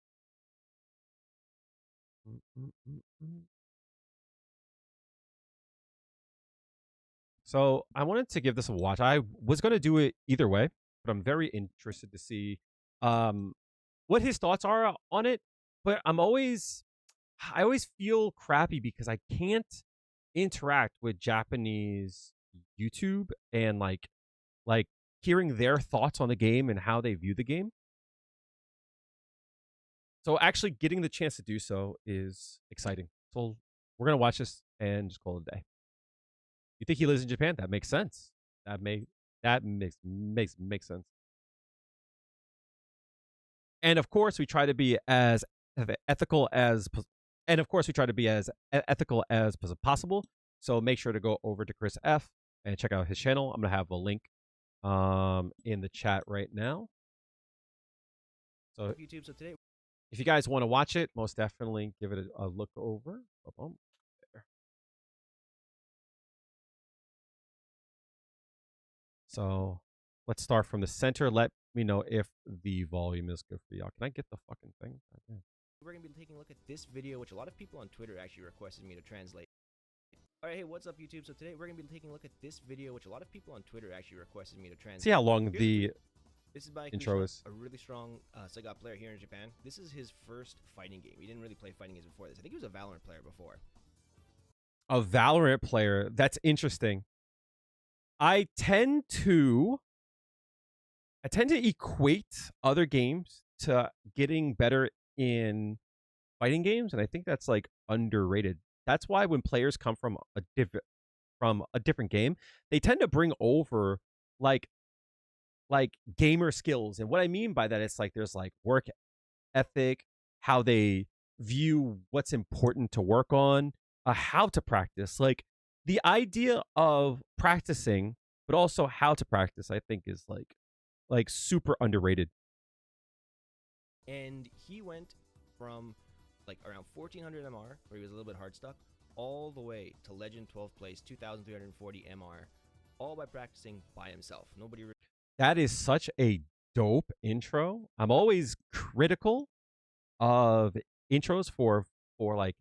So I wanted to give this a watch. I was going to do it either way, but I'm very interested to see what his thoughts are on it. But I always feel crappy because I can't interact with Japanese YouTube and like hearing their thoughts on the game and how they view the game. So actually getting the chance to do so is exciting. So we're going to watch this and just call it a day. You think he lives in Japan? That makes sense. That makes sense. And of course, we try to be as ethical as possible. So make sure to go over to Chris F and check out his channel. I'm gonna have a link in the chat right now. So YouTube. So today, if you guys want to watch it, most definitely give it a look over. So let's start from the center. Let me know if the volume is good for y'all. Can I get the fucking thing? Okay. We're going to be taking a look at this video, which a lot of people on Twitter actually requested me to translate. Alright, hey, what's up, YouTube? So today we're going to be taking a look at this video, which a lot of people on Twitter actually requested me to translate. See how long Here's the This is by intro Kushina, is. a really strong Sega player here in Japan. This is his first fighting game. He didn't really play fighting games before this. I think he was a Valorant player before. A Valorant player. That's interesting. I tend to equate other games to getting better in fighting games, and I think that's like underrated. That's why when players come from a different game, they tend to bring over like gamer skills. And what I mean by that, it's like there's like work ethic, how they view what's important to work on, how to practice. Like the idea of practicing, but also how to practice, I think is like super underrated. And he went from like around 1400 MR, where he was a little bit hard stuck, all the way to Legend 12th place, 2340 MR, all by practicing by himself. Nobody. That is such a dope intro. I'm always critical of intros for like.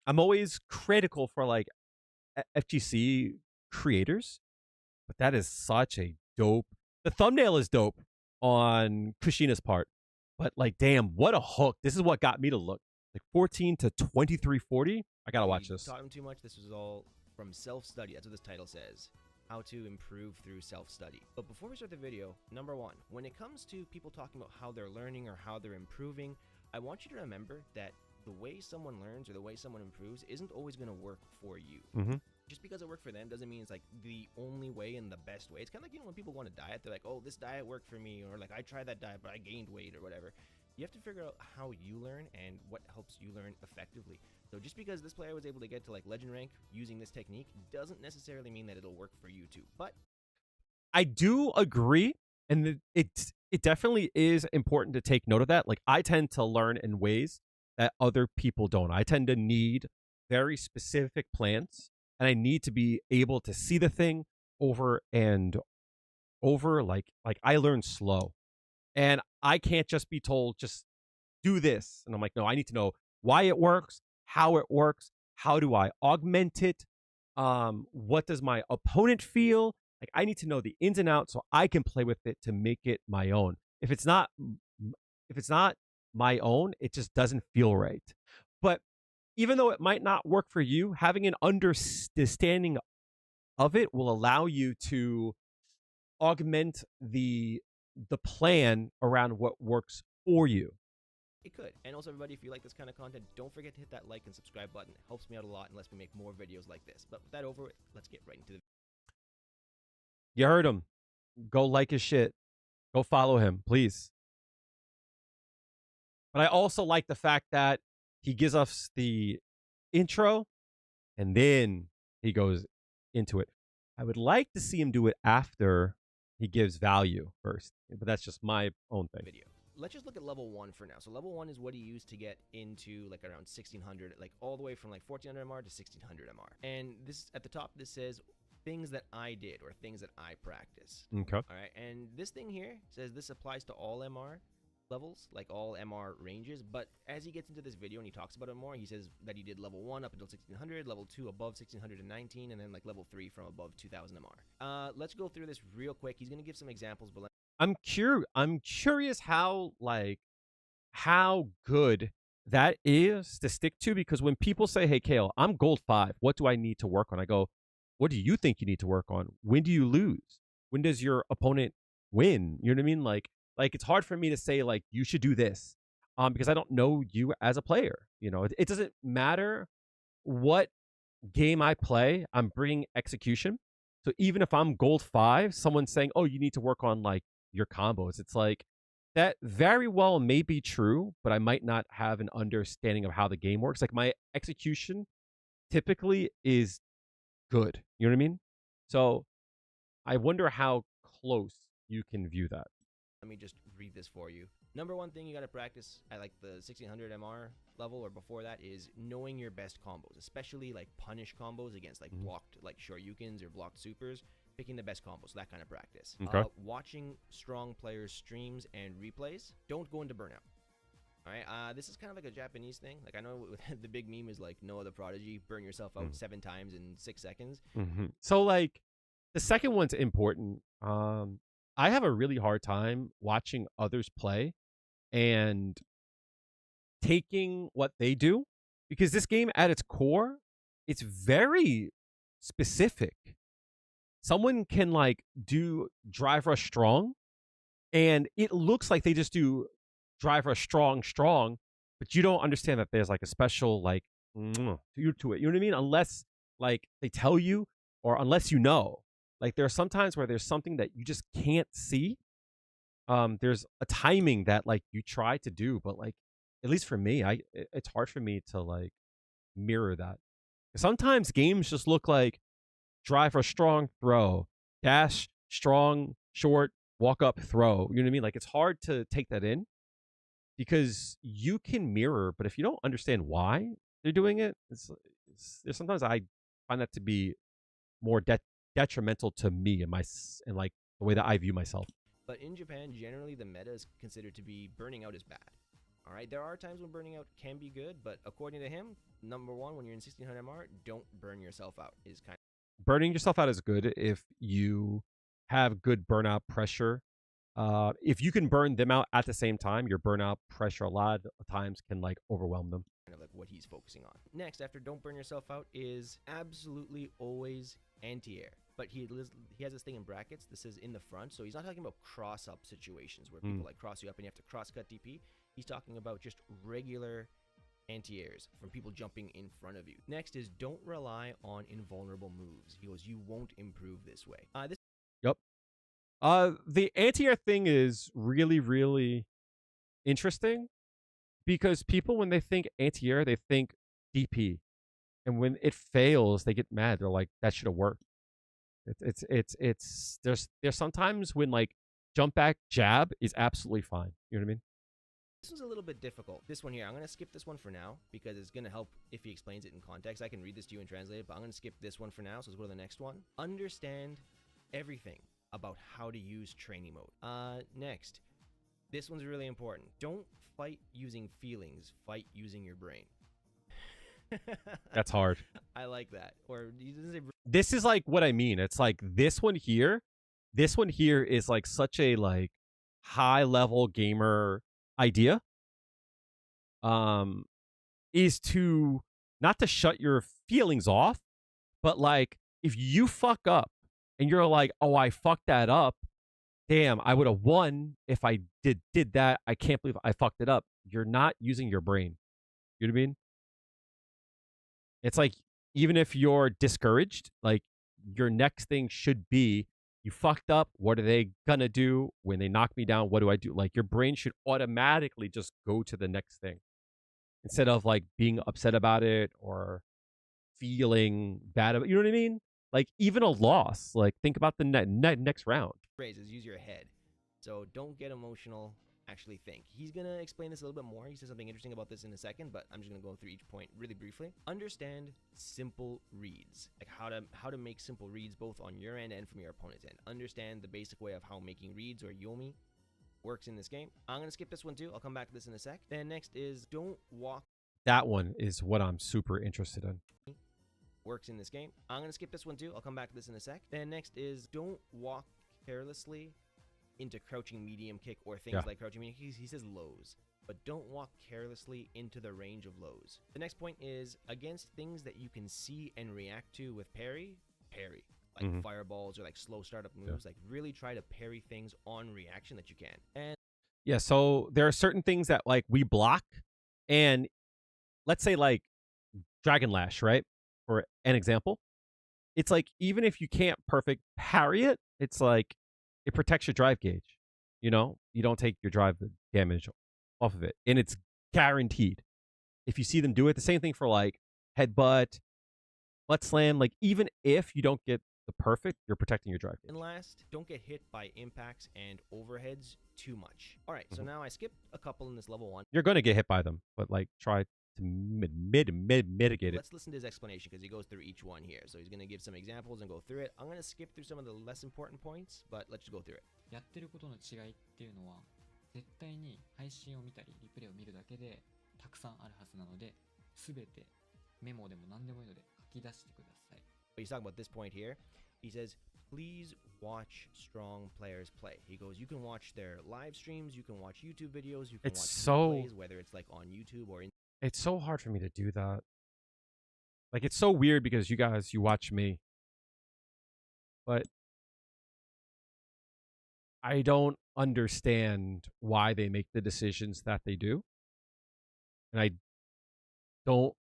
I'm always critical for like FGC creators, but that is such a dope. The thumbnail is dope on Kushina's part, but like, damn, what a hook! This is what got me to look. Like 14 to 2340. I gotta watch this. Taught him too much. This was all from self-study. That's what this title says. How to improve through self-study. But before we start the video, number one, when it comes to people talking about how they're learning or how they're improving, I want you to remember that the way someone learns or the way someone improves isn't always going to work for you. Mm-hmm. Just because it worked for them doesn't mean it's like the only way and the best way. It's kind of like, you know, when people want to diet, they're like, oh, this diet worked for me, or like I tried that diet but I gained weight or whatever. You have to figure out how you learn and what helps you learn effectively. So just because this player was able to get to like legend rank using this technique doesn't necessarily mean that it'll work for you too. But I do agree, and it definitely is important to take note of that. Like I tend to learn in ways that other people don't. I tend to need very specific plans, and I need to be able to see the thing over and over. Like I learn slow, and I can't just be told just do this. And I'm like, no, I need to know why it works, how it works, how do I augment it, what does my opponent feel. Like I need to know the ins and outs so I can play with it to make it my own. If it's not my own, it just doesn't feel right. But even though it might not work for you, having an understanding of it will allow you to augment the plan around what works for you. it could. And also, everybody, if you like this kind of content, don't forget to hit that like and subscribe button. It helps me out a lot and lets me make more videos like this. But with that over, let's get right into the You heard him. Go like his shit. Go follow him, please. But I also like the fact that he gives us the intro and then he goes into it. I would like to see him do it after he gives value first, but that's just my own thing. video. Let's just look at level 1 for now. So level 1 is what he used to get into like around 1600, like all the way from like 1400 MR to 1600 MR. And this at the top, this says things that I did or things that I practice. Okay. All right. And this thing here says this applies to all MR levels, like all MR ranges. But as he gets into this video and he talks about it more, he says that he did level 1 up until 1600, level 2 above 1619, and then like level 3 from above 2000 MR. Let's go through this real quick. He's going to give some examples, but I'm curious how good that is to stick to, because when people say, "Hey, Kale, I'm gold 5. What do I need to work on?" I go, "What do you think you need to work on? When do you lose? When does your opponent win?" You know what I mean? Like it's hard for me to say like you should do this, because I don't know you as a player. You know, it doesn't matter what game I play. I'm bringing execution. So even if I'm gold 5, someone's saying, "Oh, you need to work on like your combos," it's like that very well may be true, but I might not have an understanding of how the game works. Like my execution typically is good. You know what I mean? So I wonder how close you can view that. let me just read this for you. Number one thing you got to practice at like the 1600 MR level or before that is knowing your best combos, especially like punish combos against like blocked like Shoryukens or blocked supers. picking the best combos, that kind of practice. Okay. Watching strong players' streams and replays. Don't go into burnout. All right, this is kind of like a Japanese thing. Like I know the big meme is like Noah the Prodigy, burn yourself out 7 times in 6 seconds. So like the second one's important. I have a really hard time watching others play and taking what they do, because this game at its core, it's very specific. Someone can like do drive rush strong, and it looks like they just do drive rush strong, but you don't understand that there's like a special like to it. You know what I mean? Unless like they tell you, or unless you know. Like there are some times where there's something that you just can't see. There's a timing that like you try to do, but like at least for me, it's hard for me to like mirror that. Sometimes games just look like drive rush strong, throw, dash strong, short, walk up, throw. You know what I mean? Like it's hard to take that in because you can mirror, but if you don't understand why they're doing it, there's sometimes I find that to be more detrimental to me and like the way that I view myself. But in Japan, generally the meta is considered to be burning out is bad. All right, there are times when burning out can be good, but according to him, number one, when you're in 1600 MR, don't burn yourself out is kind of... Burning yourself out is good if you have good burnout pressure. If you can burn them out at the same time, your burnout pressure a lot of times can like overwhelm them. Kind of like what he's focusing on. Next, after don't burn yourself out, is absolutely always anti-air. But he has this thing in brackets that says in the front, so he's not talking about cross-up situations where people like cross you up and you have to cross-cut DP. He's talking about just regular anti-airs from people jumping in front of you. Next is don't rely on invulnerable moves. He goes, you won't improve this way. Yep. The anti-air thing is really, really interesting because people, when they think anti-air, they think DP. And when it fails, they get mad. They're like, that should have worked. There's sometimes when like jump back jab is absolutely fine. You know what I mean? This one's a little bit difficult. This one here, I'm going to skip this one for now because it's going to help if he explains it in context. I can read this to you and translate it, but I'm going to skip this one for now. So let's go to the next one. Understand everything about how to use training mode. Next, this one's really important. Don't fight using feelings, fight using your brain. That's hard. I like that. Or this is like what I mean. It's like this one here is like such a like high level gamer idea. Is to not to shut your feelings off, but like if you fuck up and you're like, oh, I fucked that up. Damn, I would have won if I did that. I can't believe I fucked it up. You're not using your brain. You know what I mean? It's like, even if you're discouraged, like your next thing should be, you fucked up. What are they gonna do when they knock me down? What do I do? Like your brain should automatically just go to the next thing instead of like being upset about it or feeling bad about, you know what I mean? Like even a loss, like think about the next round. Phrases, use your head. So don't get emotional. Actually think. He's going to explain this a little bit more. He says something interesting about this in a second, but I'm just going to go through each point really briefly. Understand simple reads. Like how to make simple reads both on your end and from your opponent's end. Understand the basic way of how making reads or Yomi works in this game. I'm going to skip this one too. I'll come back to this in a sec. Then next is don't walk. That one is what I'm super interested in. Works in this game. I'm going to skip this one too. I'll come back to this in a sec. Then next is don't walk carelessly into crouching medium kick or things like crouching medium kick. He says lows, but don't walk carelessly into the range of lows. The next point is against things that you can see and react to with parry. Like fireballs or like slow startup moves. Like really try to parry things on reaction that you can. And yeah, so there are certain things that like we block, and let's say like Dragon Lash, right? For an example, it's like even if you can't perfect parry it, it's like it protects your drive gauge. You know, you don't take your drive damage off of it, and it's guaranteed. If you see them do it, the same thing for like headbutt, butt slam. Like even if you don't get the perfect, you're protecting your drive gauge. And last, don't get hit by impacts and overheads too much. All right, so now I skipped a couple in this level 1. You're going to get hit by them, but like try to mitigate it. Let's listen to his explanation because he goes through each one here. So he's going to give some examples and go through it. I'm going to skip through some of the less important points, but let's just go through it. やってることの違いっていうのは絶対に配信を見たりリプレイを見るだけでたくさんあるはずなので、全てメモでも何でもいいので書き出してください。 He's talking about this point here. He says, please watch strong players play. He goes, you can watch their live streams, you can watch YouTube videos, you can It's watch so- replays, whether it's like on YouTube or in It's so hard for me to do that. Like, it's so weird because you guys, you watch me. But I don't understand why they make the decisions that they do. And I don't,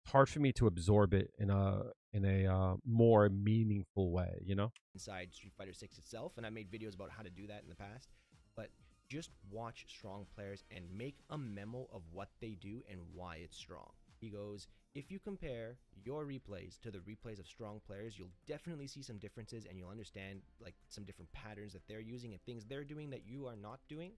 it's hard for me to absorb it in a more meaningful way, you know? inside Street Fighter 6 itself, and I made videos about how to do that in the past. But just watch strong players and make a memo of what they do and why it's strong. He goes, if you compare your replays to the replays of strong players, you'll definitely see some differences and you'll understand like some different patterns that they're using and things they're doing that you are not doing.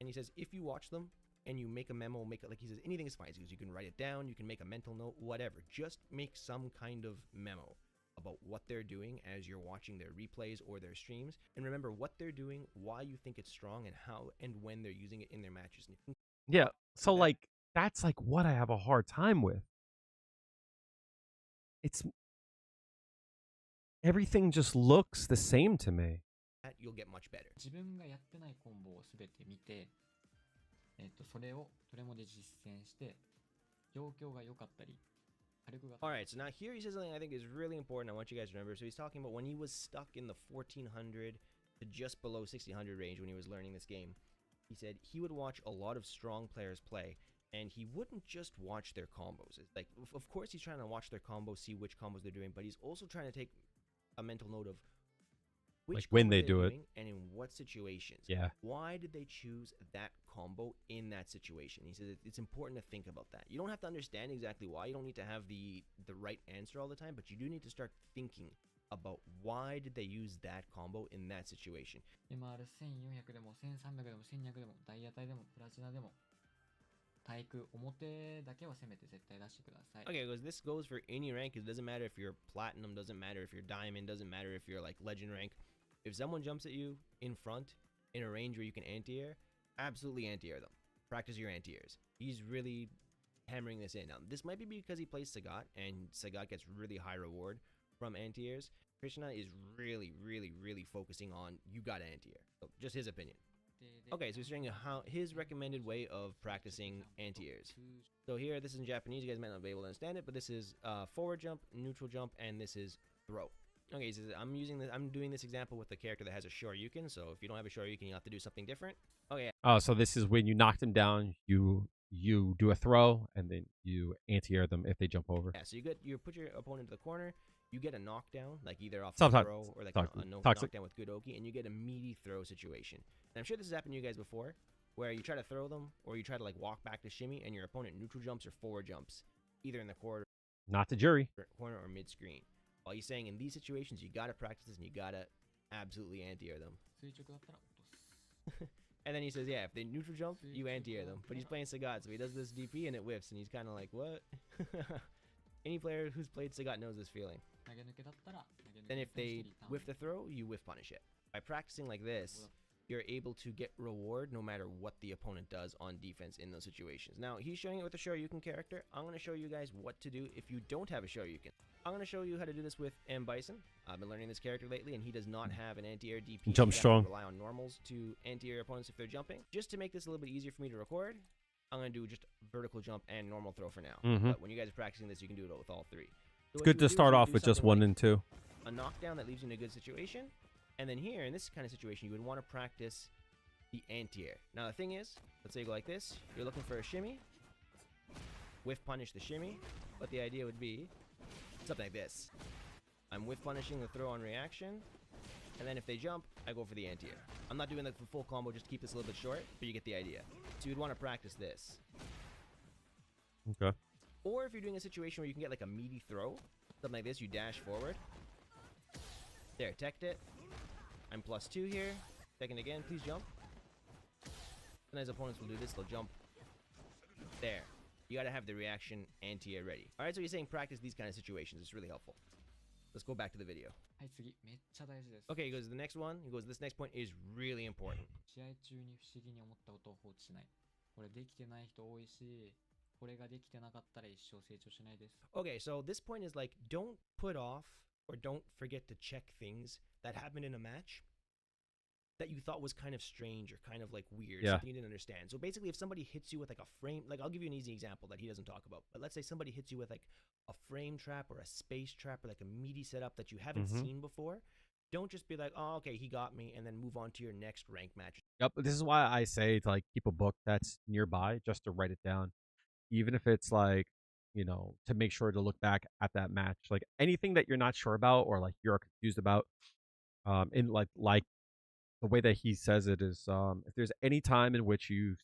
And he says, if you watch them and you make a memo, make it like he says, anything is fine. He goes, you can write it down, you can make a mental note, whatever. Just make some kind of memo about what they're doing as you're watching their replays or their streams, and remember what they're doing, why you think it's strong, and how and when they're using it in their matches. And if you Yeah. So, Okay. like, that's like what I have a hard time with. It's everything just looks the same to me. that, you'll get much better. 自分がやってないコンボを全て見て、それをプレモで実践して状況が良かったり火力が All right, so now here he says something I think is really important. I want you guys to remember. So he's talking about when he was stuck in the 1400 to just below 1600 range when he was learning this game. He said he would watch a lot of strong players play, and he wouldn't just watch their combos. It's like, of course, he's trying to watch their combos, see which combos they're doing, but he's also trying to take a mental note of which Like when combo they they're do it. doing and in what situations. Yeah. Why did they choose that combo in that situation? He says it's important to think about that. You don't have to understand exactly why. You don't need to have the right answer all the time, but you do need to start thinking about why did they use that combo in that situation. MR1400 でも1300でも1200でもダイヤ帯でもプラチナでも対空表だけはせめて絶対出してください。 Okay, because this goes for any rank. It doesn't matter if you're platinum, doesn't matter if you're diamond, doesn't matter if you're like legend rank. If someone jumps at you in front in a range where you can anti-air, absolutely anti-air them. Practice your anti-airs. He's really hammering this in. Now, this might be because he plays Sagat, and Sagat gets really high reward from anti-airs. Krishna is really, really, really focusing on you gotta anti-air. So, just his opinion. Okay, so he's showing you how his recommended way of practicing anti-airs. So here, this is in Japanese. You guys might not be able to understand it, but this is forward jump, neutral jump, and this is throw. Okay, he says I'm doing this example with the character that has a Shoryuken. So if you don't have a Shoryuken, you have to do something different. Okay, Oh, so this is when you knock them down, you do a throw, and then you anti-air them if they jump over. yeah. So you put your opponent to the corner. You get a knockdown, like either off Sometimes- the throw or like toxic- a no toxic. knockdown with good Oki, and you get a meaty throw situation. And I'm sure this has happened to you guys before, where you try to throw them or you try to like walk back to shimmy, and your opponent neutral jumps or forward jumps, either in the corner Not the jury. or mid screen. While he's saying in these situations, you gotta practice this and you gotta absolutely anti-air them. 垂直だったら落とす。 And then he says, yeah, if they neutral jump, you anti-air them. But he's playing Sagat, so he does this DP and it whiffs, and he's kind of like, what? Any player who's played Sagat knows this feeling. 投げ抜けだったら投げ抜け Then if に they 対してリターン whiff the throw, you whiff punish it. By practicing like this, you're able to get reward no matter what the opponent does on defense in those situations. Now, he's showing it with a Shoryuken character. I'm going to show you guys what to do if you don't have a Shoryuken. I'm going to show you how to do this with M. Bison. I've been learning this character lately, and he does not have an anti-air DP. Jump You have to strong. rely on normals to anti-air opponents if they're jumping. Just to make this a little bit easier for me to record, I'm going to do just vertical jump and normal throw for now. Mhm. But when you guys are practicing this, you can do it with all three. So It's what good you to would do is start you would off do with just something one like and two. a knockdown that leaves you in a good situation. And then here, in this kind of situation, you would want to practice the anti-air. Now, the thing is, let's say you go like this. You're looking for a shimmy. Whiff punish the shimmy. But the idea would be something like this. I'm whiff punishing the throw on reaction. And then if they jump, I go for the anti-air. I'm not doing the full combo just to keep this a little bit short, but you get the idea. So you'd want to practice this. Okay. Or if you're doing a situation where you can get like a meaty throw, something like this, you dash forward. There, teched it. I'm +2 here. Second again, please jump. Sometimes opponents will do this, they'll jump There. You gotta have the reaction anti-air ready. Alright, so he's saying practice these kind of situations. It's really helpful. Let's go back to the video. はい次めっちゃ大事です Okay, he goes, the next one. He goes, this next point is really important. 試合中に不思議に思ったことを放置しないこれできてない人多いしこれができてなかったら一生成長しないです Okay, so this point is like, don't put off or don't forget to check things that happened in a match that you thought was kind of strange or kind of like weird, Yeah. something you didn't understand. So basically, if somebody hits you with like a frame, like I'll give you an easy example that he doesn't talk about, but let's say somebody hits you with like a frame trap or a space trap or like a meaty setup that you haven't Mhm. seen before, don't just be like, oh, okay, he got me, and then move on to your next rank match. Yep. This is why I say to like keep a book that's nearby just to write it down, even if it's like, you know, to make sure to look back at that match, like anything that you're not sure about or like you're confused about. In like the way that he says it is, if there's any time in which you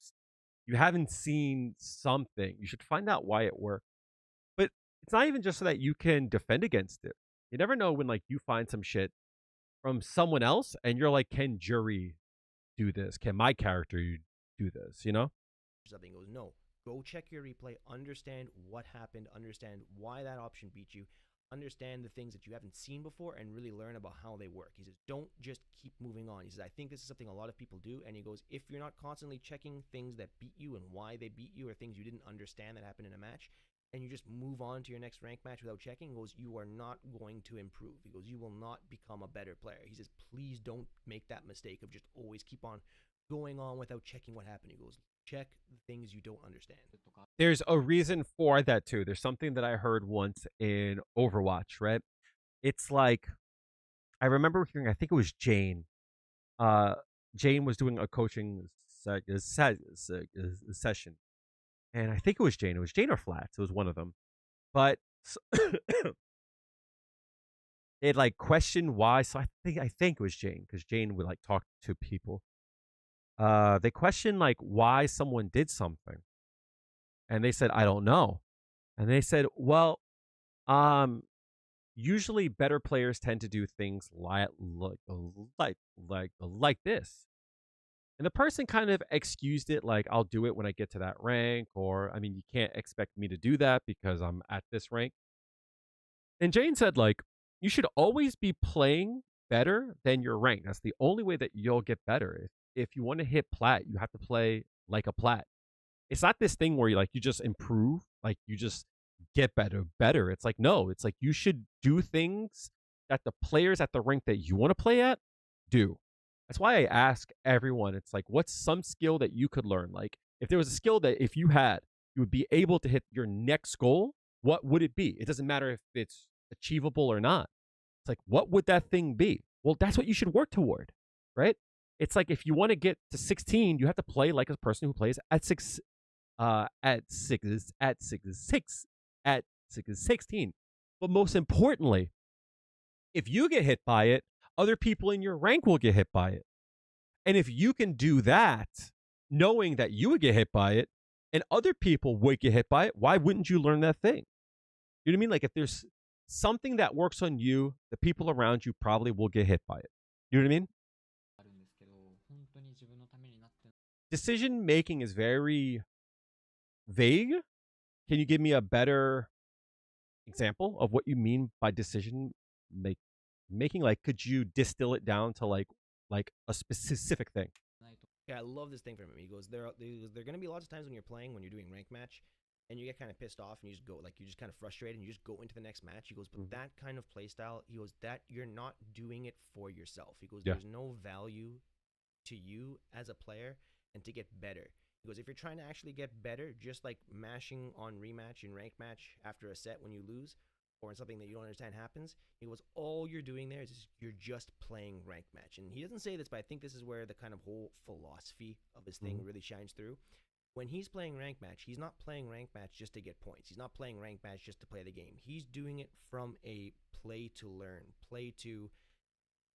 haven't seen something, you should find out why it worked. But it's not even just so that you can defend against it. You never know when like you find some shit from someone else and you're like, can Jury do this? Can my character do this? You know? Something goes, no, go check your replay, understand what happened, understand why that option beat you, understand the things that you haven't seen before, and really learn about how they work. He says, don't just keep moving on. He says, I think this is something a lot of people do. And he goes, if you're not constantly checking things that beat you and why they beat you or things you didn't understand that happened in a match, and you just move on to your next rank match without checking, he goes, you are not going to improve. He goes, you will not become a better player. He says, please don't make that mistake of just always keep on going on without checking what happened. He goes, check the things you don't understand. とか There's a reason for that too. There's something that I heard once in Overwatch, right? It's like I remember hearing, I think it was Jane. Jane was doing a coaching session, and I think it was Jane. It was Jane or Flats. It was one of them. But it like questioned why. So I think it was Jane because Jane would like talk to people. They questioned like why someone did something, and they said, I don't know. And they said, well, usually better players tend to do things like this. And the person kind of excused it, like, I'll do it when I get to that rank, or I mean, you can't expect me to do that because I'm at this rank. And Jane said, like, you should always be playing better than your rank. That's the only way that you'll get better. If you want to hit plat, you have to play like a plat. It's not this thing where you just improve, like you just get better. It's like, no, it's like you should do things that the players at the rank that you want to play at do. That's why I ask everyone, it's like, what's some skill that you could learn? Like, if there was a skill that if you had, you would be able to hit your next goal, what would it be? It doesn't matter if it's achievable or not. It's like, what would that thing be? Well, that's what you should work toward, right? It's like if you want to get to 16, you have to play like a person who plays at 16. But most importantly, if you get hit by it, other people in your rank will get hit by it. And if you can do that, knowing that you would get hit by it and other people would get hit by it, why wouldn't you learn that thing? You know what I mean? Like if there's something that works on you, the people around you probably will get hit by it. You know what I mean? あるんですけど本当に自分のためになって Decision making is very vague. Can you give me a better example of what you mean by decision making? Like, could you distill it down to like a specific thing? ないと Yeah, I love this thing from him. He goes, there are going to be lots of times when you're playing, when you're doing rank match, and you get kind of pissed off and you just go, like, you're just kind of frustrated and you just go into the next match. He goes, but that kind of play style, he goes, that you're not doing it for yourself. He goes, Yeah. there's no value to you as a player and to get better. He goes, if you're trying to actually get better, just like mashing on rematch and rank match after a set when you lose, or in something that you don't understand happens, he goes, all you're doing there is you're just playing rank match. And he doesn't say this, but I think this is where the kind of whole philosophy of his thing really shines through. When he's playing rank match, he's not playing rank match just to get points. He's not playing rank match just to play the game. He's doing it from a play to learn, play to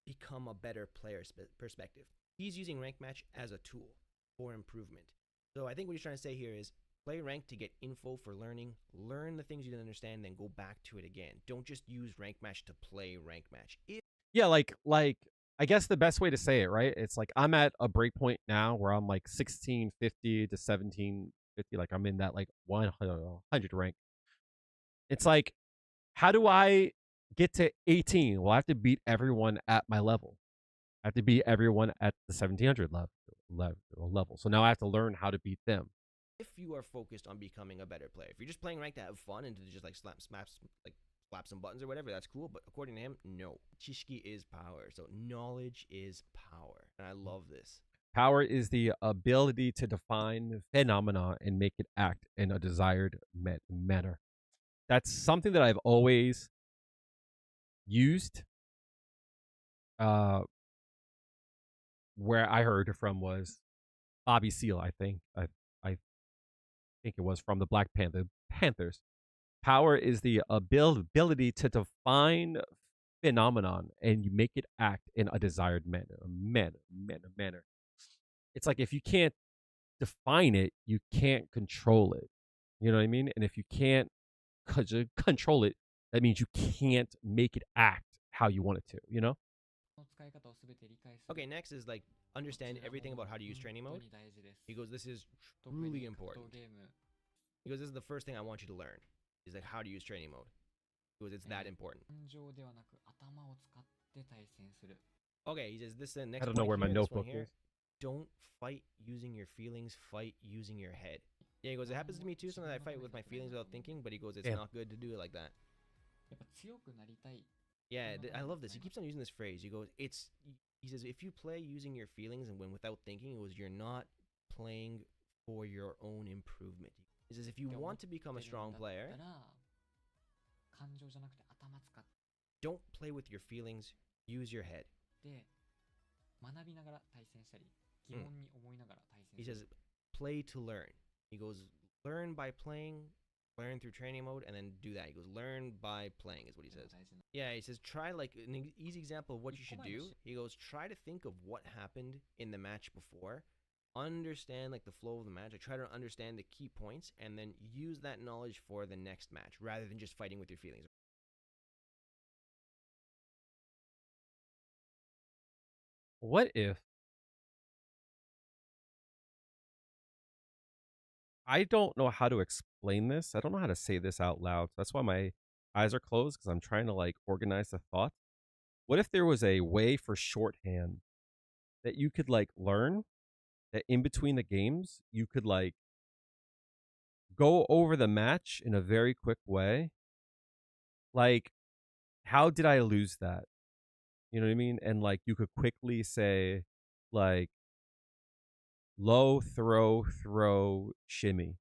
become a better player perspective. He's using rank match as a tool for improvement. So I think what he's trying to say here is play rank to get info for learning, learn the things you didn't understand, then go back to it again. Don't just use rank match to play rank match. Yeah, like I guess the best way to say it, right? It's like I'm at a break point now where I'm like 1650 to 1750 150, like I'm in that like 100 rank. It's like, how do I get to 18? Well, I have to beat everyone at my level. I have to beat everyone at the 1700 level. So now I have to learn how to beat them. If you are focused on becoming a better player, if you're just playing ranked to have fun and to just like slap some buttons or whatever, that's cool. But according to him, no. Chishiki is power. So knowledge is power. And I love this. Power is the ability to define phenomena and make it act in a desired manner. That's something that I've always used. Where I heard from was Bobby Seale, I think. I think it was from the Black Panthers. Power is the ability to define phenomenon and you make it act in a desired manner. It's like if you can't define it, you can't control it. You know what I mean? And if you can't control it, that means you can't make it act how you want it to, you know? Okay, next is like understand everything about how to use training mode. He goes, this is really important. He goes, this is the first thing I want you to learn. He's like, how to use training mode. He goes, it's that important. Okay, he says, this is the next I don't know where my notebook is. Don't fight using your feelings, fight using your head. Yeah, he goes, it happens to me too, sometimes I fight with my feelings without thinking, but he goes, it's not good to do it like that. Yeah, I love this. He keeps on using this phrase. He goes, he says, if you play using your feelings and when without thinking, it was you're not playing for your own improvement. He says, if you want to become a strong player, don't play with your feelings, use your head. He says, play to learn. He goes, learn by playing, learn through training mode, and then do that. He goes, learn by playing is what he says. Yeah, he says, try like an easy example of what you should do. He goes, try to think of what happened in the match before. Understand like the flow of the match. Try to understand the key points and then use that knowledge for the next match rather than just fighting with your feelings. What if I don't know how to explain this. I don't know how to say this out loud. That's why my eyes are closed because I'm trying to like organize the thoughts. What if there was a way for shorthand that you could like learn that in between the games you could like go over the match in a very quick way? Like, how did I lose that? You know what I mean? And like you could quickly say like low throw shimmy,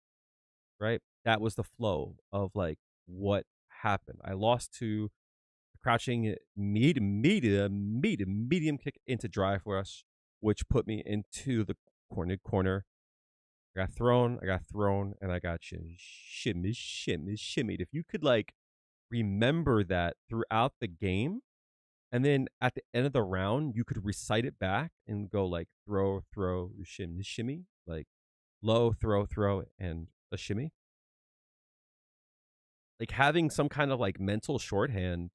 right? That was the flow of like what happened. I lost to crouching medium kick into drive rush, which put me into the corner. I got thrown, and I got shimmied. If you could like remember that throughout the game, and then at the end of the round, you could recite it back and go like throw, shimmy, like low, throw, and a shimmy. Like having some kind of like mental shorthand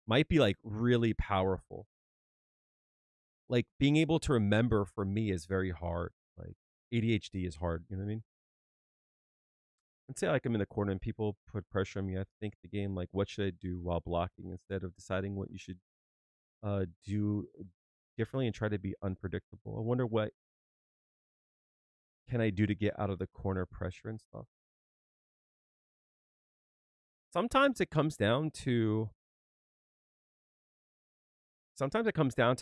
might be like really powerful. Like being able to remember for me is very hard. Like ADHD is hard, you know what I mean? And say like I'm in the corner and people put pressure on me. I think the game like, what should I do while blocking instead of deciding what you should do differently and try to be unpredictable. I wonder what can I do to get out of the corner pressure and stuff. Sometimes it comes down to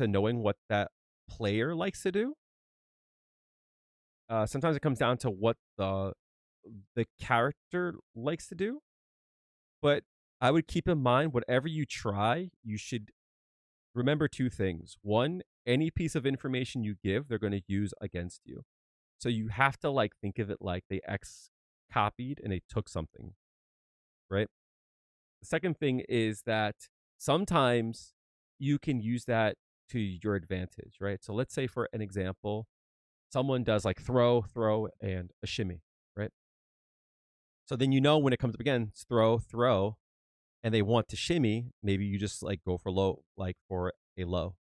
knowing what that player likes to do. Sometimes it comes down to what the character likes to do. But I would keep in mind, whatever you try, you should remember two things. One, any piece of information you give, they're going to use against you. So you have to like think of it like they copied and they took something, right? The second thing is that sometimes you can use that to your advantage, right? So let's say for an example, someone does like throw, and a shimmy, right? So then you know when it comes up again, it's throw, and they want to shimmy, maybe you just like go for low, like for a low,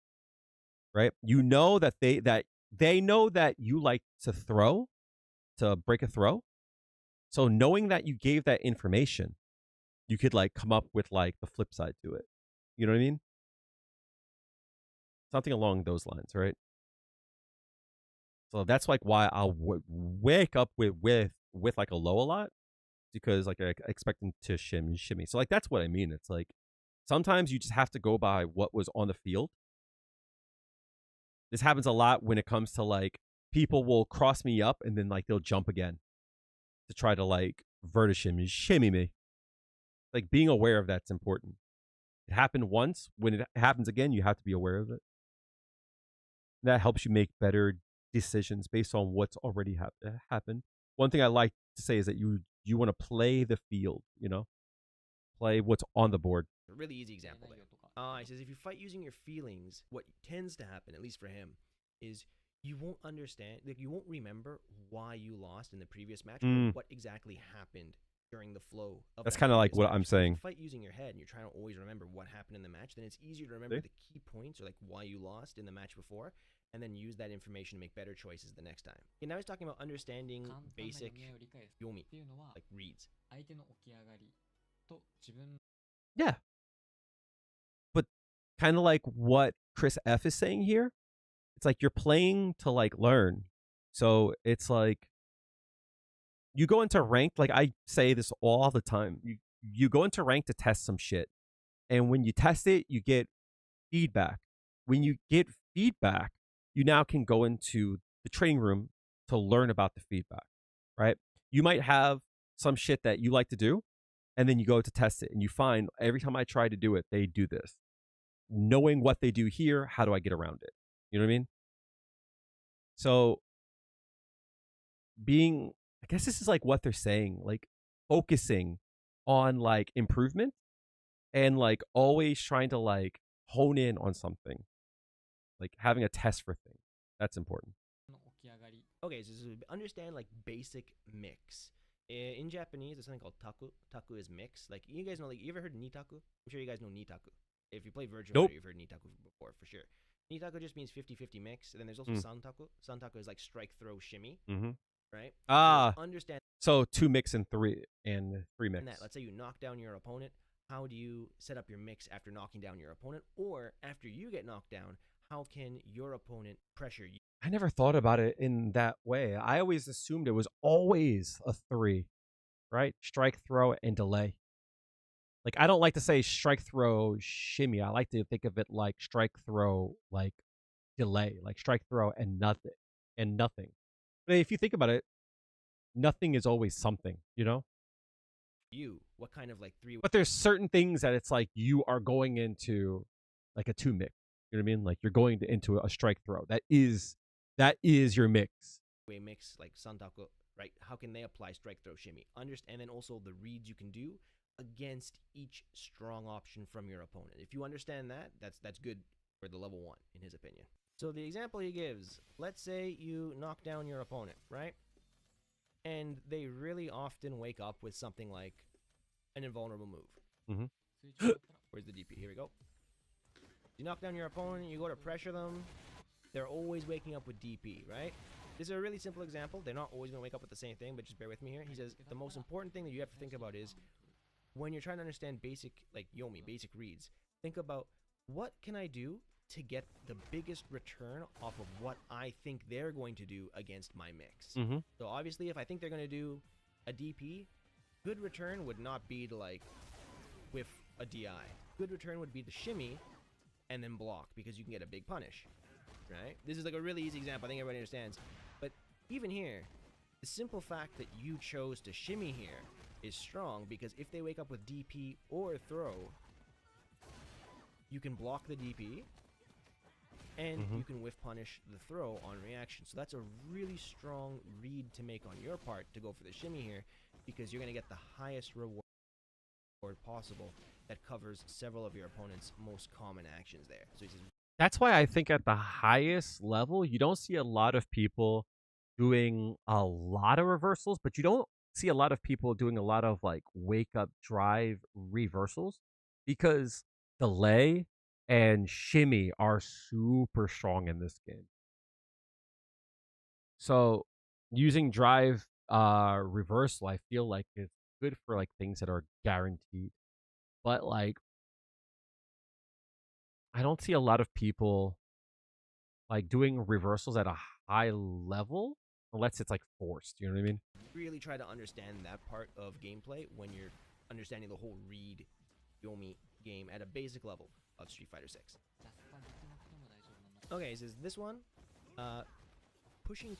right? You know that they know that you like to throw, to break a throw, So knowing that you gave that information, you could like come up with like the flip side to it. You know what I mean? Something along those lines, right? So that's like why I'll wake up with like a low a lot, because like I expect them to shimmy. So like that's what I mean. It's like sometimes you just have to go by what was on the field. This happens a lot when it comes to like people will cross me up and then like they'll jump again to try to like shimmy me. Like being aware of that's important. It happened once. When it happens again, you have to be aware of it. That helps you make better decisions based on what's already happened. One thing I like to say is that you want to play the field, you know? Play what's on the board. A really easy example there. He says if you fight using your feelings, what tends to happen, at least for him, is you won't understand, like you won't remember why you lost in the previous match, or what exactly happened during the flow of That's that kind of like previous what match. I'm If saying. you fight using your head and you're trying to always remember what happened in the match, then it's easier to remember the key points or like why you lost in the match before, and then use that information to make better choices the next time. And now he's talking about understanding basic yomi, like reads. Yeah. But kind of like what Chris F is saying here, it's like you're playing to like learn. So it's like you go into ranked, like I say this all the time. You go into ranked to test some shit. And when you test it, you get feedback. When you get feedback, you now can go into the training room to learn about the feedback, right? You might have some shit that you like to do, and then you go to test it, and you find every time I try to do it, they do this. Knowing what they do here, how do I get around it? You know what I mean? So I guess this is like what they're saying, like focusing on like improvement and like always trying to like hone in on something, like having a test for things. That's important. Okay, so understand like basic mix. In Japanese, there's something called taku. Taku is mix. Like you guys know, like you ever heard nitaku? I'm sure you guys know nitaku. If you play Virtual Nope. Fighter, you've heard nitaku before for sure. Nitaku just means 50-50 mix. And then there's also santaku. Santaku is like strike, throw, shimmy. Right? Understand. So 2 mix and 3 mix. That. Let's say you knock down your opponent. How do you set up your mix after knocking down your opponent? Or after you get knocked down, how can your opponent pressure you? I never thought about it in that way. I always assumed it was always a 3, right? Strike, throw, and delay. Like, I don't like to say strike, throw, shimmy. I like to think of it like strike, throw, like delay. Like strike, throw, and nothing. But if you think about it, nothing is always something, you know? What kind of like 3? But there's certain things that it's like you are going into like a 2 mix. You know what I mean? Like you're going into a strike throw. That is your mix. Way mix like santaku, right? How can they apply strike, throw, shimmy? Understand, and then also the reads you can do against each strong option from your opponent. If you understand that, that's good for the level 1 in his opinion. So the example he gives, let's say you knock down your opponent, right? And they really often wake up with something like an invulnerable move. Where's the DP? Here we go. You knock down your opponent, you go to pressure them, they're always waking up with DP, right? This is a really simple example. They're not always going to wake up with the same thing, but just bear with me here. He says the most important thing that you have to think about is when you're trying to understand basic, like yomi, basic reads, think about what can I do to get the biggest return off of what I think they're going to do against my mix. So obviously, if I think they're going to do a DP, good return would not be to like whiff a DI. Good return would be to shimmy and then block, because you can get a big punish, right? This is like a really easy example. I think everybody understands. But even here, the simple fact that you chose to shimmy here is strong, because if they wake up with DP or throw, you can block the DP and you can whiff punish the throw on reaction. So that's a really strong read to make on your part to go for the shimmy here, because you're going to get the highest reward possible that covers several of your opponent's most common actions there. So he says, that's why I think at the highest level, you don't see a lot of people doing a lot of reversals, but you don't see a lot of people doing a lot of like wake up drive reversals, because delay and shimmy are super strong in this game. So using drive reversal, I feel like it's good for like things that are guaranteed. But like I don't see a lot of people like doing reversals at a high level unless it's like forced. You know what I mean? Really try to understand that part of gameplay when you're understanding the whole read Yomi game at a basic level of Street Fighter 6. Okay, so this one, pushing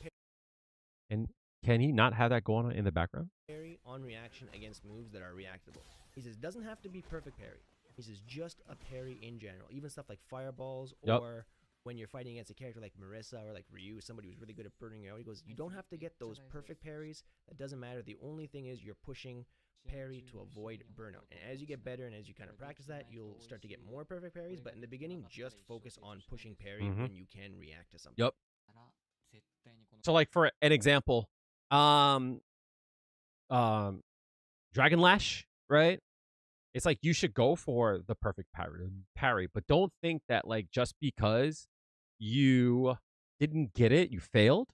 And can he not have that going on in the background? parry on reaction against moves that are reactable. He says doesn't have to be perfect parry. He says just a parry in general, even stuff like fireballs Yep. or when you're fighting against a character like Marissa or like Ryu, somebody who's really good at burning you out. He goes, you don't have to get those perfect parries. That doesn't matter. The only thing is you're pushing parry to avoid burnout. And as you get better and as you kind of practice that, you'll start to get more perfect parries. But in the beginning, just focus on pushing parry when you can react to something. Yep. So like for an example, Dragon Lash, right? It's like you should go for the perfect parry, but don't think that like just because you didn't get it, you failed.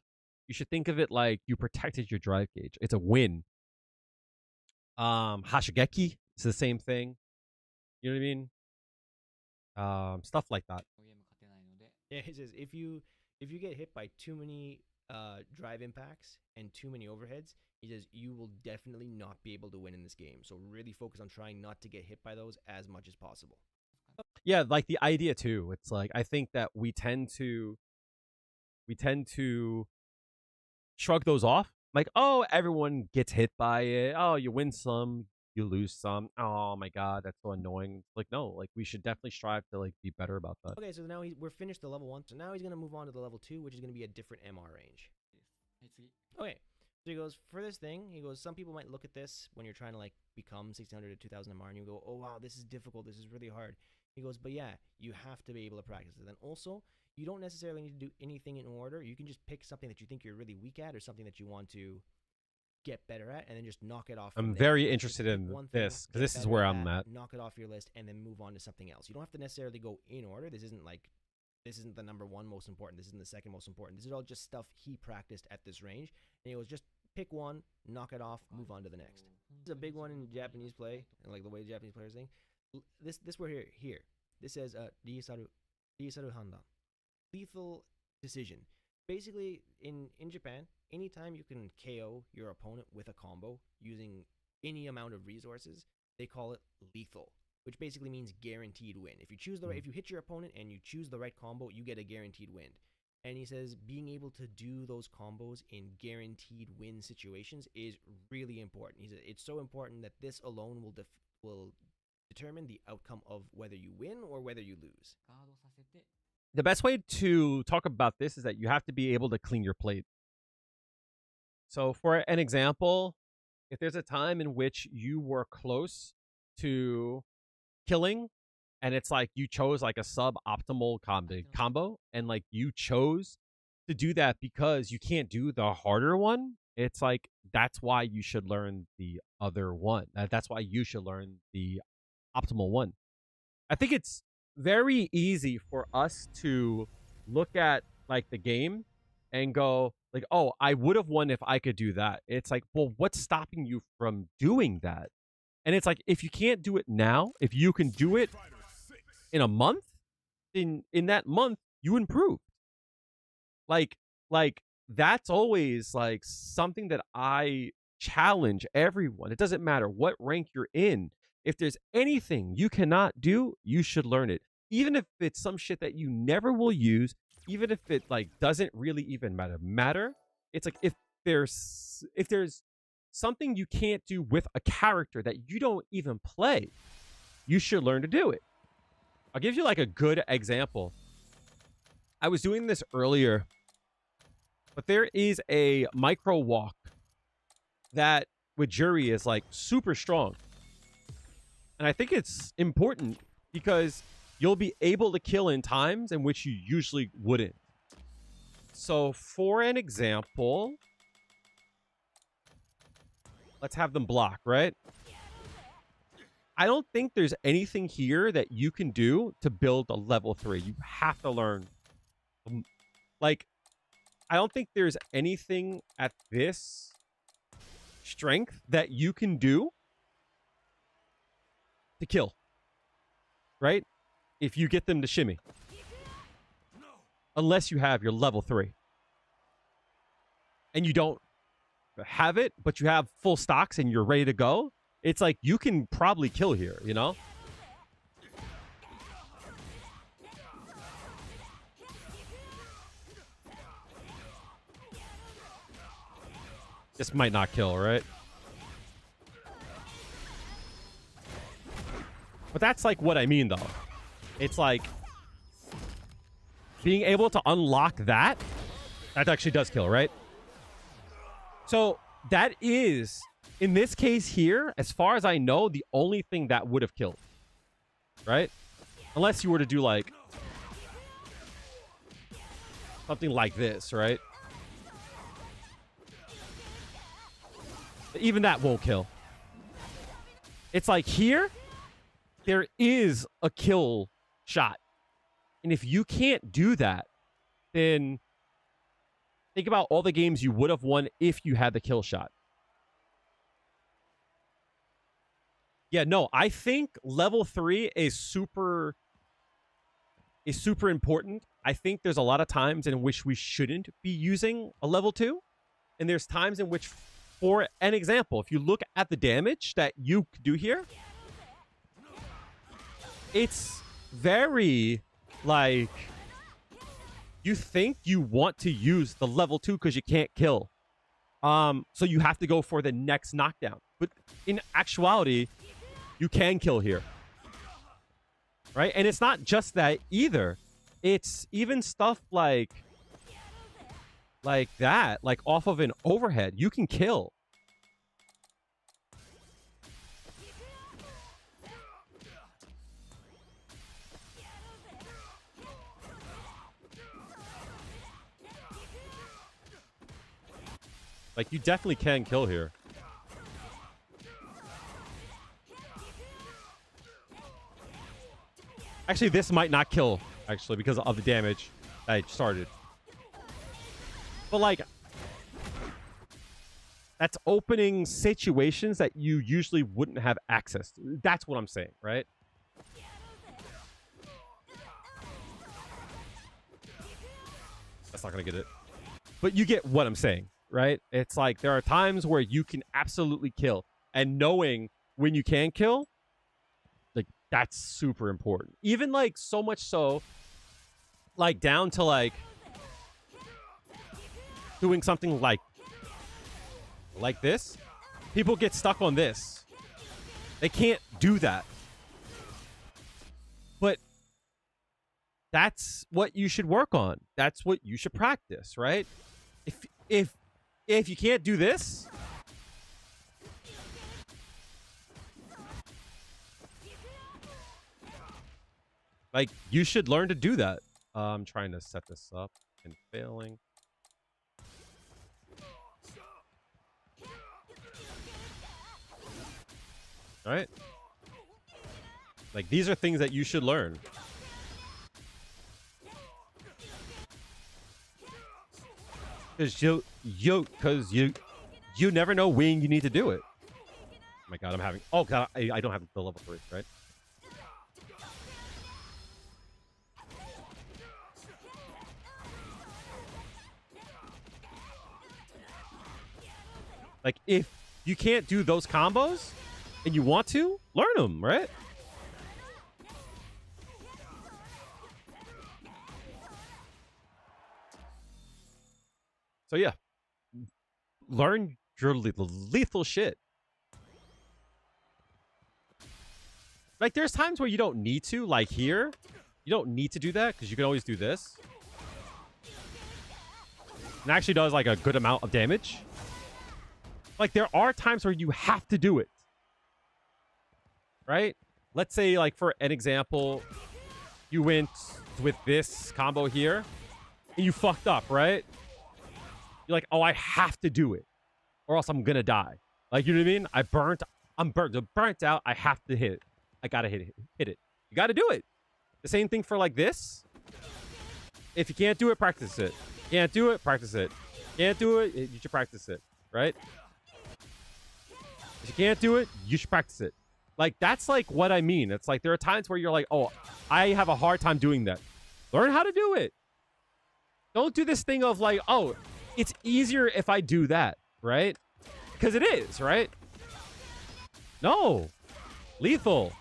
You should think of it like you protected your drive gauge. It's a win. Hashigeki, it's the same thing. You know what I mean? Stuff like that. Yeah, he says if you get hit by too many drive impacts and too many overheads, he says you will definitely not be able to win in this game. So really focus on trying not to get hit by those as much as possible. Yeah, like the idea too. It's like I think that we tend to shrug those off. Like, oh, everyone gets hit by it. Oh, you win some, you lose some. Oh my god, that's so annoying. Like, no, like we should definitely strive to like be better about that. Okay, so now we're finished the level 1. So now he's gonna move on to the level 2, which is gonna be a different MR range. Okay. So he goes, for this thing, he goes, some people might look at this when you're trying to like become 1600 to 2000 MR and you go, oh wow, this is difficult, this is really hard. He goes, but yeah, you have to be able to practice it. And also, you don't necessarily need to do anything in order. You can just pick something that you think you're really weak at or something that you want to get better at and then just knock it off. I'm from there. very Just interested pick in one thing, this because get this is better where at I'm that, at. knock it off your list and then move on to something else. You don't have to necessarily go in order. This isn't the number 1 most important. This isn't the second most important. This is all just stuff he practiced at this range. And he goes, just pick one, knock it off, move on to the next. This is a big one in Japanese play, and like the way the Japanese players think. This word here. This says Riisaru Handan. Lethal decision. Basically, in Japan, anytime you can KO your opponent with a combo using any amount of resources, they call it lethal, which basically means guaranteed win. If you choose if you hit your opponent and you choose the right combo, you get a guaranteed win. And he says being able to do those combos in guaranteed win situations is really important. He says it's so important that this alone will determine the outcome of whether you win or whether you lose. The best way to talk about this is that you have to be able to clean your plate. So for an example, if there's a time in which you were close to killing and it's like you chose like a suboptimal combo and like you chose to do that because you can't do the harder one, it's like that's why you should learn the other one. That's why you should learn the optimal one. I think it's very easy for us to look at like the game and go like, oh, I would have won if I could do that. It's like, well, what's stopping you from doing that? And it's like, if you can't do it now, if you can do it in a month, in that month, you improve. Like that's always like something that I challenge everyone. It doesn't matter what rank you're in. If there's anything you cannot do, you should learn it. Even if it's some shit that you never will use, even if it like doesn't really even matter. It's like if there's something you can't do with a character that you don't even play, you should learn to do it. I'll give you like a good example. I was doing this earlier, but there is a micro walk that with Juri is like super strong. And I think it's important because you'll be able to kill in times in which you usually wouldn't. So for an example, let's have them block, right? I don't think there's anything here that you can do to build a level 3. You have to learn. Like, I don't think there's anything at this strength that you can do to kill, right? If you get them to shimmy. Unless you have your level 3. And you don't have it, but you have full stocks and you're ready to go. It's like you can probably kill here, you know? This might not kill, right? But that's like what I mean, though. It's like being able to unlock that actually does kill, right? So that is, in this case here, as far as I know, the only thing that would have killed, right? Unless you were to do like something like this, right? Even that won't kill. It's like here, there is a kill shot. And if you can't do that, then think about all the games you would have won if you had the kill shot. Yeah, no, I think level 3 is super important. I think there's a lot of times in which we shouldn't be using a level 2. And there's times in which, for an example, if you look at the damage that you do here, it's very, like, you think you want to use the level 2 because you can't kill. So you have to go for the next knockdown. But in actuality, you can kill here. Right? And it's not just that either. It's even stuff like that, like off of an overhead, you can kill. Like, you definitely can kill here. Actually, this might not kill, actually, because of the damage that I started. But, like, that's opening situations that you usually wouldn't have access to. That's what I'm saying, right? That's not going to get it. But you get what I'm saying, right? It's like there are times where you can absolutely kill. And knowing when you can kill, like, that's super important. Even, like, so much so, like, down to, like, doing something like this. People get stuck on this. They can't do that. But that's what you should work on. That's what you should practice, right? If you can't do this, like, you should learn to do that. I'm trying to set this up and failing. All right. Like, these are things that you should learn. Because you never know when you need to do it. Oh my god, I'm having... Oh god, I don't have the level 3, right? Like, if you can't do those combos and you want to, learn them, right? So yeah, learn your lethal shit. Like, there's times where you don't need to, like here. You don't need to do that because you can always do this. And it actually does, like, a good amount of damage. Like, there are times where you have to do it. Right? Let's say, like, for an example, you went with this combo here and you fucked up, right? You're like, oh, I have to do it or else I'm gonna die. Like, you know what I mean? I'm burnt out. I have to hit it. I gotta hit it. You gotta do it. The same thing for, like, this. If you can't do it, practice it. Can't do it, practice it. Can't do it, you should practice it, right? If you can't do it, you should practice it. Like, that's like what I mean. It's like there are times where you're like, oh, I have a hard time doing that. Learn how to do it. Don't do this thing of like, oh, it's easier if I do that, right? Because it is, right? No. Lethal.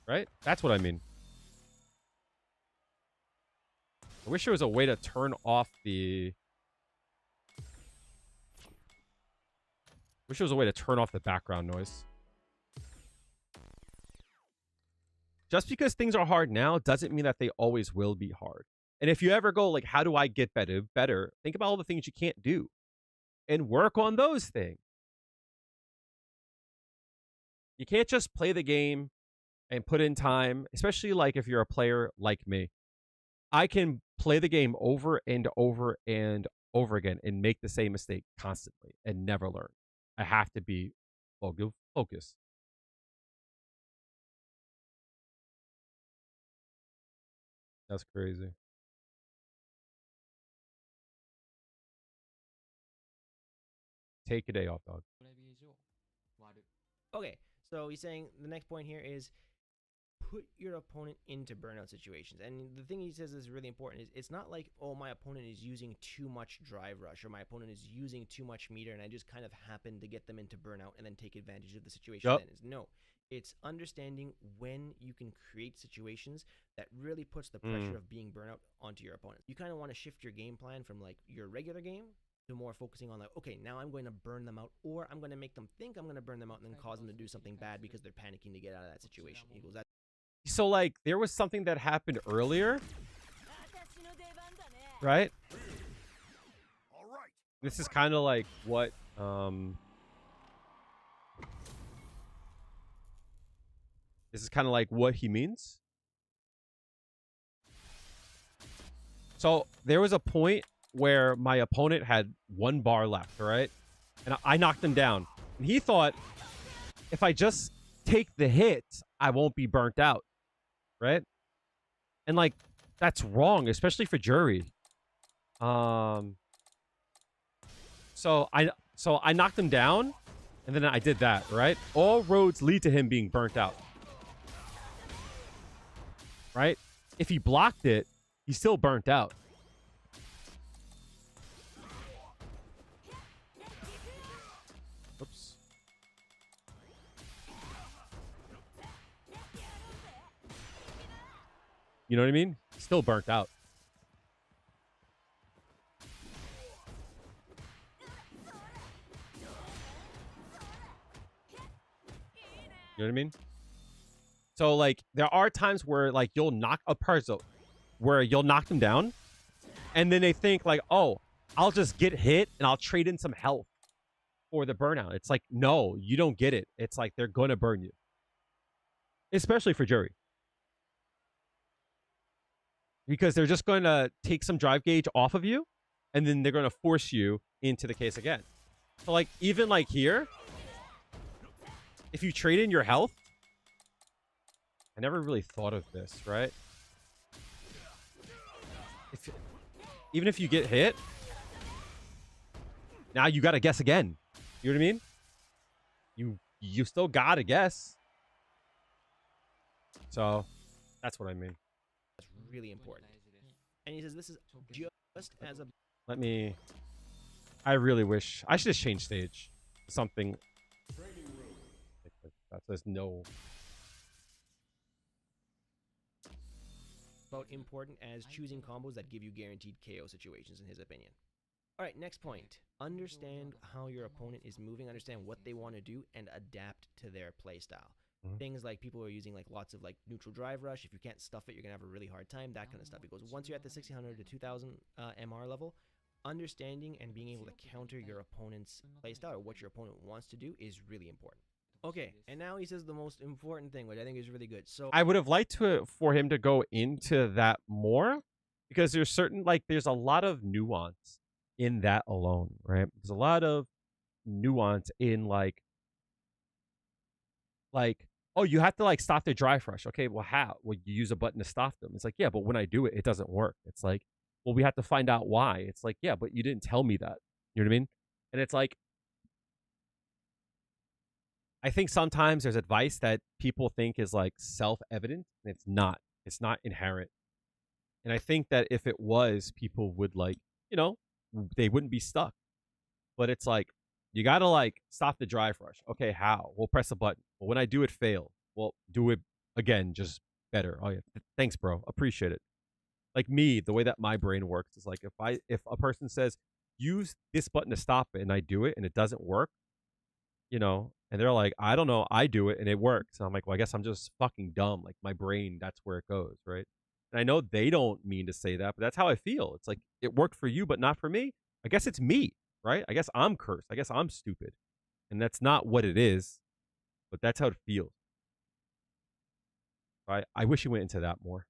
Right? That's what I mean. I wish there was a way to turn off the... Wish there was a way to turn off the background noise. Just because things are hard now doesn't mean that they always will be hard. And if you ever go like, how do I get better? Think about all the things you can't do and work on those things. You can't just play the game and put in time, especially like if you're a player like me. I can play the game over and over and over again and make the same mistake constantly and never learn. I have to be focused. That's crazy. Take a day off, dog. トライビー上割る Okay, so he's saying the next point here is put your opponent into burnout situations. And the thing he says is really important is it's not like, oh, my opponent is using too much drive rush or my opponent is using too much meter and I just kind of happen to get them into burnout and then take advantage of the situation. Yep. Then is no. It's understanding when you can create situations that really puts the pressure of being burnout onto your opponent. You kind of want to shift your game plan from like your regular game to more focusing on like, okay, now I'm going to burn them out, or I'm going to make them think I'm going to burn them out and then cause them to do something bad because they're panicking to get out of that situation. He goes, that's So like there was something that happened earlier, right? All right. This is kind of like what this is kind of like what he means. So there was a point where my opponent had 1 bar left, right? And I knocked him down. And he thought if I just take the hit, I won't be burnt out, right? And like that's wrong, especially for jury. So I knocked him down, and then I did that, right? All roads lead to him being burnt out. Right? If he blocked it, he's still burnt out. Oops. You know what I mean? Still burnt out. You know what I mean? So like there are times where like you'll knock a person where you'll knock them down and then they think like, oh, I'll just get hit and I'll trade in some health for the burnout. It's like, no, you don't get it. It's like they're gonna burn you. Especially for jury. Because they're just gonna take some drive gauge off of you and then they're gonna force you into the case again. So like even like here, if you trade in your health, I never really thought of this, right? Even if you get hit, now you gotta guess again. You know what I mean? You still gotta guess. So that's what I mean. really important. And he says this is just as a... I really wish... I should just change stage. Something... That says no... about important as choosing combos that give you guaranteed KO situations, in his opinion. Alright, next point. Understand how your opponent is moving, understand what they want to do, and adapt to their playstyle. Things like people are using like lots of like neutral drive rush. If you can't stuff it, you're going to have a really hard time, that kind of stuff. Because once you're at the 1600 to 2000 MR level, understanding and being able to counter your opponent's playstyle or what your opponent wants to do is really important. Okay, and now he says the most important thing, which I think is really good. So I would have liked for him to go into that more, because there's a lot of nuance in that alone, right? There's a lot of nuance in like, oh, you have to like stop the drive rush. Okay, well, how? Well, you use a button to stop them. It's like, yeah, but when I do it, it doesn't work. It's like, well, we have to find out why. It's like, yeah, but you didn't tell me that. You know what I mean? And it's like, I think sometimes there's advice that people think is like self-evident, and it's not. It's not inherent. And I think that if it was, people would like, you know, they wouldn't be stuck. But it's like, you got to like stop the drive rush. Okay, how? We'll press a button. Well, when I do it, fail. Well, do it again, just better. Oh yeah, thanks, bro. Appreciate it. Like me, the way that my brain works is like if a person says use this button to stop it, and I do it and it doesn't work, you know, and they're like, I don't know, I do it and it works. And I'm like, well, I guess I'm just fucking dumb. Like my brain, that's where it goes, right? And I know they don't mean to say that, but that's how I feel. It's like it worked for you, but not for me. I guess it's me, right? I guess I'm cursed. I guess I'm stupid. And that's not what it is, but that's how it feels. Right? I wish you went into that more.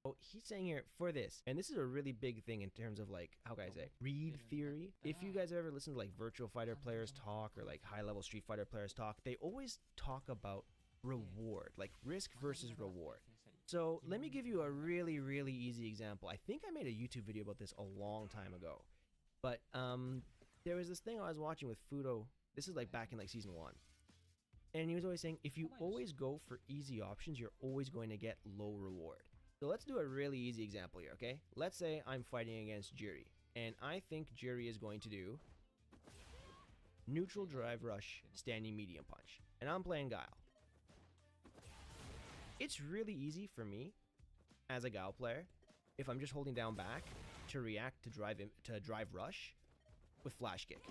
Oh, he's saying here for this, and this is a really big thing in terms of like, how can I say, read theory. If you guys have ever listened to like Virtual Fighter players talk or like high level Street Fighter players talk, they always talk about reward, like risk versus reward. So let me give you a really, really easy example. I think I made a YouTube video about this a long time ago, but there was this thing I was watching with Fudo. This is like back in like season 1. And he was always saying, if you always go for easy options, you're always going to get low reward. So let's do a really easy example here, okay? Let's say I'm fighting against Jiri, and I think Jiri is going to do neutral drive rush, standing medium punch, and I'm playing Guile. It's really easy for me, as a Guile player, if I'm just holding down back, to react to drive rush with flash kick.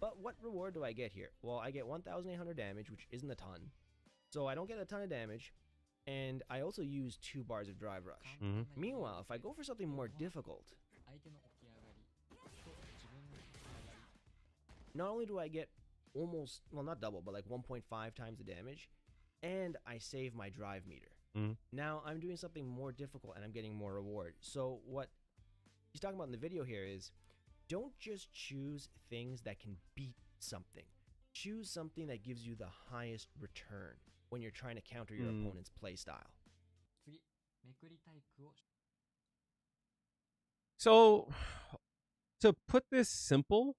But what reward do I get here? Well, I get 1,800 damage, which isn't a ton, so I don't get a ton of damage. And I also use 2 bars of drive rush. Mm-hmm. Meanwhile, if I go for something more difficult, not only do I get almost, well, not double, but like 1.5 times the damage, and I save my drive meter. Mm-hmm. Now I'm doing something more difficult and I'm getting more reward. So what he's talking about in the video here is, don't just choose things that can beat something. Choose something that gives you the highest return when you're trying to counter your opponent's play style. So, to put this simple,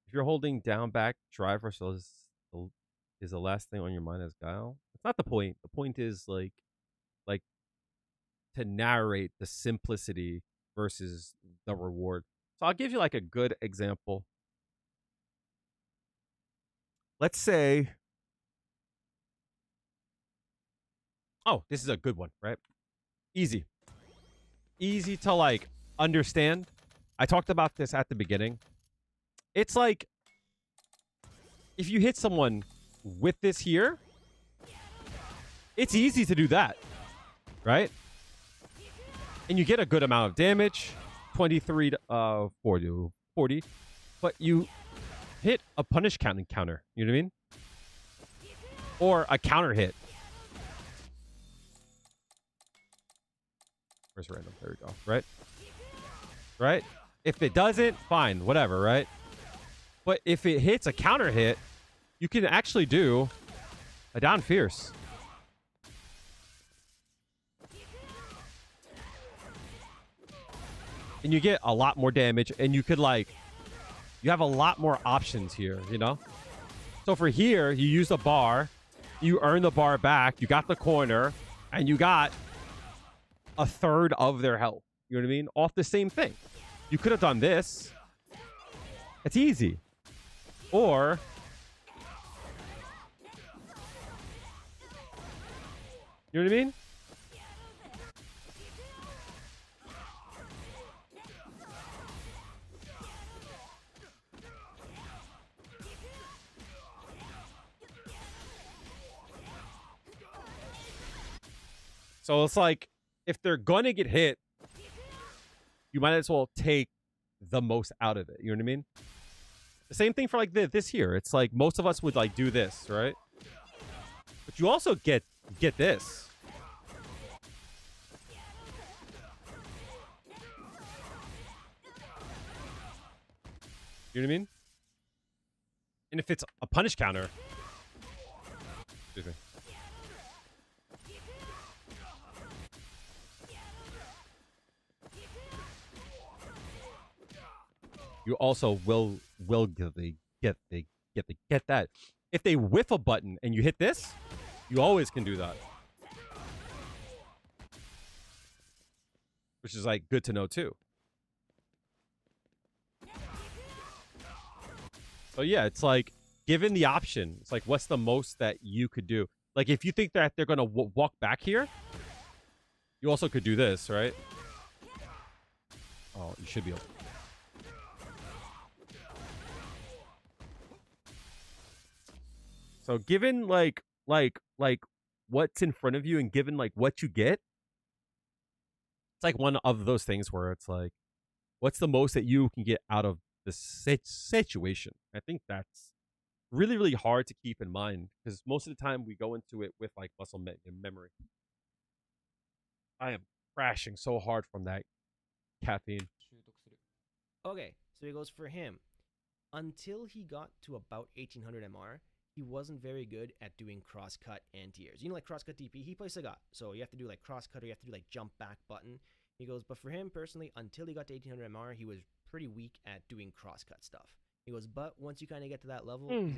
if you're holding down back drive rush is the last thing on your mind as Guile, it's not the point. The point is like to narrate the simplicity versus the reward. So I'll give you like a good example. Let's say, oh, this is a good one, right? Easy to like understand. I talked about this at the beginning. It's like if you hit someone with this here, it's easy to do that, right? And you get a good amount of damage, 23 to 40, but you hit a punish counter, you know what I mean? Or a counter hit. Where's random? There we go. Right? If it doesn't, fine, whatever, right? But if it hits a counter hit, you can actually do a down fierce. And you get a lot more damage, and you could like, you have a lot more options here, you know? So for here, you use the bar, you earn the bar back, you got the corner, and you got a third of their health. You know what I mean? Off the same thing. You could have done this. It's easy. Or you know what I mean? So it's like, if they're gonna get hit, you might as well take the most out of it. You know what I mean? The same thing for like this here. It's like most of us would like do this, right? But you also get this. You know what I mean? And if it's a punish counter, excuse me. you also will get that. If they whiff a button and you hit this, you always can do that. Which is like good to know too. So yeah, it's like given the option, it's like what's the most that you could do? Like if you think that they're gonna walk back here, you also could do this, right? Oh, you should be able. So given like what's in front of you and given like what you get, it's like one of those things where it's like, what's the most that you can get out of the situation? I think that's really, really hard to keep in mind because most of the time we go into it with like muscle memory. I am crashing so hard from that caffeine. 習得する。 Okay, so he goes for him. Until he got to about 1800 MR, he wasn't very good at doing cross-cut anti-airs. You know, like cross-cut DP, he plays Sagat. So you have to do like cross-cut or you have to do like jump back button. He goes, but for him personally, until he got to 1800 MR, he was pretty weak at doing cross-cut stuff. He goes, but once you kind of get to that level, he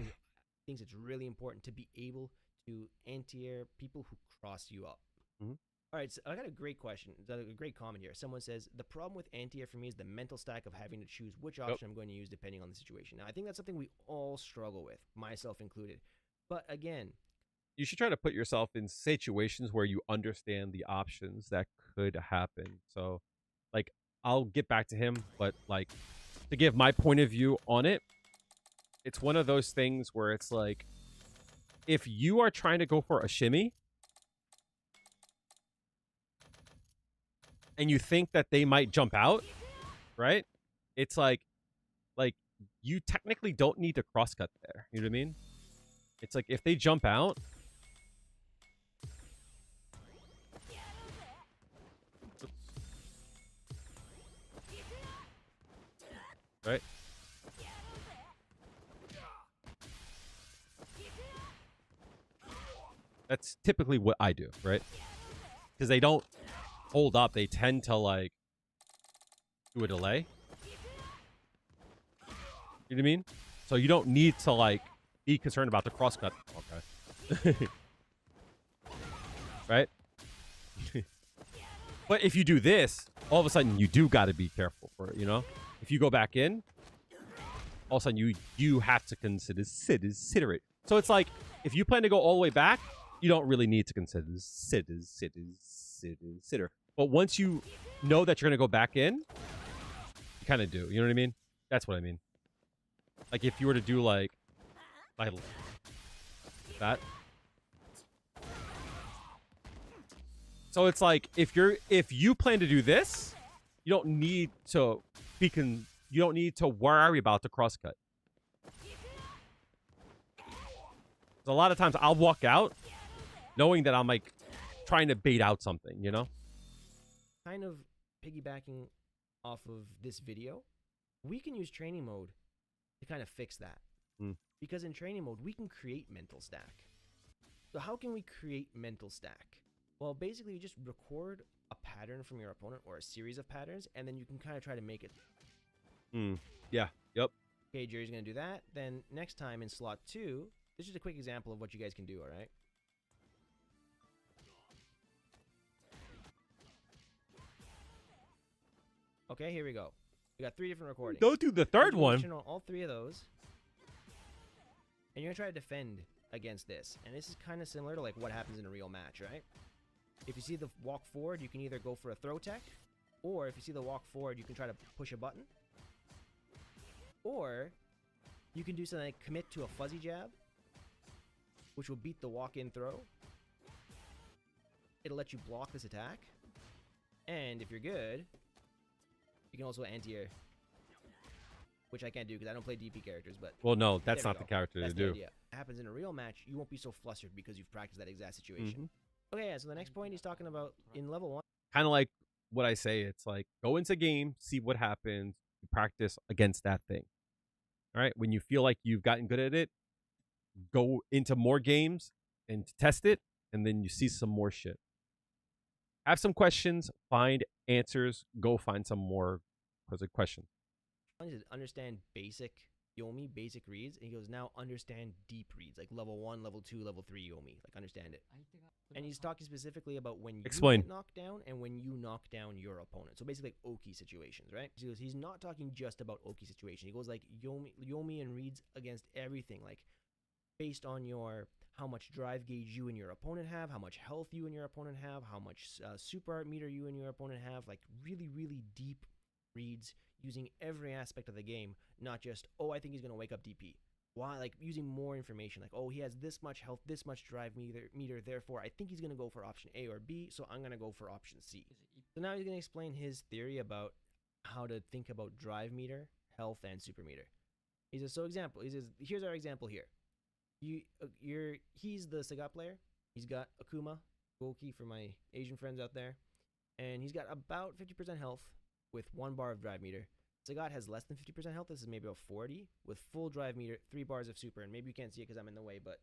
thinks it's really important to be able to anti-air people who cross you up. Mhm. All right, so I got a great question, a great comment here. Someone says, the problem with anti-air for me is the mental stack of having to choose which option I'm going to use depending on the situation. Now, I think that's something we all struggle with, myself included. But again, You should try to put yourself in situations where you understand the options that could happen. So, like, I'll get back to him, but like, to give my point of view on it, it's one of those things where it's like, if you are trying to go for a shimmy, and you think that they might jump out, right? It's like you technically don't need to crosscut there. You know what I mean? It's like if they jump out, right? That's typically what I do, right? Because they don't hold up, they tend to like do a delay. You know what I mean? So you don't need to like be concerned about the crosscut. Okay. Right? But if you do this, all of a sudden you do got to be careful for it, you know? If you go back in, all of a sudden you have to consider it. So it's like if you plan to go all the way back, you don't really need to consider sitter. But once you know that you're gonna go back in, you kind of do. You know what I mean? That's what I mean. Like if you were to do like that. So it's like if you plan to do this, you don't need to worry about the crosscut. So a lot of times I'll walk out knowing that I'm like trying to bait out something, you know? kind of piggybacking off of this video, we can use training mode to kind of fix that. Because in training mode, we can create mental stack. So how can we create mental stack? Well, basically, you just record a pattern from your opponent or a series of patterns, and then you can kind of try to make it. Yeah. Yep. Okay, Jerry's going to do that. Then next time in slot 2, this is just a quick example of what you guys can do, all right? Okay, here we go. We got 3 different recordings. Don't do the third one. On all 3 of those. And you're going to try to defend against this. And this is kind of similar to like what happens in a real match, right? If you see the walk forward, you can either go for a throw tech, or if you see the walk forward, you can try to push a button. Or you can do something like commit to a fuzzy jab, which will beat the walk-in throw. It'll let you block this attack. And if you're good, you can also anti-air, which I can't do because I don't play DP characters, but... Well, no, that's there we not the go. character That's to the do. idea. It happens in a real match, you won't be so flustered because you've practiced that exact situation. Okay, yeah, so the next point he's talking about in level 1. Kind of like what I say. It's like, go into game, see what happens, you practice against that thing. All right? When you feel like you've gotten good at it, go into more games and test it, and then you see some more shit. Have some questions, find answers, go find some more questions. is understand basic Yomi, basic reads, and he goes, now understand deep reads, like level 1, level 2, level 3 Yomi, like understand it. 相手が And he's talking specifically about when you Explain. get knocked down and when you knock down your opponent. So basically like Oki situations, right? So he goes, he's not talking just about Oki situation. He goes like Yomi and reads against everything, like based on your how much drive gauge you and your opponent have, how much health you and your opponent have, how much super art meter you and your opponent have, like really, really deep reads using every aspect of the game, not just, oh, I think he's going to wake up DP. Why? Like using more information, like, oh, he has this much health, this much drive meter, therefore I think he's going to go for option A or B, so I'm going to go for option C. So now he's going to explain his theory about how to think about drive meter, health, and super meter. He says, so example, he says, here's our example here. He's the Sagat player. He's got Akuma, Goki for my Asian friends out there, and he's got about 50% health with 1 bar of drive meter. Sagat has less than 50% health. This is maybe about 40 with full drive meter, 3 bars of super, and maybe you can't see it because I'm in the way, but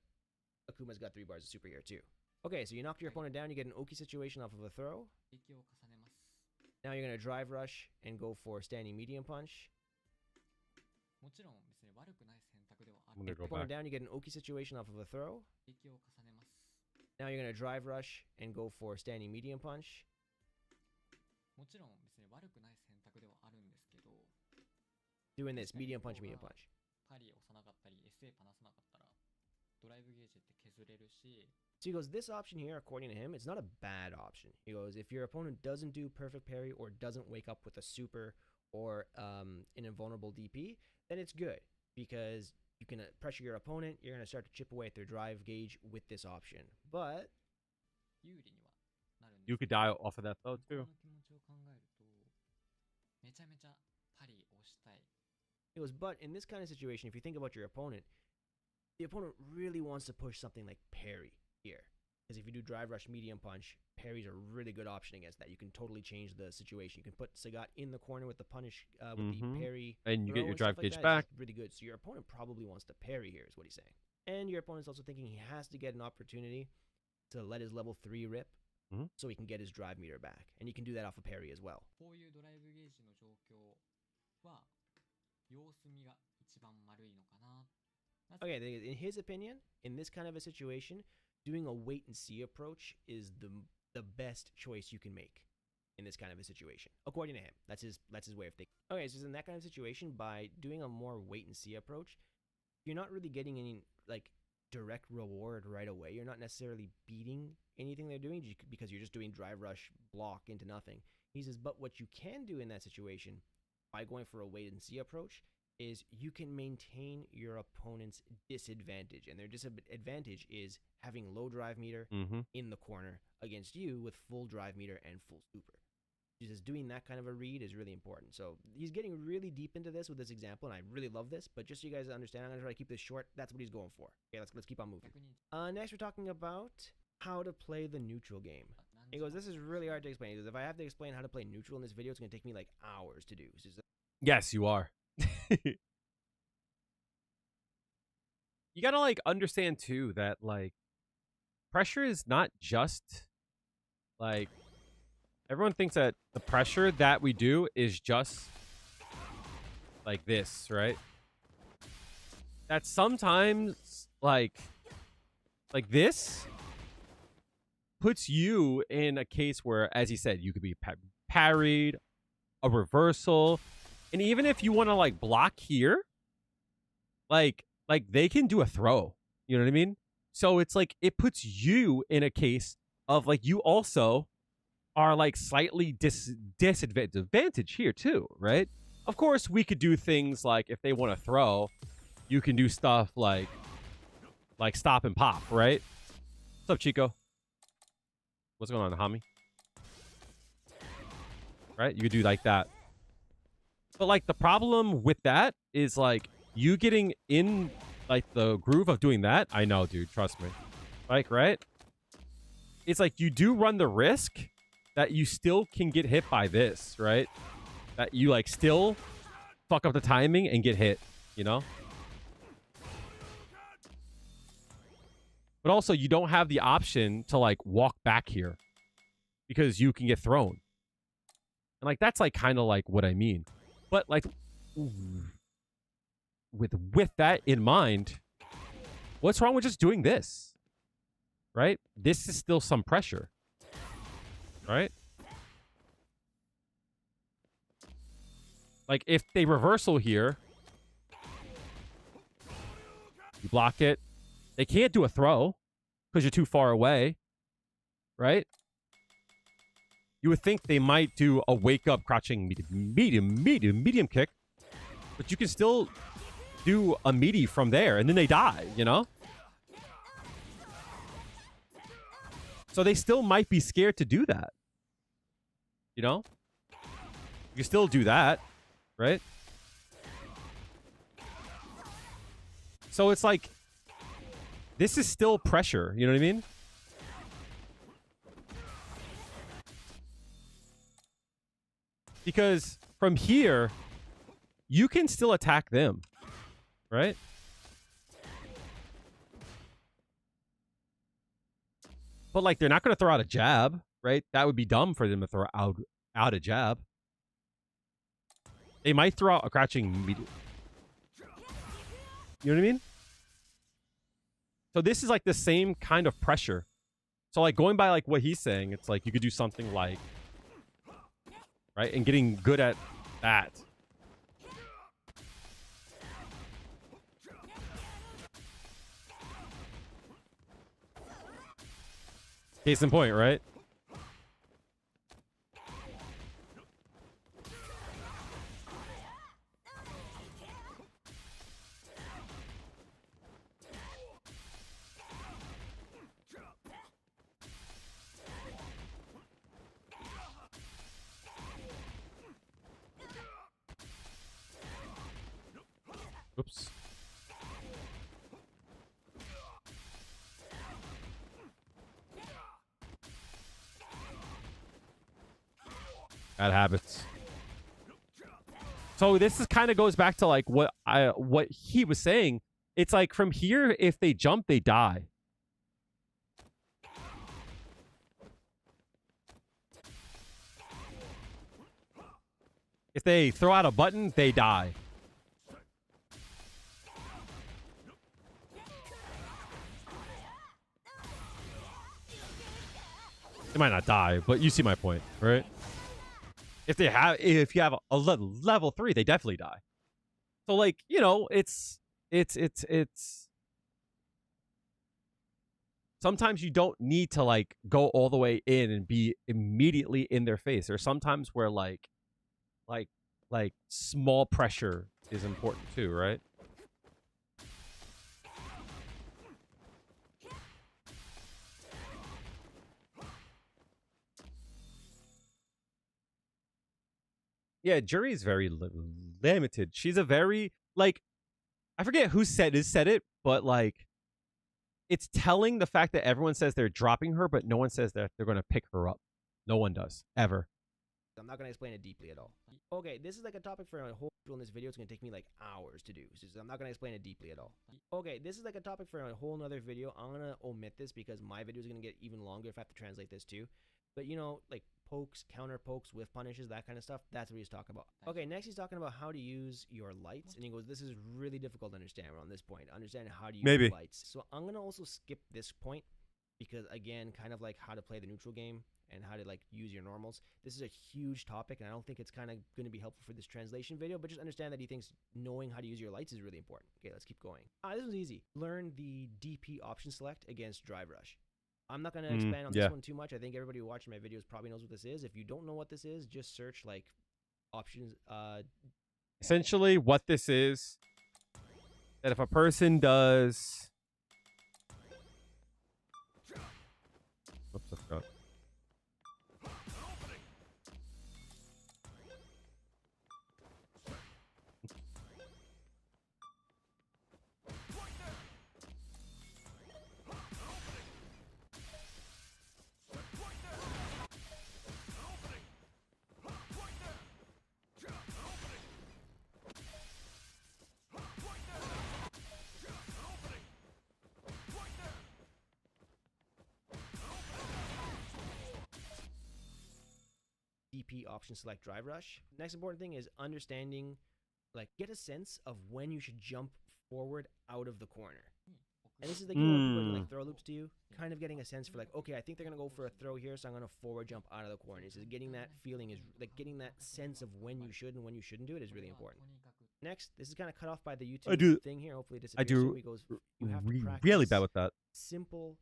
Akuma's got 3 bars of super here too. Okay, so you knocked your opponent down, you get an Oki situation off of a throw. 敵を重ねます。 Now you're going to drive rush and go for standing medium punch. もちろん別に悪くない選択ではあ I'm る。 gonna go Opponent back. down, you get an Oki situation off of a throw. 敵を重ねます。 Now you're going to drive rush and go for standing medium punch. もちろん別に悪くない選択ではあるんですけど、 Doing this, 確かに medium punch, 向こう medium が punch. パリ押さなかったり SA パなさなかったらドライブゲージって削れるし、 So he goes, this option here, according to him, it's not a bad option. He goes, if your opponent doesn't do perfect parry or doesn't wake up with a super or an invulnerable DP, then it's good because you can pressure your opponent. You're going to start to chip away at their drive gauge with this option. But 有利にはなるんです。 You could die off of that though 向こう too. の気持ちを考えると、めちゃめちゃパリ押したい。 he goes, but in this kind of situation, if you think about your opponent, the opponent really wants to push something like parry here. Because if you do drive rush medium punch, parry's a really good option against that. You can totally change the situation. You can put Sagat in the corner with the punish, with the parry. And you get throw your and stuff drive like gauge that. It's back. just really good. So your opponent probably wants to parry here, is what he's saying. And your opponent's also thinking he has to get an opportunity to let his level 3 rip so he can get his drive meter back. And you can do that off a parry as well. こういうドライブゲージの状況は様子見が一番悪いのかな。なぜ Okay, in his opinion, in this kind of a situation, doing a wait and see approach is the best choice you can make in this kind of a situation, according to him. That's his way of thinking. Okay, so in that kind of situation, by doing a more wait and see approach, you're not really getting any like direct reward right away. You're not necessarily beating anything they're doing because you're just doing drive rush block into nothing. He says, but what you can do in that situation by going for a wait and see approach is you can maintain your opponent's disadvantage. And their disadvantage is having low drive meter in the corner against you with full drive meter and full super. He says doing that kind of a read is really important. So he's getting really deep into this with this example, and I really love this. But just so you guys understand, I'm going to try to keep this short. That's what he's going for. Okay, let's keep on moving. 逆に Next, we're talking about how to play the neutral game. He goes, this is really hard to explain. He goes, if I have to explain how to play neutral in this video, it's going to take me like hours to do. He says, Yes, you are. You gotta like understand too that like pressure is not just like everyone thinks that the pressure that we do is just like this, right? That sometimes like this puts you in a case where, as he said, you could be parried, a reversal, and even if you want to like block here, like they can do a throw. You know what I mean? So it's like it puts you in a case of like you also are like slightly disadvantage here too, right? Of course, we could do things like if they want to throw, you can do stuff like stop and pop, right? What's up, Chico? What's going on, homie? Right? You could do like that. But like the problem with that is like you getting in like the groove of doing that. I know, dude. Trust me. Like, right? It's like you do run the risk that you still can get hit by this, right? That you like still fuck up the timing and get hit, you know? But also you don't have the option to like walk back here because you can get thrown. And like that's like kind of like what I mean. But like with that in mind, what's wrong with just doing this? Right? This is still some pressure. Right? Like, if they reversal here, you block it. They can't do a throw because you're too far away. Right? You would think they might do a wake-up crouching medium kick. But you can still do a meaty from there, and then they die, you know? So they still might be scared to do that. You know? You can still do that, right? So it's like, this is still pressure, you know what I mean? Because from here, you can still attack them, right? But, like, they're not going to throw out a jab, right? That would be dumb for them to throw out a jab. They might throw out a crouching medium. You know what I mean? So this is, like, the same kind of pressure. So, like, going by, like, what he's saying, it's like you could do something like, right? And getting good at that. Case in point, right? Oops. Bad habits. So this is kind of goes back to, like, what he was saying. It's like, from here, if they jump, they die. If they throw out a button, they die. They might not die, but you see my point, right? If you have a level 3, they definitely die. So, like, you know, it's sometimes you don't need to, like, go all the way in and be immediately in their face. There's sometimes where like small pressure is important too, right? Yeah, Jury is very limited. She's a very, like, I forget who said it, but, like, it's telling the fact that everyone says they're dropping her, but no one says that they're going to pick her up. No one does, ever. I'm not going to explain it deeply at all. Okay, this is like a topic for a whole video in this video. It's going to take me like hours to do. So I'm not going to explain it deeply at all. Okay, this is like a topic for a whole nother video. I'm going to omit this because my video is going to get even longer if I have to translate this too. But, you know, like pokes, counter pokes, whiff punishes, that kind of stuff. That's what he's talking about. Okay, next he's talking about how to use your lights. And he goes, this is really difficult to understand around this point. Understand how to use your lights. So I'm going to also skip this point because, again, kind of like how to play the neutral game and how to, like, use your normals. This is a huge topic, and I don't think it's kind of going to be helpful for this translation video, but just understand that he thinks knowing how to use your lights is really important. Okay, let's keep going. This one's easy. Learn the DP option select against Drive Rush. I'm not going to expand on this one too much. I think everybody who watching my videos probably knows what this is. If you don't know what this is, just search, like, options. Essentially, what this is, that if a person does... Oops, I forgot. DP option select Drive Rush. Next important thing is understanding, like get a sense of when you should jump forward out of the corner. And this is like, you know, when people are doing like throw loops to you, kind of getting a sense for like, okay, I think they're gonna go for a throw here, so I'm gonna forward jump out of the corner. So getting that feeling is like getting that sense of when you should and when you shouldn't do it is really important. Next, this is kind of cut off by the YouTube thing here. Hopefully, it disappears. So he goes, you have to practice really bad with that. simple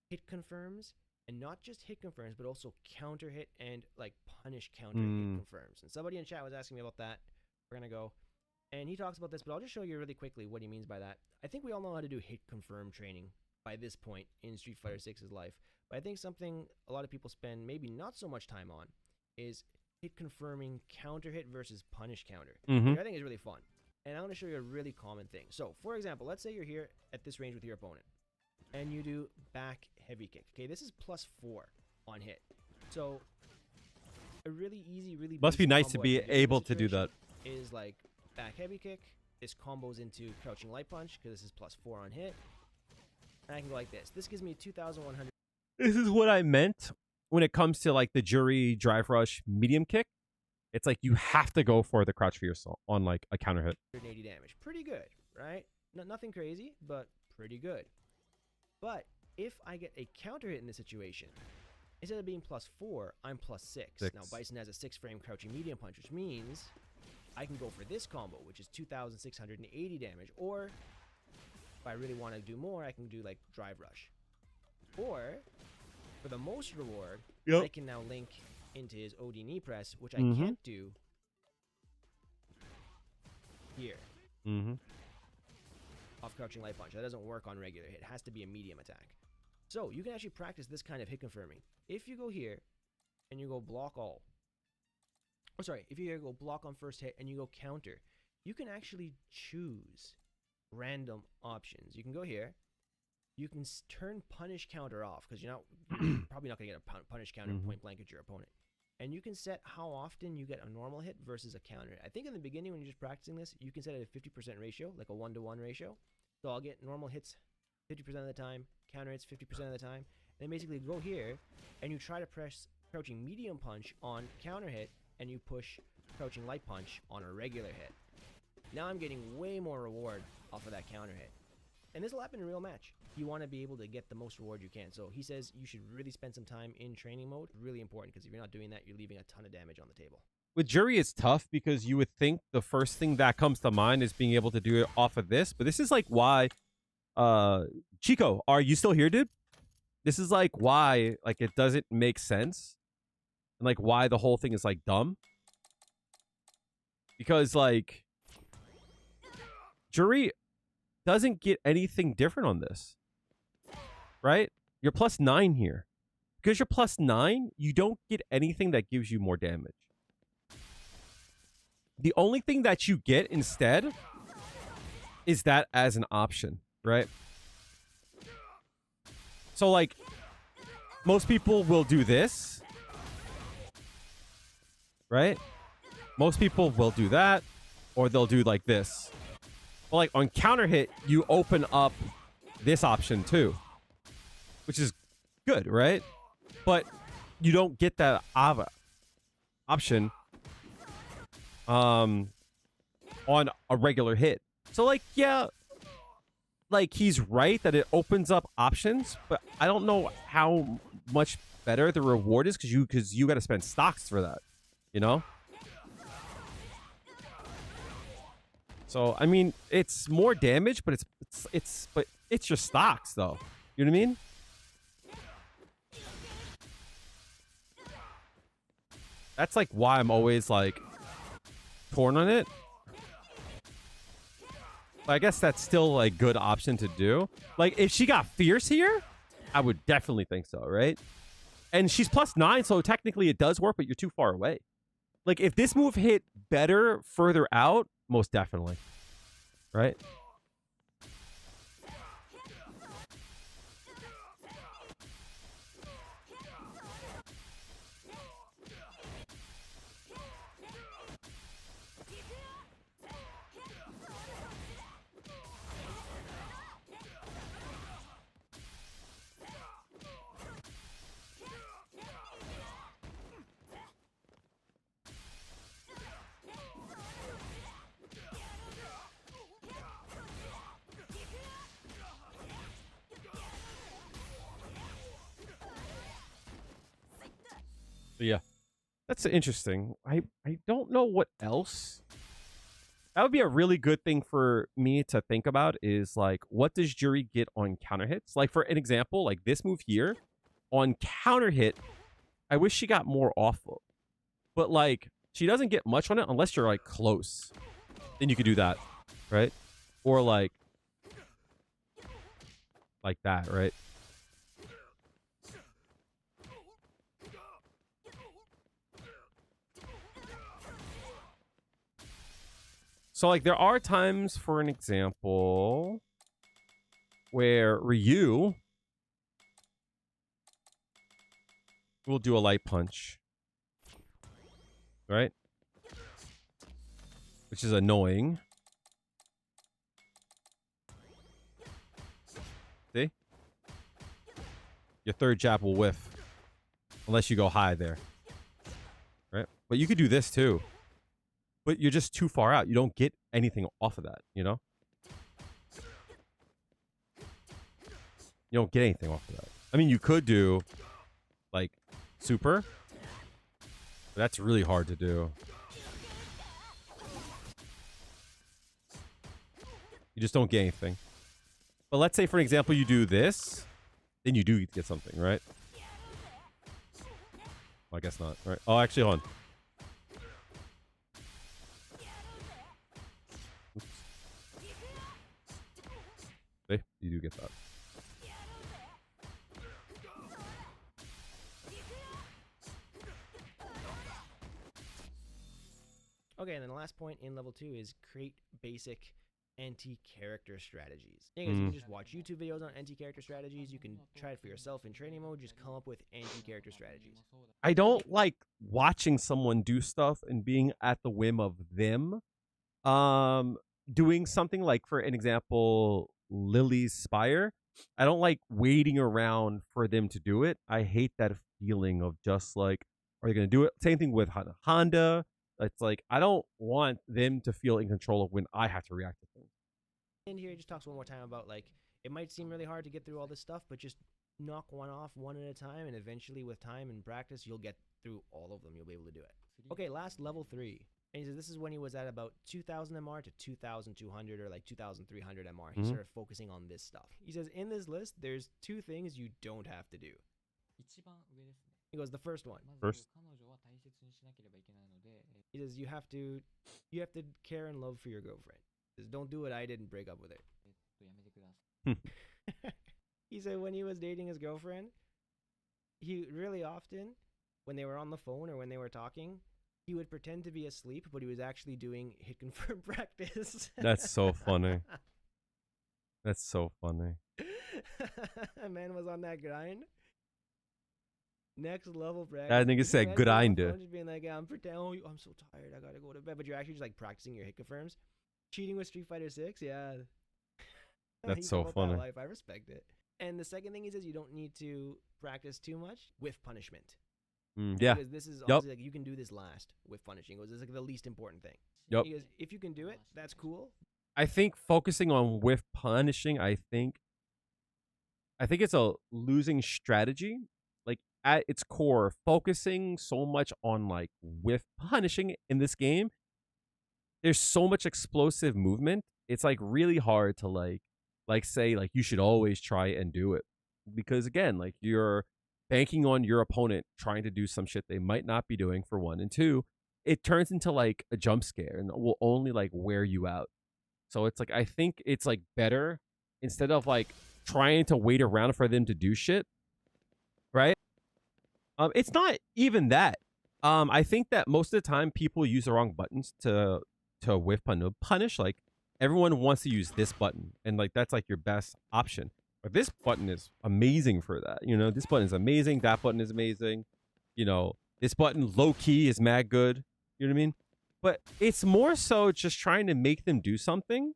hit confirms, and not just hit confirms, but also counter hit and like punish counter hit confirms. And somebody in chat was asking me about that. We're gonna go. And he talks about this, but I'll just show you really quickly what he means by that. I think we all know how to do hit confirm training by this point in Street Fighter 6's life. But I think something a lot of people spend maybe not so much time on is hit confirming counter hit versus punish counter. Which I think is really fun. And I'm going to show you a really common thing. So, for example, let's say you're here at this range with your opponent, and you do back heavy kick. Okay, this is +4 on hit. So, a really easy, really Must be basic nice combo to I be can do in able this to do that. situation is like back heavy kick. This combos into crouching light punch because this is +4 on hit. And I can go like this. This gives me 2,100. This is what I meant when it comes to like the Jury drive rush medium kick. It's like you have to go for the crouch for yourself on like a counter hit. 180 damage. Pretty good, right? Nothing crazy, but pretty good. But if I get a counter hit in this situation, instead of being +4, I'm +6. Now Bison has a 6-frame crouching medium punch, which means I can go for this combo, which is 2,680 damage. Or if I really want to do more, I can do like drive rush. Or for the most reward, I can now link into his OD knee press, which I can't do here. Off crouching light punch. That doesn't work on regular hit. It has to be a medium attack. So you can actually practice this kind of hit confirming. If you go here and you go block all. Oh, sorry. If you here go block on first hit and you go counter, you can actually choose random options. You can go here. You can turn punish counter off because you're not probably not going to get a punish counter point blank at your opponent. And you can set how often you get a normal hit versus a counter. I think in the beginning when you're just practicing this, you can set it a 50% ratio, like a 1-to-1 ratio. So I'll get normal hits 50% of the time, counter hits 50% of the time. And then basically go here and you try to press crouching medium punch on counter hit and you push crouching light punch on a regular hit. Now I'm getting way more reward off of that counter hit. And this will happen in a real match. You want to be able to get the most reward you can. So he says you should really spend some time in training mode. Really important, because if you're not doing that, you're leaving a ton of damage on the table. With Jury, it's tough because you would think the first thing that comes to mind is being able to do it off of this. But this is like why... Chico, are you still here, dude? This is like why like it doesn't make sense. And like why the whole thing is like dumb. Because like... Jury doesn't get anything different on this. Right? You're +9 here. Because you're +9, you don't get anything that gives you more damage. The only thing that you get instead is that as an option, right? So, like, most people will do this, right? Most people will do that, or they'll do like this. But, like, on counter hit, you open up this option too, which is good, right? But you don't get that option on a regular hit. So, like, yeah, like, he's right that it opens up options, but I don't know how much better the reward is because you got to spend stocks for that, you know? So, I mean, it's more damage, but it's your stocks, though. You know what I mean? That's, like, why I'm always, like, torn on it. But I guess that's still, like, good option to do. Like, if she got Fierce here, I would definitely think so, right? And she's +9, so technically it does work, but you're too far away. Like, if this move hit better further out, most definitely. Right? That's interesting. I don't know what else. That would be a really good thing for me to think about is like, what does Juri get on counter hits? Like for an example, like this move here on counter hit, I wish she got more off of. But like, she doesn't get much on it unless you're like close. Then you could do that, right? Or like that, right? So, like, there are times, for an example, where Ryu will do a light punch, right? Which is annoying. See? Your third jab will whiff. Unless you go high there. Right? But you could do this, too. But you're just too far out. You don't get anything off of that, you know? You don't get anything off of that. I mean, you could do, like, super. But that's really hard to do. You just don't get anything. But let's say, for example, you do this. Then you do get something, right? Well, I guess not. Right? Oh, actually, hold on. See? You do get that. Okay, and then the last point in level 2 is create basic anti-character strategies. You can just watch YouTube videos on anti-character strategies. You can try it for yourself in training mode. Just come up with anti-character strategies. I don't like watching someone do stuff and being at the whim of them. Doing something like, for an example, Lily's Spire. I don't like waiting around for them to do it. I hate that feeling of just like, are they going to do it? Same thing with Honda. It's like, I don't want them to feel in control of when I have to react to things. And here he just talks one more time about, like, it might seem really hard to get through all this stuff, but just knock one off one at a time, and eventually with time and practice, you'll get through all of them. You'll be able to do it. Okay, last level 3. And he says this is when he was at about 2,000 MR to 2,200 or like 2,300 MR. He started focusing on this stuff. He says in this list, there's 2 things you don't have to do. He goes, the first one. First. He says you have to care and love for your girlfriend. He says, don't do what I did and break up with her. He said when he was dating his girlfriend, he really often, when they were on the phone or when they were talking, he would pretend to be asleep, but he was actually doing hit confirm practice. That's so funny. That's so funny. Man was on that grind. Next level practice. That nigga said grind. Just being like, I'm pretending, oh, I'm so tired, I gotta go to bed. But you're actually just like practicing your hit confirms. Cheating with Street Fighter 6, yeah. That's so funny. That life. I respect it. And the second thing he says, you don't need to practice too much with punishment. Yeah. Because this is obviously like you can do this last with punishing. It was like the least important thing. Yep. He goes, if you can do it, that's cool. I think focusing on with punishing, I think it's a losing strategy. Like at its core, focusing so much on like with punishing in this game, there's so much explosive movement. It's like really hard to like say like you should always try and do it. Because again, like you're banking on your opponent trying to do some shit they might not be doing, for one. And two, it turns into like a jump scare and will only like wear you out. So it's like, I think it's like better instead of like trying to wait around for them to do shit. Right? It's not even that. I think that most of the time people use the wrong buttons to whiff punish. Like everyone wants to use this button and like that's like your best option. But this button is amazing for that. You know, this button is amazing. That button is amazing. You know, this button low key is mad good. You know what I mean? But it's more so just trying to make them do something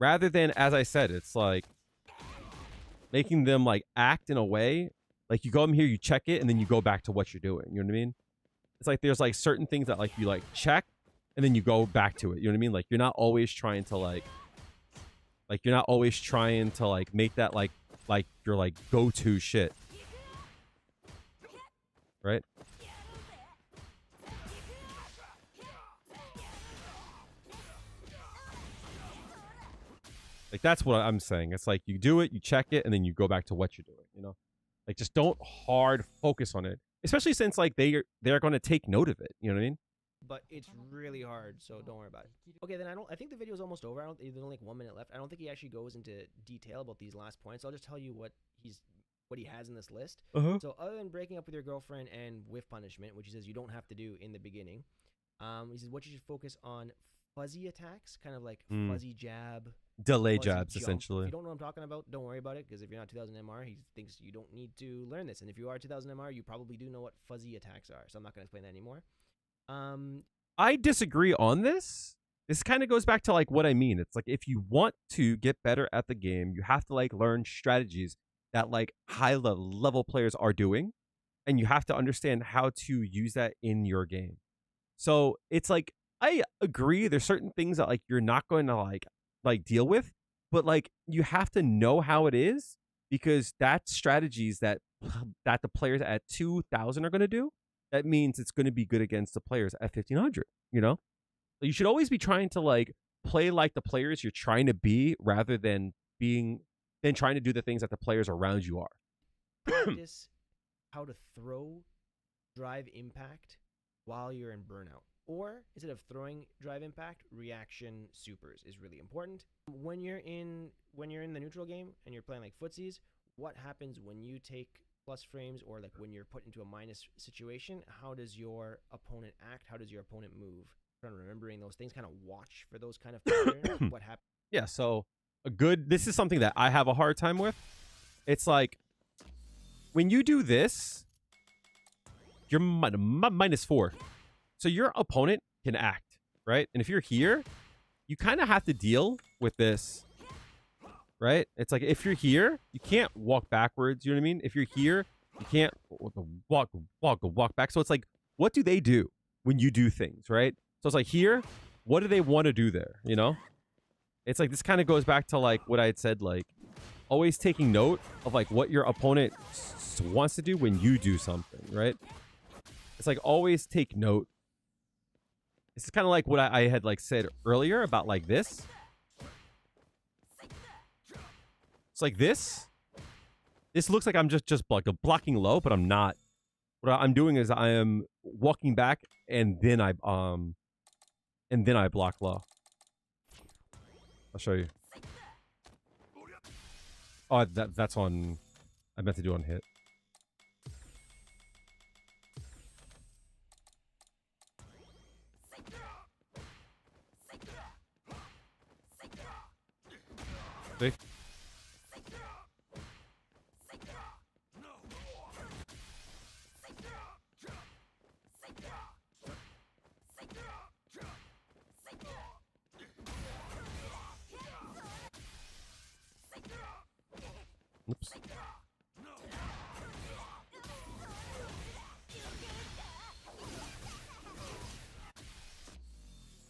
rather than, as I said, it's like making them like act in a way. Like you go in here, you check it, and then you go back to what you're doing. You know what I mean? It's like there's like certain things that like you like check and then you go back to it. You know what I mean? Like you're not always trying to like you're not always trying to like make that like your like go-to shit. Right? Like that's what I'm saying. It's like you do it, you check it, and then you go back to what you're doing. You know, like just don't hard focus on it, especially since like they're going to take note of it. You know what I mean? But it's really hard, so don't worry about it. Okay, then I think the video is almost over. There's only like 1 minute left. I don't think he actually goes into detail about these last points. I'll just tell you what he has in this list. So other than breaking up with your girlfriend and whiff punishment, which he says you don't have to do in the beginning, he says what you should focus on: fuzzy attacks, kind of like fuzzy jab, Delay fuzzy jabs, jump. essentially. If you don't know what I'm talking about, don't worry about it, because if you're not 2000 MR, he thinks you don't need to learn this. And if you are 2000 MR, you probably do know what fuzzy attacks are, so I'm not going to explain that anymore. I disagree on this. This kind of goes back to like what I mean. It's like if you want to get better at the game, you have to like learn strategies that like high level players are doing, and you have to understand how to use that in your game. So it's like I agree there's certain things that like you're not going to like deal with, but like you have to know how it is, because that's strategies that the players at 2000 are going to do. That means it's going to be good against the players at 1500, you know? So you should always be trying to like play like the players you're trying to be, rather than trying to do the things that the players around you are. Practice how to throw drive impact while you're in burnout. Or instead of throwing drive impact, reaction supers is really important. When you're in the neutral game and you're playing like footsies, what happens when you take plus frames, or like when you're put into a minus situation? How does your opponent act? How does your opponent move? Kind of remembering those things, kind of watch for those kind of patterns. What happens? Yeah, so this is something that I have a hard time with. It's like when you do this, you're -4. So your opponent can act, right? And if you're here, you kind of have to deal with this, right? It's like if you're here, you can't walk backwards. You know what I mean? If you're here, you can't walk back. So it's like, what do they do when you do things, right? So it's like here, what do they want to do there? You know? It's like this kind of goes back to like what I had said, like always taking note of like what your opponent wants to do when you do something, right? It's like always take note. This is kind of like what I had like said earlier about like this. It's like this. This looks like I'm just blocking low, but I'm not. What I'm doing is I am walking back, and then I block low. I'll show you. Oh, that's on. I meant to do on hit. See? Oops.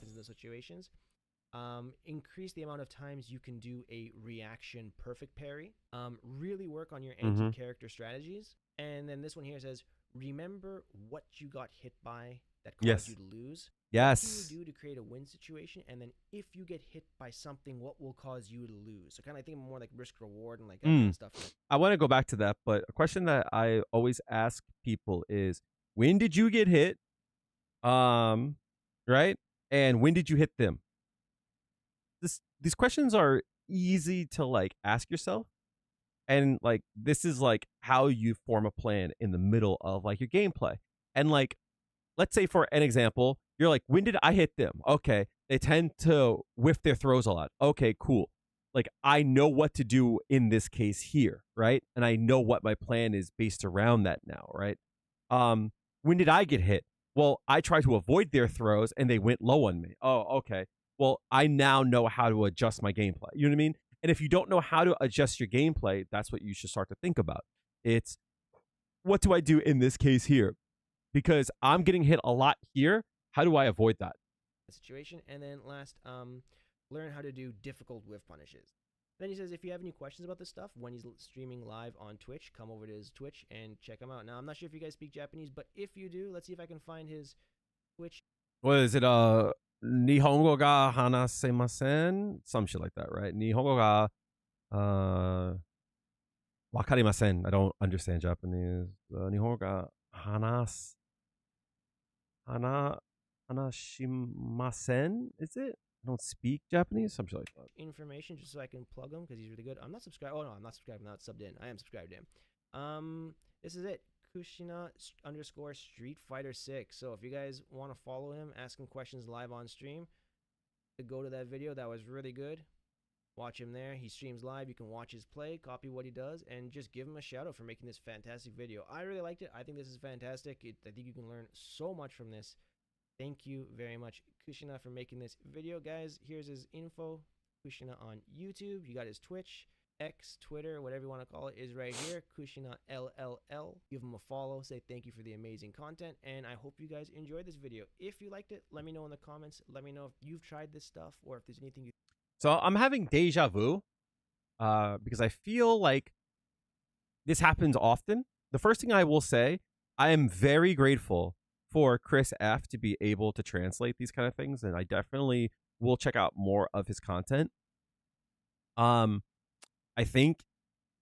In those situations, increase the amount of times you can do a reaction perfect parry. Really work on your anti-character strategies. And then this one here says, remember what you got hit by that caused you to lose. Yes. What do you do to create a win situation? And then if you get hit by something, what will cause you to lose? So kind of think more like risk reward and like that kind of stuff. I want to go back to that, but a question that I always ask people is, when did you get hit? Right? And when did you hit them? These questions are easy to like ask yourself. And like this is like how you form a plan in the middle of like your gameplay. And like, let's say for an example, you're like, when did I hit them? Okay, they tend to whiff their throws a lot. Okay, cool. Like I know what to do in this case here, right? And I know what my plan is based around that now, right? When did I get hit? Well, I tried to avoid their throws and they went low on me. Oh, okay. Well, I now know how to adjust my gameplay. You know what I mean? And if you don't know how to adjust your gameplay, that's what you should start to think about. It's, what do I do in this case here? Because I'm getting hit a lot here. How do I avoid that? Situation. And then last, learn how to do difficult whiff punishes. Then he says, if you have any questions about this stuff, when he's streaming live on Twitch, come over to his Twitch and check him out. Now, I'm not sure if you guys speak Japanese, but if you do, let's see if I can find his Twitch. What is it? Nihongo ga hanasemasen, some shit like that, right? Nihongo ga wakarimasen. I don't understand Japanese. Nihongo ga hanashimasen. Is it? I don't speak Japanese. Some shit like that. Information just so I can plug him because he's really good. I'm not subscribed. Oh no, I'm not subscribed. I'm not subbed in. I am subscribed to him. This is it. Kushina _ Street Fighter 6. So if you guys want to follow him, ask him questions live on stream, go to that video. That was really good. Watch him there. He streams live. You can watch his play, copy what he does, and just give him a shout out for making this fantastic video. I really liked it. I think this is fantastic. I think you can learn so much from this. Thank you very much, Kushina, for making this video, guys. Here's his info. Kushina on YouTube. You got his Twitch, X, Twitter, whatever you want to call it, is right here. Kushina LLL. Give him a follow. Say thank you for the amazing content, and I hope you guys enjoyed this video. If you liked it, let me know in the comments. Let me know if you've tried this stuff or if there's anything you. So I'm having deja vu because I feel like this happens often. The first thing I will say, I am very grateful for Chris F to be able to translate these kind of things, and I definitely will check out more of his content. I think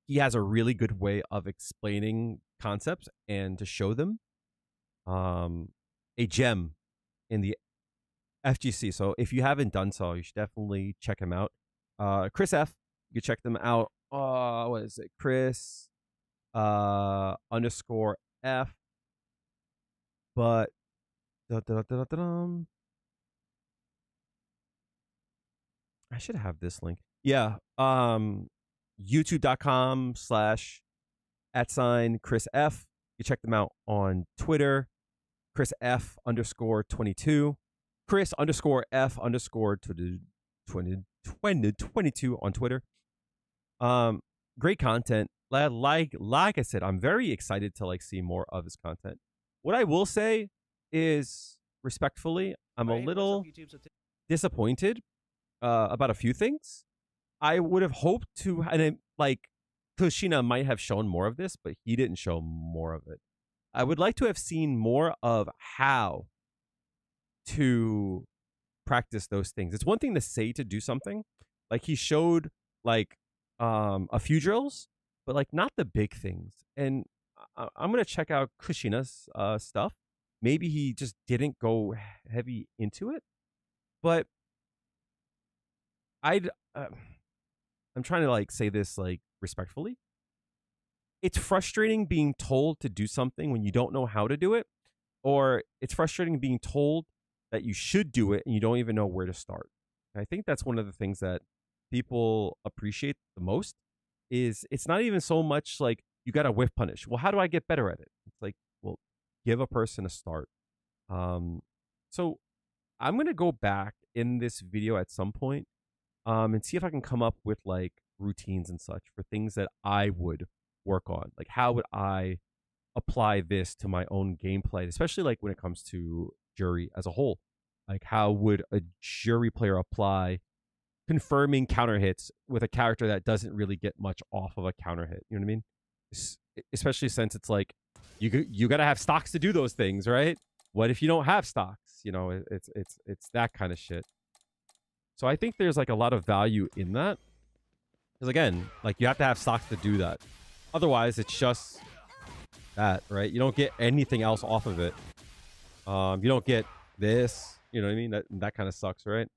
he has a really good way of explaining concepts and to show them. A gem in the FGC. So if you haven't done so, you should definitely check him out. Chris F, you can check them out. What is it? Chris _ F. But I should have this link. Yeah. YouTube.com/@Chris F. You check them out on Twitter. Chris F _22. Chris _F _2022 on Twitter. Great content. Like I said, I'm very excited to see more of his content. What I will say is, respectfully, I'm a little disappointed about a few things. I would have hoped to, and Kushina might have shown more of this, but he didn't show more of it. I would like to have seen more of how to practice those things. It's one thing to say to do something. Like he showed a few drills, but not the big things. And I'm going to check out Kushina's stuff. Maybe he just didn't go heavy into it, but I'm trying to say this respectfully. It's frustrating being told to do something when you don't know how to do it, or it's frustrating being told that you should do it and you don't even know where to start. And I think that's one of the things that people appreciate the most. Is it's not even so much you got to whiff punish. Well, how do I get better at it? It's well, give a person a start. So I'm going to go back in this video at some point and see if I can come up with routines and such for things that I would work on. How would I apply this to my own gameplay, especially when it comes to Jury as a whole? How would a Jury player apply confirming counter hits with a character that doesn't really get much off of a counter hit? You know what I mean? Especially since it's you got to have stocks to do those things, right? What if you don't have stocks? It's that kind of shit. So I think there's a lot of value in that. Because again, you have to have stocks to do that. Otherwise, it's just that, right? You don't get anything else off of it. You don't get this, you know what I mean? That kind of sucks, right?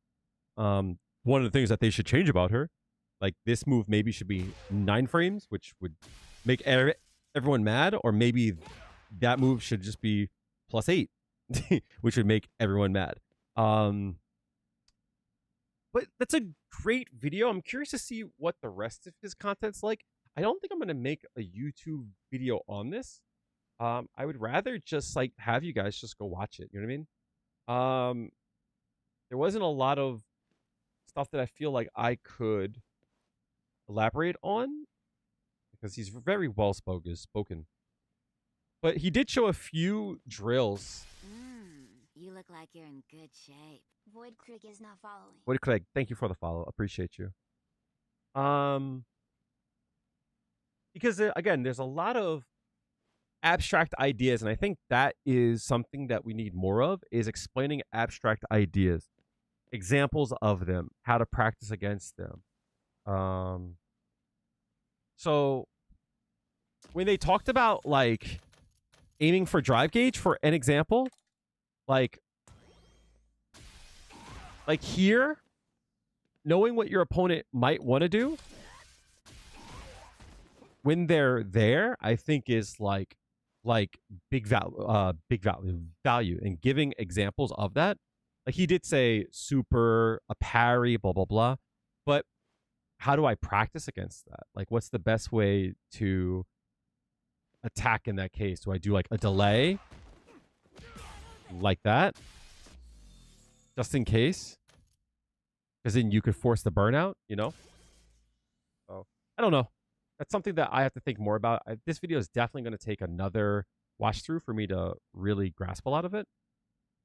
One of the things that they should change about her, this move maybe should be 9 frames, which would make everyone mad, or maybe that move should just be +8, which would make everyone mad. But that's a great video. I'm curious to see what the rest of his content's like. I don't think I'm going to make a YouTube video on this. I would rather just have you guys just go watch it. You know what I mean? There wasn't a lot of stuff that I feel I could elaborate on because he's very well spoken. But he did show a few drills. You look like you're in good shape. Void Krieg is not following. Void Krieg, thank you for the follow. Appreciate you. Because again, there's a lot of abstract ideas, and I think that is something that we need more of, is explaining abstract ideas. examples of them, how to practice against them. So when they talked about like aiming for drive gauge for an example, like here, knowing what your opponent might want to do when they're there, I think is like big value, and giving examples of that. Like he did say super, a parry, blah blah blah, but how do I practice against that? Like what's the best way to attack in that case? Do I do like a delay like that just in case, because then you could force the burnout, you know? So I don't know. That's something that I have to think more about. This video is definitely going to take another watch through for me to really grasp a lot of it.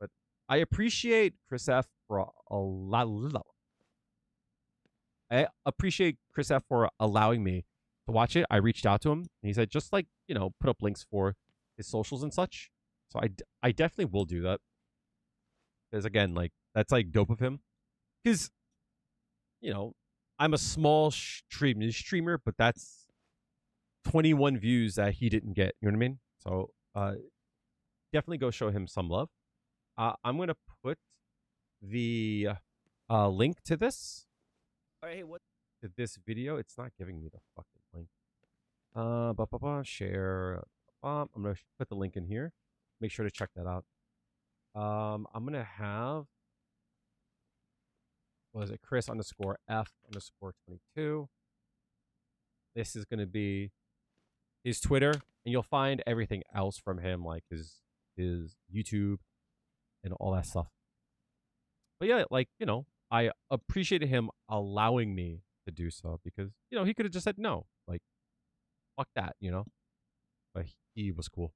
But I appreciate Chris F for allowing me to watch it. I reached out to him and he said just like, you know, put up links for his socials and such. So I definitely will do that. Because again, like that's like dope of him. Because, you know, I'm a small streamer, but that's 21 views that he didn't get. You know what I mean? So definitely go show him some love. I'm going to put the link to this. All right, hey, what? To this video. It's not giving me the fucking link. Share. I'm going to put the link in here. Make sure to check that out. I'm going to have, what is it? Chris _F_22. This is going to be his Twitter, and you'll find everything else from him, like his YouTube and all that stuff. But yeah, like, you know, I appreciated him allowing me to do so, because, you know, he could have just said no, like, fuck that, you know. But he was cool.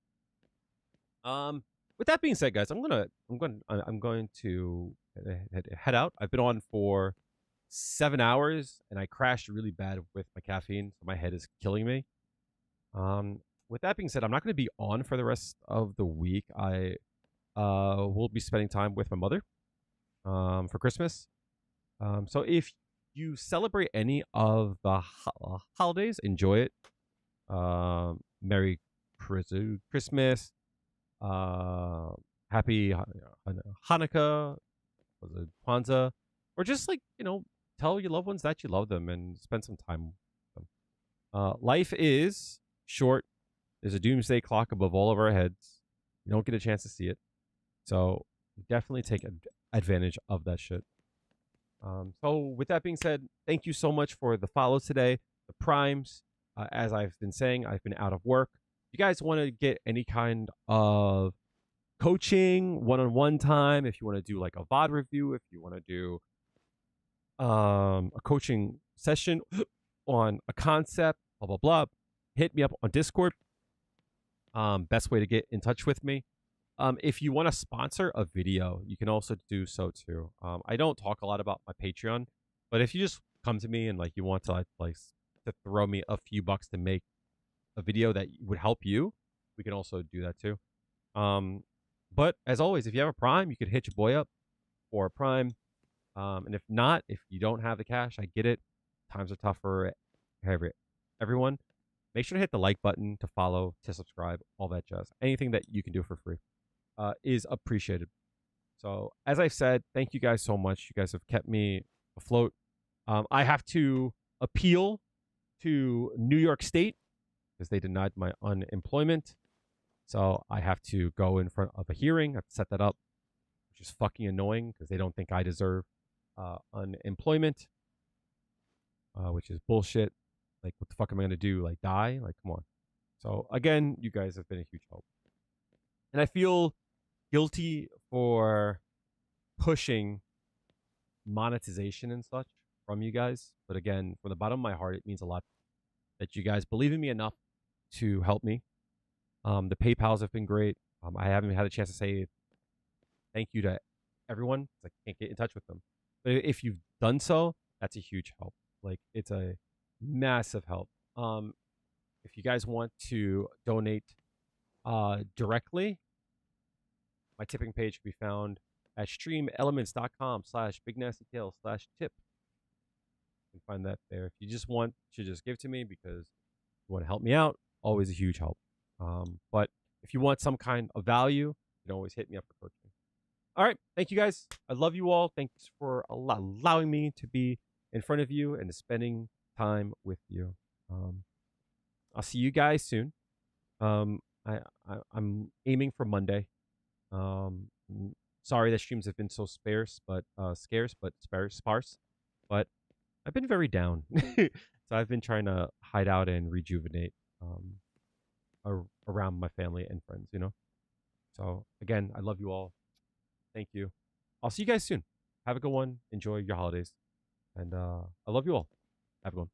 With that being said, guys, I'm going to head out. I've been on for 7 hours, and I crashed really bad with my caffeine, so my head is killing me. With that being said, I'm not going to be on for the rest of the week. I will be spending time with my mother for Christmas. So if you celebrate any of the holidays, enjoy it. Merry Christmas. Happy Hanukkah, Kwanzaa, or just like, you know, tell your loved ones that you love them and spend some time with them. Life is short. There's a doomsday clock above all of our heads. You don't get a chance to see it, so definitely take advantage of that shit. So with that being said, thank you so much for the follows today, the primes. As I've been saying, I've been out of work. If you guys want to get any kind of coaching, one-on-one time, if you want to do like a VOD review, if you want to do a coaching session on a concept, blah, blah, blah, hit me up on Discord. Best way to get in touch with me. If you want to sponsor a video, you can also do so too. I don't talk a lot about my Patreon, but if you just come to me and like you want to like to throw me a few bucks to make a video that would help you, we can also do that too. But as always, if you have a Prime, you could hit your boy up for a Prime. And if not, if you don't have the cash, I get it. Times are tough for everyone. Make sure to hit the like button, to follow, to subscribe, all that jazz. Anything that you can do for free is appreciated. So as I said, thank you guys so much. You guys have kept me afloat. I have to appeal to New York State because they denied my unemployment. So I have to go in front of a hearing. I have to set that up, which is fucking annoying because they don't think I deserve unemployment, which is bullshit. Like, what the fuck am I going to do? Like, die? Like, come on. So, again, you guys have been a huge help. And I feel guilty for pushing monetization and such from you guys. But again, from the bottom of my heart, it means a lot that you guys believe in me enough to help me. The PayPals have been great. I haven't had a chance to say thank you to everyone. I can't get in touch with them. But if you've done so, that's a huge help. Like, it's a massive help. If you guys want to donate directly, my tipping page can be found at streamelements.com/bignastytales/tip. You can find that there. If you just want to just give to me because you want to help me out, always a huge help. But if you want some kind of value, you can always hit me up for coaching. All right. Thank you guys. I love you all. Thanks for allowing me to be in front of you and spending time with you. I'll see you guys soon. I'm aiming for Monday. Sorry that streams have been so sparse, but sparse. But I've been very down, so I've been trying to hide out and rejuvenate around my family and friends. So again, I love you all. Thank you. I'll see you guys soon. Have a good one. Enjoy your holidays, and I love you all. Have a good one.